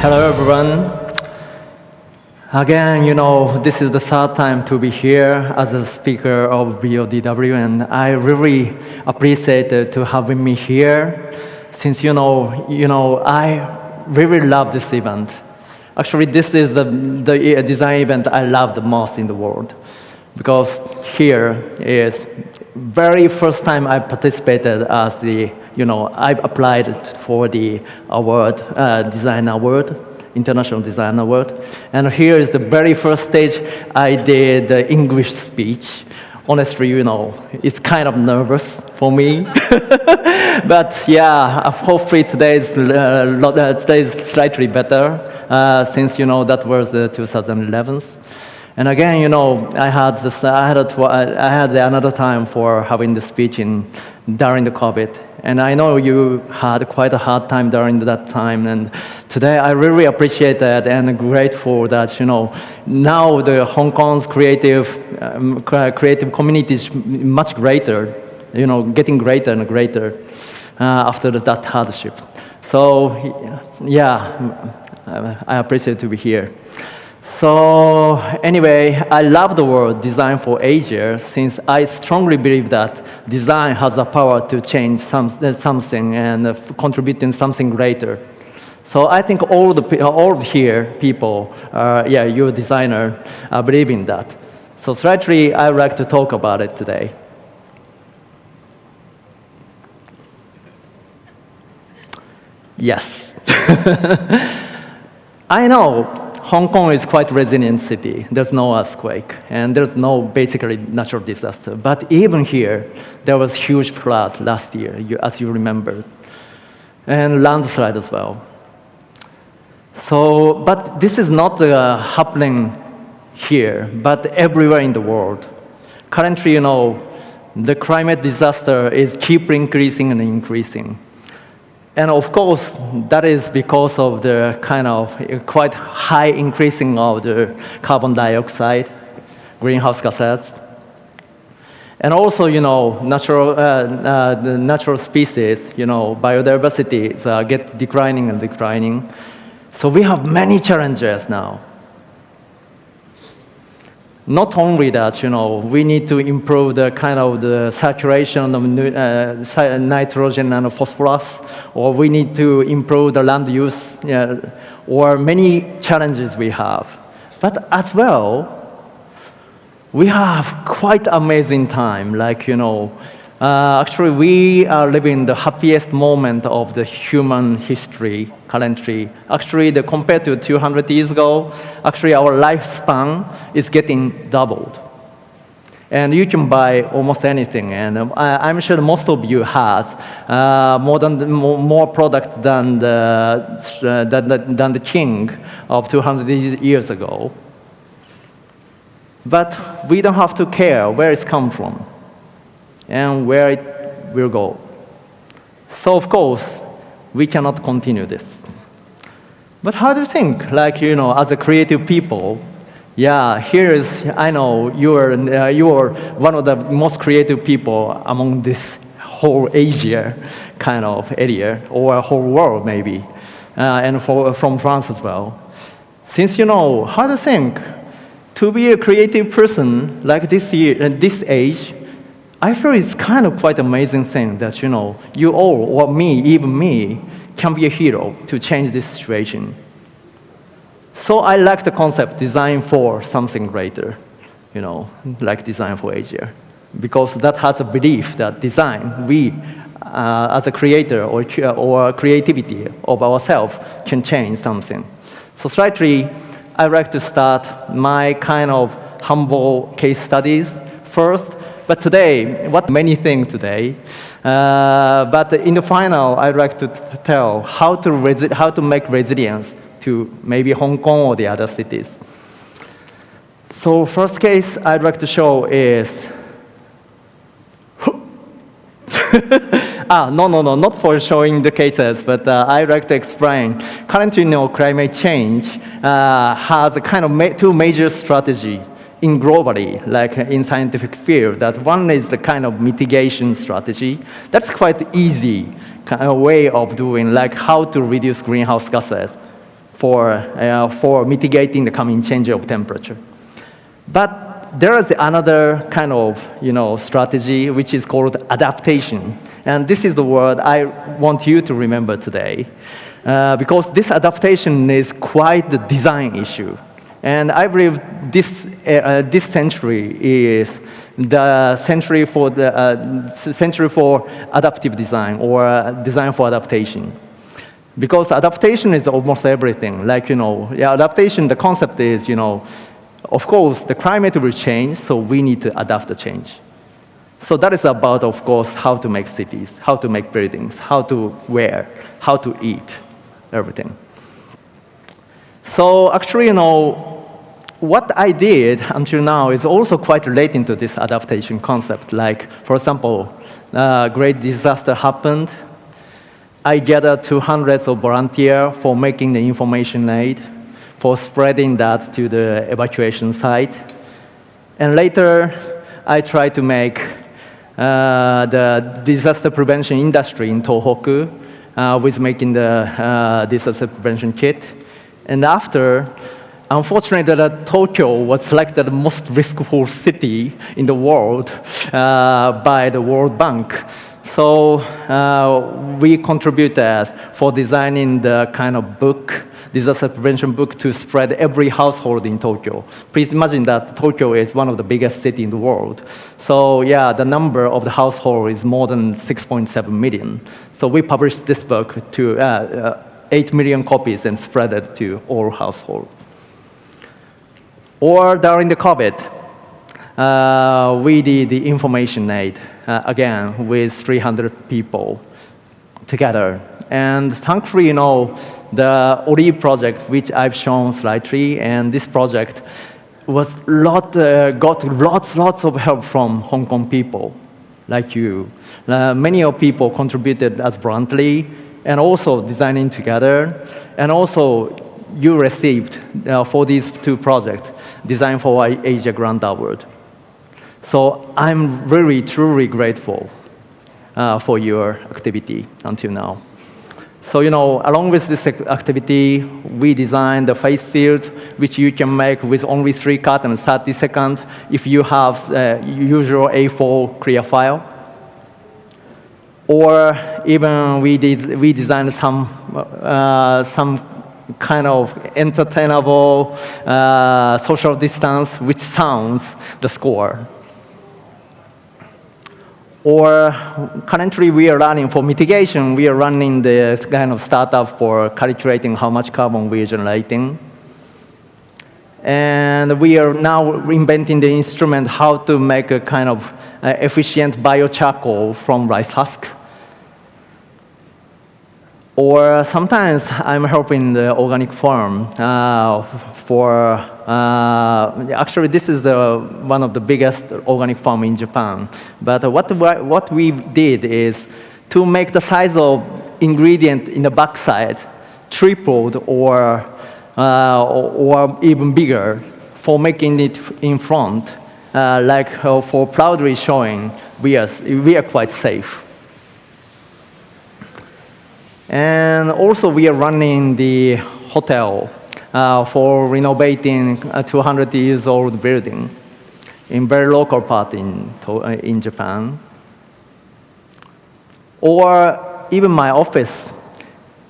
Hello, everyone. Again, this is the third time to be here as a speaker of BODW, and I really appreciate to having me here. Since I really love this event. Actually, this is the design event I love the most in the world, because here is very first time I participated as I applied for the award, design award, International Design Award, and here is the very first stage I did the English speech. Honestly, it's kind of nervous for me. But yeah, hopefully today is slightly better, since that was the 2011. And again, I had another time for having the speech during the COVID. And I know you had quite a hard time during that time, and today I really appreciate that and grateful that, now the Hong Kong's creative community is much greater, getting greater and greater after that hardship. So, I appreciate to be here. So anyway, I love the word design for Asia, since I strongly believe that design has the power to change something and contribute in something greater. So I think all here people, you're a designer, believe in that. So slightly, I'd like to talk about it today. Yes. I know Hong Kong is quite resilient city. There's no earthquake, and there's no basically natural disaster. But even here, there was huge flood last year, as you remember, and landslide as well. So, but this is not happening here, but everywhere in the world. Currently, the climate disaster is keep increasing and increasing. And of course, that is because of the kind of quite high increasing of the carbon dioxide, greenhouse gases. And also, the natural species, biodiversity get declining and declining. So we have many challenges now. Not only that, we need to improve the kind of the saturation of nitrogen and phosphorus, or we need to improve the land use, or many challenges we have. But as well, we have quite amazing time. Like, actually, we are living the happiest moment of the human history currently. Actually, compared to 200 years ago, actually our lifespan is getting doubled. And you can buy almost anything. And I'm sure most of you has more product than the king of 200 years ago. But we don't have to care where it's come from and where it will go. So of course, we cannot continue this. But how do you think, as a creative people, I know you're one of the most creative people among this whole Asia kind of area, or whole world maybe, and from France as well. Since how to think, to be a creative person like this age, I feel it's kind of quite amazing thing that, you all, or me, even me, can be a hero to change this situation. So I like the concept, design for something greater, like design for Asia. Because that has a belief that design, we, as a creator or creativity of ourselves, can change something. So slightly, I like to start my kind of humble case studies first. But today, many things today. But in the final, I'd like to tell how to make resilience to maybe Hong Kong or the other cities. So first case I'd like to show is, no, not for showing the cases, but I'd like to explain. Currently, climate change has a kind of two major strategies in globally, like in scientific field. That one is the kind of mitigation strategy. That's quite easy kind of way of doing, like how to reduce greenhouse gases for mitigating the coming change of temperature. But there is another kind of strategy which is called adaptation, and this is the word I want you to remember today, because this adaptation is quite the design issue. And I believe this century is the century for adaptive design, or design for adaptation. Because adaptation is almost everything. Like, adaptation, the concept is, of course, the climate will change, so we need to adapt the change. So that is about, of course, how to make cities, how to make buildings, how to wear, how to eat, everything. So actually, what I did until now is also quite relating to this adaptation concept. Like, for example, great disaster happened, I gathered 200 of volunteers for making the information aid, for spreading that to the evacuation site. And later, I tried to make the disaster prevention industry in Tohoku with making the disaster prevention kit. And after, unfortunately, Tokyo was selected the most riskful city in the world by the World Bank. So we contributed for designing the kind of book, disaster prevention book, to spread every household in Tokyo. Please imagine that Tokyo is one of the biggest cities in the world. So yeah, the number of the household is more than 6.7 million. So we published this book to 8 million copies and spread it to all households. Or during the COVID, we did the information aid, again, with 300 people together. And thankfully, the ODI project, which I've shown slightly, and this project got lots of help from Hong Kong people, like you. Many of people contributed as voluntarily, and also designing together, and also you received, for these two projects, Design for Asia Grant Award. So I'm really, truly grateful for your activity until now. So, along with this activity, we designed the face shield, which you can make with only 3 cuts and 30 seconds if you have usual A4 clear file. Or even we designed some kind of entertainable social distance, which sounds the score. Or currently we are running for mitigation, we are running the kind of startup for calculating how much carbon we are generating. And we are now inventing the instrument how to make a kind of efficient biocharcoal from rice husk. Or sometimes I'm helping the organic farm actually this is one of the biggest organic farm in Japan. But what we did is to make the size of ingredient in the backside tripled or even bigger for making it in front, like for proudly showing we are quite safe. And also we are running the hotel for renovating a 200 years old building in very local part in Japan. Or even my office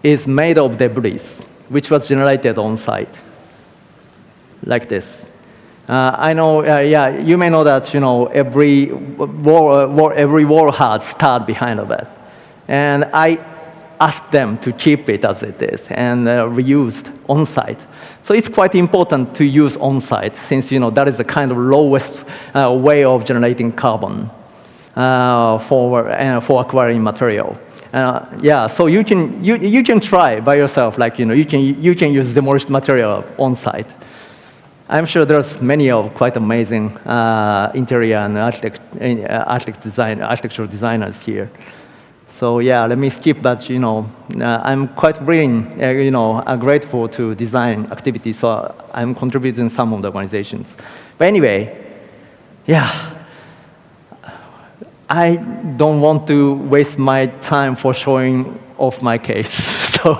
is made of debris, which was generated on site, like this. I know, you may know that every wall has stud behind of it, and I asked them to keep it as it is and reused on site. So it's quite important to use on site, since that is the kind of lowest way of generating carbon for acquiring material. So you can try by yourself, like you can use demolished material on site. I'm sure there's many of quite amazing interior and architectural designers here. So yeah, let me skip that. I'm quite willing, grateful to design activities, so I'm contributing some of the organizations. But anyway, yeah, I don't want to waste my time for showing off my case. So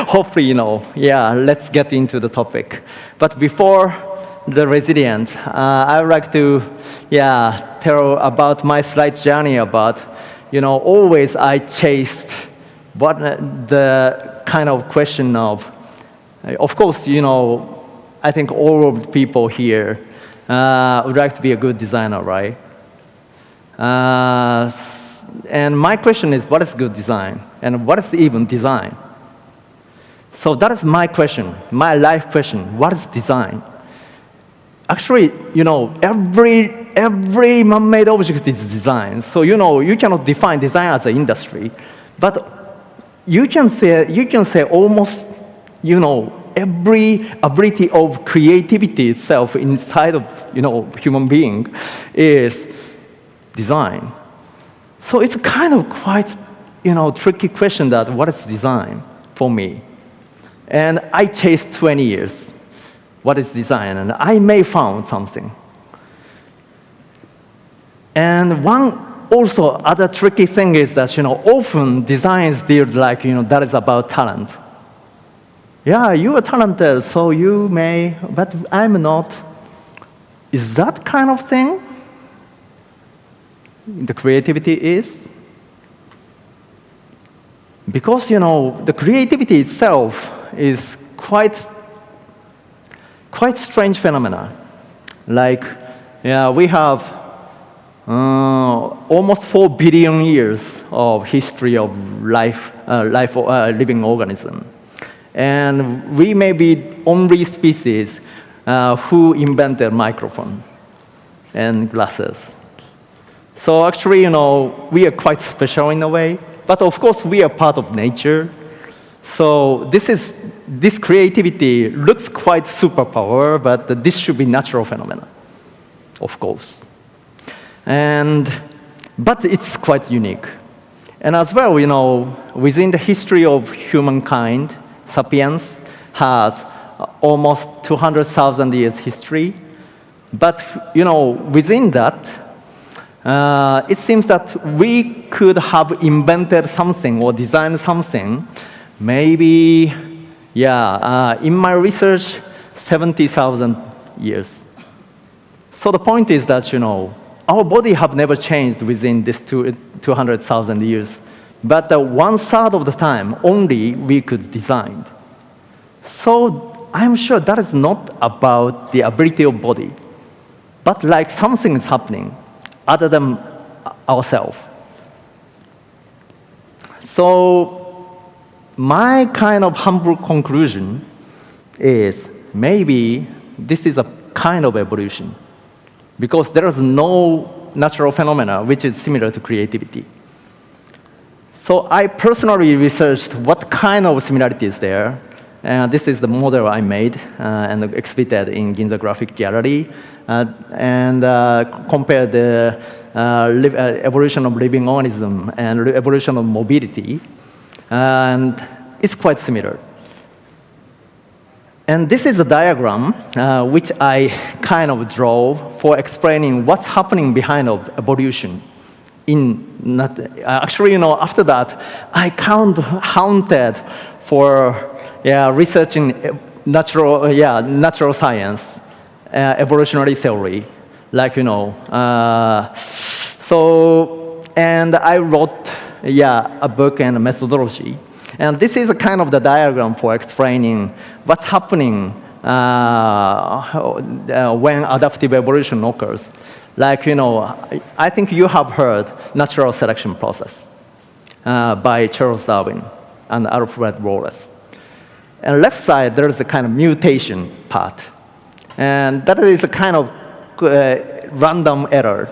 hopefully, let's get into the topic. But before the resilient, I would like to, tell about my slight journey about, always I chased what the kind of question of course, I think all of the people here would like to be a good designer, right? And my question is, what is good design? And what is even design? So that is my question, my life question. What is design? Actually, every man-made object is design. So, you cannot define design as an industry. But you can say almost, every ability of creativity itself inside of, human being is design. So it's kind of quite tricky question that what is design for me? And I chased 20 years. What is design? And I may found something. And one also other tricky thing is that, often design is deemed like, that is about talent. Yeah, you are talented, so you may, but I'm not. Is that kind of thing the creativity is? Because, the creativity itself is quite strange phenomena. Like, we have almost 4 billion years of history of living organism. And we may be only species who invented microphone and glasses. So actually, we are quite special in a way. But of course, we are part of nature. So this creativity looks quite superpower, but this should be natural phenomena, of course. But it's quite unique. And as well, within the history of humankind, sapiens has almost 200,000 years history. But, within that, it seems that we could have invented something or designed something, maybe, in my research, 70,000 years. So the point is that, our body have never changed within this 200,000 years. But 1/3 of the time, only we could design. So I'm sure that is not about the ability of body, but like something is happening other than ourselves. So my kind of humble conclusion is maybe this is a kind of evolution, because there is no natural phenomena which is similar to creativity. So I personally researched what kind of similarity is there. This is the model I made and exhibited in Ginza Graphic Gallery, and compared the evolution of living organism and evolution of mobility, and it's quite similar. And this is a diagram which I kind of draw for explaining what's happening behind of evolution. Actually, after that, I hunted for researching natural science, evolutionary theory, like and I wrote a book and a methodology. And this is a kind of the diagram for explaining what's happening when adaptive evolution occurs. Like, I think you have heard natural selection process by Charles Darwin and Alfred Wallace. And left side, there is a kind of mutation part. And that is a kind of random error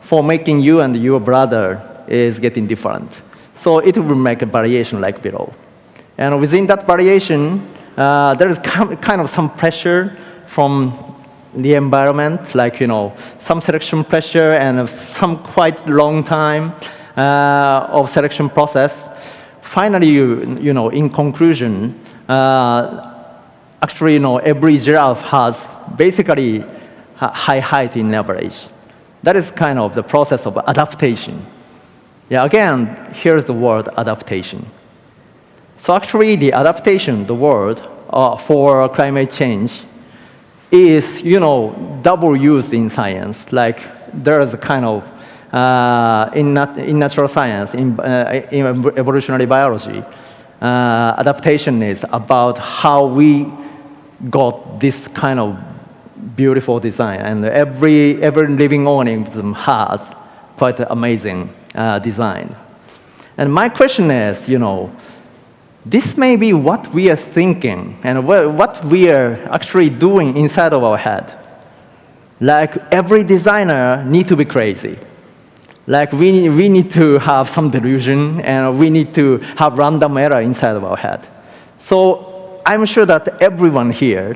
for making you and your brother is getting different. So it will make a variation like below. And within that variation, there is kind of some pressure from the environment, like, some selection pressure and some quite long time of selection process. Finally, in conclusion, actually, every giraffe has basically high height in average. That is kind of the process of adaptation. Again, here's the word adaptation. So actually, the adaptation, the word for climate change, is, double used in science. Like, there is a kind of, in natural science, in evolutionary biology, adaptation is about how we got this kind of beautiful design. And every living organism has quite an amazing design. And my question is, this may be what we are thinking and what we are actually doing inside of our head. Like, every designer needs to be crazy. Like, we need to have some delusion, and we need to have random error inside of our head. So I'm sure that everyone here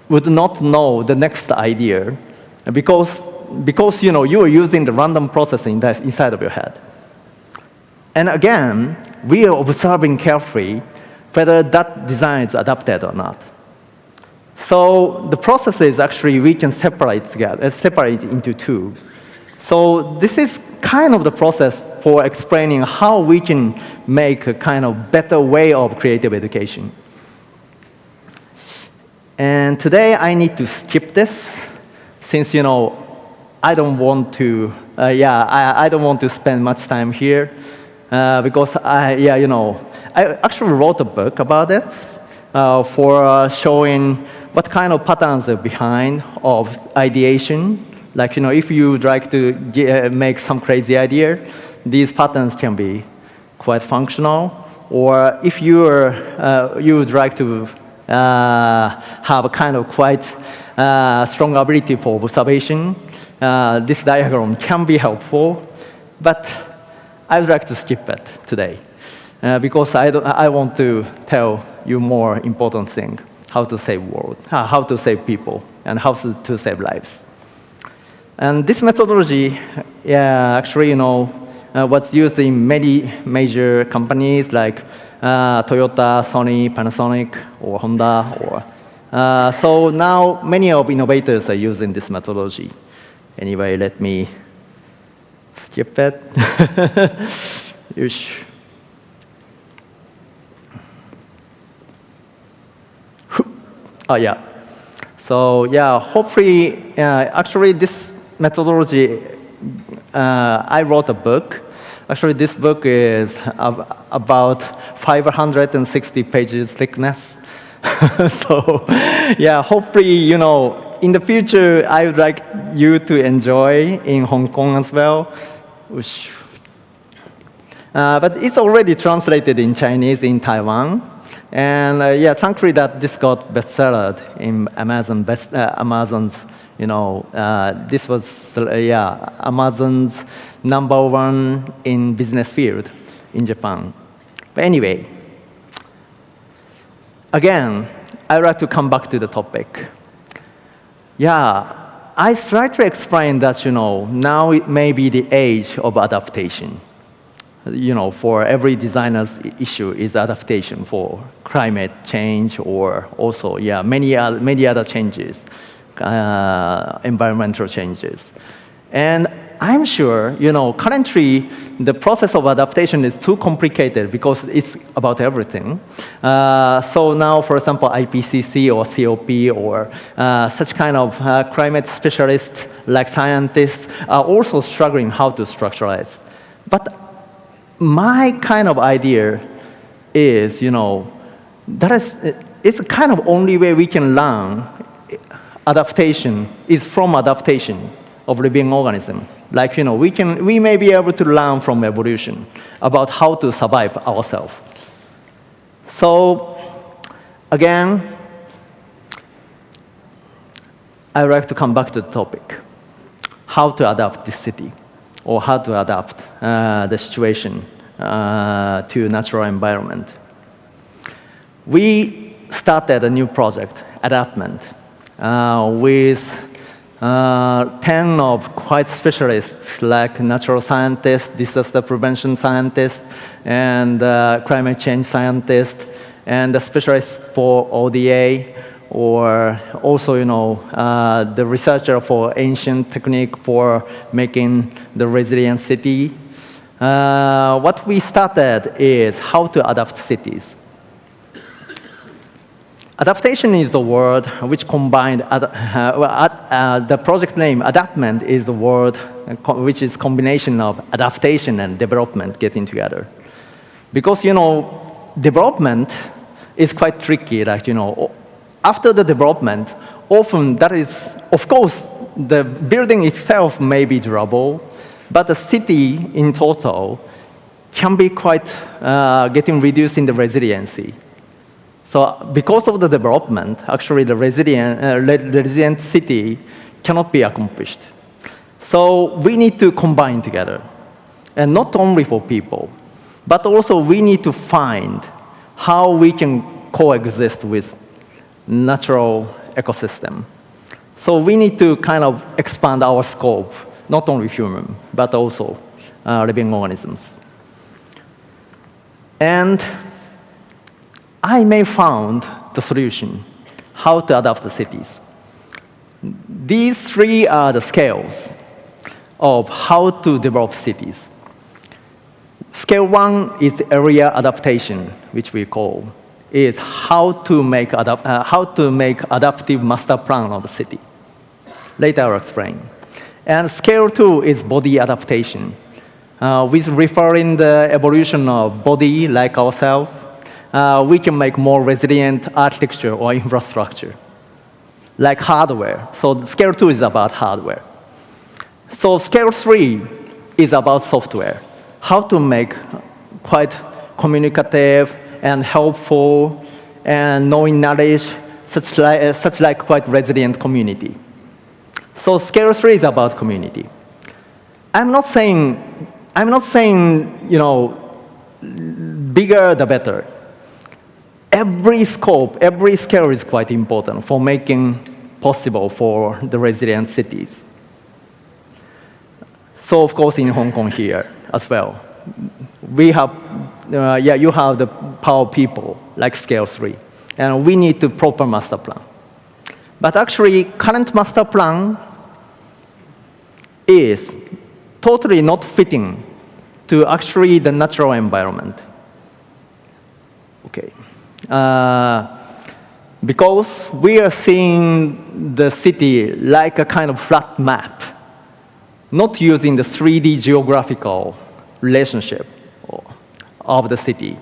would not know the next idea because you are using the random processing that's inside of your head. And again, we are observing carefully whether that design is adapted or not. So the process is actually we can separate into two. So this is kind of the process for explaining how we can make a kind of better way of creative education. And today I need to skip this since, I don't want to, I don't want to spend much time here because I actually wrote a book about it for showing what kind of patterns are behind of ideation. Like, if you would like to make some crazy idea, these patterns can be quite functional. Or if you would like to have a kind of quite strong ability for observation, this diagram can be helpful. But I would like to skip it today because I want to tell you more important thing: how to save world, how to save people, and how to save lives. And this methodology, actually, what's used in many major companies like Toyota, Sony, Panasonic, or Honda. So now many of innovators are using this methodology. Anyway, let me skip it. Oh, yeah. So, hopefully, actually, this methodology, I wrote a book. Actually, this book is about 560 pages thickness. So, hopefully, in the future, I would like you to enjoy in Hong Kong as well. But it's already translated in Chinese in Taiwan. And thankfully that this got bestseller in Amazon's, this was, Amazon's #1 in business field in Japan. But anyway, again, I'd like to come back to the topic. I tried to explain that, now it may be the age of adaptation. For every designer's issue is adaptation for climate change or also, many other changes, environmental changes. And I'm sure, currently the process of adaptation is too complicated because it's about everything. So now, for example, IPCC or COP or such kind of climate specialists like scientists are also struggling how to structuralize. But my kind of idea is, it's kind of only way we can learn adaptation is from adaptation of living organism. Like, we may be able to learn from evolution about how to survive ourselves. So, again, I would like to come back to the topic: how to adapt this city, or how to adapt the situation to natural environment. We started a new project, Adaptment, with 10 of quite specialists like natural scientists, disaster prevention scientists, and climate change scientists, and a specialist for ODA, or also, the researcher for ancient technique for making the resilient city. What we started is how to adapt cities. Adaptation is the word which combined, the project name, Adaptment, is the word which is combination of adaptation and development getting together. Because, development is quite tricky, like, after the development, often that is, of course, the building itself may be durable, but the city in total can be quite getting reduced in the resiliency. So because of the development, actually the resilient city cannot be accomplished. So we need to combine together. And not only for people, but also we need to find how we can coexist with natural ecosystem. So we need to kind of expand our scope, not only human, but also living organisms. And I may found the solution, how to adapt the cities. These three are the scales of how to develop cities. Scale 1 is area adaptation, which we call, is how to make adaptive master plan of the city. Later I'll explain. And scale 2 is body adaptation, with referring the evolution of body like ourselves. We can make more resilient architecture or infrastructure, like hardware. So scale 2 is about hardware. So scale 3 is about software, how to make quite communicative and helpful and knowing knowledge, such like quite resilient community. So scale 3 is about community. I'm not saying bigger the better. Every scope, every scale is quite important for making possible for the resilient cities. So of course in Hong Kong here as well, we have, you have the power people like scale 3, and we need to proper master plan. But actually, current master plan is totally not fitting to actually the natural environment. Okay. Because we are seeing the city like a kind of flat map, not using the 3D geographical relationship of the city.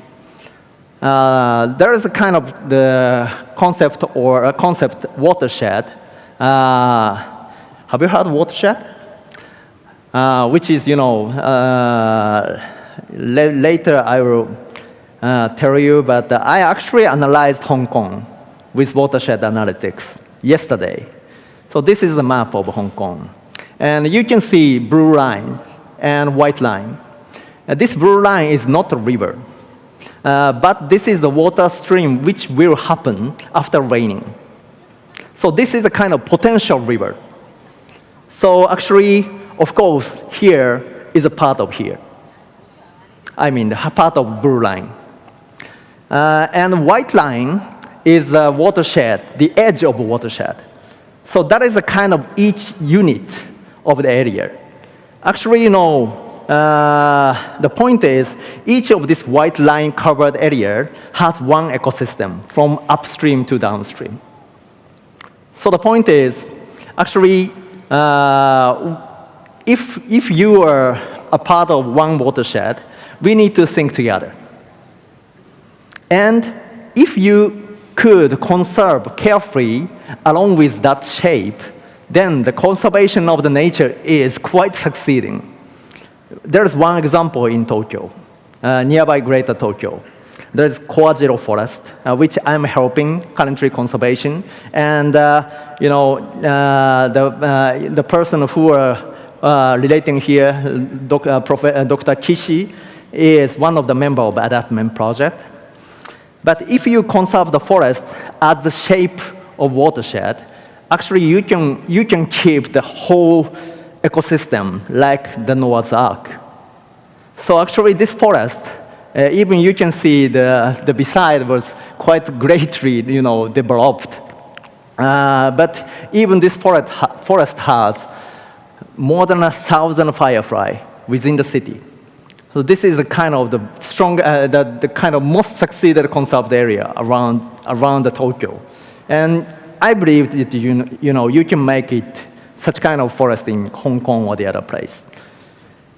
There is a kind of the concept or a concept watershed. Have you heard watershed? Which is, later I will tell you, but I actually analyzed Hong Kong with watershed analytics yesterday. So this is the map of Hong Kong. And you can see blue line and white line. This blue line is not a river, but this is the water stream which will happen after raining. So this is a kind of potential river. So actually, of course, here is a part of here. I mean, the part of blue line. And white line is the watershed, the edge of watershed. So that is a kind of each unit of the area. Actually, the point is, each of this white line covered area has one ecosystem from upstream to downstream. So the point is, actually, if you are a part of one watershed, we need to think together. And if you could conserve carefully along with that shape, then the conservation of the nature is quite succeeding. There's one example in Tokyo, nearby Greater Tokyo. There's Core Zero Forest, which I'm helping currently conservation. And the person who are relating here, Dr. Kishi, is one of the members of the adaptation project. But if you conserve the forest as the shape of watershed, actually you can keep the whole ecosystem like the Noah's Ark. So actually this forest, even you can see the beside was quite greatly developed. But even this forest has more than 1,000 fireflies within the city. So this is the kind of the strong, the kind of most succeeded conserved area around the Tokyo, and I believe that you can make it such kind of forest in Hong Kong or the other place.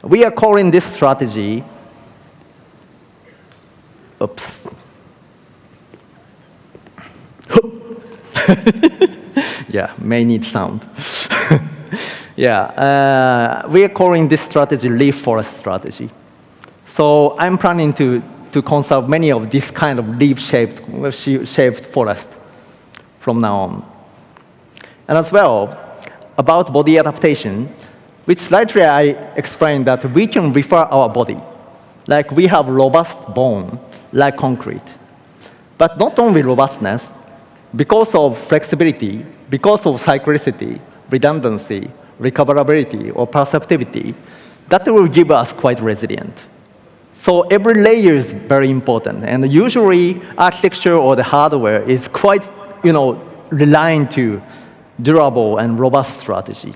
We are calling this strategy. Oops. Yeah, may need sound. Yeah, we are calling this strategy leaf forest strategy. So I'm planning to conserve many of this kind of leaf-shaped forest from now on. And as well, about body adaptation, which slightly I explained that we can refer our body. Like we have robust bone, like concrete. But not only robustness, because of flexibility, because of cyclicity, redundancy, recoverability, or perceptivity, that will give us quite resilient. So every layer is very important. And usually, architecture or the hardware is quite, relying to durable and robust strategy.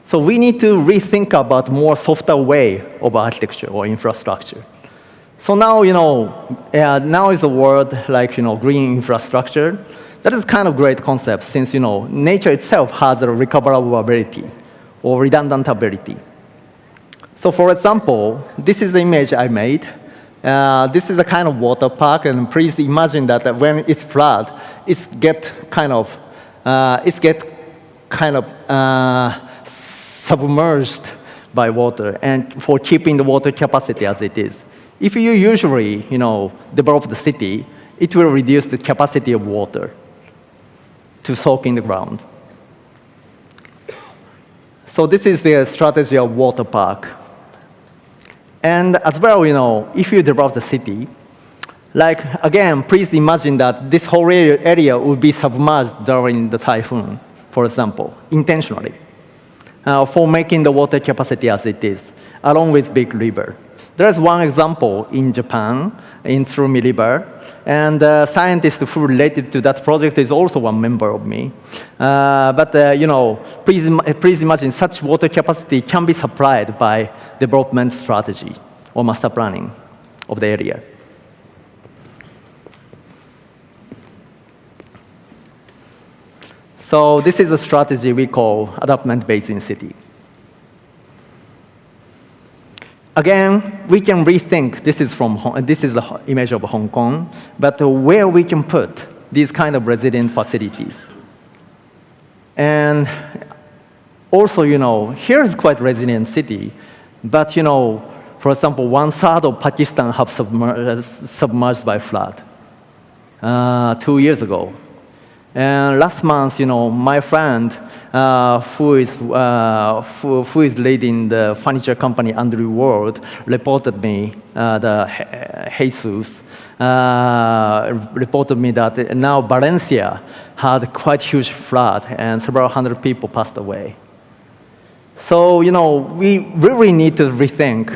So we need to rethink about more softer way of architecture or infrastructure. So now, now is a word like, green infrastructure. That is kind of great concept since, nature itself has a recoverable ability or redundant ability. So for example, this is the image I made. This is a kind of water park, and please imagine that when it's flood, it get kind of submerged by water, and for keeping the water capacity as it is. If you usually, develop the city, it will reduce the capacity of water to soak in the ground. So this is the strategy of water park. And as well, if you develop the city, like, again, please imagine that this whole area would be submerged during the typhoon, for example, intentionally, for making the water capacity as it is, along with big river. There's one example in Japan, in Tsurumi River, and the scientist who related to that project is also one member of me. Please imagine such water capacity can be supplied by development strategy or master planning of the area. So this is a strategy we call adaptation basin city. Again, we can rethink, this is the image of Hong Kong, but where we can put these kind of resident facilities. And also, here is quite resilient city, but for example, 1/3 of Pakistan have submerged by flood 2 years ago. And last month, my friend who is leading the furniture company Andrew World reported me, Jesus, reported me that now Valencia had quite huge flood and several hundred people passed away. So, we really need to rethink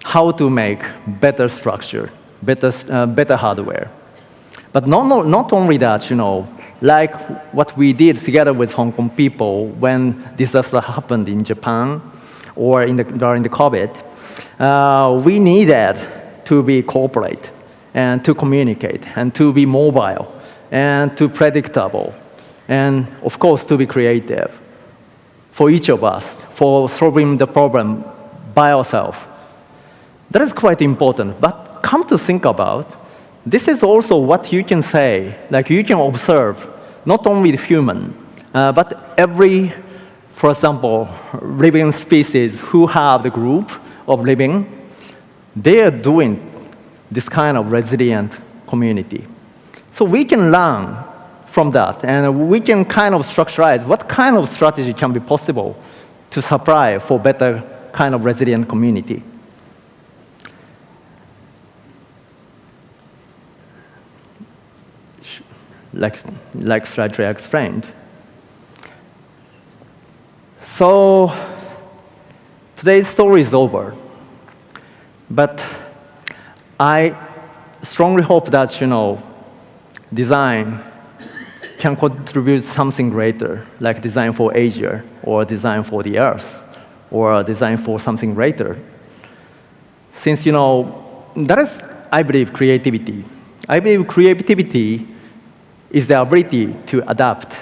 how to make better structure, better hardware. But not only that, like what we did together with Hong Kong people when disaster happened in Japan or during the COVID, we needed to be cooperate and to communicate and to be mobile and to predictable and, of course, to be creative for each of us, for solving the problem by ourselves. That is quite important. But come to think about, this is also what you can say, like you can observe, not only the human, but every, for example, living species who have the group of living, they are doing this kind of resilient community. So we can learn from that, and we can kind of structurize what kind of strategy can be possible to supply for better kind of resilient community. Like slightly explained. So today's story is over, but I strongly hope that design can contribute something greater, like design for Asia, or design for the Earth, or design for something greater. Since that is, I believe, creativity. I believe creativity is the ability to adapt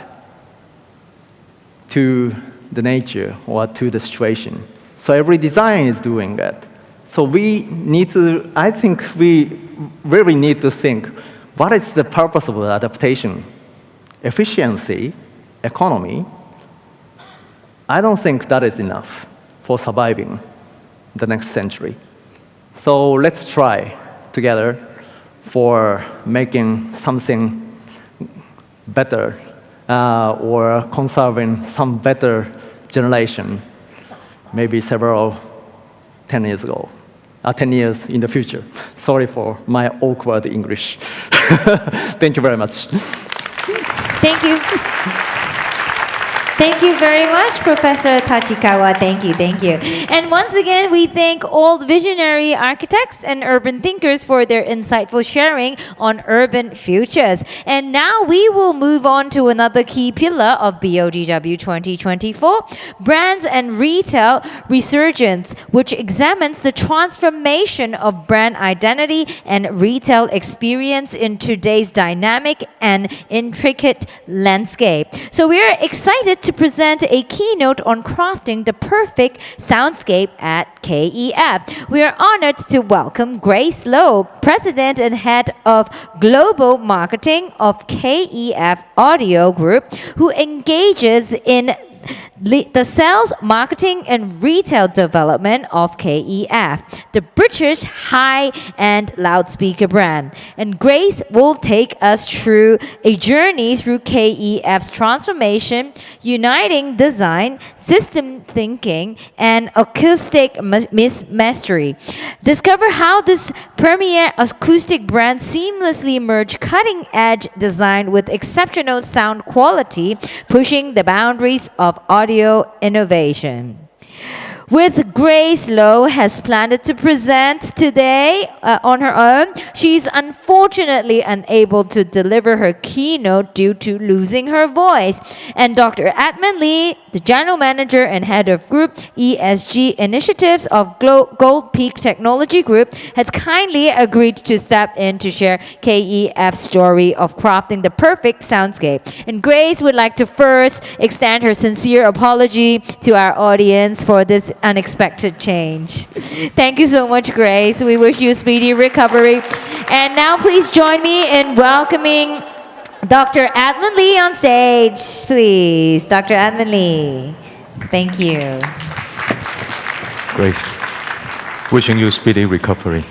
to the nature or to the situation. So every design is doing that. So I think we really need to think, what is the purpose of adaptation? Efficiency, economy? I don't think that is enough for surviving the next century. So let's try together for making something better or conserving some better generation, maybe 10 years ago, 10 years in the future. Sorry for my awkward English. Thank you very much. Thank you. Thank you very much, Professor Tachikawa. Thank you, thank you. And once again, we thank all visionary architects and urban thinkers for their insightful sharing on urban futures. And now we will move on to another key pillar of BODW 2024, Brands and Retail Resurgence, which examines the transformation of brand identity and retail experience in today's dynamic and intricate landscape. So we are excited to present a keynote on crafting the perfect soundscape at KEF. We are honored to welcome Grace Lowe, President and Head of Global Marketing of KEF Audio Group, who engages in the sales, marketing, and retail development of KEF, the British high-end loudspeaker brand. And Grace will take us through a journey through KEF's transformation, uniting design, system thinking, and acoustic mastery. Discover how this premier acoustic brand seamlessly merged cutting-edge design with exceptional sound quality, pushing the boundaries of audio innovation. With Grace Lowe has planned to present today on her own, she's unfortunately unable to deliver her keynote due to losing her voice. And Dr. Edmund Lee, the General Manager and Head of Group ESG Initiatives of Gold Peak Technology Group, has kindly agreed to step in to share KEF's story of crafting the perfect soundscape. And Grace would like to first extend her sincere apology to our audience for this unexpected change. Thank you so much, Grace. We wish you a speedy recovery. And now please join me in welcoming Dr. Edmund Lee on stage, please. Dr. Edmund Lee. Thank you. Grace, wishing you speedy recovery.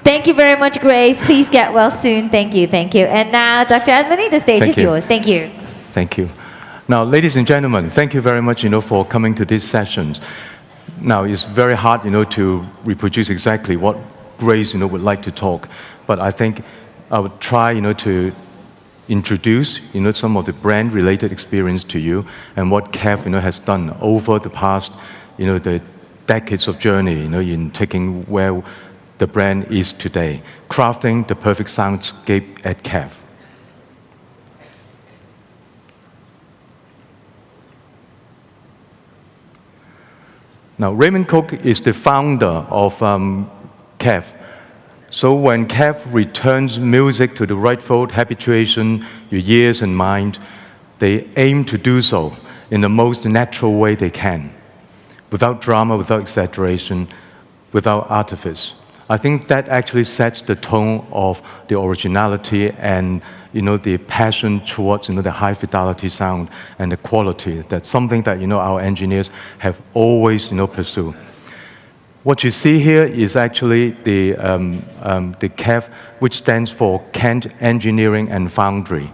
Thank you very much, Grace. Please get well soon. Thank you, thank you. And now, Dr. Edmund Lee, the stage is yours. Thank you. Thank you. Now, ladies and gentlemen, thank you very much, for coming to these sessions. Now, it's very hard, to reproduce exactly what Grace, would like to talk. But I think I would try, to introduce, some of the brand-related experience to you and what KEF, has done over the past, the decades of journey, in taking where the brand is today, crafting the perfect soundscape at KEF. Now, Raymond Cook is the founder of KEF. So when KEF returns music to the rightful habituation, your ears and mind, they aim to do so in the most natural way they can, without drama, without exaggeration, without artifice. I think that actually sets the tone of the originality and the passion towards the high fidelity sound and the quality. That's something that our engineers have always pursued. What you see here is actually the KEF, which stands for Kent Engineering and Foundry.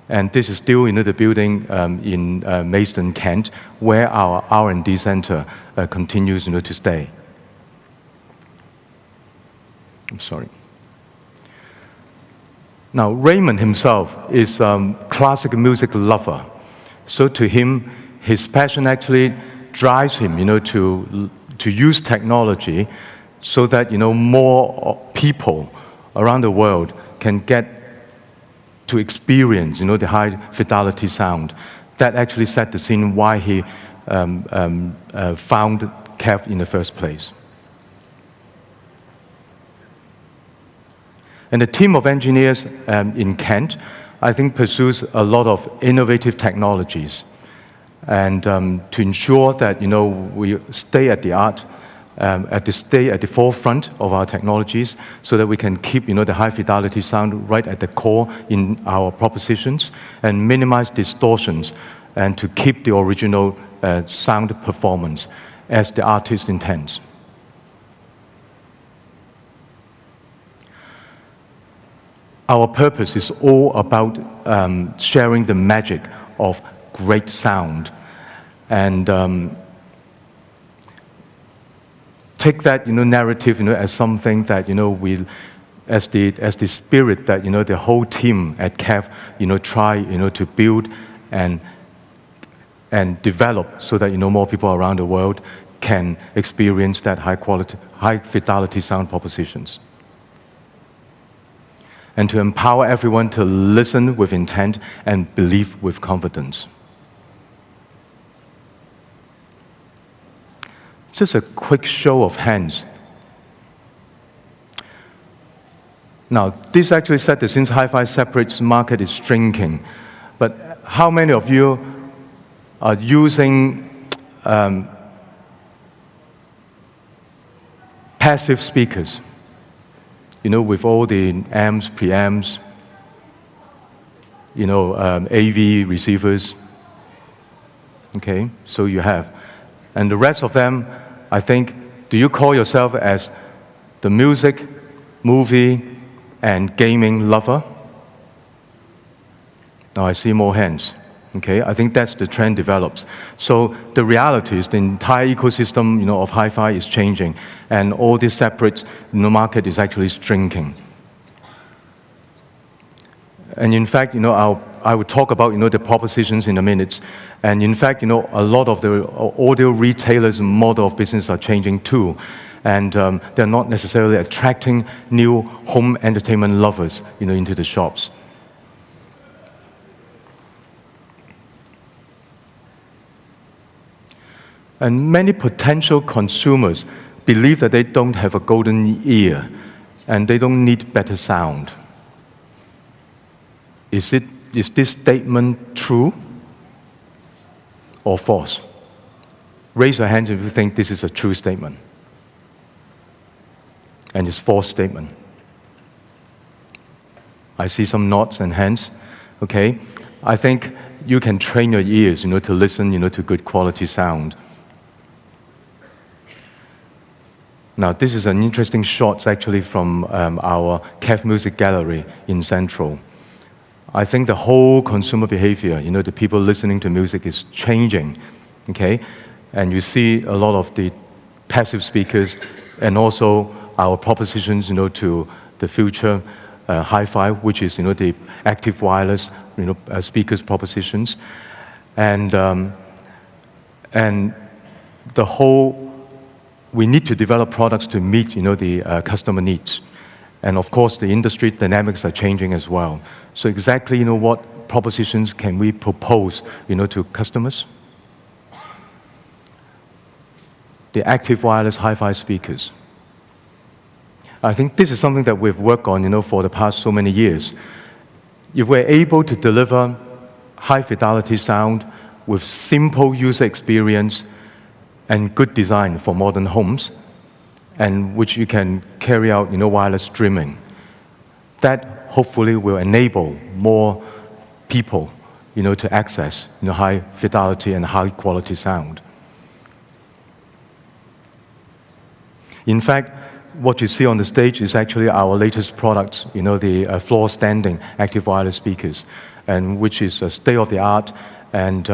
And this is still the building in Maidstone, Kent, where our R&D center continues to stay. I'm sorry. Now, Raymond himself is a classic music lover. So to him, his passion actually drives him, to use technology so that, more people around the world can get to experience, the high fidelity sound. That actually set the scene why he found KEF in the first place. And the team of engineers in Kent, I think, pursues a lot of innovative technologies. And to ensure that, we stay at the art, stay at the forefront of our technologies so that we can keep, the high fidelity sound right at the core in our propositions and minimize distortions and to keep the original sound performance as the artist intends. Our purpose is all about sharing the magic of great sound, and take that narrative as something that we, as the spirit that the whole team at KEF try to build and and develop so that more people around the world can experience that high fidelity sound propositions. And to empower everyone to listen with intent and believe with confidence. Just a quick show of hands. Now, this actually said that since hi-fi separates, market is shrinking. But how many of you are using passive speakers? With all the amps, preamps, AV receivers. Okay, so you have. And the rest of them, I think, do you call yourself as the music, movie, and gaming lover? Now I see more hands. Okay, I think that's the trend develops. So the reality is the entire ecosystem, of hi-fi is changing, and all this separate market is actually shrinking. And in fact, I will talk about the propositions in a minute. And in fact, a lot of the audio retailers' model of business are changing too, and they're not necessarily attracting new home entertainment lovers, into the shops. And many potential consumers believe that they don't have a golden ear and they don't need better sound. Is this statement true or false? Raise your hand if you think this is a true statement. And it's a false statement. I see some nods and hands. Okay. I think you can train your ears, to listen, to good quality sound. Now, this is an interesting shot actually from our KEF Music Gallery in Central. I think the whole consumer behavior, the people listening to music is changing, okay? And you see a lot of the passive speakers and also our propositions, to the future hi-fi, which is, the active wireless, speakers propositions. And the whole, we need to develop products to meet, the customer needs. And of course, the industry dynamics are changing as well. So exactly, what propositions can we propose, to customers? The active wireless hi-fi speakers. I think this is something that we've worked on, for the past so many years. If we're able to deliver high fidelity sound with simple user experience and good design for modern homes, and which you can carry out, wireless streaming. That hopefully will enable more people, to access, high fidelity and high quality sound. In fact, what you see on the stage is actually our latest product, the floor standing active wireless speakers, and which is a state-of-the-art and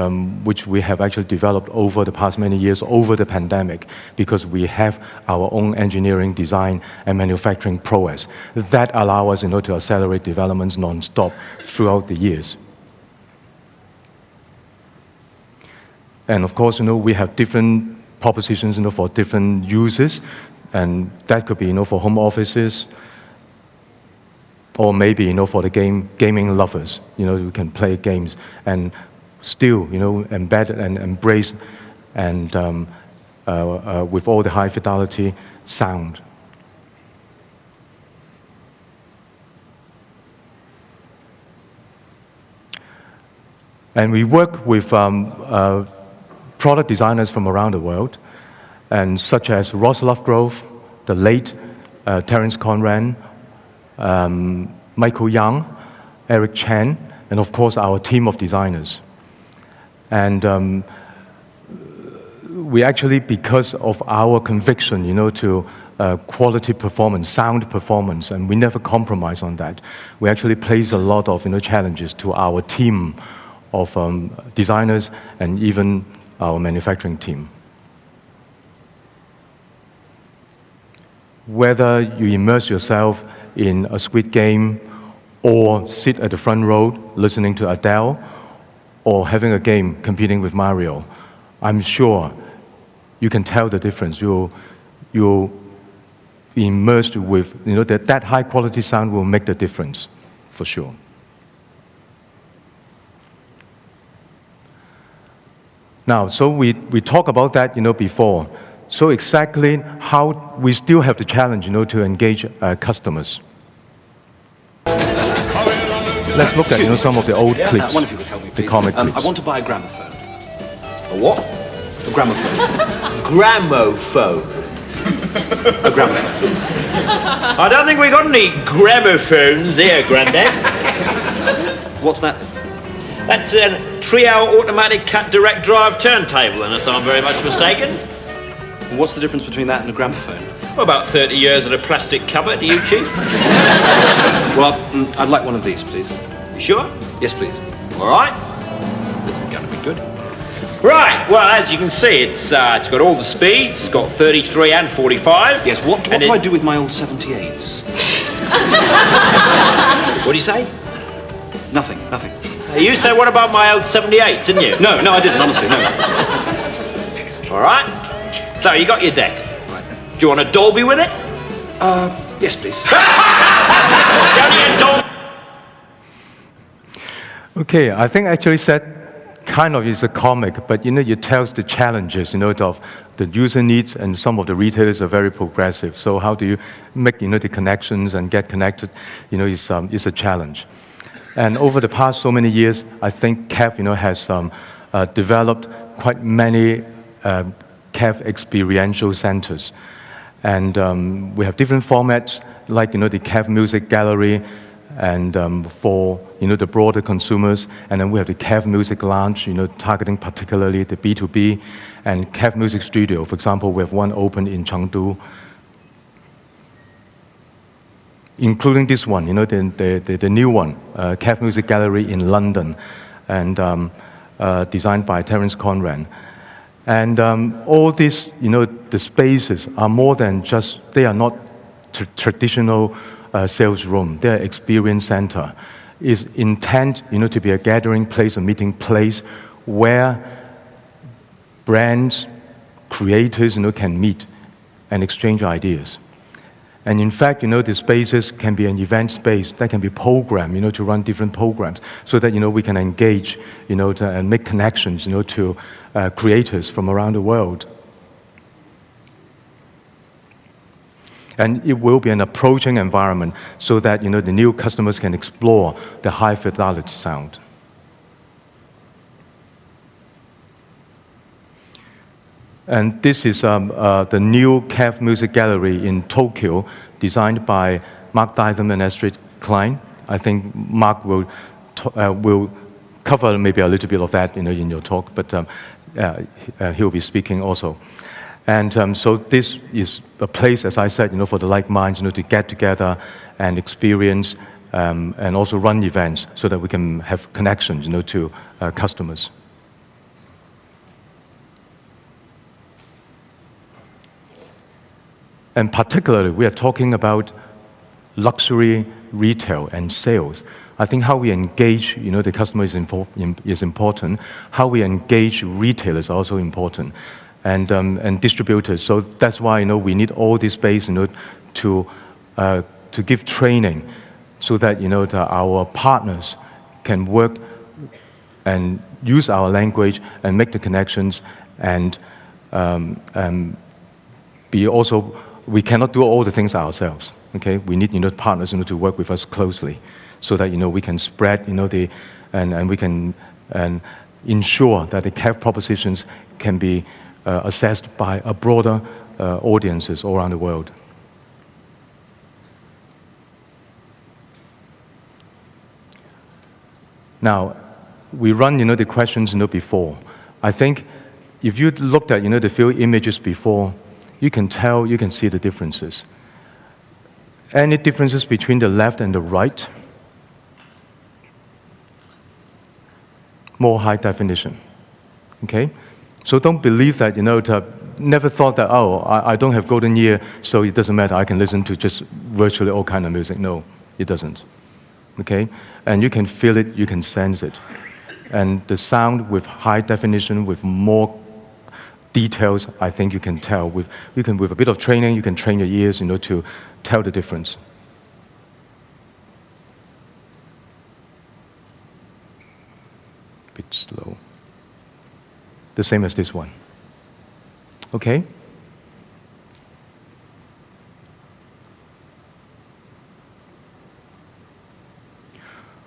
which we have actually developed over the past many years, over the pandemic, because we have our own engineering, design, and manufacturing prowess. That allow us, to accelerate developments non-stop throughout the years. And of course, we have different propositions, for different uses, and that could be, for home offices, or maybe, for the gaming lovers, who can play games and still, embed and embrace and with all the high fidelity sound. And we work with product designers from around the world, and such as Roslav Grove, the late Terence Conran, Michael Young, Eric Chan, and of course our team of designers. And we actually, because of our conviction, to quality performance, sound performance, and we never compromise on that, we actually place a lot of challenges to our team of designers and even our manufacturing team. Whether you immerse yourself in a Squid Game or sit at the front row listening to Adele, or having a game competing with Mario, I'm sure you can tell the difference. You'll be immersed with, that high quality sound will make the difference, for sure. Now, so we talked about that, before. So exactly how we still have the challenge, to engage customers. Let's look at, some of the old clips, one of you could help me, the please. comic clips. I want to buy a gramophone. A what? A gramophone. Gramophone. A gramophone. I don't think we got any gramophones here, Grandad. What's that? That's a trio automatic cut direct drive turntable, unless I'm very much mistaken. What's the difference between that and a gramophone? Well, about 30 years in a plastic cupboard, you, Chief? Well, I'd like one of these, please. You sure? Yes, please. All right. This is going to be good. Right, well, as you can see, it's got all the speeds. It's got 33 and 45. Yes, what do I do with my old 78s? What do you say? Nothing. You said, what about my old 78s, didn't you? No, I didn't, honestly, no. All right. So, you got your deck. Right. Do you want a Dolby with it? Yes, please. Okay, I think actually that kind of is a comic, but it tells the challenges, of the user needs, and some of the retailers are very progressive. So how do you make, the connections and get connected, is a challenge. And over the past so many years, I think CAF, has developed quite many CAF experiential centers. And we have different formats, like, the CAF Music Gallery, and for, the broader consumers. And then we have the CAF Music Lounge, targeting particularly the B2B, and CAF Music Studio. For example, we have one open in Chengdu, including this one, the new one, CAF Music Gallery in London, and designed by Terence Conran. And all these, the spaces are more than just, they are not traditional sales room. They are experience center. It's intent, to be a gathering place, a meeting place where brands, creators, can meet and exchange ideas. And in fact, the spaces can be an event space that can be programmed, to run different programs, so that, we can engage, and make connections, to creators from around the world. And it will be an approaching environment so that, the new customers can explore the high fidelity sound. And this is the new CAF Music Gallery in Tokyo, designed by Mark Ditham and Astrid Klein. I think Mark will cover maybe a little bit of that, in your talk, but he'll be speaking also. And so this is a place, as I said, for the like minds, to get together and experience and also run events so that we can have connections, to customers. And particularly, we are talking about luxury retail and sales. I think how we engage, the customer is important. How we engage retailers is also important, and distributors. So that's why we need all this space, to give training, so that that our partners can work and use our language and make the connections, and be also. We cannot do all the things ourselves. Okay, we need partners to work with us closely, so that we can spread and we can ensure that the CAF propositions can be assessed by a broader audiences all around the world. Now, we run the questions before. I think if you looked at the few images before, you can tell, you can see the differences. Any differences between the left and the right? More high definition. Okay? So don't believe that, never thought that, I don't have golden ear, so it doesn't matter, I can listen to just virtually all kind of music. No, it doesn't. Okay? And you can feel it, you can sense it. And the sound with high definition, with more details, I think you can tell. With a bit of training, you can train your ears, to tell the difference. A bit slow. The same as this one. Okay?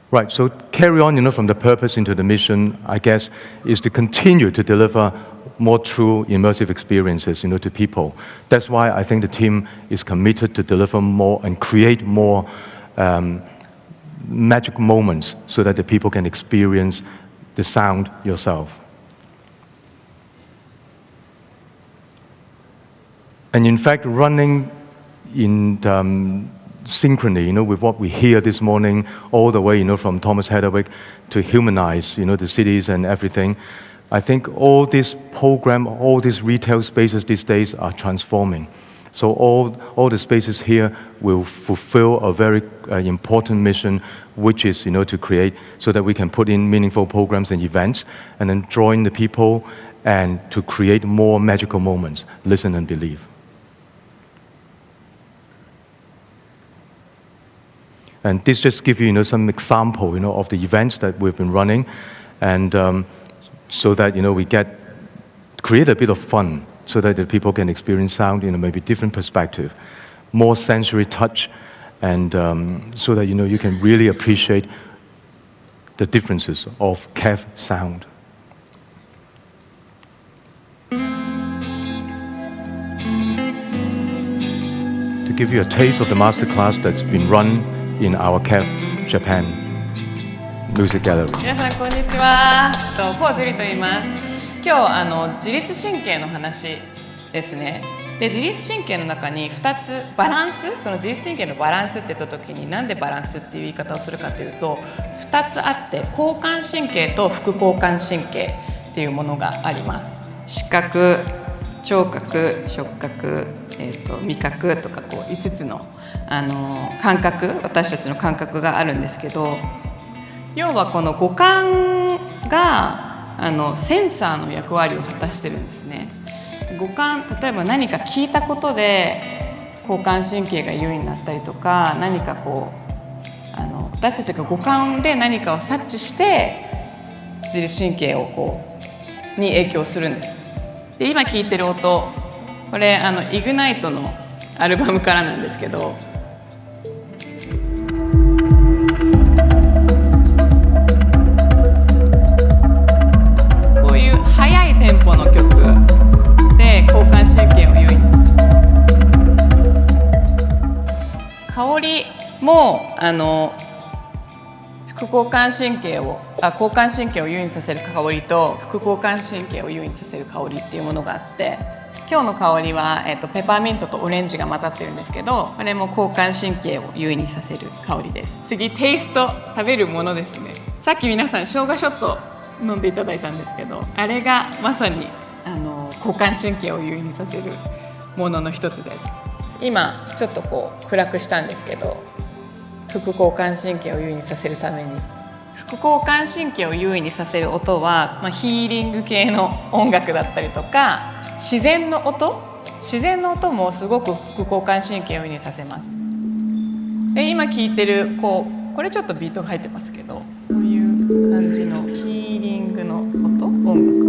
Right, so carry on, from the purpose into the mission, I guess, is to continue to deliver more true immersive experiences, to people. That's why I think the team is committed to deliver more and create more magic moments so that the people can experience the sound yourself. And in fact, running in synchrony, with what we hear this morning, all the way, from Thomas Heatherwick to Humanize, the cities and everything. I think all this program, all these retail spaces these days are transforming. So all the spaces here will fulfill a very important mission, which is, to create so that we can put in meaningful programs and events, and then join the people and to create more magical moments. Listen and believe. And this just gives you, some example, of the events that we've been running, and so that, we create a bit of fun, so that the people can experience sound in a maybe different perspective, more sensory touch, and so that, you can really appreciate the differences of KEF sound. To give you a taste of the masterclass that's been run in our KEF Japan Music Gallery. 皆さんこんにちは。コウジュリと言います。今日自律神経の話ですね。で自律神経の中に2つバランス、その自律神経のバランスって言った時になんでバランスっていう言い方をするかというと2つあって交感神経と副交感神経っていうものがあります。視覚、聴覚、触覚、味覚とかこう5つの、感覚、私たちの感覚があるんですけど、要はこの五感がセンサーの役割を果たしてるんですね。五感、例えば何か聞いたことで交感神経が優位になったりとか、何かこう私たちが五感で何かを察知して自律神経をに影響するんです。で今聞いてる音、これイグナイトのアルバムからなんですけど、こういう速いテンポの曲で交感神経を優位に、香りも副交感神経を交感神経を優位にさせる香りと副交感神経を優位にさせる香りっていうものがあって、今日の香りは、ペパーミントとオレンジが混ざってるんですけど、これも交感神経を優位にさせる香りです。次テイスト、食べるものですね。さっき皆さん生姜ショット飲んでいただいたんですけど、あれがまさに交感神経を優位にさせるものの一つです。今ちょっと暗くしたんですけど、副交感神経を優位にさせるために、副交感神経を優位にさせる音は、ヒーリング系の音楽だったりとか、自然の音もすごく副交感神経を優位にさせます。で今聴いてるこれちょっとビートが入ってますけど、こういう感じのヒーリングの音楽、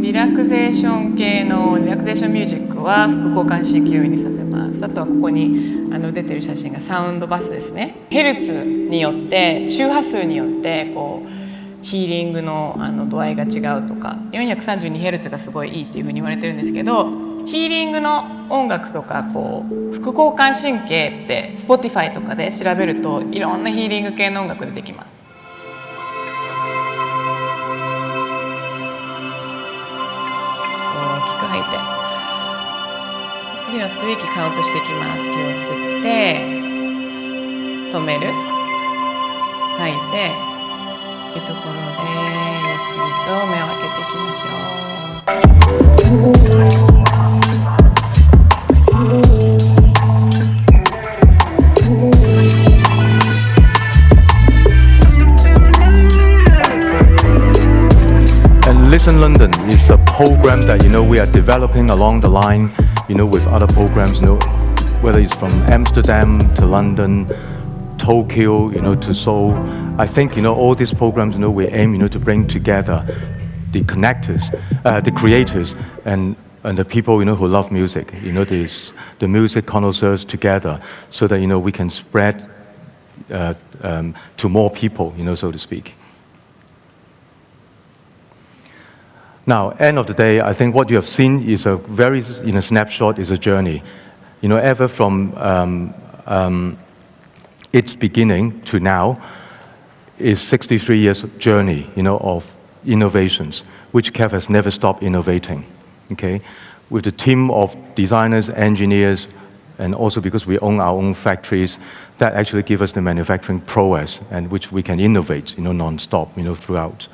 リラクゼーション系のリラクゼーションミュージックは副交感神経を優位にさせます。あとはここに出てる写真がサウンドバスですね。ヘルツによって周波数によってヒーリングの度合いが違うとか、432ヘルツがすごいいいっていうふうに言われてるんですけど、ヒーリングの音楽とか副交感神経って Spotify とかで調べるといろんなヒーリング系の音楽出てきます。大きく吐いて、次の吸う息カウントしていきます。息を吸って止める、吐いてというところでゆっくりと目を開けていきましょう。Horizon London is a program that, we are developing along the line, with other programs, whether it's from Amsterdam to London, Tokyo, to Seoul. I think, all these programs, we aim, to bring together the connectors, the creators, and the people, who love music, the music connoisseurs together, so that, we can spread to more people, so to speak. Now, end of the day, I think what you have seen is a very, in a snapshot, is a journey. Ever from its beginning to now is 63 years journey, of innovations, which KEF has never stopped innovating, okay? With the team of designers, engineers, and also because we own our own factories, that actually give us the manufacturing prowess, and which we can innovate, non-stop, throughout.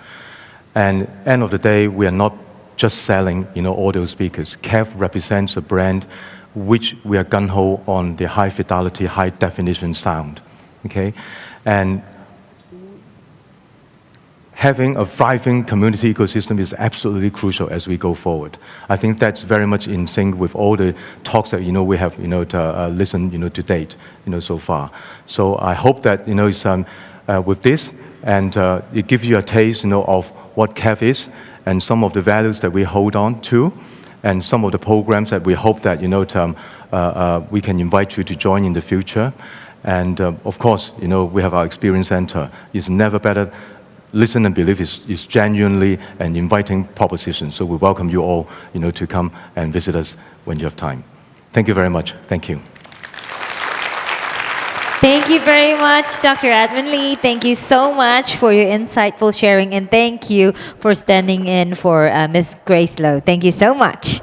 And end of the day, we are not just selling, audio speakers. KEF represents a brand which we are gung-ho on the high fidelity, high definition sound, okay? And having a thriving community ecosystem is absolutely crucial as we go forward. I think that's very much in sync with all the talks that, we have, listened, to date, so far. So I hope that, it's, with this, and it gives you a taste, of what KEF is, and some of the values that we hold on to, and some of the programs that we hope that, we can invite you to join in the future. And of course, we have our experience center. It's never better. Listen and believe is genuinely an inviting proposition. So we welcome you all, to come and visit us when you have time. Thank you very much. Thank you. Thank you very much, Dr. Edmund Lee. Thank you so much for your insightful sharing, and thank you for standing in for Ms. Grace Lowe. Thank you so much.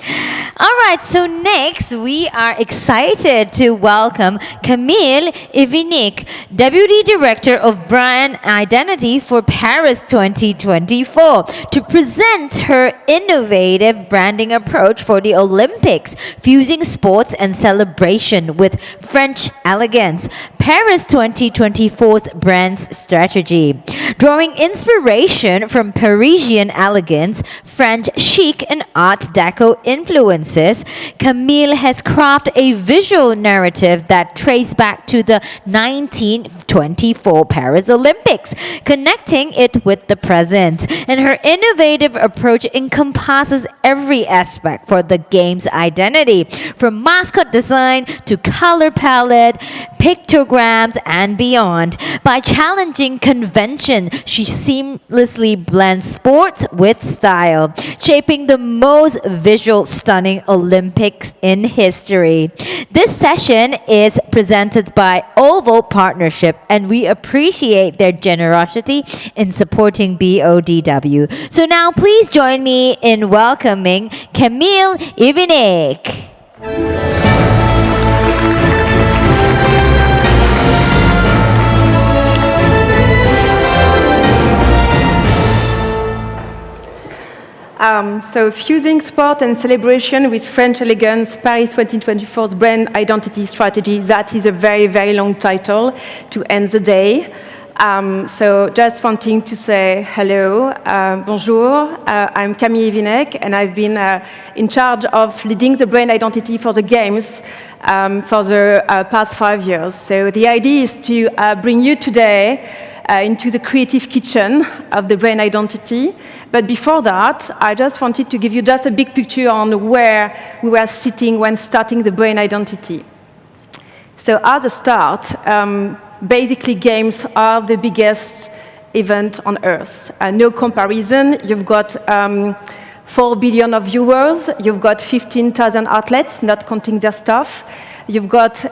All right, so next we are excited to welcome Camille Ivinic, Deputy Director of Brand Identity for Paris 2024, to present her innovative branding approach for the Olympics, fusing sports and celebration with French elegance. Paris 2024's brand strategy. Drawing inspiration from Parisian elegance, French chic, and Art Deco influences, Camille has crafted a visual narrative that traces back to the 1924 Paris Olympics, connecting it with the present. And her innovative approach encompasses every aspect for the game's identity, from mascot design to color palette, pictograms, and beyond. By challenging convention, she seamlessly blends sports with style, shaping the most visual stunning Olympics in history. This session is presented by Oval Partnership, and we appreciate their generosity in supporting BODW. So now please join me in welcoming Camille Ivinic. So fusing sport and celebration with French elegance, Paris 2024's brand identity strategy, that is a very, very long title to end the day. So just wanting to say hello, bonjour, I'm Camille Ivinic, and I've been in charge of leading the brand identity for the Games for the past 5 years. So the idea is to bring you today into the creative kitchen of the brand identity. But before that, I just wanted to give you just a big picture on where we were sitting when starting the brand identity. So as a start, basically games are the biggest event on Earth. No comparison, you've got 4 billion of viewers, you've got 15,000 athletes, not counting their staff. You've got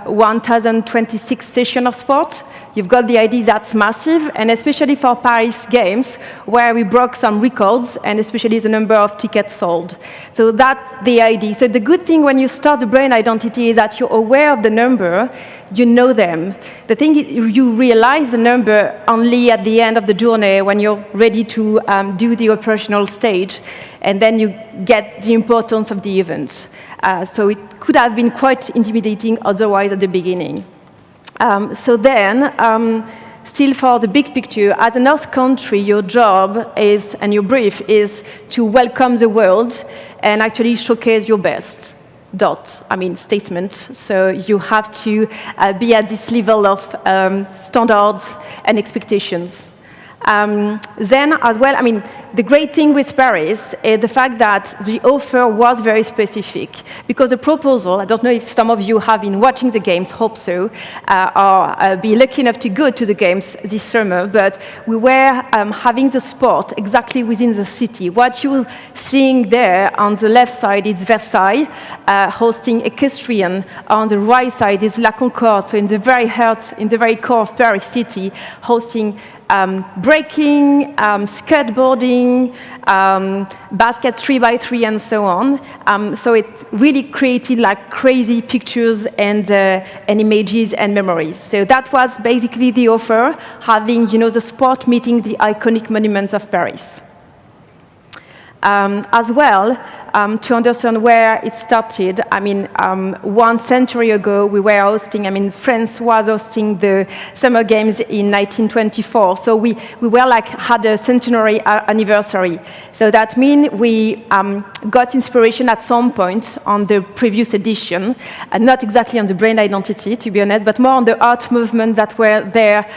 1,026 sessions of sport. You've got the idea that's massive, and especially for Paris Games, where we broke some records, and especially the number of tickets sold. So that's the idea. So the good thing when you start the brand identity is that you're aware of the number, you know them. The thing is you realize the number only at the end of the journey when you're ready to do the operational stage, and then you get the importance of the event. So it could have been quite intimidating otherwise at the beginning. So then, still for the big picture, as an host country, your job is, and your brief is to welcome the world and actually showcase your best. Statement. So you have to be at this level of standards and expectations. Then as well, the great thing with Paris is the fact that the offer was very specific, because the proposal, I don't know if some of you have been watching the games, hope so, or be lucky enough to go to the games this summer, but we were having the sport exactly within the city. What you're seeing there on the left side is Versailles, hosting equestrian. On the right side is La Concorde, so in the very heart, in the very core of Paris city, hosting breaking, skateboarding, basket 3x3 and so on. So it really created like crazy pictures and images and memories. So that was basically the offer, having the sport meeting the iconic monuments of Paris. As well, to understand where it started, 1 century ago, we were hosting, France was hosting the Summer Games in 1924. So we were had a centenary anniversary. So that means we got inspiration at some point on the previous edition, not exactly on the brand identity, to be honest, but more on the art movements that were there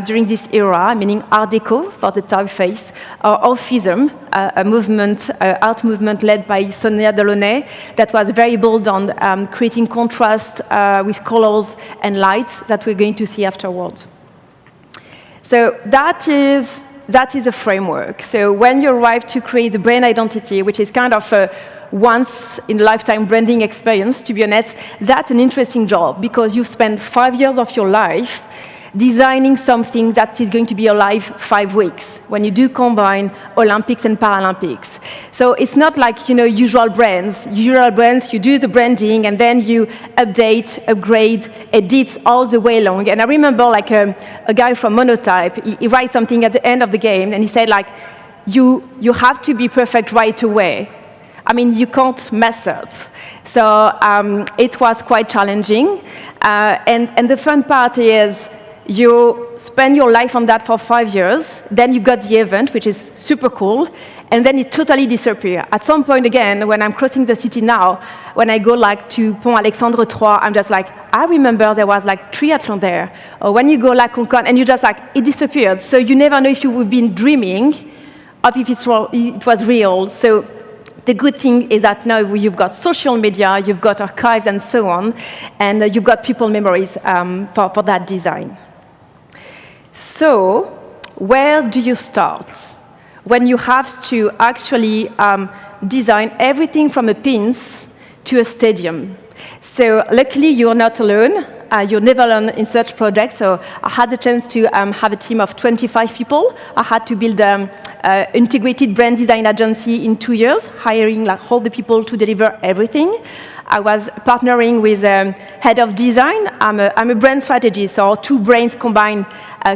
during this era, meaning Art Deco for the typeface, or Orphism, a movement, art movement led by Sonia Delaunay that was very bold on creating contrast with colors and lights that we're going to see afterwards. So that is a framework. So when you arrive to create the brand identity, which is kind of a once-in-a-lifetime branding experience, to be honest, that's an interesting job because you've spent 5 years of your life designing something that is going to be alive 5 weeks when you do combine Olympics and Paralympics. So it's not like, usual brands. Usual brands, you do the branding and then you update, upgrade, edit all the way along. And I remember a guy from Monotype, he writes something at the end of the game and he said you have to be perfect right away. You can't mess up. So it was quite challenging. And the fun part is, you spend your life on that for 5 years, then you got the event, which is super cool, and then it totally disappears. At some point again, when I'm crossing the city now, when I go to Pont Alexandre III, I'm just I remember there was triathlon there. Or when you go Concorde, and you just it disappeared. So you never know if you've been dreaming, or if it was real. So the good thing is that now you've got social media, you've got archives and so on, and you've got people memories for that design. So, where do you start when you have to actually design everything from a pins to a stadium? So, luckily, you're not alone. You're never alone in such projects. So, I had the chance to have a team of 25 people. I had to build an integrated brand design agency in 2 years, hiring all the people to deliver everything. I was partnering with head of design. I'm a brand strategist, so 2 brains combined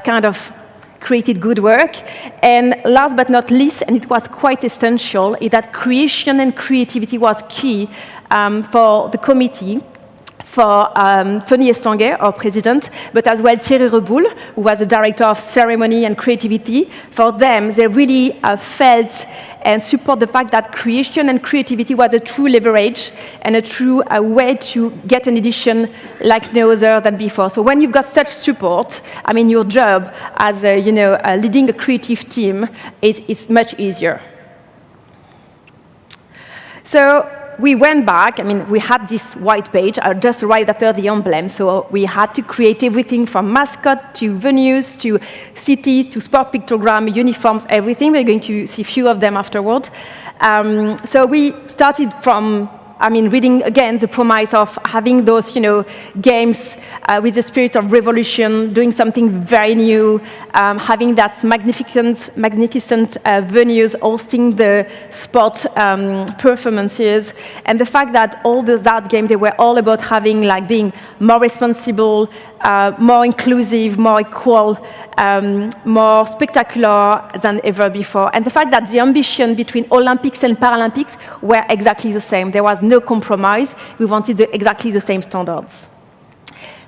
kind of created good work. And last but not least, and it was quite essential, is that creation and creativity was key for the committee, for Tony Estanguet, our president, but as well Thierry Reboul, who was the director of ceremony and creativity. For them, they really felt and support the fact that creation and creativity was a true leverage and a true way to get an edition like no other than before. So when you've got such support, your job as leading a creative team is much easier. So we went back, we had this white page. I just arrived after the emblem, so we had to create everything from mascot to venues to cities to sport pictogram, uniforms, everything. We're going to see a few of them afterward. So we started from reading again the promise of having those, games with the spirit of revolution, doing something very new, having that magnificent venues hosting the sport performances, and the fact that all those art games, they were all about having being more responsible, more inclusive, more equal, more spectacular than ever before. And the fact that the ambition between Olympics and Paralympics were exactly the same. There was no compromise. We wanted exactly the same standards.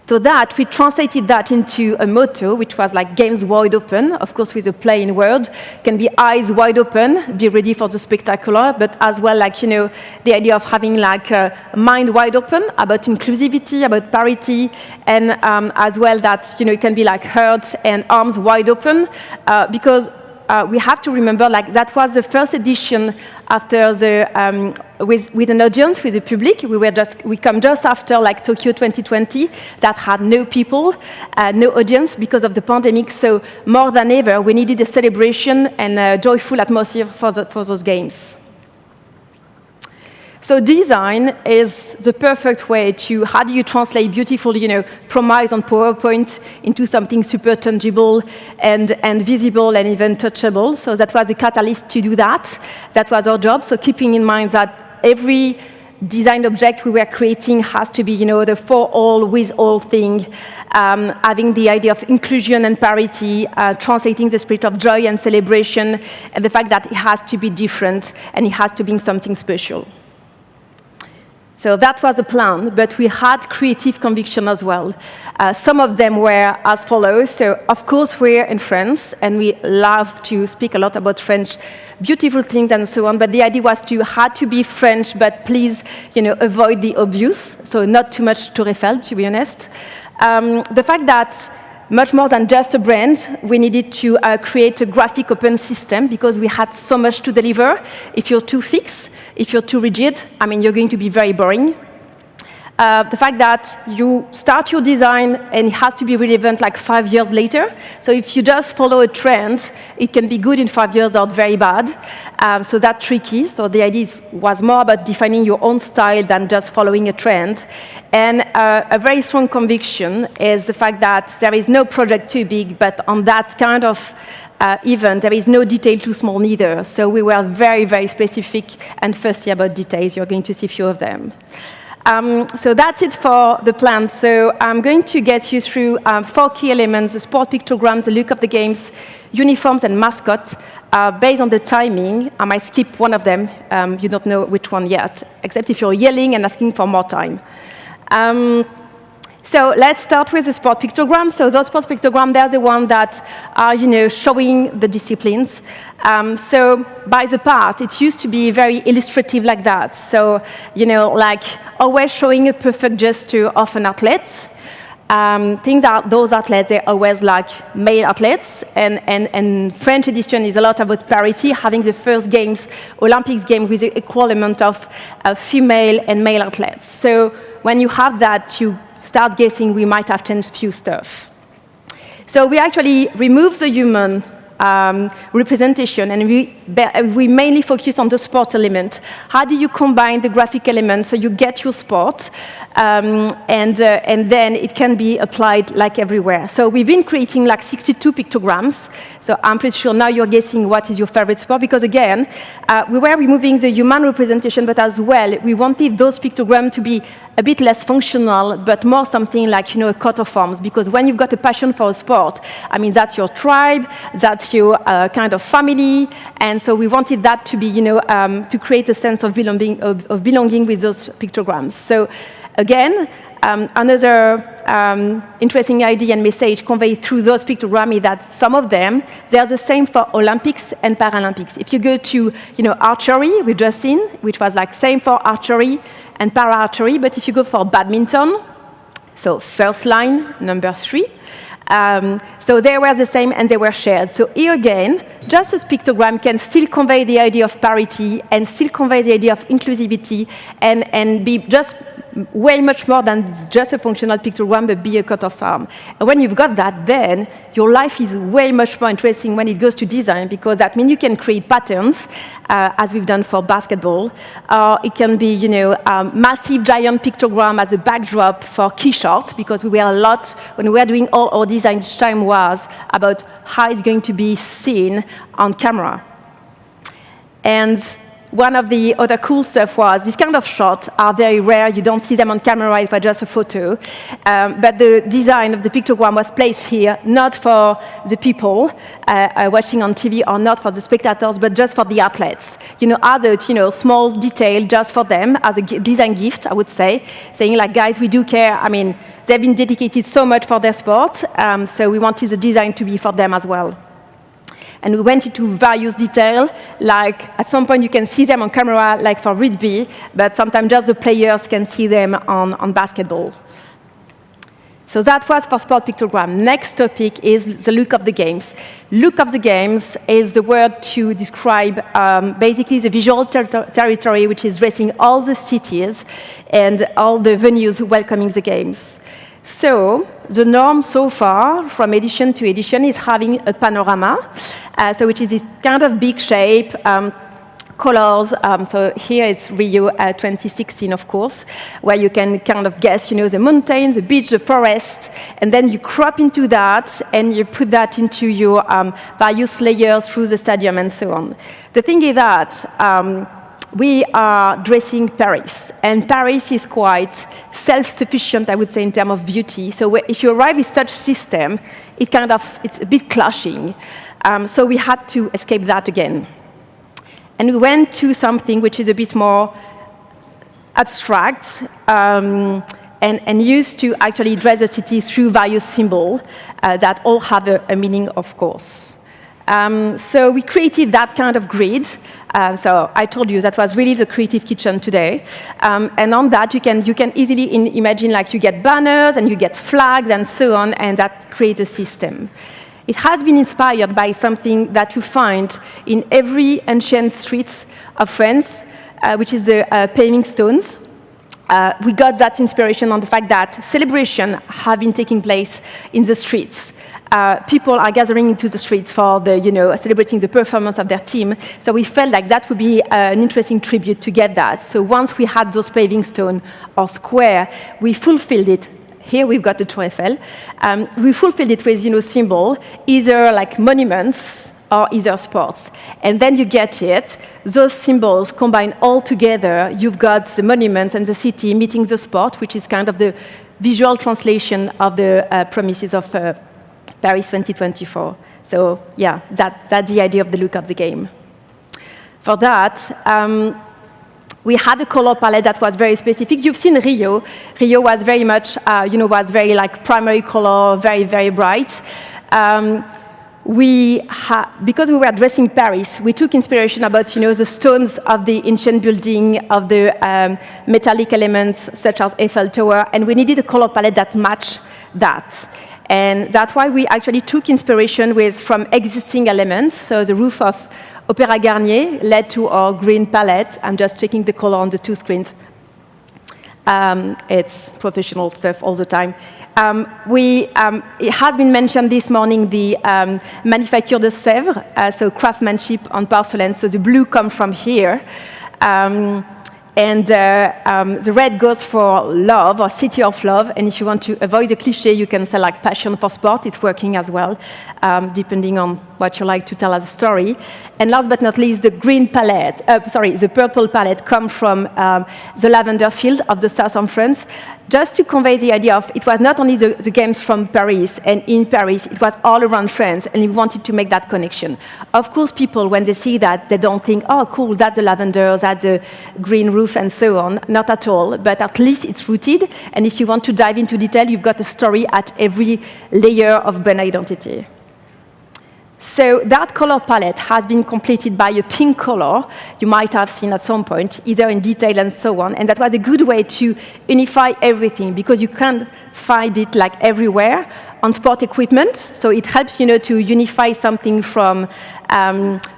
So that, we translated that into a motto, which was like games wide open, of course with a play in word, can be eyes wide open, be ready for the spectacular, but as well like, the idea of having like a mind wide open about inclusivity, about parity, and as well that, it can be like heart and arms wide open, because we have to remember like that was the first edition after the with an audience, with the public. We come just after like Tokyo 2020 that had no people, no audience because of the pandemic. So more than ever, we needed a celebration and a joyful atmosphere for those games. So design is the perfect way to, how do you translate beautiful, promise on PowerPoint into something super tangible and visible and even touchable. So that was the catalyst to do that. That was our job. So keeping in mind that every design object we were creating has to be, the for all, with all thing, having the idea of inclusion and parity, translating the spirit of joy and celebration, and the fact that it has to be different and it has to be something special. So that was the plan, but we had creative conviction as well. Some of them were as follows. So, of course, we're in France, and we love to speak a lot about French, beautiful things and so on, but the idea was had to be French, but please, avoid the obvious, so not too much Tour Eiffel, to be honest. The fact that much more than just a brand, we needed to create a graphic open system because we had so much to deliver. If you're too fixed, if you're too rigid, you're going to be very boring. The fact that you start your design and it has to be relevant like 5 years later. So if you just follow a trend, it can be good in 5 years or very bad. So that's tricky. So the idea was more about defining your own style than just following a trend. And a very strong conviction is the fact that there is no project too big, but on that kind of event, there is no detail too small neither. So we were very, very specific and fussy about details. You're going to see a few of them. So that's it for the plan. So I'm going to get you through 4 key elements: the sport pictograms, the look of the games, uniforms, and mascot. Based on the timing, I might skip one of them. You don't know which one yet, except if you're yelling and asking for more time. So let's start with the sport pictograms. So those sport pictograms, they're the ones that are, showing the disciplines. So by the past, it used to be very illustrative like that. So, like always showing a perfect gesture of an athlete. Those athletes, they're always like male athletes. And French edition is a lot about parity, having the first games, Olympics games with the equal amount of female and male athletes. So when you have that, you start guessing we might have changed few stuff. So we actually remove the human representation, and we mainly focus on the sport element. How do you combine the graphic elements so you get your sport, and then it can be applied like everywhere. So we've been creating like 62 pictograms. So I'm pretty sure now you're guessing what is your favorite sport, because again, we were removing the human representation, but as well, we wanted those pictograms to be a bit less functional, but more something like, a coat of arms, because when you've got a passion for a sport, that's your tribe, that's your kind of family, and so we wanted that to be, to create a sense of belonging with those pictograms. So again, another interesting idea and message conveyed through those pictograms is that some of them, they are the same for Olympics and Paralympics. If you go to, archery, we've just seen, which was like same for archery and para-archery, but if you go for badminton, so first line, number 3, so they were the same and they were shared. So here again, just a pictogram can still convey the idea of parity and still convey the idea of inclusivity and be just way much more than just a functional pictogram, but be a coat of arms. And when you've got that, then your life is way much more interesting when it goes to design, because that means you can create patterns, as we've done for basketball. It can be, massive giant pictogram as a backdrop for key shots, because we were a lot, when we were doing all our design each time was about how it's going to be seen on camera. And one of the other cool stuff was these kind of shots are very rare. You don't see them on camera, it was just a photo. But the design of the pictogram was placed here, not for the people watching on TV or not for the spectators, but just for the athletes. Added, small detail just for them as a design gift, I would say, saying like, guys, we do care. I mean, they've been dedicated so much for their sport, so we wanted the design to be for them as well. And we went into various detail, like at some point you can see them on camera, like for rugby, but sometimes just the players can see them on basketball. So that was for sport pictogram. Next topic is the look of the games. Look of the games is the word to describe basically the visual territory, which is dressing all the cities and all the venues welcoming the games. So the norm so far, from edition to edition, is having a panorama, which is this kind of big shape, colors. So here it's Rio 2016, of course, where you can kind of guess, the mountains, the beach, the forest, and then you crop into that and you put that into your various layers through the stadium and so on. The thing is that we are dressing Paris, and Paris is quite self-sufficient, I would say, in terms of beauty. So if you arrive with such system, it's a bit clashing. So we had to escape that again. And we went to something which is a bit more abstract and used to actually dress the city through various symbols that all have a meaning, of course. So we created that kind of grid. So I told you that was really the creative kitchen today. And on that, you can easily imagine like you get banners and you get flags and so on, and that creates a system. It has been inspired by something that you find in every ancient streets of France, which is the paving stones. We got that inspiration on the fact that celebrations have been taking place in the streets. People are gathering into the streets for celebrating the performance of their team. So we felt like that would be an interesting tribute to get that. So once we had those paving stone or square, we fulfilled it. Here we've got the Tour Eiffel. We fulfilled it with symbol, either like monuments or either sports. And then you get it. Those symbols combined all together. You've got the monuments and the city meeting the sport, which is kind of the visual translation of the promises of Paris 2024. So yeah, that's the idea of the look of the game. For that, we had a color palette that was very specific. You've seen Rio. Rio was very much, was very like primary color, very, very bright. Because we were dressing Paris, we took inspiration about, the stones of the ancient building, of the metallic elements such as Eiffel Tower, and we needed a color palette that matched that. And that's why we actually took inspiration from existing elements. So the roof of Opéra Garnier led to our green palette. I'm just checking the color on the two screens. It's professional stuff all the time. It has been mentioned this morning, the Manufacture de Sèvres, so craftsmanship on porcelain. So the blue comes from here. And the red goes for love, or city of love. And if you want to avoid the cliche, you can say like passion for sport. It's working as well, depending on what you like to tell as a story. And last but not least, the green palette, the purple palette comes from the lavender field of the south of France, just to convey the idea of it was not only the games from Paris and in Paris, it was all around France, and we wanted to make that connection. Of course, people, when they see that, they don't think, oh, cool, that's the lavender, that's the green roof, and so on. Not at all, but at least it's rooted, and if you want to dive into detail, you've got a story at every layer of brand identity. So that color palette has been completed by a pink color you might have seen at some point, either in detail and so on. And that was a good way to unify everything, because you can't find it like everywhere on sport equipment. So it helps, to unify something from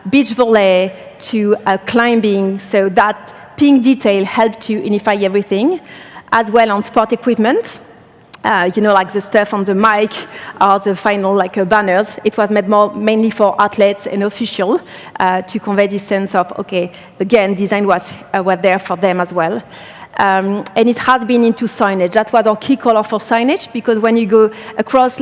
beach volley to climbing. So that pink detail helped to unify everything, as well on sport equipment. Like the stuff on the mic or the final banners. It was made mainly for athletes and officials to convey this sense of, okay, again, design was there for them as well. And it has been into signage. That was our key color for signage, because when you go across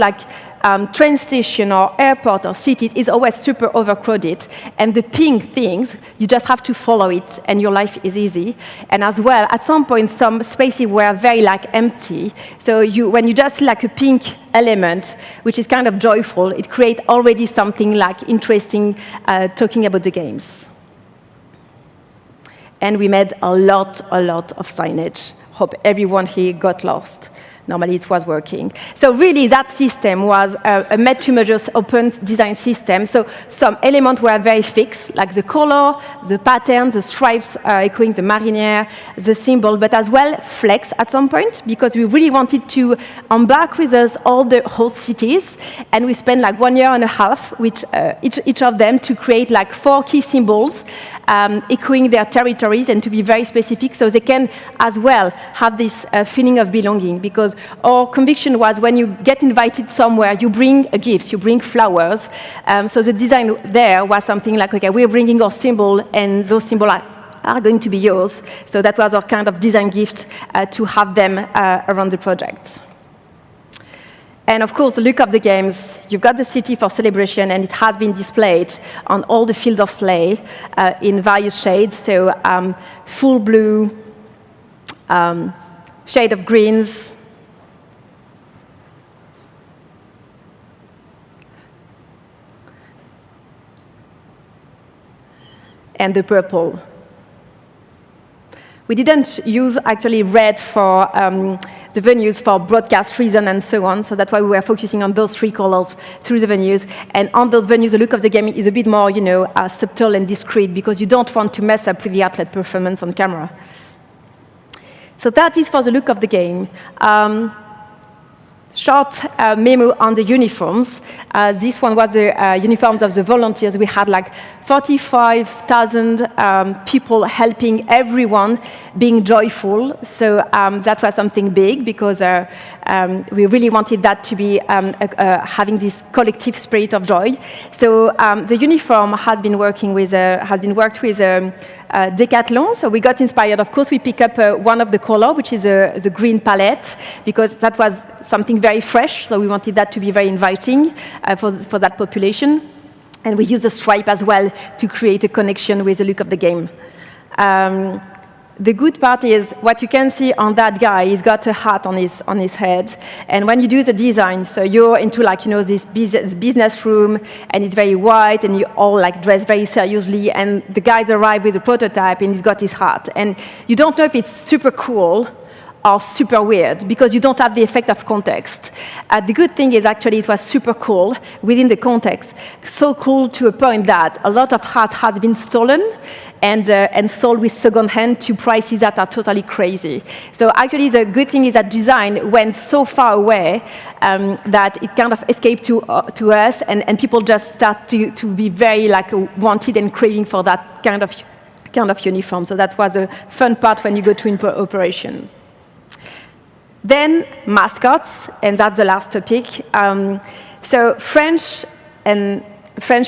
train station or airport or city is always super overcrowded, and the pink things, you just have to follow it, and your life is easy. And as well, at some point, some spaces were very empty. So when you just see a pink element, which is kind of joyful, it creates already something interesting talking about the games. And we made a lot of signage. Hope everyone here got lost. Normally it was working. So really that system was a made-to-measure open design system. So some elements were very fixed, like the color, the pattern, the stripes echoing the marinière, the symbol, but as well flex at some point, because we really wanted to embark with us all the host cities. And we spent 1.5 years with each of them to create 4 key symbols echoing their territories and to be very specific so they can as well have this feeling of belonging, because our conviction was when you get invited somewhere, you bring a gift, you bring flowers. So the design there was something like, okay, we're bringing our symbol and those symbols are going to be yours. So that was our kind of design gift to have them around the project. And of course, the look of the games, you've got the city for celebration, and it has been displayed on all the field of play in various shades. So full blue, shade of greens, and the purple. We didn't use actually red for the venues for broadcast reason and so on, so that's why we were focusing on those 3 colors through the venues. And on those venues, the look of the game is a bit more, subtle and discreet, because you don't want to mess up with the athlete performance on camera. So that is for the look of the game. Short memo on the uniforms. This one was the uniforms of the volunteers. We had 45,000 people helping everyone being joyful. So that was something big, because we really wanted that to be having this collective spirit of joy. So the uniform has been worked with Decathlon. So we got inspired. Of course, we pick up one of the color, which is the green palette, because that was something very fresh. So we wanted that to be very inviting for that population. And we use the stripe as well to create a connection with the look of the game. The good part is what you can see on that guy. He's got a hat on his head, and when you do the design, so you're into this business room, and it's very white, and you all dressed very seriously. And the guys arrive with a prototype, and he's got his hat, and you don't know if it's super cool or super weird, because you don't have the effect of context. The good thing is actually it was super cool within the context. So cool to a point that a lot of hats has been stolen and sold with second hand to prices that are totally crazy. So actually the good thing is that design went so far away that it kind of escaped to us, and people just start to be very wanted and craving for that kind of uniform. So that was a fun part when you go to operation. Then mascots, and that's the last topic. So French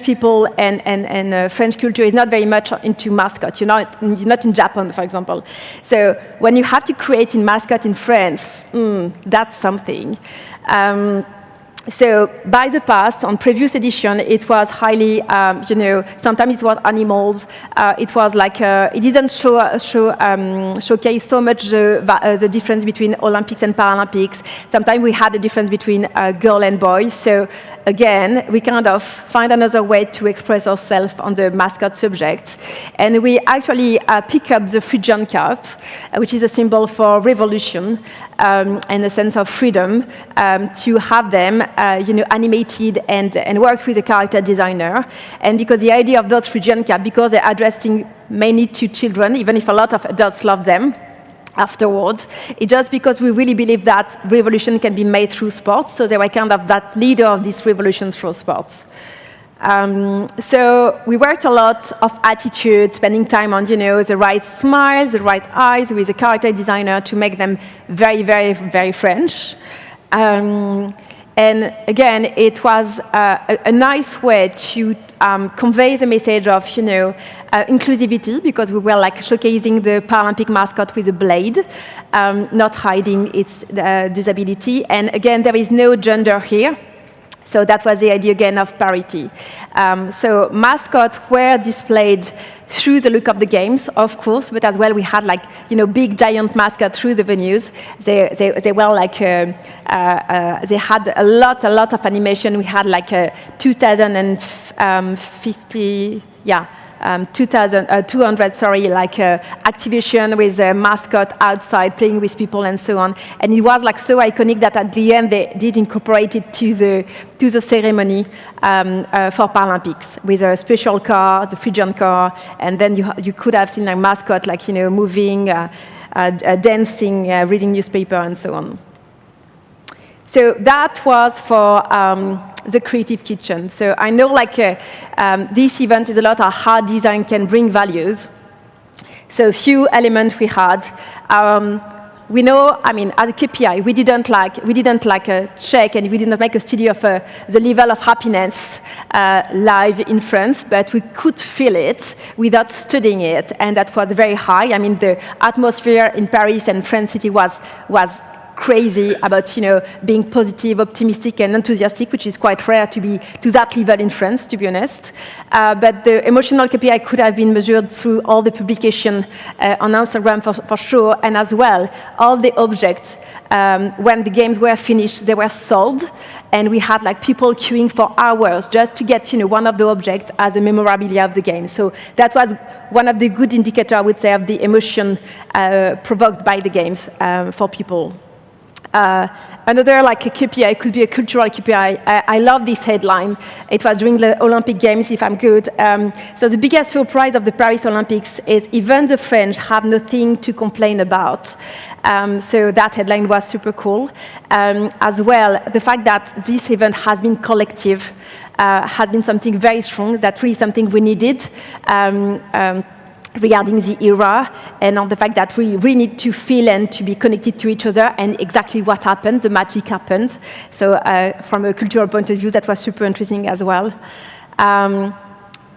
people and French culture is not very much into mascots. You're not in Japan, for example. So when you have to create a mascot in France, that's something. So by the past, on previous edition, it was highly, sometimes it was animals. It was it didn't showcase so much the difference between Olympics and Paralympics. Sometimes we had a difference between girl and boy. So again, we kind of find another way to express ourselves on the mascot subject. And we actually pick up the Phrygian Cup, which is a symbol for revolution and a sense of freedom, to have them animated and worked with a character designer. And because the idea of those Phrygian Cup, because they're addressing mainly to children, even if a lot of adults love them afterwards, it's just because we really believe that revolution can be made through sports. So they were kind of that leader of this revolution through sports. So we worked a lot of attitude, spending time on, the right smiles, the right eyes with a character designer to make them very, very, very French. And again, it was a nice way to convey the message of, inclusivity, because we were showcasing the Paralympic mascot with a blade, not hiding its disability. And again, there is no gender here. So that was the idea again of parity. So mascots were displayed through the look of the games, of course, but as well we had like, big giant mascots through the venues. They were like, they had a lot of animation. We had like 2,050, 200, activation with a mascot outside playing with people and so on. And it was like so iconic that at the end they did incorporate it to the ceremony for Paralympics with a special car, the Fijian car, and then you could have seen a mascot moving, dancing, reading newspaper and so on. So that was for the Creative Kitchen. So I know this event is a lot of how design can bring values. So a few elements we had. We know, as a KPI, we didn't check and we didn't make a study of the level of happiness live in France, but we could feel it without studying it, and that was very high. The atmosphere in Paris and France City was crazy about being positive, optimistic, and enthusiastic, which is quite rare to be to that level in France, to be honest. But the emotional KPI could have been measured through all the publication on Instagram for sure, and as well all the objects. When the games were finished, they were sold, and we had people queuing for hours just to get one of the objects as a memorabilia of the game. So that was one of the good indicators, I would say, of the emotion provoked by the games for people. Another a KPI could be a cultural KPI. I love this headline. It was during the Olympic Games, if I'm good. So the biggest surprise of the Paris Olympics is even the French have nothing to complain about. So that headline was super cool. As well, the fact that this event has been collective has been something very strong. That's really something we needed. Regarding the era and on the fact that we really need to feel and to be connected to each other and exactly what happened, the magic happened. So from a cultural point of view, that was super interesting as well.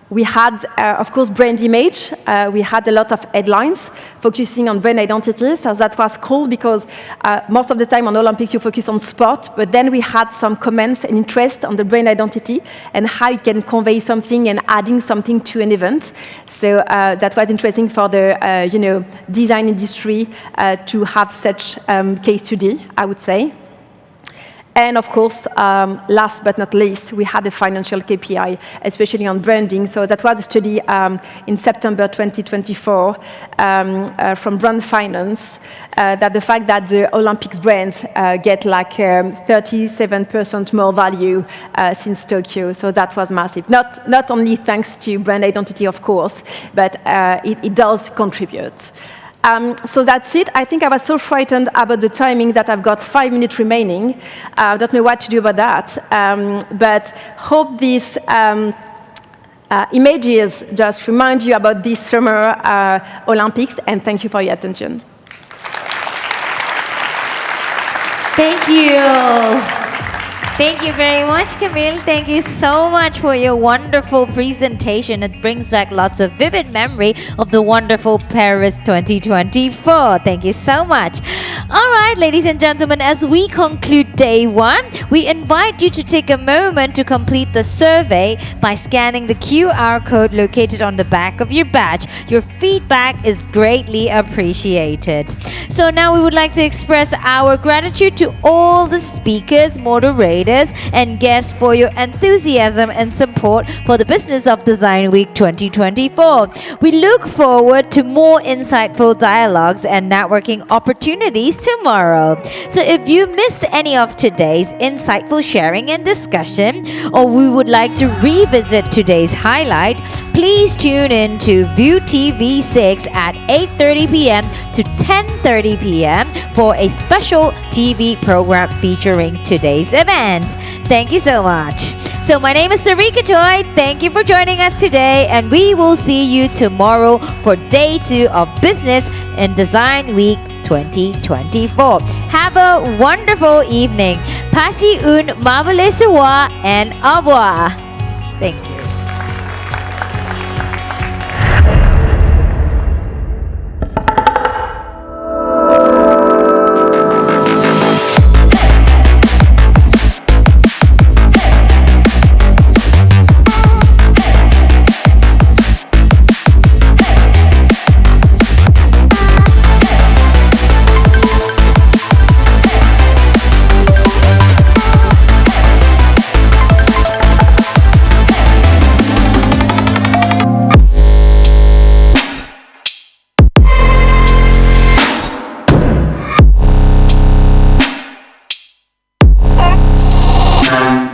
We had, of course, brand image. We had a lot of headlines focusing on brand identity. So that was cool because most of the time on Olympics you focus on sport, but then we had some comments and interest on the brand identity and how you can convey something and adding something to an event. So that was interesting for the design industry to have such case study, I would say. And of course, last but not least, we had a financial KPI, especially on branding. So that was a study in September 2024 from Brand Finance, that the fact that the Olympics brands get 37% more value since Tokyo. So that was massive. Not only thanks to brand identity, of course, but it does contribute. So that's it. I think I was so frightened about the timing that I've got 5 minutes remaining. I don't know what to do about that. But hope these images just remind you about this summer Olympics, and thank you for your attention. Thank you. Thank you very much, Camille. Thank you so much for your wonderful presentation. It brings back lots of vivid memory of the wonderful Paris 2024. Thank you so much. All right, ladies and gentlemen, as we conclude day one, we invite you to take a moment to complete the survey by scanning the QR code located on the back of your badge. Your feedback is greatly appreciated. So now we would like to express our gratitude to all the speakers, moderators, and guests for your enthusiasm and support for the Business of Design Week 2024. We look forward to more insightful dialogues and networking opportunities tomorrow. So if you missed any of today's insightful sharing and discussion, or we would like to revisit today's highlight, please tune in to View TV 6 at 8:30 p.m. to 10:30 p.m. for a special TV program featuring today's event. Thank you so much. So my name is Sarika Choi. Thank you for joining us today, and we will see you tomorrow for day 2 of Business and Design Week 2024. Have a wonderful evening. Passez une marveilleuse soirée and au revoir. Thank you. Thank you.